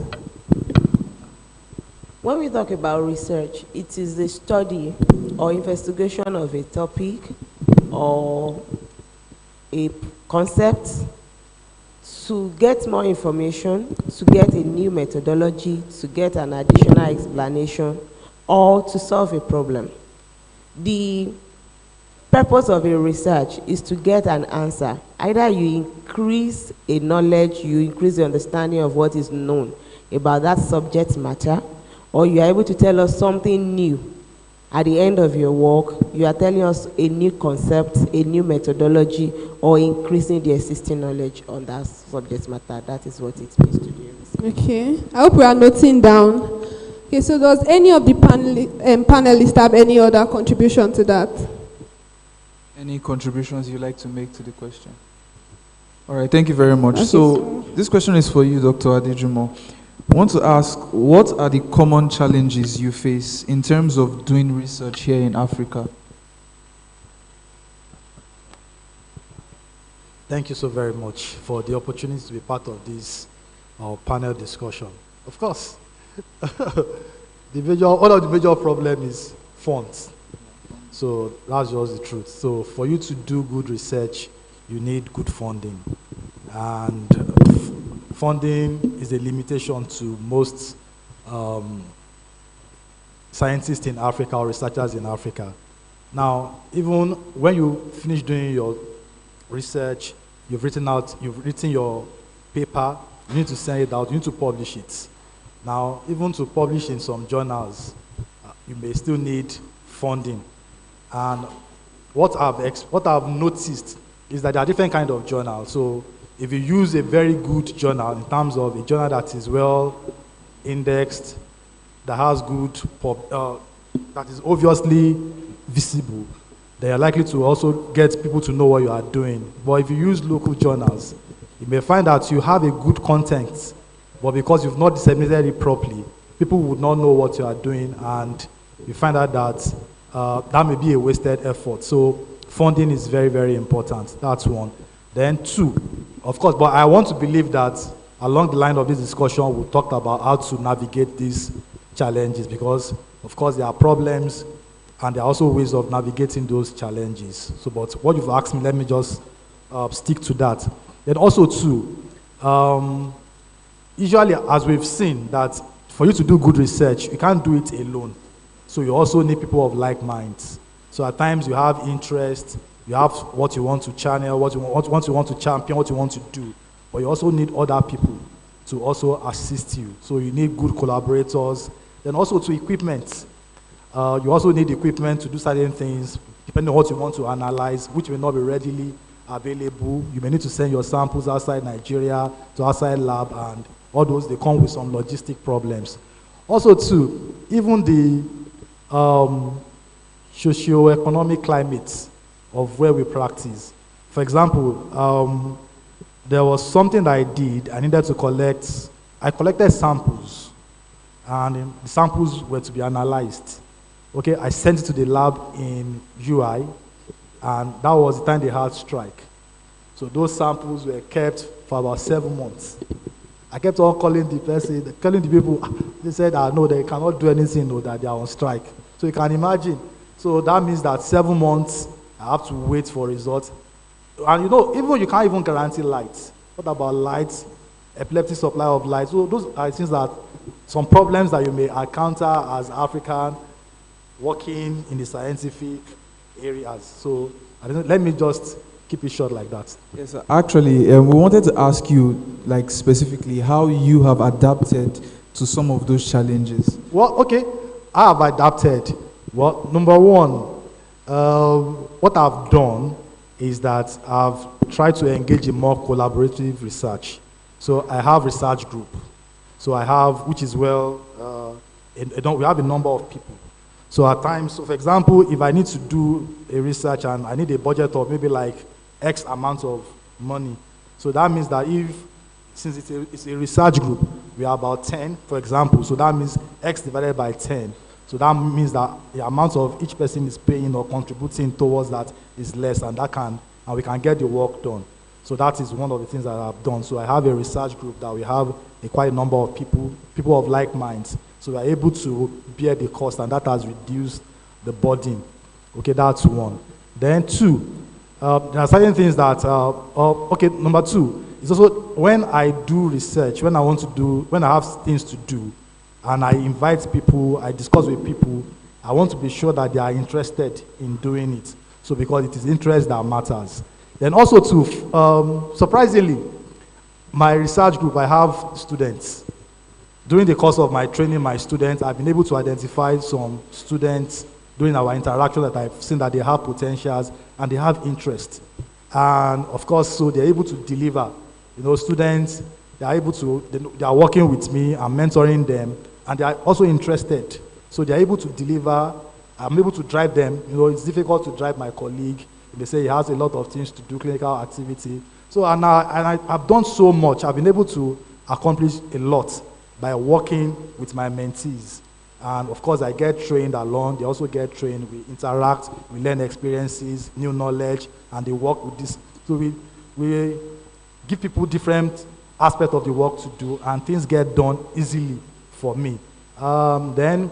When we talk about research, it is the study or investigation of a topic or a concept to get more information, to get a new methodology, to get an additional explanation, or to solve a problem. The purpose of a research is to get an answer. Either you increase a knowledge, you increase the understanding of what is known about that subject matter, or you are able to tell us something new. At the end of your work, you are telling us a new concept, a new methodology, or increasing the existing knowledge on that subject matter. That is what it means to do research. Okay, I hope we are noting down. Okay, so does any of the panelists have any other contribution to that? Any contributions you'd like to make to the question? All right, thank you very much. Okay, so this question is for you, Dr. Adejumo. I want to ask, what are the common challenges you face in terms of doing research here in Africa? Thank you so very much for the opportunity to be part of this panel discussion. Of course, one of the major problems is funds. So that's just the truth. So for you to do good research, you need good funding. And funding is a limitation to most scientists in Africa or researchers in Africa. Now, even when you finish doing your research, you've written your paper, you need to send it out, you need to publish it. Now, even to publish in some journals, you may still need funding. And what I've noticed is that there are different kinds of journals. So if you use a very good journal in terms of a journal that is well indexed, that has good, that is obviously visible, they are likely to also get people to know what you are doing. But if you use local journals, you may find that you have a good content, but because you've not disseminated it properly, people would not know what you are doing, and you find out that that may be a wasted effort. So funding is very, very important. That's one. Then two, of course, but I want to believe that along the line of this discussion, we talked about how to navigate these challenges, because, of course, there are problems and there are also ways of navigating those challenges. So, but what you've asked me, let me just stick to that. Then also two, usually, as we've seen, that for you to do good research, you can't do it alone. So you also need people of like minds. So at times you have interest, you have what you want to channel, what you want to champion, what you want to do. But you also need other people to also assist you. So you need good collaborators. Then also to equipment. You also need equipment to do certain things, depending on what you want to analyze, which may not be readily available. You may need to send your samples outside Nigeria to outside lab, and all those, they come with some logistic problems. Also too, even the socio-economic climate of where we practice. For example, there was something that I did. I needed to I collected samples, and the samples were to be analyzed. Okay, I sent it to the lab in UI, and that was the time they had strike. So those samples were kept for about 7 months. I kept on calling the person, telling the people, they said, no, they cannot do anything, no, that they are on strike. So you can imagine. So that means that 7 months, I have to wait for results. And you know, even you can't even guarantee light. What about light, epileptic supply of light? So those are things that, some problems that you may encounter as African working in the scientific areas. So let me just keep it short like that. Yes, sir. Actually, we wanted to ask you, like specifically, how you have adapted to some of those challenges. Well, okay, I have adapted. Well, number one, what I've done is that I've tried to engage in more collaborative research. So I have research group. So I have, which is well, we have a number of people. So at times, so for example, if I need to do a research and I need a budget of maybe like X amount of money, so that means that since it's a research group, we are about 10, for example, so that means X divided by 10. So that means that the amount of each person is paying or contributing towards that is less, and we can get the work done. So that is one of the things that I've done. So I have a research group that we have quite a number of people of like minds. So we are able to bear the cost, and that has reduced the burden. Okay, that's one. Then two, there are certain things that, okay, number two, is also when I do research, when I have things to do, and I invite people, I discuss with people, I want to be sure that they are interested in doing it. So because it is interest that matters. Then also too, surprisingly, my research group, I have students. During the course of my training, my students, I've been able to identify some students during our interaction that I've seen that they have potentials and they have interest. And of course, so they're able to deliver. You know, students, they are working with me, I'm mentoring them, and they are also interested. So they're able to deliver, I'm able to drive them. You know, it's difficult to drive my colleague. They say he has a lot of things to do, clinical activity. So, I've done so much. I've been able to accomplish a lot by working with my mentees. And of course, I get trained along. They also get trained. We interact, we learn experiences, new knowledge, and they work with this. So we give people different aspects of the work to do, and things get done easily for me. Then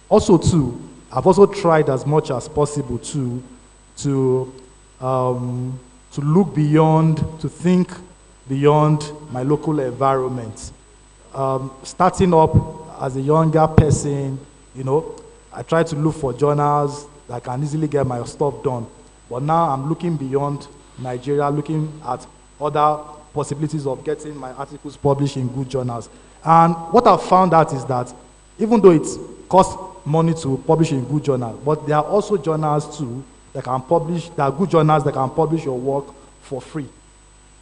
also too, I've also tried as much as possible to look beyond, to think beyond my local environment. Starting up as a younger person, you know, I try to look for journals that can easily get my stuff done. But now I'm looking beyond Nigeria, looking at other possibilities of getting my articles published in good journals. And what I've found out is that even though it costs money to publish in good journals, but there are also journals too that can publish, there are good journals that can publish your work for free.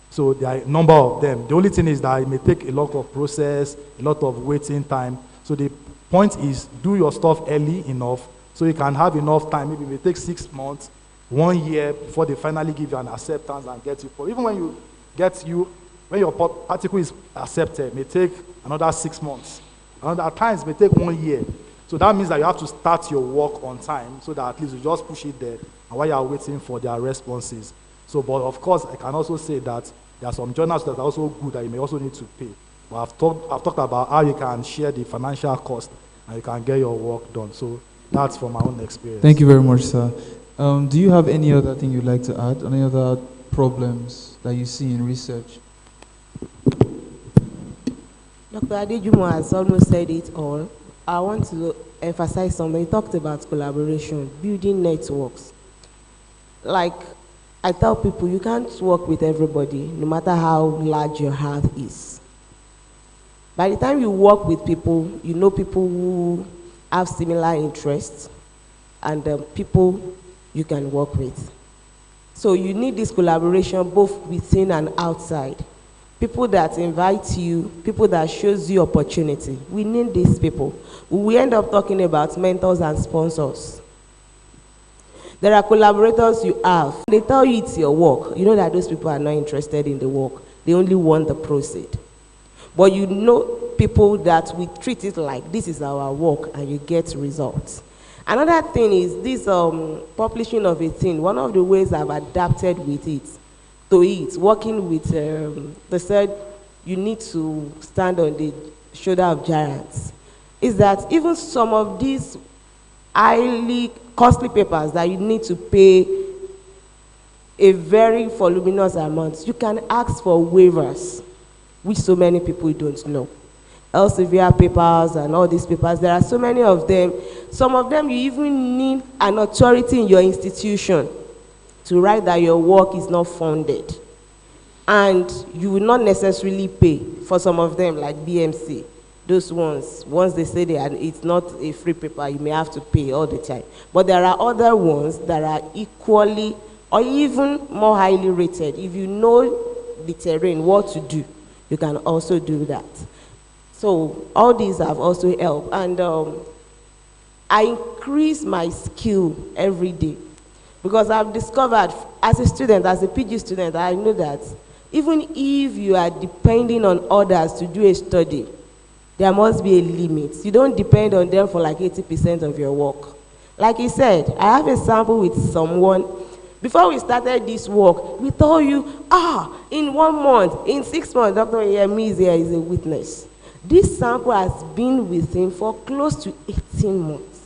So there are a number of them. The only thing is that it may take a lot of process, a lot of waiting time. So the point is, do your stuff early enough so you can have enough time. Maybe it may take 6 months, 1 year before they finally give you an acceptance and get you. Even when your article is accepted, it may take another 6 months. And at times, it may take 1 year. So that means that you have to start your work on time so that at least you just push it there and while you are waiting for their responses. So, but of course, I can also say that there are some journals that are also good that you may also need to pay. But I've talked about how you can share the financial cost and you can get your work done. So that's from my own experience. Thank you very much, sir. Do you have any other thing you'd like to add? Any other problems that you see in research? Dr. Adejumo has almost said it all. I want to emphasize something. He talked about collaboration, building networks. Like I tell people, you can't work with everybody, no matter how large your heart is. By the time you work with people, you know people who have similar interests and people you can work with. So you need this collaboration both within and outside. People that invite you, people that shows you opportunity. We need these people. We end up talking about mentors and sponsors. There are collaborators you have. They tell you it's your work. You know that those people are not interested in the work. They only want the proceed. But you know people that we treat it like this is our work and you get results. Another thing is this publishing of a thing. One of the ways I've adapted with it, working with, they said you need to stand on the shoulder of giants, is that even some of these highly costly papers that you need to pay a very voluminous amount, you can ask for waivers, which so many people don't know. Elsevier papers and all these papers, there are so many of them. Some of them you even need an authority in your institution to write that your work is not funded. And you will not necessarily pay for some of them, like BMC. Those ones, once they say it's not a free paper, you may have to pay all the time. But there are other ones that are equally or even more highly rated. If you know the terrain, what to do, you can also do that. So all these have also helped. And I increase my skill every day. Because I've discovered, as a student, as a PG student, I know that even if you are depending on others to do a study, there must be a limit. You don't depend on them for like 80% of your work. Like he said, I have a sample with someone. Before we started this work, we told you, in 1 month, in 6 months, Dr. Yemi is here as a witness. This sample has been with him for close to 18 months.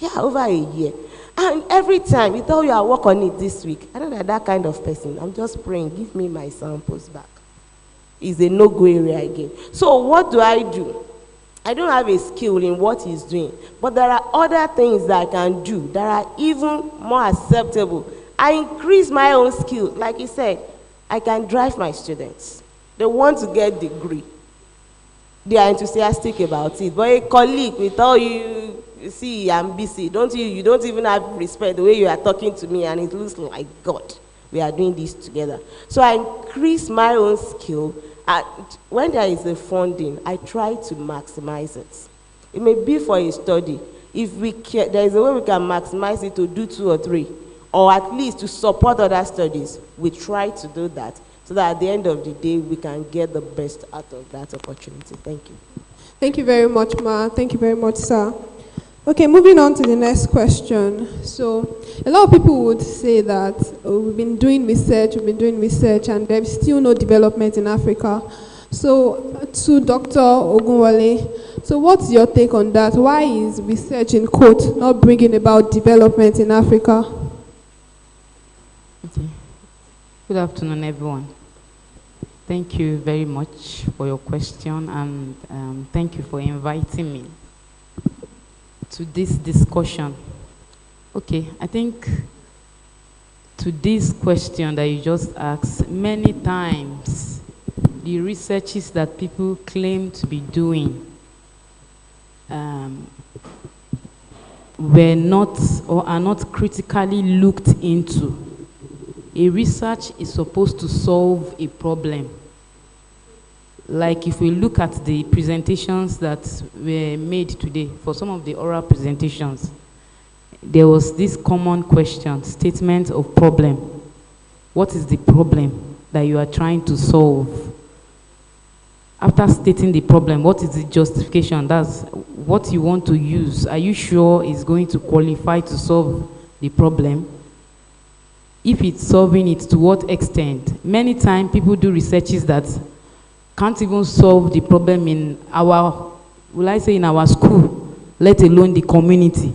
Yeah, over a year. And every time he told you, I'll work on it this week. I don't know that kind of person. I'm just praying, give me my samples back. It's a no-go area again. So what do? I don't have a skill in what he's doing, but there are other things that I can do that are even more acceptable. I increase my own skill. Like he said, I can drive my students. They want to get degree. They are enthusiastic about it. But a colleague will tell you, you see, I'm busy. You don't even have respect the way you are talking to me, and it looks like God. We are doing this together. So I increase my own skill. And when there is a funding, I try to maximize it. It may be for a study. If there is a way we can maximize it to do 2 or 3, or at least to support other studies, we try to do that so that at the end of the day, we can get the best out of that opportunity. Thank you. Thank you very much, Ma. Thank you very much, sir. Okay, moving on to the next question. So, a lot of people would say that we've been doing research, and there's still no development in Africa. So, to Dr. Ogunwale, so what's your take on that? Why is research, in quote, not bringing about development in Africa? Okay. Good afternoon, everyone. Thank you very much for your question, and thank you for inviting me to this discussion. Okay, I think to this question that you just asked, many times the researches that people claim to be doing were not or are not critically looked into. A research is supposed to solve a problem. Like if we look at the presentations that were made today, for some of the oral presentations, there was this common question, statement of problem. What is the problem that you are trying to solve? After stating the problem, what is the justification? That's what you want to use. Are you sure it's going to qualify to solve the problem? If it's solving it, to what extent? Many times people do researches that can't even solve the problem in our, will I say in our school, let alone the community.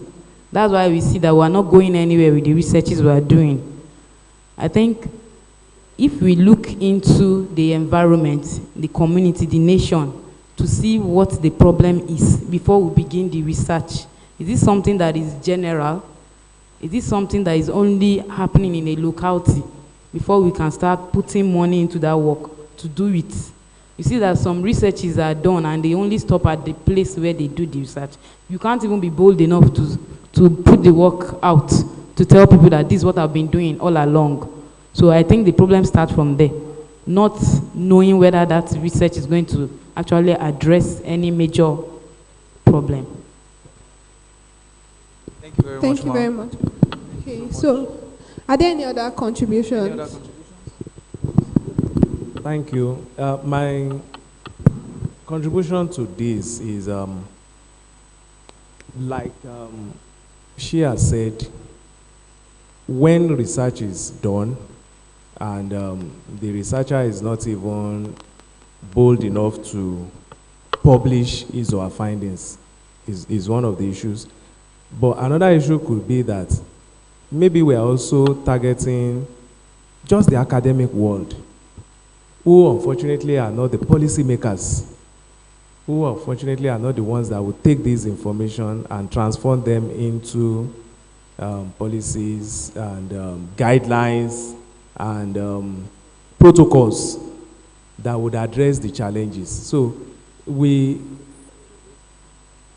That's why we see that we're not going anywhere with the researches we are doing. I think if we look into the environment, the community, the nation, to see what the problem is before we begin the research, is this something that is general? Is this something that is only happening in a locality before we can start putting money into that work to do it? You see that some researches are done and they only stop at the place where they do the research. You can't even be bold enough to put the work out, to tell people that this is what I've been doing all along. So I think the problem starts from there, not knowing whether that research is going to actually address any major problem. Thank you very much. Thank you very much. Okay, so are there any other contributions? Thank you. My contribution to this is, like she has said, when research is done and the researcher is not even bold enough to publish his or her findings is one of the issues. But another issue could be that maybe we are also targeting just the academic world, who unfortunately are not the policy makers, who unfortunately are not the ones that will take this information and transform them into policies and guidelines and protocols that would address the challenges. So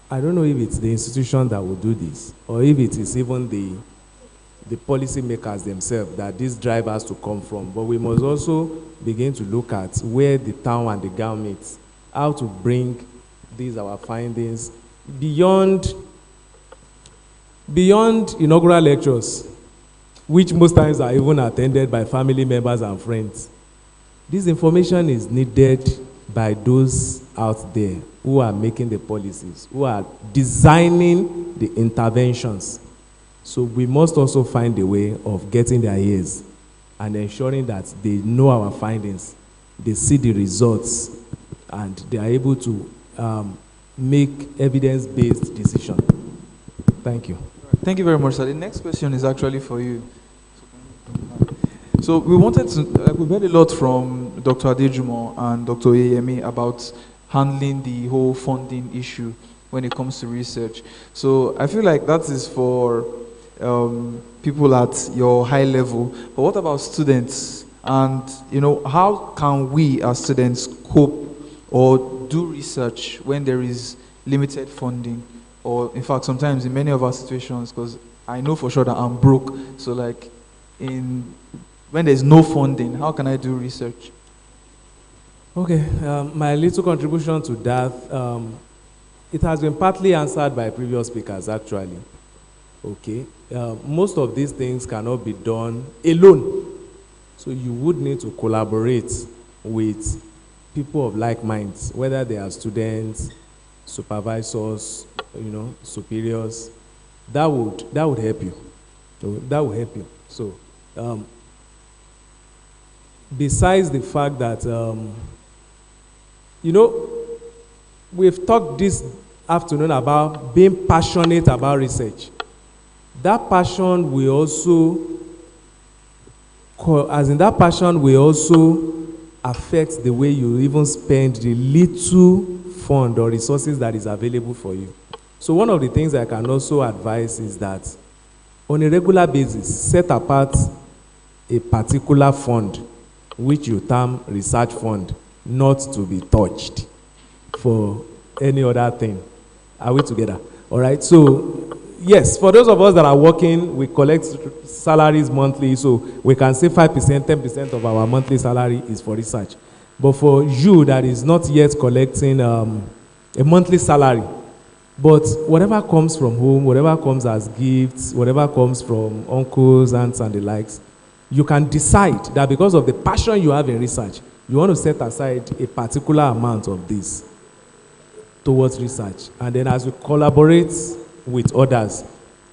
I don't know if it's the institution that will do this, or if it is even the policy makers themselves that this drive has to come from. But we must also begin to look at where the town and the government, how to bring these our findings beyond inaugural lectures, which most times are even attended by family members and friends. This information is needed by those out there who are making the policies, who are designing the interventions. So we must also find a way of getting their ears and ensuring that they know our findings, they see the results, and they are able to make evidence-based decisions. Thank you. Thank you very much, sir. The next question is actually for you. So we wanted to, we heard a lot from Dr. Adejumo and Dr. Oyeyemi about handling the whole funding issue when it comes to research. So I feel like that is for people at your high level. But what about students? And, you know, how can we as students cope or do research when there is limited funding? Or, in fact, sometimes in many of our situations, because I know for sure that I'm broke, so like when there's no funding, how can I do research? Okay, my little contribution to that, it has been partly answered by previous speakers, actually. Okay, most of these things cannot be done alone. So you would need to collaborate with people of like minds, whether they are students, supervisors, you know, superiors. That would help you. So that will help you. So besides the fact that you know, we've talked this afternoon about being passionate about research. That passion will also, affect the way you even spend the little fund or resources that is available for you. So one of the things I can also advise is that on a regular basis, set apart a particular fund, which you term research fund, not to be touched for any other thing. Are we together? All right. So yes, for those of us that are working, we collect salaries monthly, so we can say 5%, 10% of our monthly salary is for research. But for you that is not yet collecting a monthly salary, but whatever comes from home, whatever comes as gifts, whatever comes from uncles, aunts, and the likes, you can decide that because of the passion you have in research, you want to set aside a particular amount of this towards research. And then as we collaborate with others,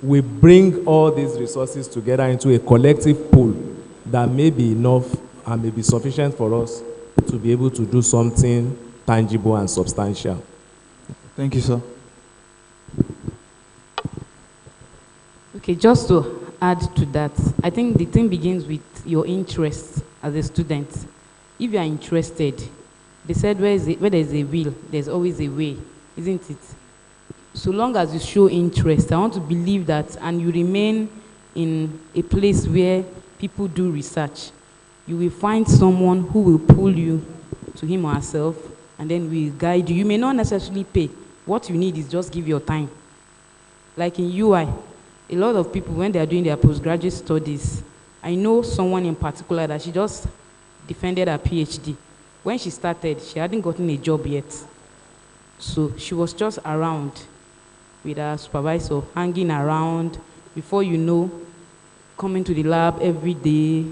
we bring all these resources together into a collective pool that may be enough and may be sufficient for us to be able to do something tangible and substantial. Thank you, sir. Okay, just to add to that, I think the thing begins with your interest as a student. If you are interested, they said where there's a will, there's always a way, isn't it? So long as you show interest, I want to believe that, and you remain in a place where people do research, you will find someone who will pull you to him or herself, and then will guide you. You may not necessarily pay. What you need is just give your time. Like in UI, a lot of people, when they are doing their postgraduate studies, I know someone in particular that she just defended her PhD. When she started, she hadn't gotten a job yet. So she was just around with her supervisor, hanging around. Before you know, coming to the lab every day.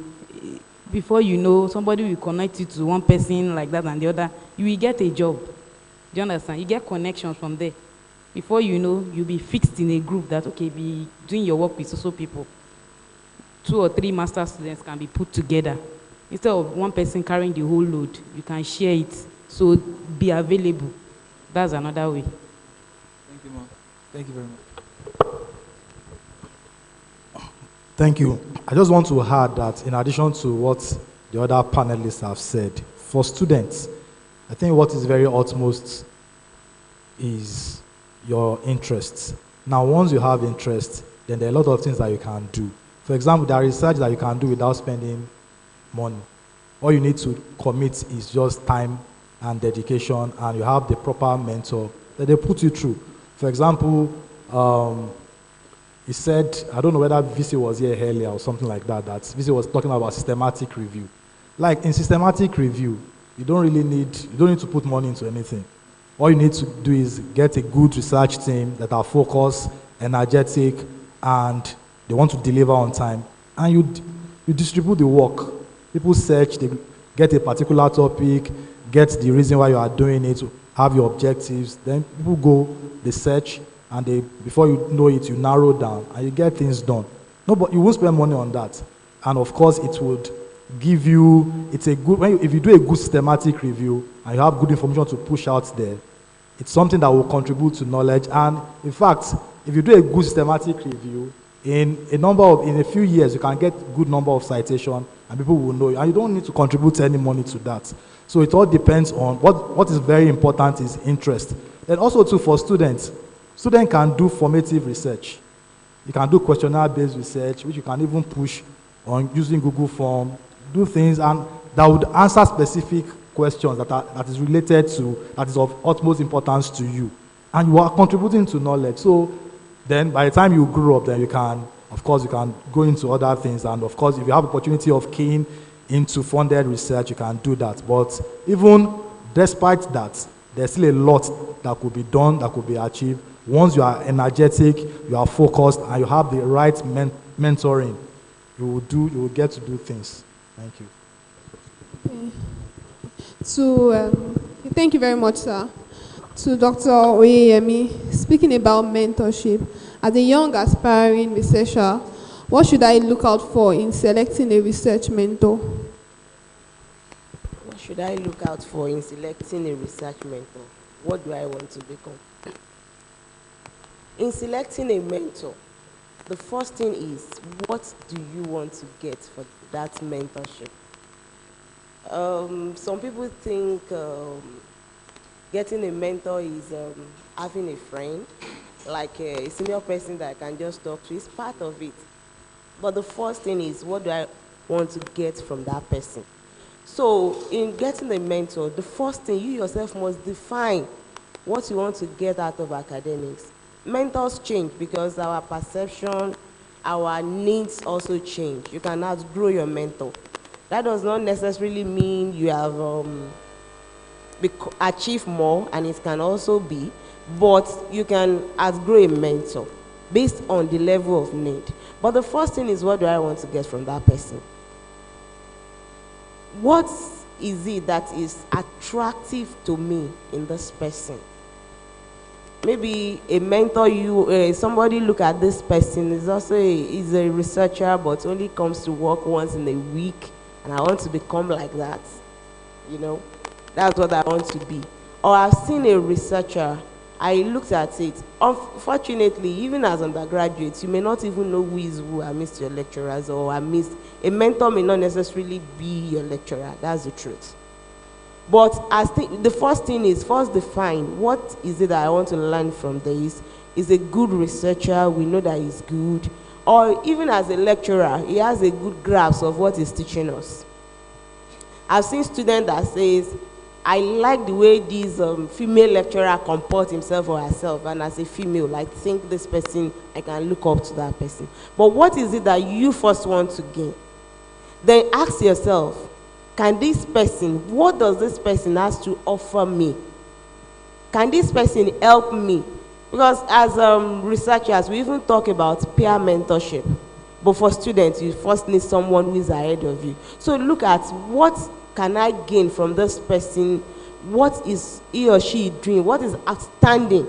Before you know, somebody will connect you to one person like that and the other. You will get a job. Do you understand? You get connections from there. Before you know, you'll be fixed in a group that, okay, be doing your work with so people. 2 or 3 master students can be put together. Instead of one person carrying the whole load, you can share it. So be available. That's another way. Thank you, ma'am. Thank you very much. Thank you. I just want to add that in addition to what the other panelists have said, for students, I think what is very utmost is your interests. Now, once you have interest, then there are a lot of things that you can do. For example, there are research that you can do without spending money. All you need to commit is just time and dedication, and you have the proper mentor that they put you through. For example, he said, I don't know whether VC was here earlier or something like that, that VC was talking about systematic review. Like in systematic review, you don't need to put money into anything. All you need to do is get a good research team that are focused, energetic, and they want to deliver on time. And you distribute the work. People search, they get a particular topic, get the reason why you are doing it, have your objectives. Then people go, they search, and before you know it, you narrow down, and you get things done. No, but you won't spend money on that. And of course, it would give you, if you do a good systematic review, and you have good information to push out there, it's something that will contribute to knowledge. And in fact, if you do a good systematic review, in a few years, you can get good number of citations, and people will know you, and you don't need to contribute any money to that. So it all depends on what is very important is interest. And also too, for students can do formative research. You can do questionnaire-based research, which you can even push on using Google Form, do things and that would answer specific questions that is related to, that is of utmost importance to you. And you are contributing to knowledge. So then by the time you grow up, then you can go into other things. And of course, if you have opportunity of keying into funded research, you can do that. But even despite that, there's still a lot that could be done, that could be achieved. Once you are energetic, you are focused, and you have the right mentoring, you will get to do things. Thank you. Thank you very much, sir. To Dr. Oyeyemi, speaking about mentorship, as a young aspiring researcher, what should I look out for in selecting a research mentor? What should I look out for in selecting a research mentor? What do I want to become? In selecting a mentor, the first thing is, what do you want to get for that mentorship? Some people think getting a mentor is having a friend, like a senior person that I can just talk to. Is part of it. But the first thing is, what do I want to get from that person? So in getting a mentor, the first thing, you yourself must define what you want to get out of academics. Mentors change because our perception, our needs also change. You can outgrow your mentor. That does not necessarily mean you have achieved more, and it can also be, but you can outgrow a mentor based on the level of need. But the first thing is, what do I want to get from that person? What is it that is attractive to me in this person? Maybe a mentor, somebody look at this person, is a researcher, but only comes to work once in a week, and I want to become like that. You know, that's what I want to be. Or I've seen a researcher, I looked at it. Unfortunately, even as undergraduates, you may not even know who is who amidst your lecturers, or amidst a mentor may not necessarily be your lecturer. That's the truth. But the first thing is, first define what is it that I want to learn from this. Is a good researcher, we know that he's good. Or even as a lecturer, he has a good grasp of what he's teaching us. I've seen students that says, I like the way this female lecturer comports himself or herself, and as a female, I think this person, I can look up to that person. But what is it that you first want to gain? Then ask yourself, can this person, what does this person have to offer me? Can this person help me? Because as researchers, we even talk about peer mentorship. But for students, you first need someone who is ahead of you. So look at, what can I gain from this person? What is he or she doing? What is outstanding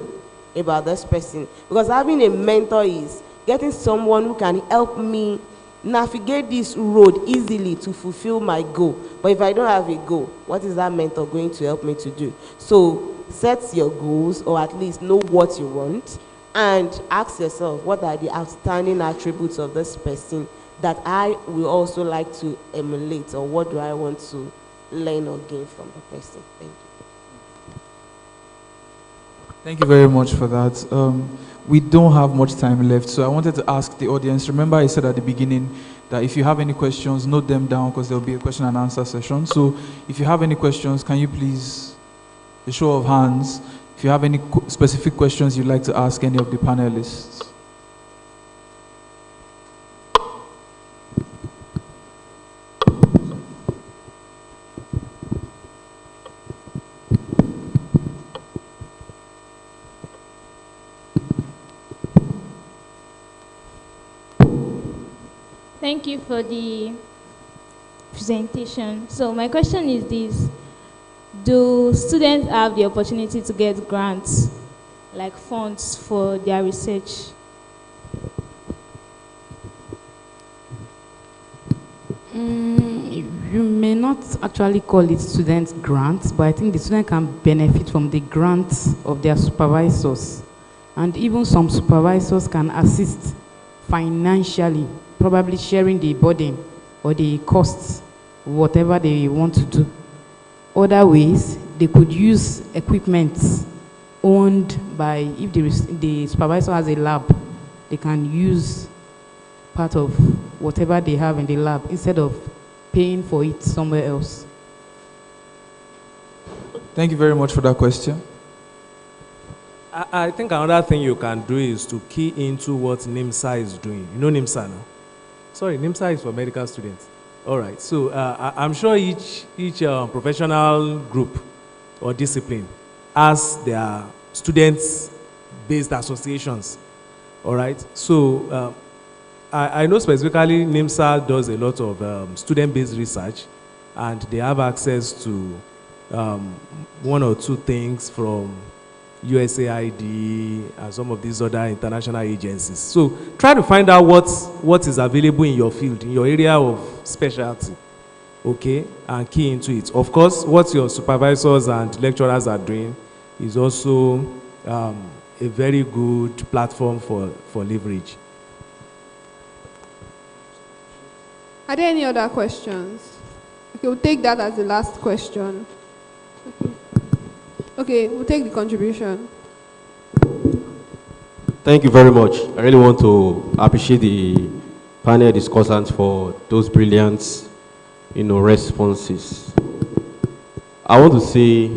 about this person? Because having a mentor is getting someone who can help me navigate this road easily to fulfill my goal. But if I don't have a goal, what is that mentor going to help me to do? So set your goals, or at least know what you want, and ask yourself, what are the outstanding attributes of this person that I will also like to emulate, or what do I want to learn or gain from the person? Thank you. Thank you very much for that. We don't have much time left, so I wanted to ask the audience. Remember, I said at the beginning that if you have any questions, note them down because there will be a question and answer session. So if you have any questions, can you please, a show of hands, if you have any specific questions you'd like to ask any of the panelists. Thank you for the presentation. So my question is this: do students have the opportunity to get grants, like funds for their research? You may not actually call it student grants, but I think the student can benefit from the grants of their supervisors. And even some supervisors can assist financially, probably sharing the burden or the costs, whatever they want to do. Other ways, they could use equipment owned by, if the supervisor has a lab, they can use part of whatever they have in the lab instead of paying for it somewhere else. Thank you very much for that question. I think another thing you can do is to key into what NIMSA is doing. You know NIMSA now? Sorry, NIMSA is for medical students. All right, so I'm sure each professional group or discipline has their students-based associations. All right, so I know specifically NIMSA does a lot of student-based research, and they have access to one or two things from USAID and some of these other international agencies. So try to find out what is available in your field, in your area of specialty, okay, and key into it. Of course, what your supervisors and lecturers are doing is also a very good platform for leverage. Are there any other questions? Okay, we'll take that as the last question. Okay, we'll take the contribution. Thank you very much. I really want to appreciate the panel discussants for those brilliant, responses. I want to say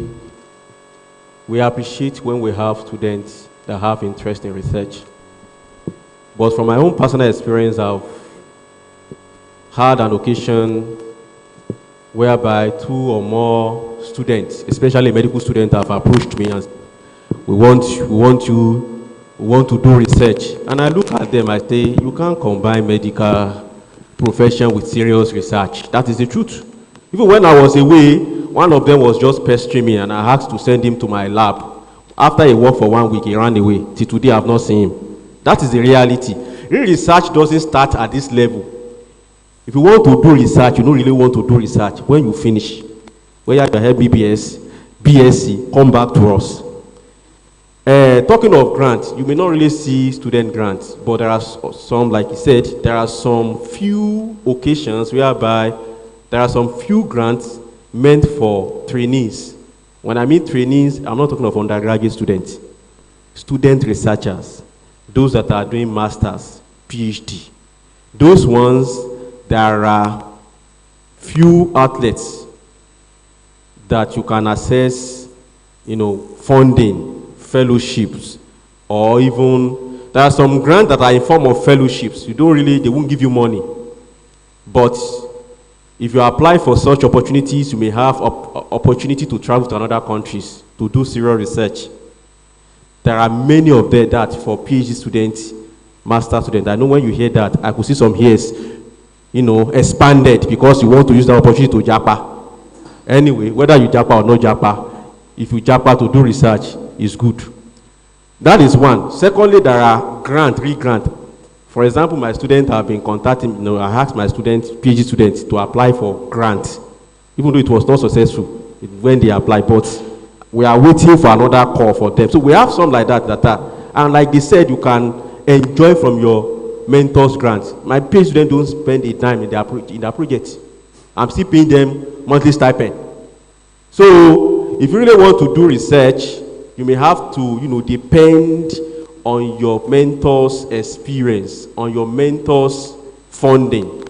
we appreciate when we have students that have interest in research. But from my own personal experience, I've had an occasion whereby 2 or more students, especially medical students, have approached me and we want to do research. And I look at them, I say, you can't combine medical profession with serious research. That is the truth. Even when I was away, one of them was just pestering me and I asked to send him to my lab. After he worked for 1 week, he ran away. Till today, I have not seen him. That is the reality. Real research doesn't start at this level. If you want to do research, you don't really want to do research. When you finish, whether you have BBS, BSc, come back to us. Talking of grants, you may not really see student grants, but there are some, like you said, there are some few occasions whereby there are some few grants meant for trainees. When I mean trainees, I'm not talking of undergraduate students, student researchers, those that are doing masters, PhD. Those ones, there are few outlets that you can access, funding, fellowships, or even, there are some grants that are in form of fellowships. They won't give you money. But if you apply for such opportunities, you may have opportunity to travel to other countries to do serious research. There are many of them that for PhD students, master students. I know when you hear that, I could see some ears, expanded because you want to use the opportunity to japa. Anyway, whether you japa or no japa, if you japa to do research, is good. That is one. Secondly, there are re-grant. For example, my students have been contacting, I asked my students, PhD students, to apply for grant, even though it was not successful when they applied, but we are waiting for another call for them. So we have some like that that And like they said, you can enjoy from your mentor's grants. My PhD students don't spend a dime in their project. I'm still paying them monthly stipend. So if you really want to do research, you may have to, depend on your mentor's experience, on your mentor's funding.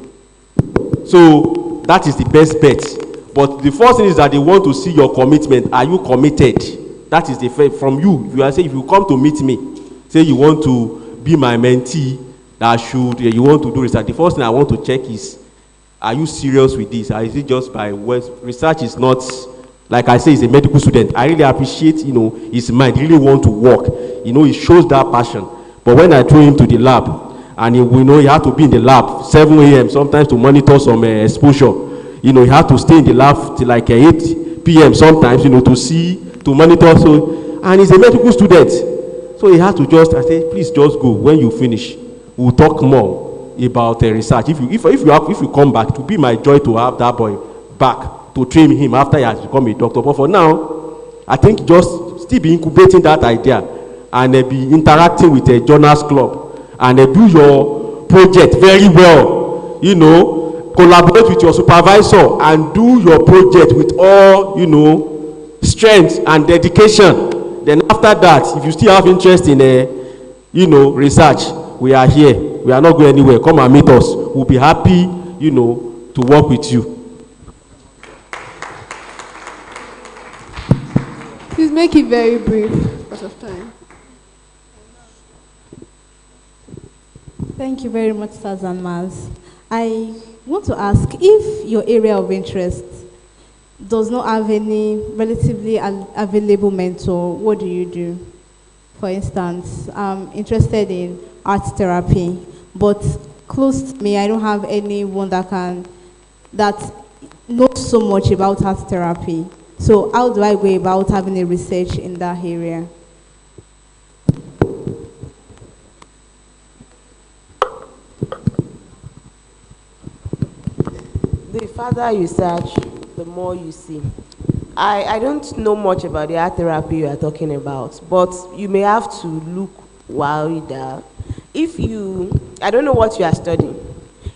So that is the best bet. But the first thing is that they want to see your commitment. Are you committed? That is the first from you. If you come to meet me, say you want to be my mentee, you want to do research. The first thing I want to check is, are you serious with this? Or is it just by words? Research is not, like I say, he's a medical student. I really appreciate, his mind. He really want to work. He shows that passion. But when I throw him to the lab, and he had to be in the lab 7 a.m. sometimes to monitor some exposure. He had to stay in the lab till like 8 p.m. sometimes, to monitor. So, and he's a medical student. So he had to I say, please just go. When you finish, we'll talk more about research. If you come back, to be my joy to have that boy back to train him after he has become a doctor. But for now, I think just still be incubating that idea and be interacting with a journals club and do your project very well. Collaborate with your supervisor and do your project with all strength and dedication. Then after that, if you still have interest in research, we are here. We are not going anywhere. Come and meet us. We'll be happy to work with you. Please make it very brief because of time. Thank you very much, Stars and Mars. I want to ask, if your area of interest does not have any relatively available mentor, what do you do? For instance, I'm interested in art therapy, but close to me, I don't have anyone that knows so much about art therapy. So how do I go about having a research in that area? The further you search, the more you see. I don't know much about the art therapy you are talking about, but you may have to look wider. I don't know what you are studying.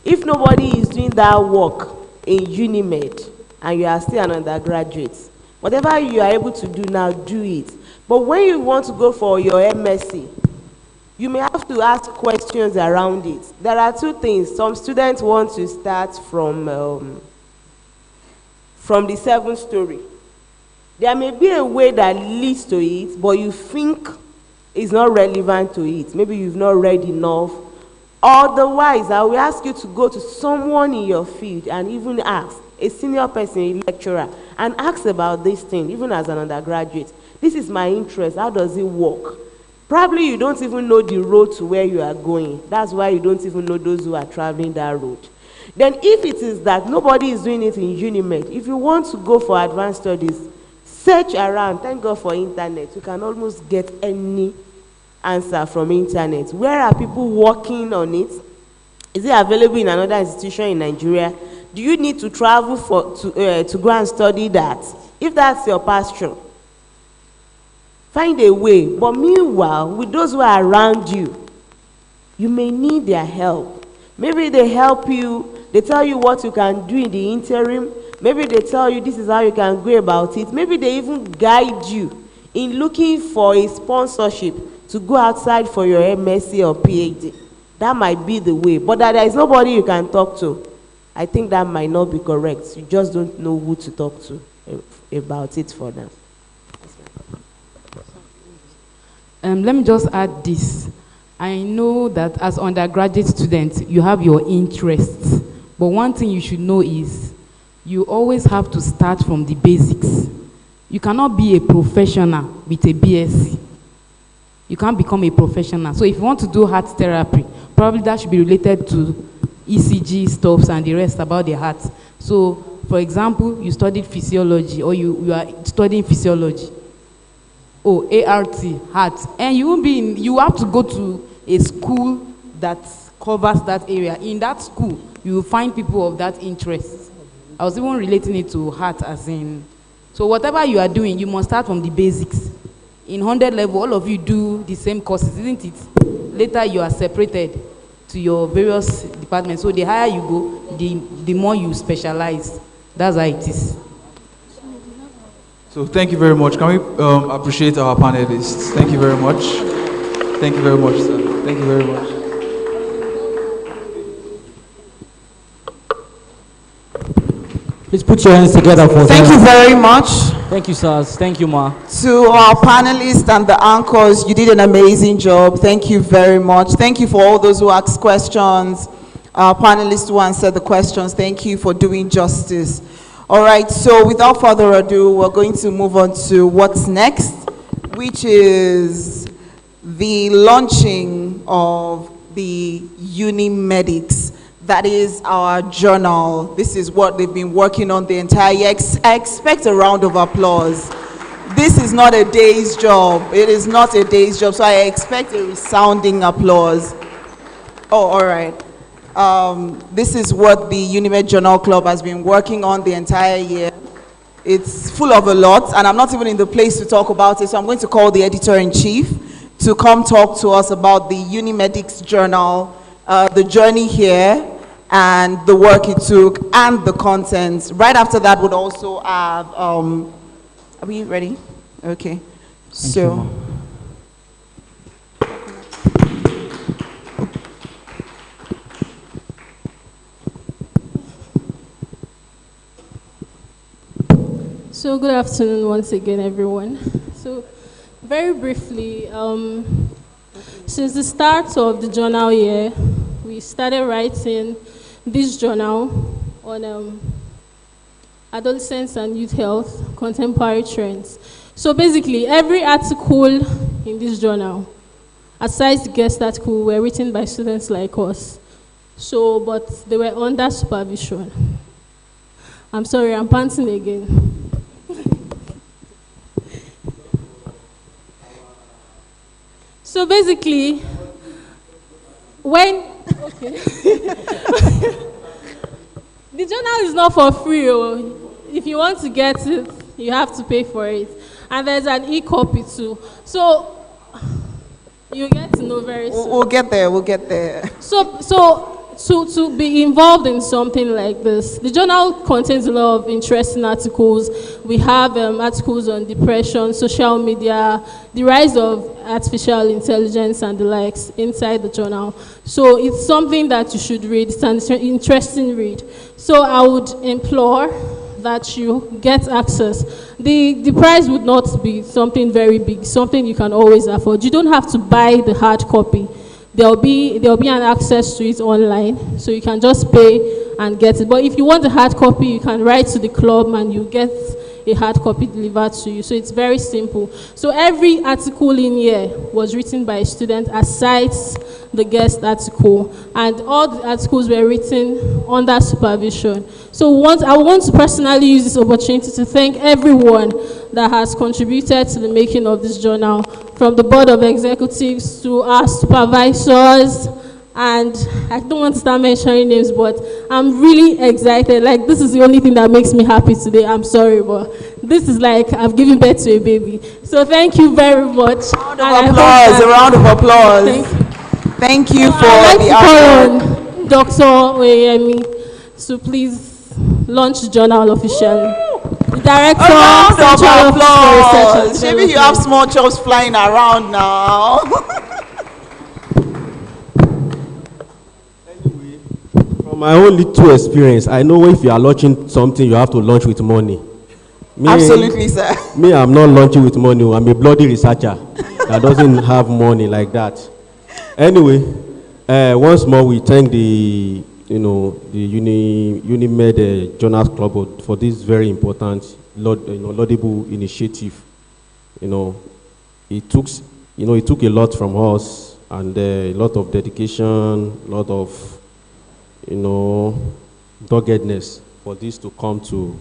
If nobody is doing that work in Unimed and you are still an undergraduate, whatever you are able to do now, do it. But when you want to go for your MSc, you may have to ask questions around it. There are two things. Some students want to start from the 7th story. There may be a way that leads to it, but you think it's not relevant to it. Maybe you've not read enough. Otherwise, I will ask you to go to someone in your field and even ask a senior person, a lecturer, and ask about this thing, even as an undergraduate. This is my interest. How does it work? Probably you don't even know the road to where you are going. That's why you don't even know those who are traveling that road. Then if it is that nobody is doing it in Unimed, if you want to go for advanced studies, search around. Thank God for internet. You can almost get any answer from internet. Where are people working on it? Is it available in another institution in Nigeria? Do you need to travel to go and study that? If that's your passion, find a way. But meanwhile, with those who are around you, you may need their help. Maybe they help you, they tell you what you can do in the interim. Maybe they tell you this is how you can go about it. Maybe they even guide you in looking for a sponsorship to go outside for your MSc or PhD. That might be the way. But that there is nobody you can talk to, I think that might not be correct. You just don't know who to talk to about it for now. Let me just add this. I know that as undergraduate students, you have your interests. But one thing you should know is you always have to start from the basics. You cannot be a professional with a BSc. You can't become a professional. So if you want to do heart therapy, probably that should be related to ECG stuffs and the rest about the heart. So, for example, you studied physiology or you are studying physiology. Oh, ART, heart. And you have to go to a school that covers that area. In that school, you will find people of that interest. I was even relating it to heart as in, so whatever you are doing, you must start from the basics. in 100 level, all of you do the same courses, isn't it? Later, you are separated to your various departments. So the higher you go, the more you specialize. That's how it is. So thank you very much. Can we appreciate our panelists? Thank you very much. Thank you very much, sir. Thank you very much. Please put your hands together for Thank them. you very much. Thank you, sirs. Thank you, ma. To our panelists and the anchors, you did an amazing job. Thank you very much. Thank you for all those who asked questions. Our panelists who answered the questions, thank you for doing justice. All right, so without further ado, we're going to move on to what's next, which is the launching of the Unimedics. That is our journal. This is what they've been working on the entire year. I expect a round of applause. This is not a day's job. It is not a day's job, so I expect a resounding applause. Oh, all right. This is what the Unimed Journal Club has been working on the entire year. It's full of a lot, and I'm not even in the place to talk about it, so I'm going to call the editor-in-chief to come talk to us about the Unimedics Journal, the journey here, and the work it took, and the content. Right after that, would also have, are we ready? Okay. So. So good afternoon once again, everyone. So very briefly, since the start of the journal year, we started writing this journal on adolescents and youth health, contemporary trends. So basically, every article in this journal, aside the guest article, were written by students like us. So, but they were under supervision. I'm sorry, I'm panting again. So basically, okay. The journal is not for free. If you want to get it, you have to pay for it. And there's an e-copy too. So you get to know very soon. We'll get there, we'll get there. So to be involved in something like this, the journal contains a lot of interesting articles. We have articles on depression, social media, the rise of artificial intelligence and the likes inside the journal. So it's something that you should read. It's an interesting read. So I would implore that you get access. The price would not be something very big, something you can always afford. You don't have to buy the hard copy. There'll be an access to it online, so you can just pay and get it. But if you want the hard copy, you can write to the club and you get a hard copy delivered to you. So it's very simple. So every article in here was written by a student aside the guest article, and all the articles were written under supervision. So I want to personally use this opportunity to thank everyone that has contributed to the making of this journal, from the board of executives to our supervisors. And I don't want to start mentioning names, but I'm really excited. Like, this is the only thing that makes me happy today. I'm sorry, but this is like I've given birth to a baby. So thank you very much. A round of applause. Thank you for the award. Dr. Oyemi, so please launch the journal officially. The director, a round of Central Office for Research and Maybe you have small chops flying around now. From my own little experience, I know if you are launching something, you have to launch with money. Absolutely, sir. Me, I'm not launching with money. I'm a bloody researcher that doesn't have money like that. Anyway, once more, we thank the Unimed Journal Club for this very important, laudable initiative. It took a lot from us, and a lot of dedication, a lot of doggedness for this to come to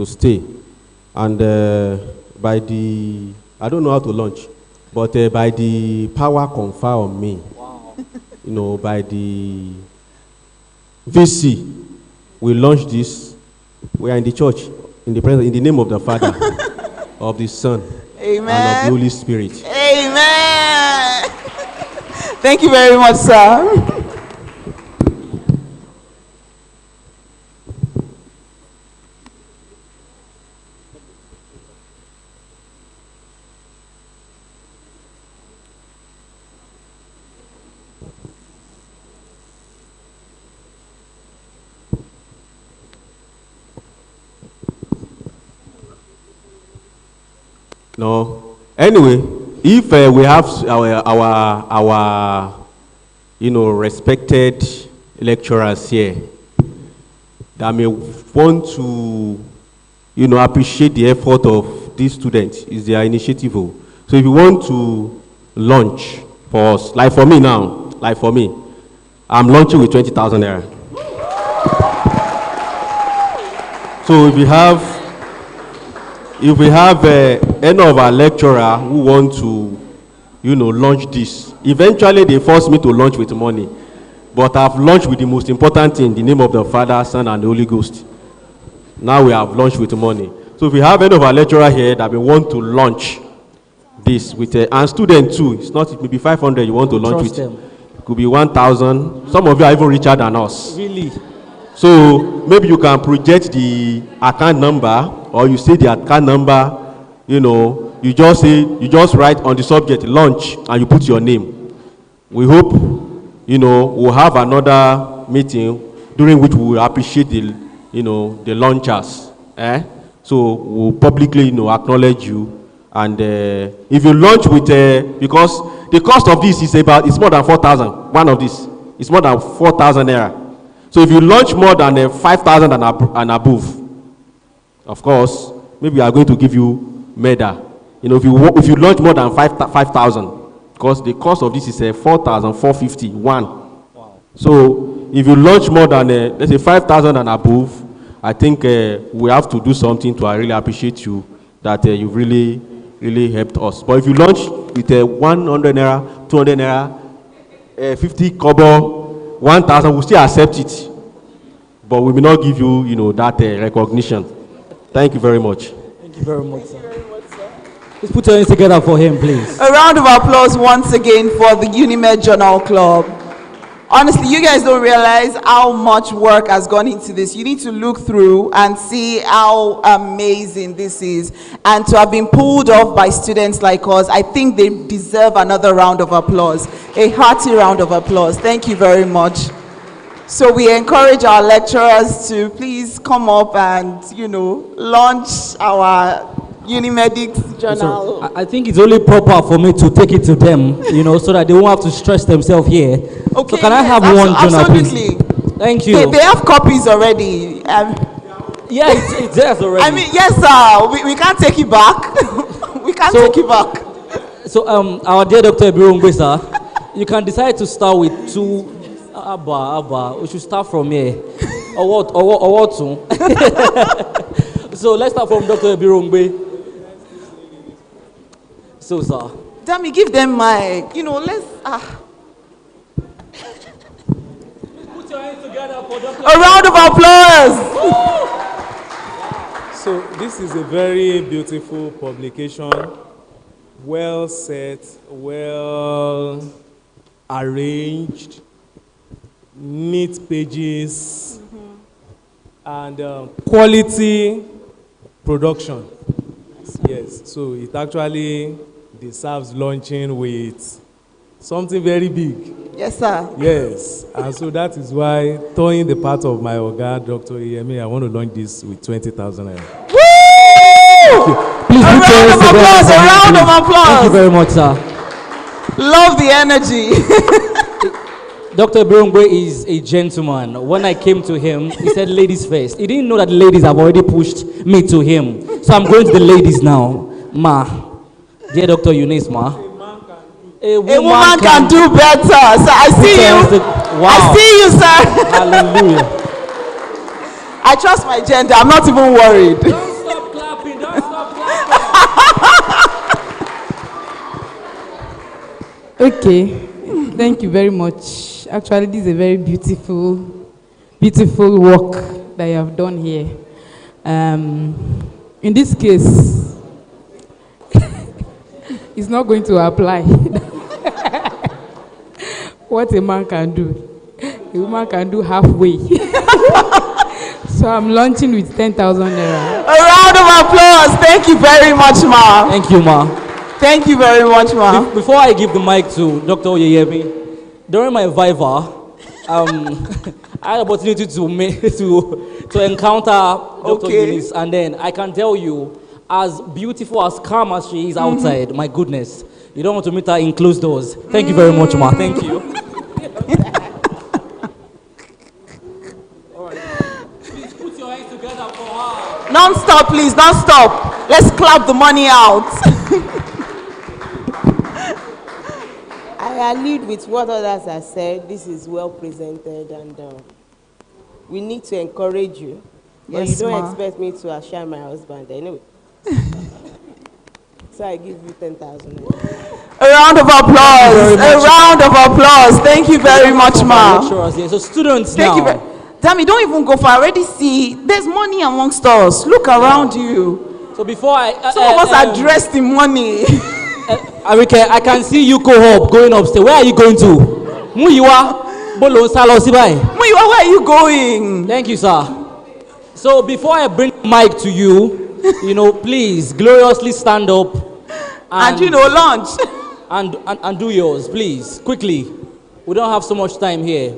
stay. And by the, I don't know how to launch, but by the power conferred on me, by the VC, we launched this. We are in the church, in the name of the Father, of the Son, Amen. and of the Holy Spirit. Amen. Thank you very much, sir. No. Anyway, if we have our respected lecturers here that may want to appreciate the effort of these students, is their initiative. So if you want to launch for us, like for me now, I'm launching with 20,000 naira. So if we have any of our lecturer who want to, launch this, eventually they force me to launch with money. But I've launched with the most important thing, the name of the Father, Son, and the Holy Ghost. Now we have launched with money. So if we have any of our lecturer here that we want to launch this with and student too, it's not, it may be 500 you want to launch with. Them. It could be 1,000. Some of you are even richer than us. Really? So maybe you can project the account number, or you say the account number, you just write on the subject launch and you put your name. We hope, we'll have another meeting during which we will appreciate the launchers. So we'll publicly, acknowledge you. And if you launch with, because the cost of this is it's more than 4,000. One of this, it's more than 4,000 naira. So if you launch more than 5,000 and above, of course, maybe we are going to give you medal. If you launch more than 5,000, because the cost of this is 4,450. Wow. So if you launch more than let's say 5,000 and above, I think we have to do something to really appreciate you, that you really helped us. But if you launch with 100 naira, 200 naira, 50 kobo, 1,000, we'll still accept it, but we will not give you, that recognition. Thank you very much. Thank you very much, sir. Let's put your hands together for him, please. A round of applause once again for the Unimed Journal Club. Honestly, you guys don't realize how much work has gone into this. You need to look through and see how amazing this is. And to have been pulled off by students like us, I think they deserve another round of applause. A hearty round of applause. Thank you very much. So we encourage our lecturers to please come up and, launch our Unimedics Journal. So I think it's only proper for me to take it to them, so that they won't have to stress themselves here. Okay, so can I have one journal, absolutely. please? Thank you. They have copies already. Yeah, it's theirs already. I mean, yes, sir. We can't take it back. We can't take it back. So, our dear Dr. Ebirongbe, sir, you can decide to start with two. Abba. We should start from here. Or what? So let's start from Dr. Ebirongbe. So, sir. Damn, give them mic. Let's. Put your hands together for Dr. A round of applause. So this is a very beautiful publication, well set, well arranged, neat pages, and quality production. Yes, so it actually deserves launching with something very big. Yes, sir. Yes, and so that is why, towing the part of my Oga, Dr. Iyemi, I want to launch this with 20,000 naira. Woo! Please put your hands together. A round of applause. Thank you very much, sir. Love the energy. Dr. Ebirongbe is a gentleman. When I came to him, he said ladies first. He didn't know that the ladies have already pushed me to him. So I'm going to the ladies now. Ma, dear Dr. Eunice, ma. A woman can do better. So I see you. Wow. I see you, sir. Hallelujah. I trust my gender. I'm not even worried. Don't stop clapping. Don't stop clapping. Okay. Thank you very much. Actually, this is a very beautiful work that you have done here. In this case, it's not going to apply. What a man can do, a woman can do halfway. So I'm launching with 10,000 naira. A round of applause. Thank you very much, ma. Thank you, ma. Thank you very much, ma. Before I give the mic to Dr. Oyeyemi, during my Viva, I had the opportunity to encounter Dr. Eunice, and then I can tell you, as beautiful, as calm as she is outside, my goodness, you don't want to meet her in closed doors. Thank you very much, ma. Thank you. Don't stop, please. Don't stop. Let's clap the money out. I allude with what others have said. This is well presented, and we need to encourage you. But Yes, you don't ma. expect me to assure my husband anyway. So I give you 10,000. A round of applause. A round of applause. Thank you very much, ma. So students Thank now. you. Damn, don't even go far. I already see. There's money amongst us. Look around you. So before I... Some of us are dressed in money. Arike, I can see you co-op going upstairs. Where are you going to? Muyiwa, Bolo, Salo, Sibai. Muyiwa, where are you going? Thank you, sir. So before I bring the mic to you, please gloriously stand up And launch. and do yours, please, quickly. We don't have so much time here.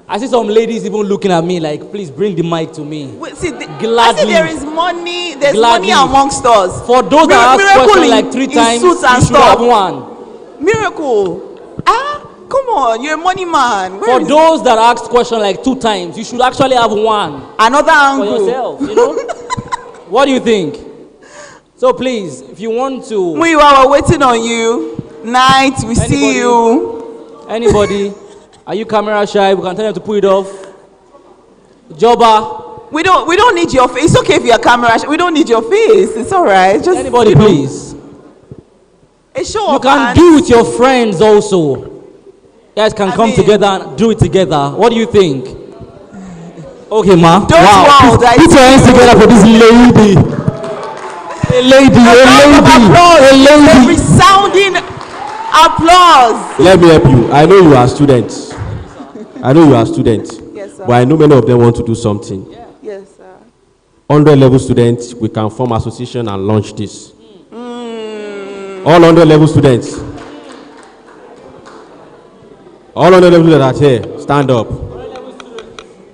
I see some ladies even looking at me like, please bring the mic to me. Wait, see, Gladly. I see there is money. There's Gladly. money amongst us. For those that ask questions like 3 times, you should have one. Miracle. Come on, you're a money man. For those that asked question like 2 times, you should actually have one. Another angle. For yourself, What do you think? So please, if you want to... We were waiting on you. Night, we see you. Anybody? Are you camera shy? We can tell you to put it off. Joba. We don't need your face. It's okay if you're camera shy. We don't need your face. It's all right. Just anybody, please. A show You of can hands. do with your friends also. You guys can come together and do it together. What do you think? Okay, ma. Don't wow. Put your hands together for this lady. A lady. A resounding applause. Let me help you. I know you are students. Yes, sir. But I know many of them want to do something. Yes, sir. 100 level students, we can form association and launch this. All 100 level students. All 100 level students that are here, stand up.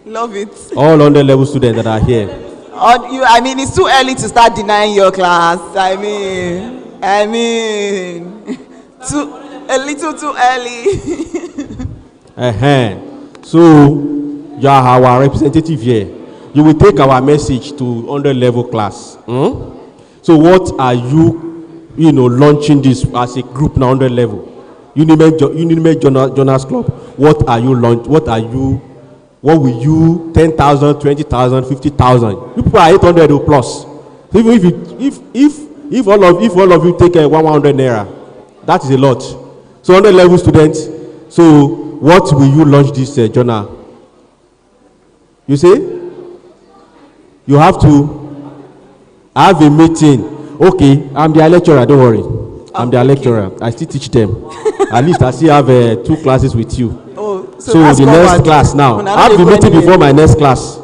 Love it. All 100 level students that are here. It's too early to start denying your class. A little too early. So, you are our representative here. You will take our message to 100 level class. So, what are you, launching this as a group now 100 level? Unimed Jonas Club. What are you launch? What will you 10,000, 20,000, 50,000? You people are 800 or plus. If all of you take 100 naira, that is a lot. So 100 level students. So what will you launch this journal? You say you have to have a meeting. Okay, I'm their lecturer. Don't worry, I'm their lecturer. I still teach them. At least I still have 2 classes with you. So the next class now, I have the meeting before my next class,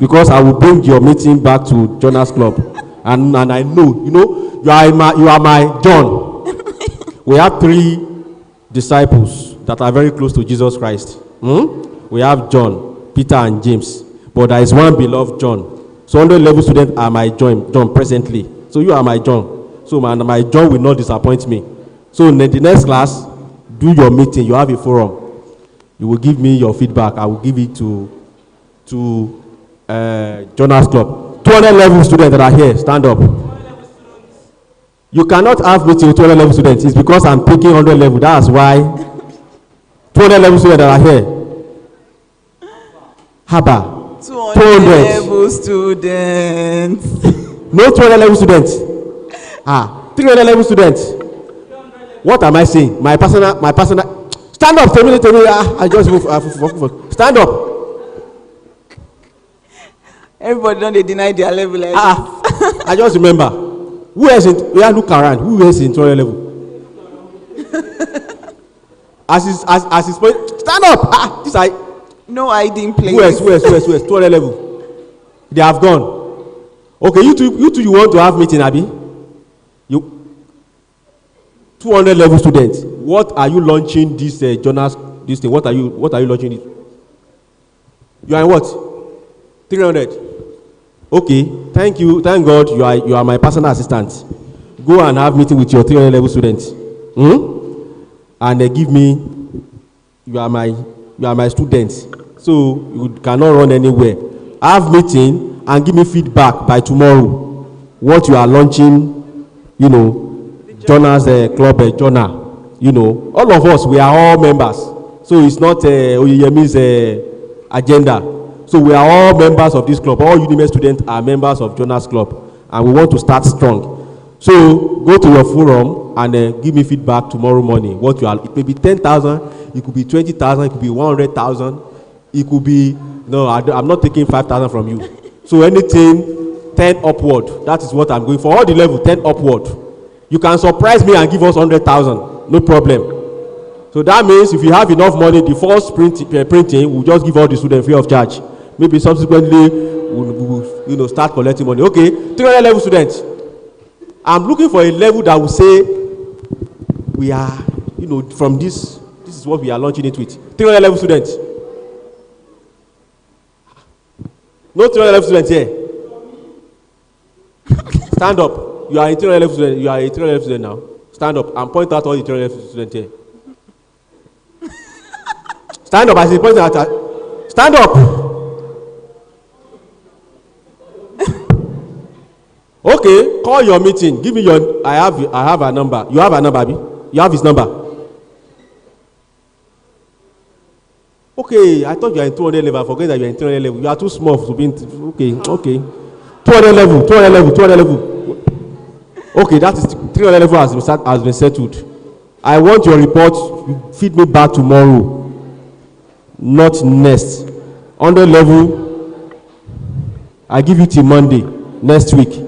because I will bring your meeting back to Jonas Club, and I know, you are my John. We have 3 disciples that are very close to Jesus Christ. We have John, Peter, and James, but there is one beloved John. So 100 level students are my John presently. So you are my John. So my John will not disappoint me. So in the next class, do your meeting. You have a forum. You will give me your feedback. I will give it to Jonas Club. 200 level students that are here, stand up. You cannot have meeting with 200 level students. It's because I'm taking 100 level. That's why 200 level students that are here. Haba. 200 level students. No 200 level students. 300 level students. What am I saying? My personal. Stand up. Tell me. I just move. Stand up. Everybody don't they deny their level. I just remember. Who else in? We are look around. Who else in 200 level? As he's stand up. Ah, this I. No hiding place. Who else? 200 level. They have gone. Okay, you two, you want to have meeting, Abi? You 200 level students. What are you launching this journals? This thing. What are you launching it? You are in what? 300. Okay, thank you. Thank God you are my personal assistant. Go and have meeting with your 300 level students. And they give me. You are my students. So you cannot run anywhere. Have meeting and give me feedback by tomorrow. What you are launching, journals club journal. All of us, we are all members. So it's not Oyeyemi's agenda. So we are all members of this club. All Unimed students are members of Journals Club, and we want to start strong. So go to your forum and give me feedback tomorrow morning. What you are? It may be 10,000. It could be 20,000. It could be 100,000. It could be no. I'm not taking 5,000 from you. So anything 10 upward. That is what I'm going for. All the level 10 upward. You can surprise me and give us 100,000. No problem. So that means if you have enough money, the first printing will just give all the students free of charge. Maybe subsequently we'll start collecting money. Okay, 300 level students. I'm looking for a level that will say we are, from this is what we are launching it with. 300 level students. No 300 level students here. Stand up. You are a 300 level student. You are a 300 level student now. Stand up and point out all the 300 level students here. Stand up as he points out. Stand up. Okay, call your meeting. Give me your. I have a number. You have a number, Abi? You have his number. Okay, I thought you are in 200 level. I forget that you are in 200 level. You are too small to be in. Okay. 200 level. Okay, that is 300 level has been settled. I want your report. You feed me back tomorrow. Not next. 100 level. I give you till Monday next week.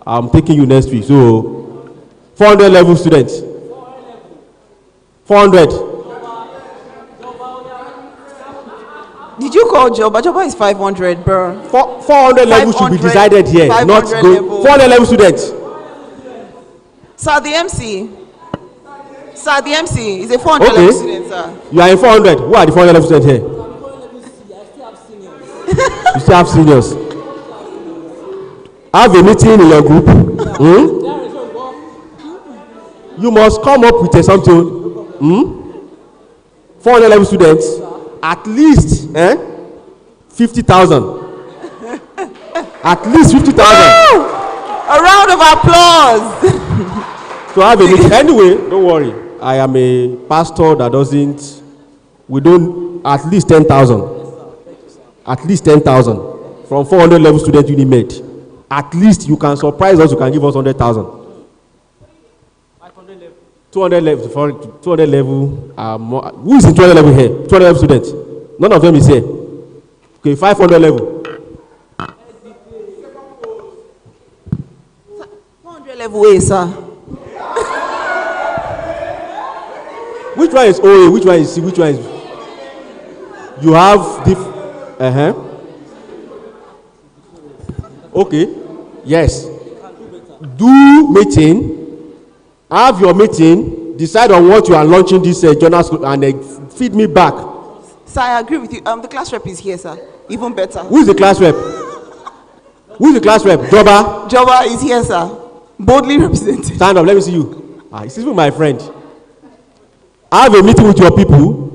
I'm taking you next week. So 400 level students. 400. Did you call Joba? Joba is 500, bro. 400 level should be decided here, not go. 400 level students. Sir, the MC. Sir, the MC is a 400 level student, sir. You are in 400. Who are the 400 level students here? You still have seniors. Have a meeting in your group. You must come up with something. 400 level students, at least 50,000. At least 50,000. A round of applause. So have a meeting. Anyway, don't worry. I am a pastor that doesn't. We don't. At least 10,000. At least 10,000 from 400 level student Unimed. At least you can surprise us. You can give us 100,000. 200 level. 200 level. Who is in 200 level here? 200 level students. None of them is here. Okay, 500 level. 400 level A, sir. Which one is OA? Which one is C? Which one is? You have diff. Okay. Yes. Do meeting. Have your meeting. Decide on what you are launching this journal and feed me back. Sir, I agree with you. The class rep is here, sir. Even better. Who is the class rep? Who is the class rep? Joba? Joba is here, sir. Boldly represented. Stand up. Let me see you. This is my friend. Have a meeting with your people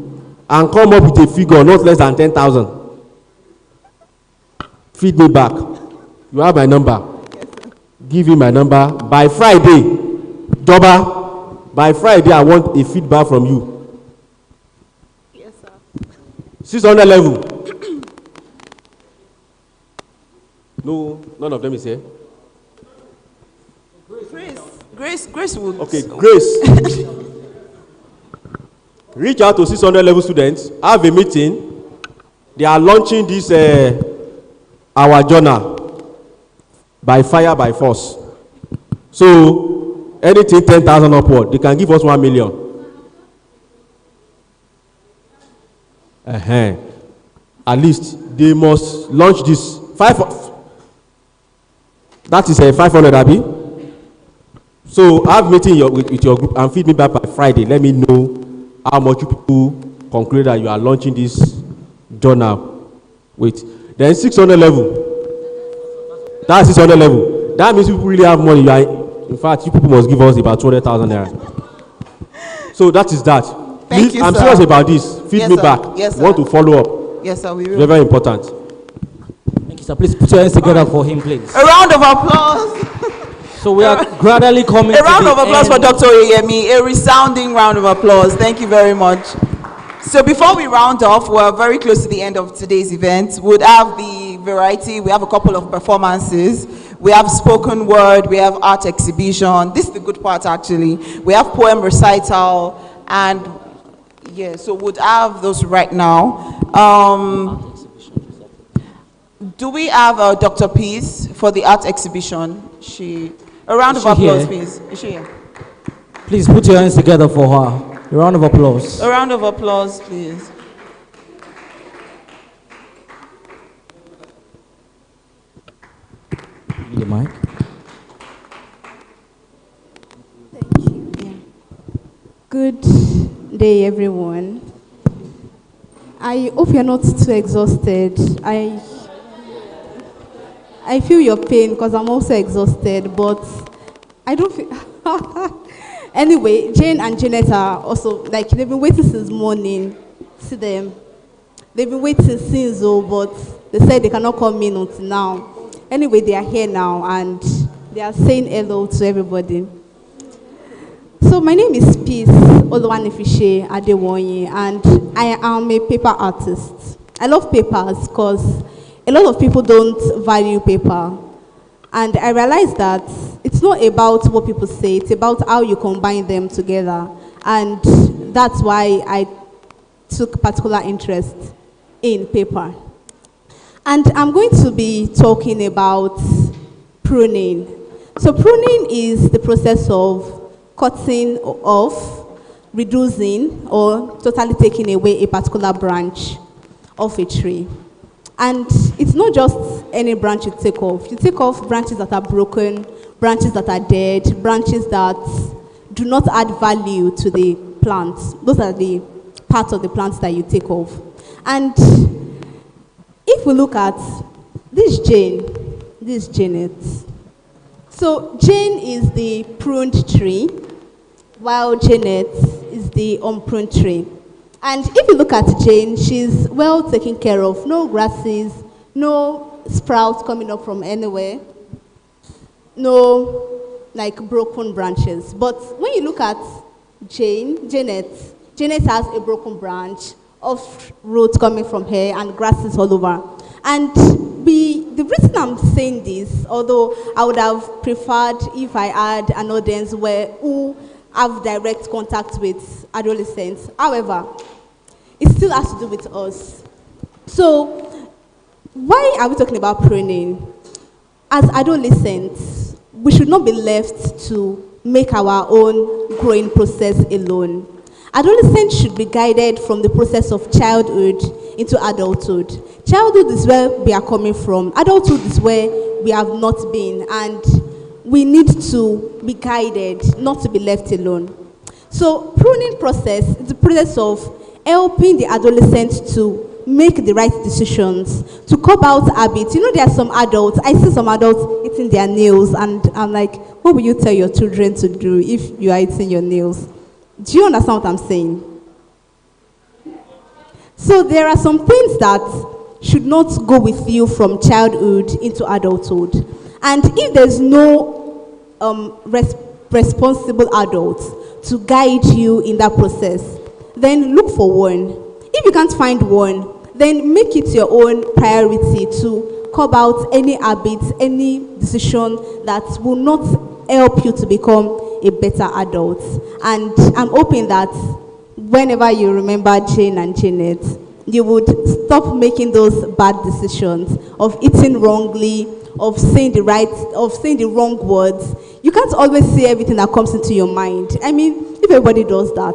and come up with a figure not less than 10,000. Feed me back. You have my number. Give him my number by Friday. Joba, by Friday I want a feedback from you. Yes, sir. 600 level. No, none of them is here. Grace would. Okay, Grace. Reach out to 600 level students. Have a meeting. They are launching this our journal by fire by force. So anything 10,000 upward, they can give us 1 million. At least they must launch this. That is a 500, Abi. So have meeting with your group and feed me back by Friday. Let me know how much you people conclude that you are launching this journal. Wait, then 600 level. That's 600 level. That means people really have money. In fact, you people must give us about 200,000 naira. So that is that. Thank Please, you, I'm sir. serious about this. Feed Yes, me sir. back. Yes, sir. Want to follow up. Yes, sir, we will. Very, very important. Thank you, sir. Please put your hands together for him, please. A round of applause. So we are gradually coming A to round the of applause end. for Dr. Oyemi. A resounding round of applause. Thank you very much. So before we round off, we're very close to the end of today's event. We'd have the variety. We have a couple of performances. We have spoken word. We have art exhibition. This is the good part, actually. We have poem recital. And yeah, so we'd have those right now. Do we have Dr. Peace for the art exhibition? A round of applause, please. Is she here? Please put your hands together for her. A round of applause. A round of applause, please. The mic. Good day, everyone. I hope you're not too exhausted. I feel your pain because I'm also exhausted, but I don't feel... Anyway, Jane and Janet are also, like, they've been waiting since morning. See them. They've been waiting since, but they said they cannot come in until now. Anyway, they are here now, and they are saying hello to everybody. So my name is Peace Oluwanifishe Adewonyi, and I am a paper artist. I love papers because a lot of people don't value paper. And I realized that it's not about what people say, it's about how you combine them together. And that's why I took particular interest in paper. And I'm going to be talking about pruning. So pruning is the process of cutting off, reducing, or totally taking away a particular branch of a tree. And it's not just any branch you take off. You take off branches that are broken, branches that are dead, branches that do not add value to the plant. Those are the parts of the plants that you take off. And if we look at this Jane, this Janet. So Jane is the pruned tree, while Janet is the unpruned tree. And if you look at Jane, she's well taken care of. No grasses, no sprouts coming up from anywhere, no like broken branches. But when you look at Janet has a broken branch of roots coming from her and grasses all over. And the reason I'm saying this, although I would have preferred if I had an audience who have direct contact with adolescents. However, it still has to do with us. So, why are we talking about pruning? As adolescents, we should not be left to make our own growing process alone. Adolescents should be guided from the process of childhood into adulthood. Childhood is where we are coming from. Adulthood is where we have not been, and we need to be guided, not to be left alone. So, pruning process is the process of helping the adolescent to make the right decisions, to curb out habits. You know, there are some adults, I see some adults eating their nails, and I'm like, what will you tell your children to do if you are eating your nails? Do you understand what I'm saying? So there are some things that should not go with you from childhood into adulthood. And if there's no responsible adult to guide you in that process, then look for one. If you can't find one, then make it your own priority to curb out any habits, any decision that will not help you to become a better adult. And I'm hoping that whenever you remember Jane and Janet, you would stop making those bad decisions of eating wrongly, of saying the wrong words. You can't always say everything that comes into your mind. I mean, if everybody does that,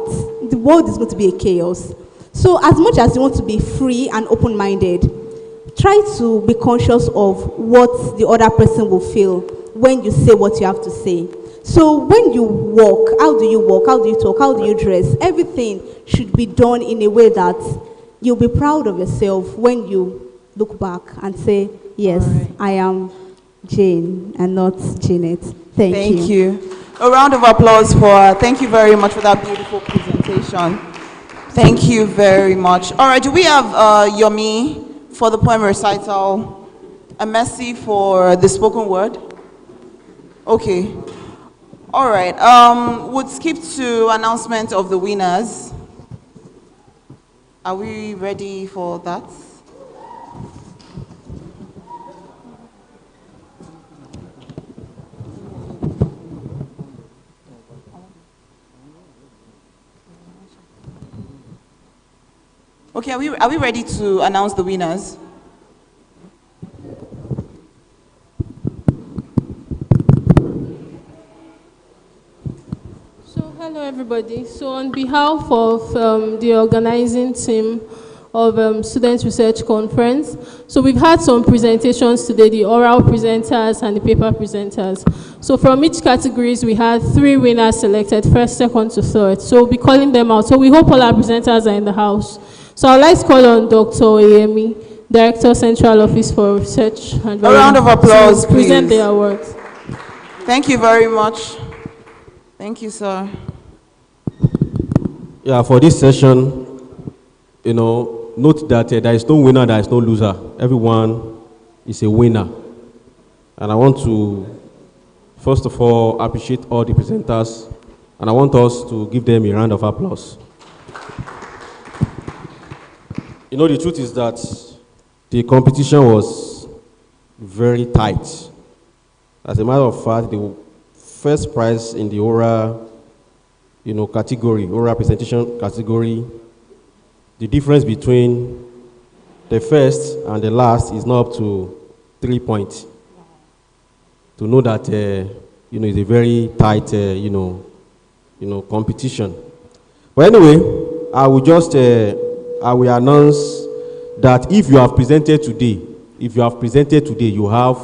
the world is going to be a chaos. So as much as you want to be free and open-minded, try to be conscious of what the other person will feel when you say what you have to say. So when you walk, how do you walk? How do you talk? How do you dress? Everything should be done in a way that you'll be proud of yourself when you look back and say, yes, I am Jane and not Janet. Thank you. A round of applause for, thank you very much for that beautiful presentation. Thank you very much. All right, do we have Yomi for the poem recital, and Messi for the spoken word? Okay. All right, we'll skip to announcement of the winners. Are we ready for that? Okay, are we ready to announce the winners? Hello, everybody. So on behalf of the organizing team of Student Research Conference, so we've had some presentations today, the oral presenters and the paper presenters. So from each categories, we had 3 winners selected, first, second to third. So we'll be calling them out. So we hope all our presenters are in the house. So I'd like to call on Dr. Oyemi, Director, Central Office for Research and A round of applause, to present please. the awards. Thank you very much. Thank you, sir. Yeah, for this session, note that there is no winner, there is no loser. Everyone is a winner. And I want to, first of all, appreciate all the presenters, and I want us to give them a round of applause. The truth is that the competition was very tight. As a matter of fact, the first prize in the oral category, oral presentation category, the difference between the first and the last is not up to 3 points. To know that, it's a very tight, competition. But anyway, I will announce that if you have presented today, you are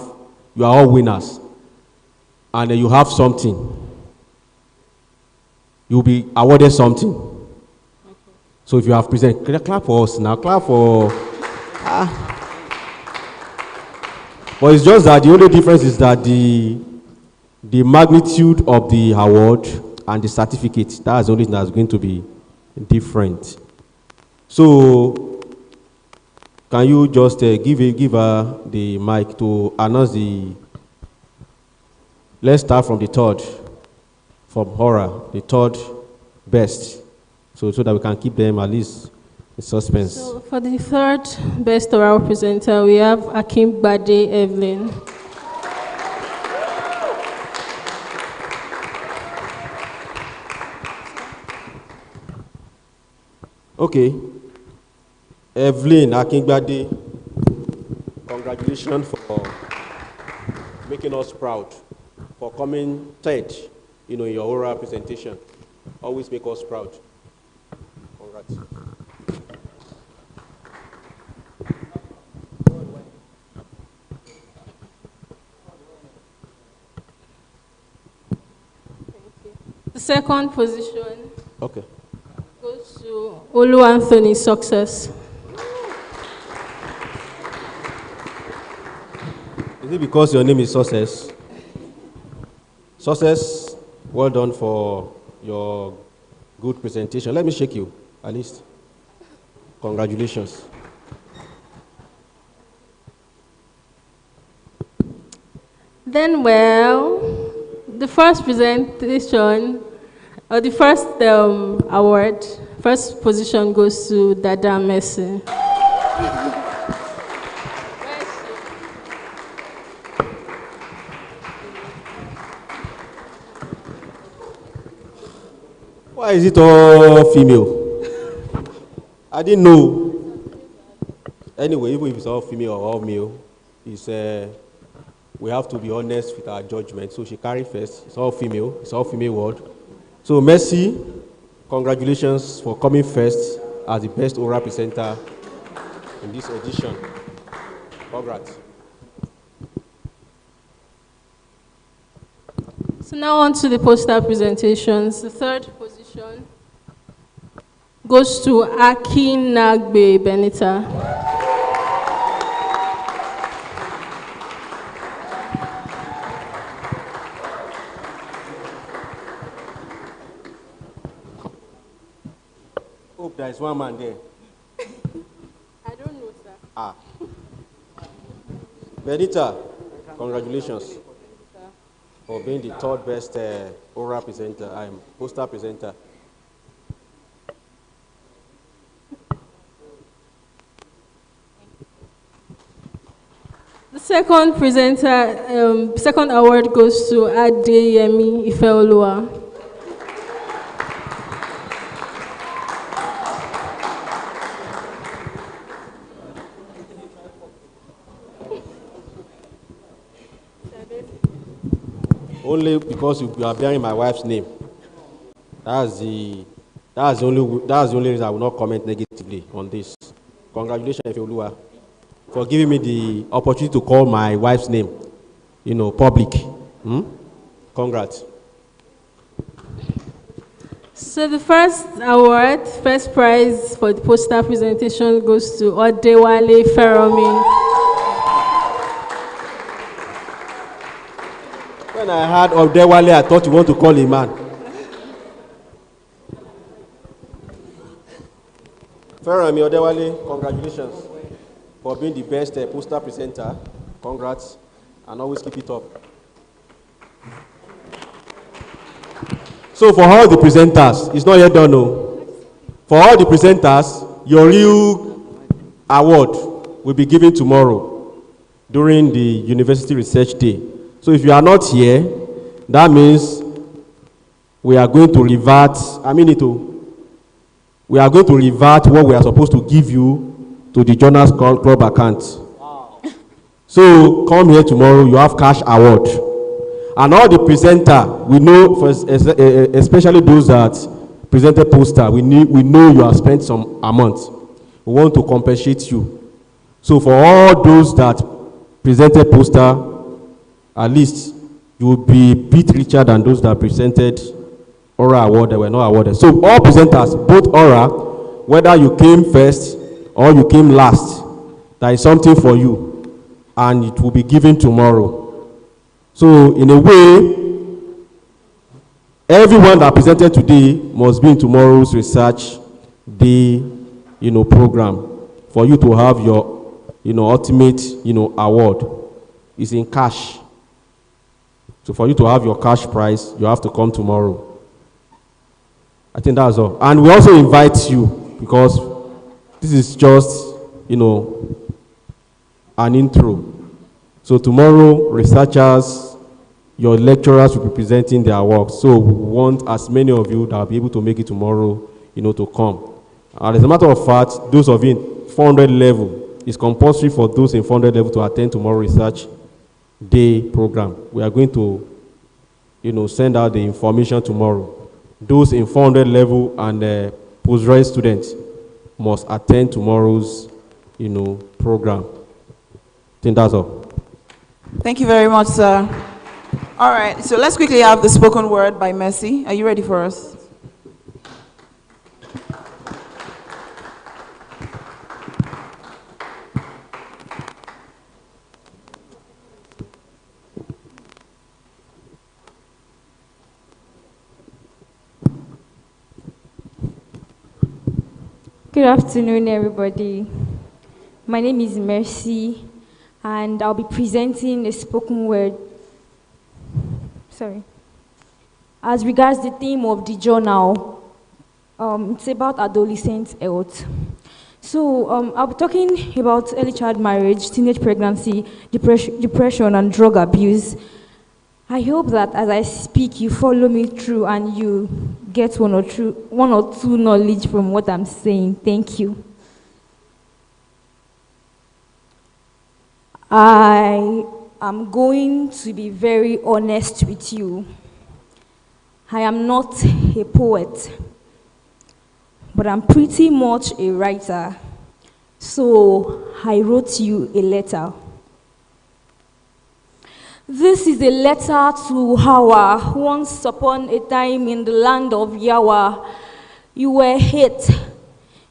all winners, and you have something. You'll be awarded something. Okay. So if you have presented, clap for us now, clap for. But it's just that the only difference is that the magnitude of the award and the certificate, that's the only thing that's going to be different. So can you just give her the mic to announce the. Let's start from the third. From horror, the third best, so that we can keep them at least in suspense. So for the third best oral presenter, we have Akim Bade Evelyn. Okay, Evelyn Akingbade, congratulations for making us proud, for coming third. In your oral presentation. Always make us proud. Congrats. The second position goes to Olu Anthony Success. Is it because your name is Success? Success. Well done for your good presentation. Let me shake you, at least. Congratulations. Then, the first presentation, or the first award, first position goes to Dada Messi. Why is it all female? I didn't know. Anyway, even if it's all female or all male, it's we have to be honest with our judgment. So she carried first. It's all female ward. So Mercy, congratulations for coming first as the best oral presenter in this edition. Congrats. So now on to the poster presentations. The third position goes to Aki Nagbe Benita. Hope there is one man there. I don't know, sir. Ah. Benita, congratulations for being the third best oral presenter, poster presenter. The second presenter, second award goes to Adeyemi Ifeoluwa. Only because you are bearing my wife's name. That's the only reason I will not comment negatively on this. Congratulations, Ifeoluwa, for giving me the opportunity to call my wife's name, public. Congrats. So the first prize for the poster presentation goes to Odewale Feromi. When I heard Odewale, I thought you want to call a man. Feromi Odewale, congratulations for being the best poster presenter. Congrats, and always keep it up. So for all the presenters, it's not yet done, no. For all the presenters, your real award will be given tomorrow during the University Research Day. So if you are not here, that means we are going to revert, we are going to revert what we are supposed to give you to the Journals Club account. Wow. So come here tomorrow, you have cash award. And all the presenter, we know, especially those that presented poster, we know you have spent some amount. We want to compensate you. So for all those that presented poster, at least you will be a bit richer than those that presented oral award that were not awarded. So all presenters, both oral, whether you came first or you came last, there is something for you, and it will be given tomorrow. So in a way, everyone that presented today must be in tomorrow's research day, program for you to have your, ultimate, award. It's in cash. So for you to have your cash prize, you have to come tomorrow. I think that's all. And we also invite you, because this is just, an intro. So tomorrow, researchers, your lecturers will be presenting their work. So we want as many of you that will be able to make it tomorrow, to come. And as a matter of fact, those of you in 400 level, it's compulsory for those in 400 level to attend tomorrow research day program. We are going to, send out the information tomorrow. Those in 400 level and postgraduate students must attend tomorrow's, program. I think that's all. Thank you very much, sir. All right, so let's quickly have the spoken word by Mercy. Are you ready for us? Good afternoon, everybody. My name is Mercy, and I'll be presenting a spoken word. As regards the theme of the journal, it's about adolescent health. So I'll be talking about early child marriage, teenage pregnancy, depression, and drug abuse. I hope that as I speak, you follow me through and you get one or two knowledge from what I'm saying. Thank you. I I'm going to be very honest with you. I am not a poet, but I'm pretty much a writer. So I wrote you a letter. This is a letter to Hawa. Once upon a time in the land of Yawa, you were hate,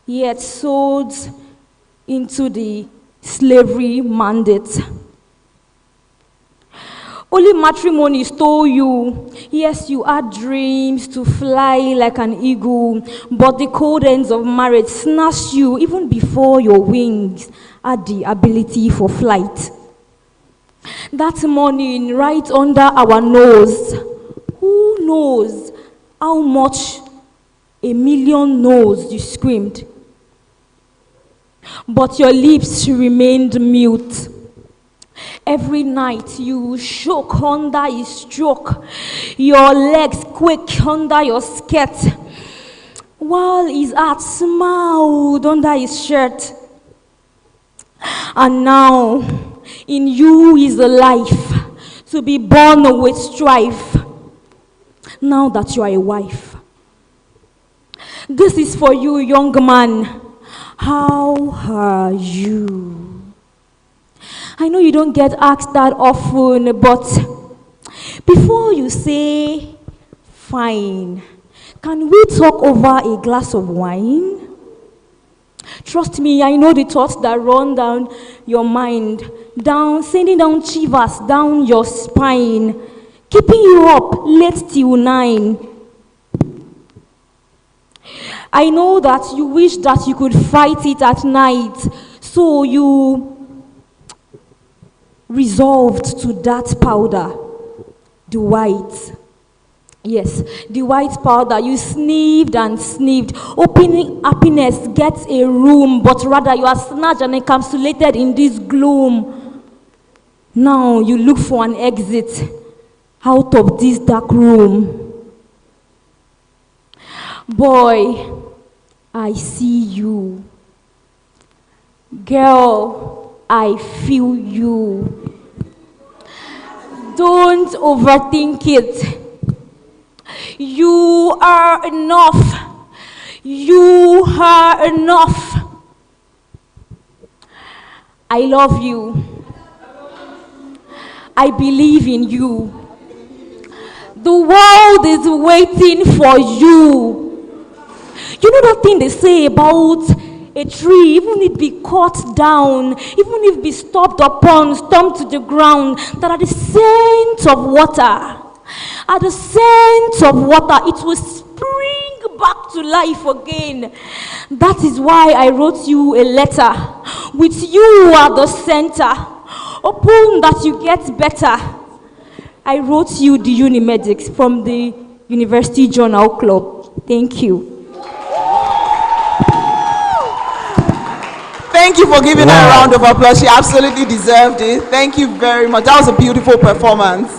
yet sold into the slavery mandate. Only matrimony stole you. Yes, you had dreams to fly like an eagle, but the cold ends of marriage snatched you even before your wings had the ability for flight. That morning, right under our nose, who knows how much a million knows you screamed. But your lips remained mute. Every night you shook under his stroke, your legs quaked under your skirt, while his heart smiled under his shirt. And now, in you is a life to be born with strife, now that you are a wife. This is for you, young man. How are you? I know you don't get asked that often, but before you say, fine, can we talk over a glass of wine? Trust me, I know the thoughts that run down your mind, sending down shivers down your spine, keeping you up late till 9. I know that you wish that you could fight it at night, so you resolved to that powder, the white. Yes, the white powder. You sniffed and sniffed, hoping happiness gets a room, but rather you are snatched and encapsulated in this gloom. Now you look for an exit out of this dark room. Boy, I see you. Girl, I feel you. Don't overthink it. You are enough. You are enough. I love you. I believe in you. The world is waiting for you. You know that thing they say about a tree, even if it be cut down, even if it be stopped upon, stomped to the ground, that at the scent of water, it will spring back to life again. That is why I wrote you a letter. With you at the center, hoping that you get better. I wrote you the Unimedics from the University Journal Club. Thank you. Thank you for giving her a round of applause. She absolutely deserved it. Thank you very much. That was a beautiful performance.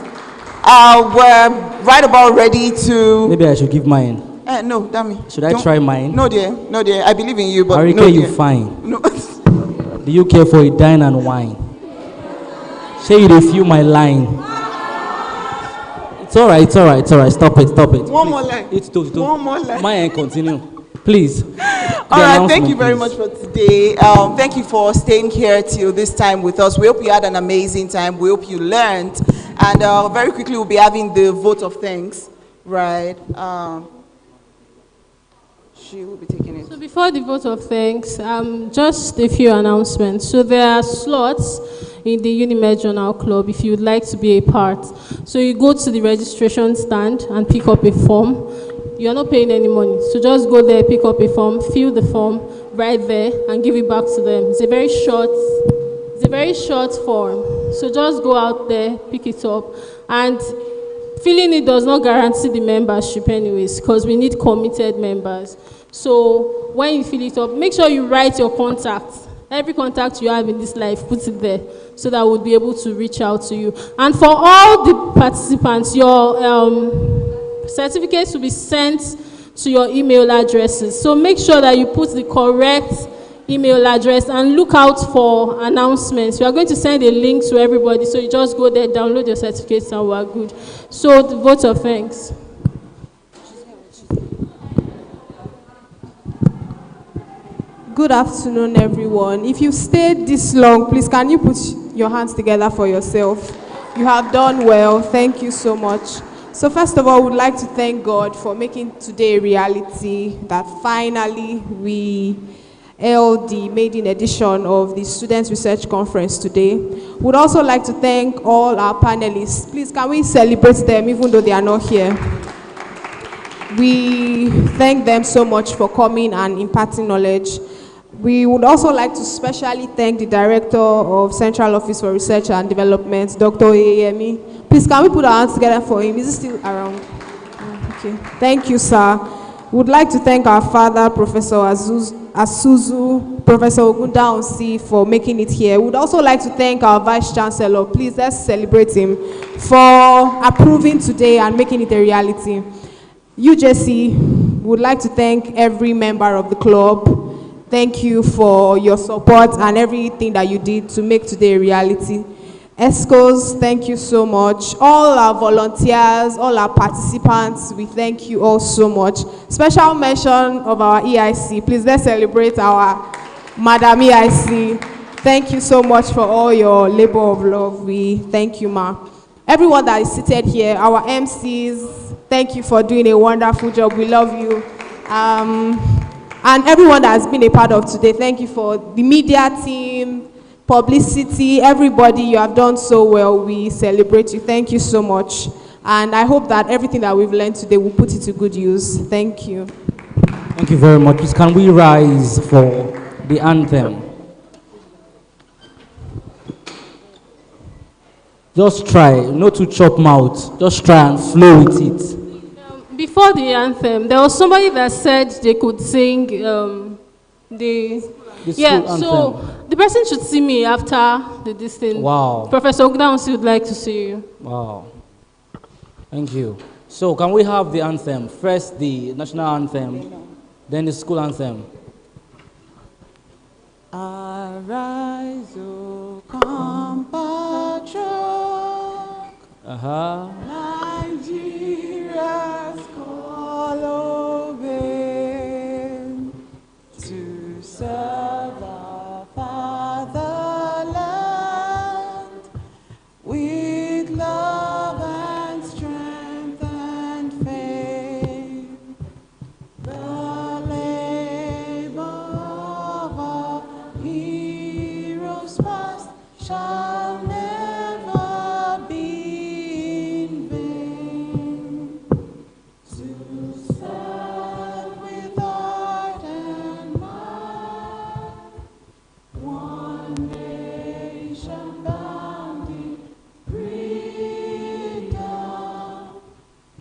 We're right about ready to... Maybe I should give mine. No, Dami. Should I try mine? No, dear. No, dear. I believe in you, but Arike, no, you dear. fine. No. Do you care for a dine and wine? Say you refuse my line. It's alright, it's alright, it's alright. Stop it, stop it. One more line. One more line. Mine continue. Please. All right, thank you very much for today. Thank you for staying here till this time with us. We hope you had an amazing time. We hope you learned. And very quickly, we'll be having the vote of thanks, right? She will be taking it. So before the vote of thanks, just a few announcements. So there are slots in the Unimed Journal Club if you would like to be a part. So you go to the registration stand and pick up a form. You're not paying any money. So just go there, pick up a form, fill the form right there and give it back to them. It's a very short form. So just go out there, pick it up. And filling it does not guarantee the membership anyways, because we need committed members. So when you fill it up, make sure you write your contacts. Every contact you have in this life, put it there so that we'll be able to reach out to you. And for all the participants, your certificates will be sent to your email addresses. So make sure that you put the correct email address, and look out for announcements. We are going to send a link to everybody, so you just go there, download your certificates, and we're good. So the vote of thanks. Good afternoon, everyone. If you stayed this long, please can you put your hands together for yourself? You have done well. Thank you so much. So first of all, we'd like to thank God for making today a reality, that finally we held the maiden edition of the Students' Research Conference today. We'd also like to thank all our panelists. Please, can we celebrate them even though they are not here? We thank them so much for coming and imparting knowledge. We would also like to specially thank the Director of Central Office for Research and Development, Dr. Oyeyemi. Please, can we put our hands together for him? Is he still around? Okay. Thank you, sir. We would like to thank our father, Professor Asuzu, Professor Ogundaunsi, for making it here. We would also like to thank our Vice Chancellor. Please, let's celebrate him for approving today and making it a reality. UJC would like to thank every member of the club. Thank you for your support and everything that you did to make today a reality. ESCOs, thank you so much. All our volunteers, all our participants, we thank you all so much. Special mention of our EIC. Please, let's celebrate our Madam EIC. Thank you so much for all your labor of love. We thank you, ma. Everyone that is seated here, our MCs, thank you for doing a wonderful job. We love you. And everyone that has been a part of today, thank you for the media team, publicity, everybody, you have done so well. We celebrate you. Thank you so much. And I hope that everything that we've learned today will put it to good use. Thank you. Thank you very much. Please, can we rise for the anthem? Just try, not to chop mouth. Just try and flow with it. Before the anthem, there was somebody that said they could sing the school so the person should see me after this thing. Wow. Professor Ogdowns would like to see you. Wow. Thank you. So can we have the anthem? First the national anthem, then the school anthem. Arise, O compatriot, Nigeria's call obey to serve our fatherland with love and strength and faith. The labor of our heroes past shall never be in vain. To serve with art and might, one nation bound in freedom,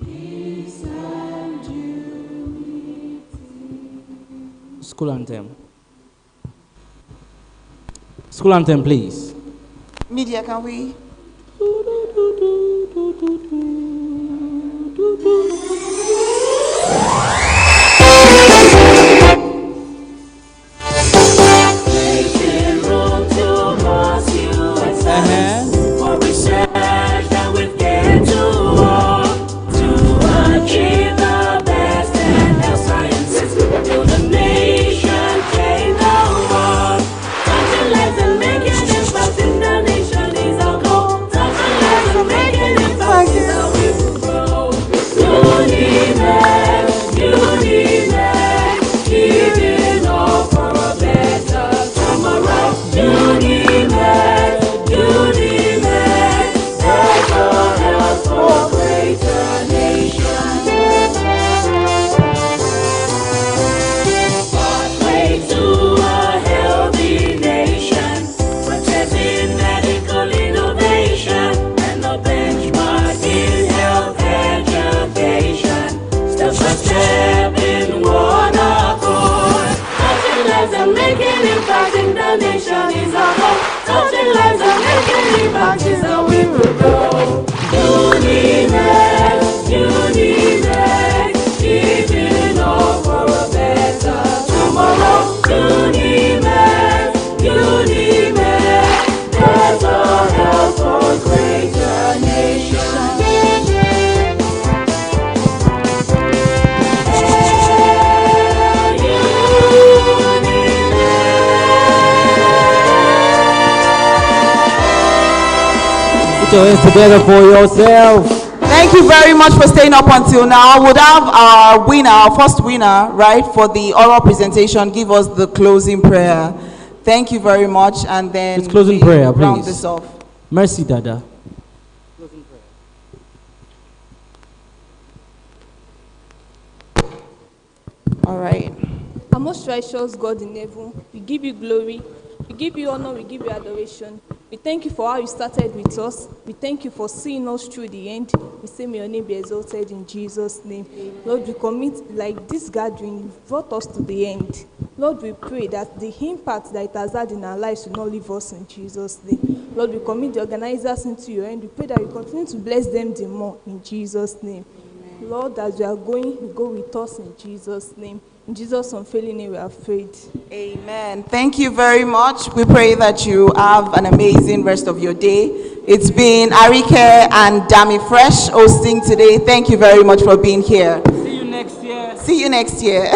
peace and unity. School anthem. School anthem, please. Media, can we? For research that we've gained to walk to achieve the best in health sciences. Till the nation change the world, touching lives and making impact in the nation is our goal. your hands together for yourself. Thank you very much for staying up until now. Would have our winner, our first winner, right, for the oral presentation, give us the closing prayer. Thank you very much, and then It's closing prayer, round please. this off. Mercy, Dada. All right. Our most righteous God in heaven, we give you glory, we give you honor, we give you adoration. We thank you for how you started with us. We thank you for seeing us through the end. We say, may your name be exalted in Jesus' name. Lord, we commit, like this gathering, you've brought us to the end. Lord, we pray that the impact that it has had in our lives will not leave us in Jesus' name. Lord, we commit the organizers into your hand. We pray that you continue to bless them the more in Jesus' name. Lord, as we are going, you go with us in Jesus' name. In Jesus' unfailing name, we are prayed. Amen. Thank you very much. We pray that you have an amazing rest of your day. It's been Arike and Dami Fresh hosting today. Thank you very much for being here. See you next year. See you next year.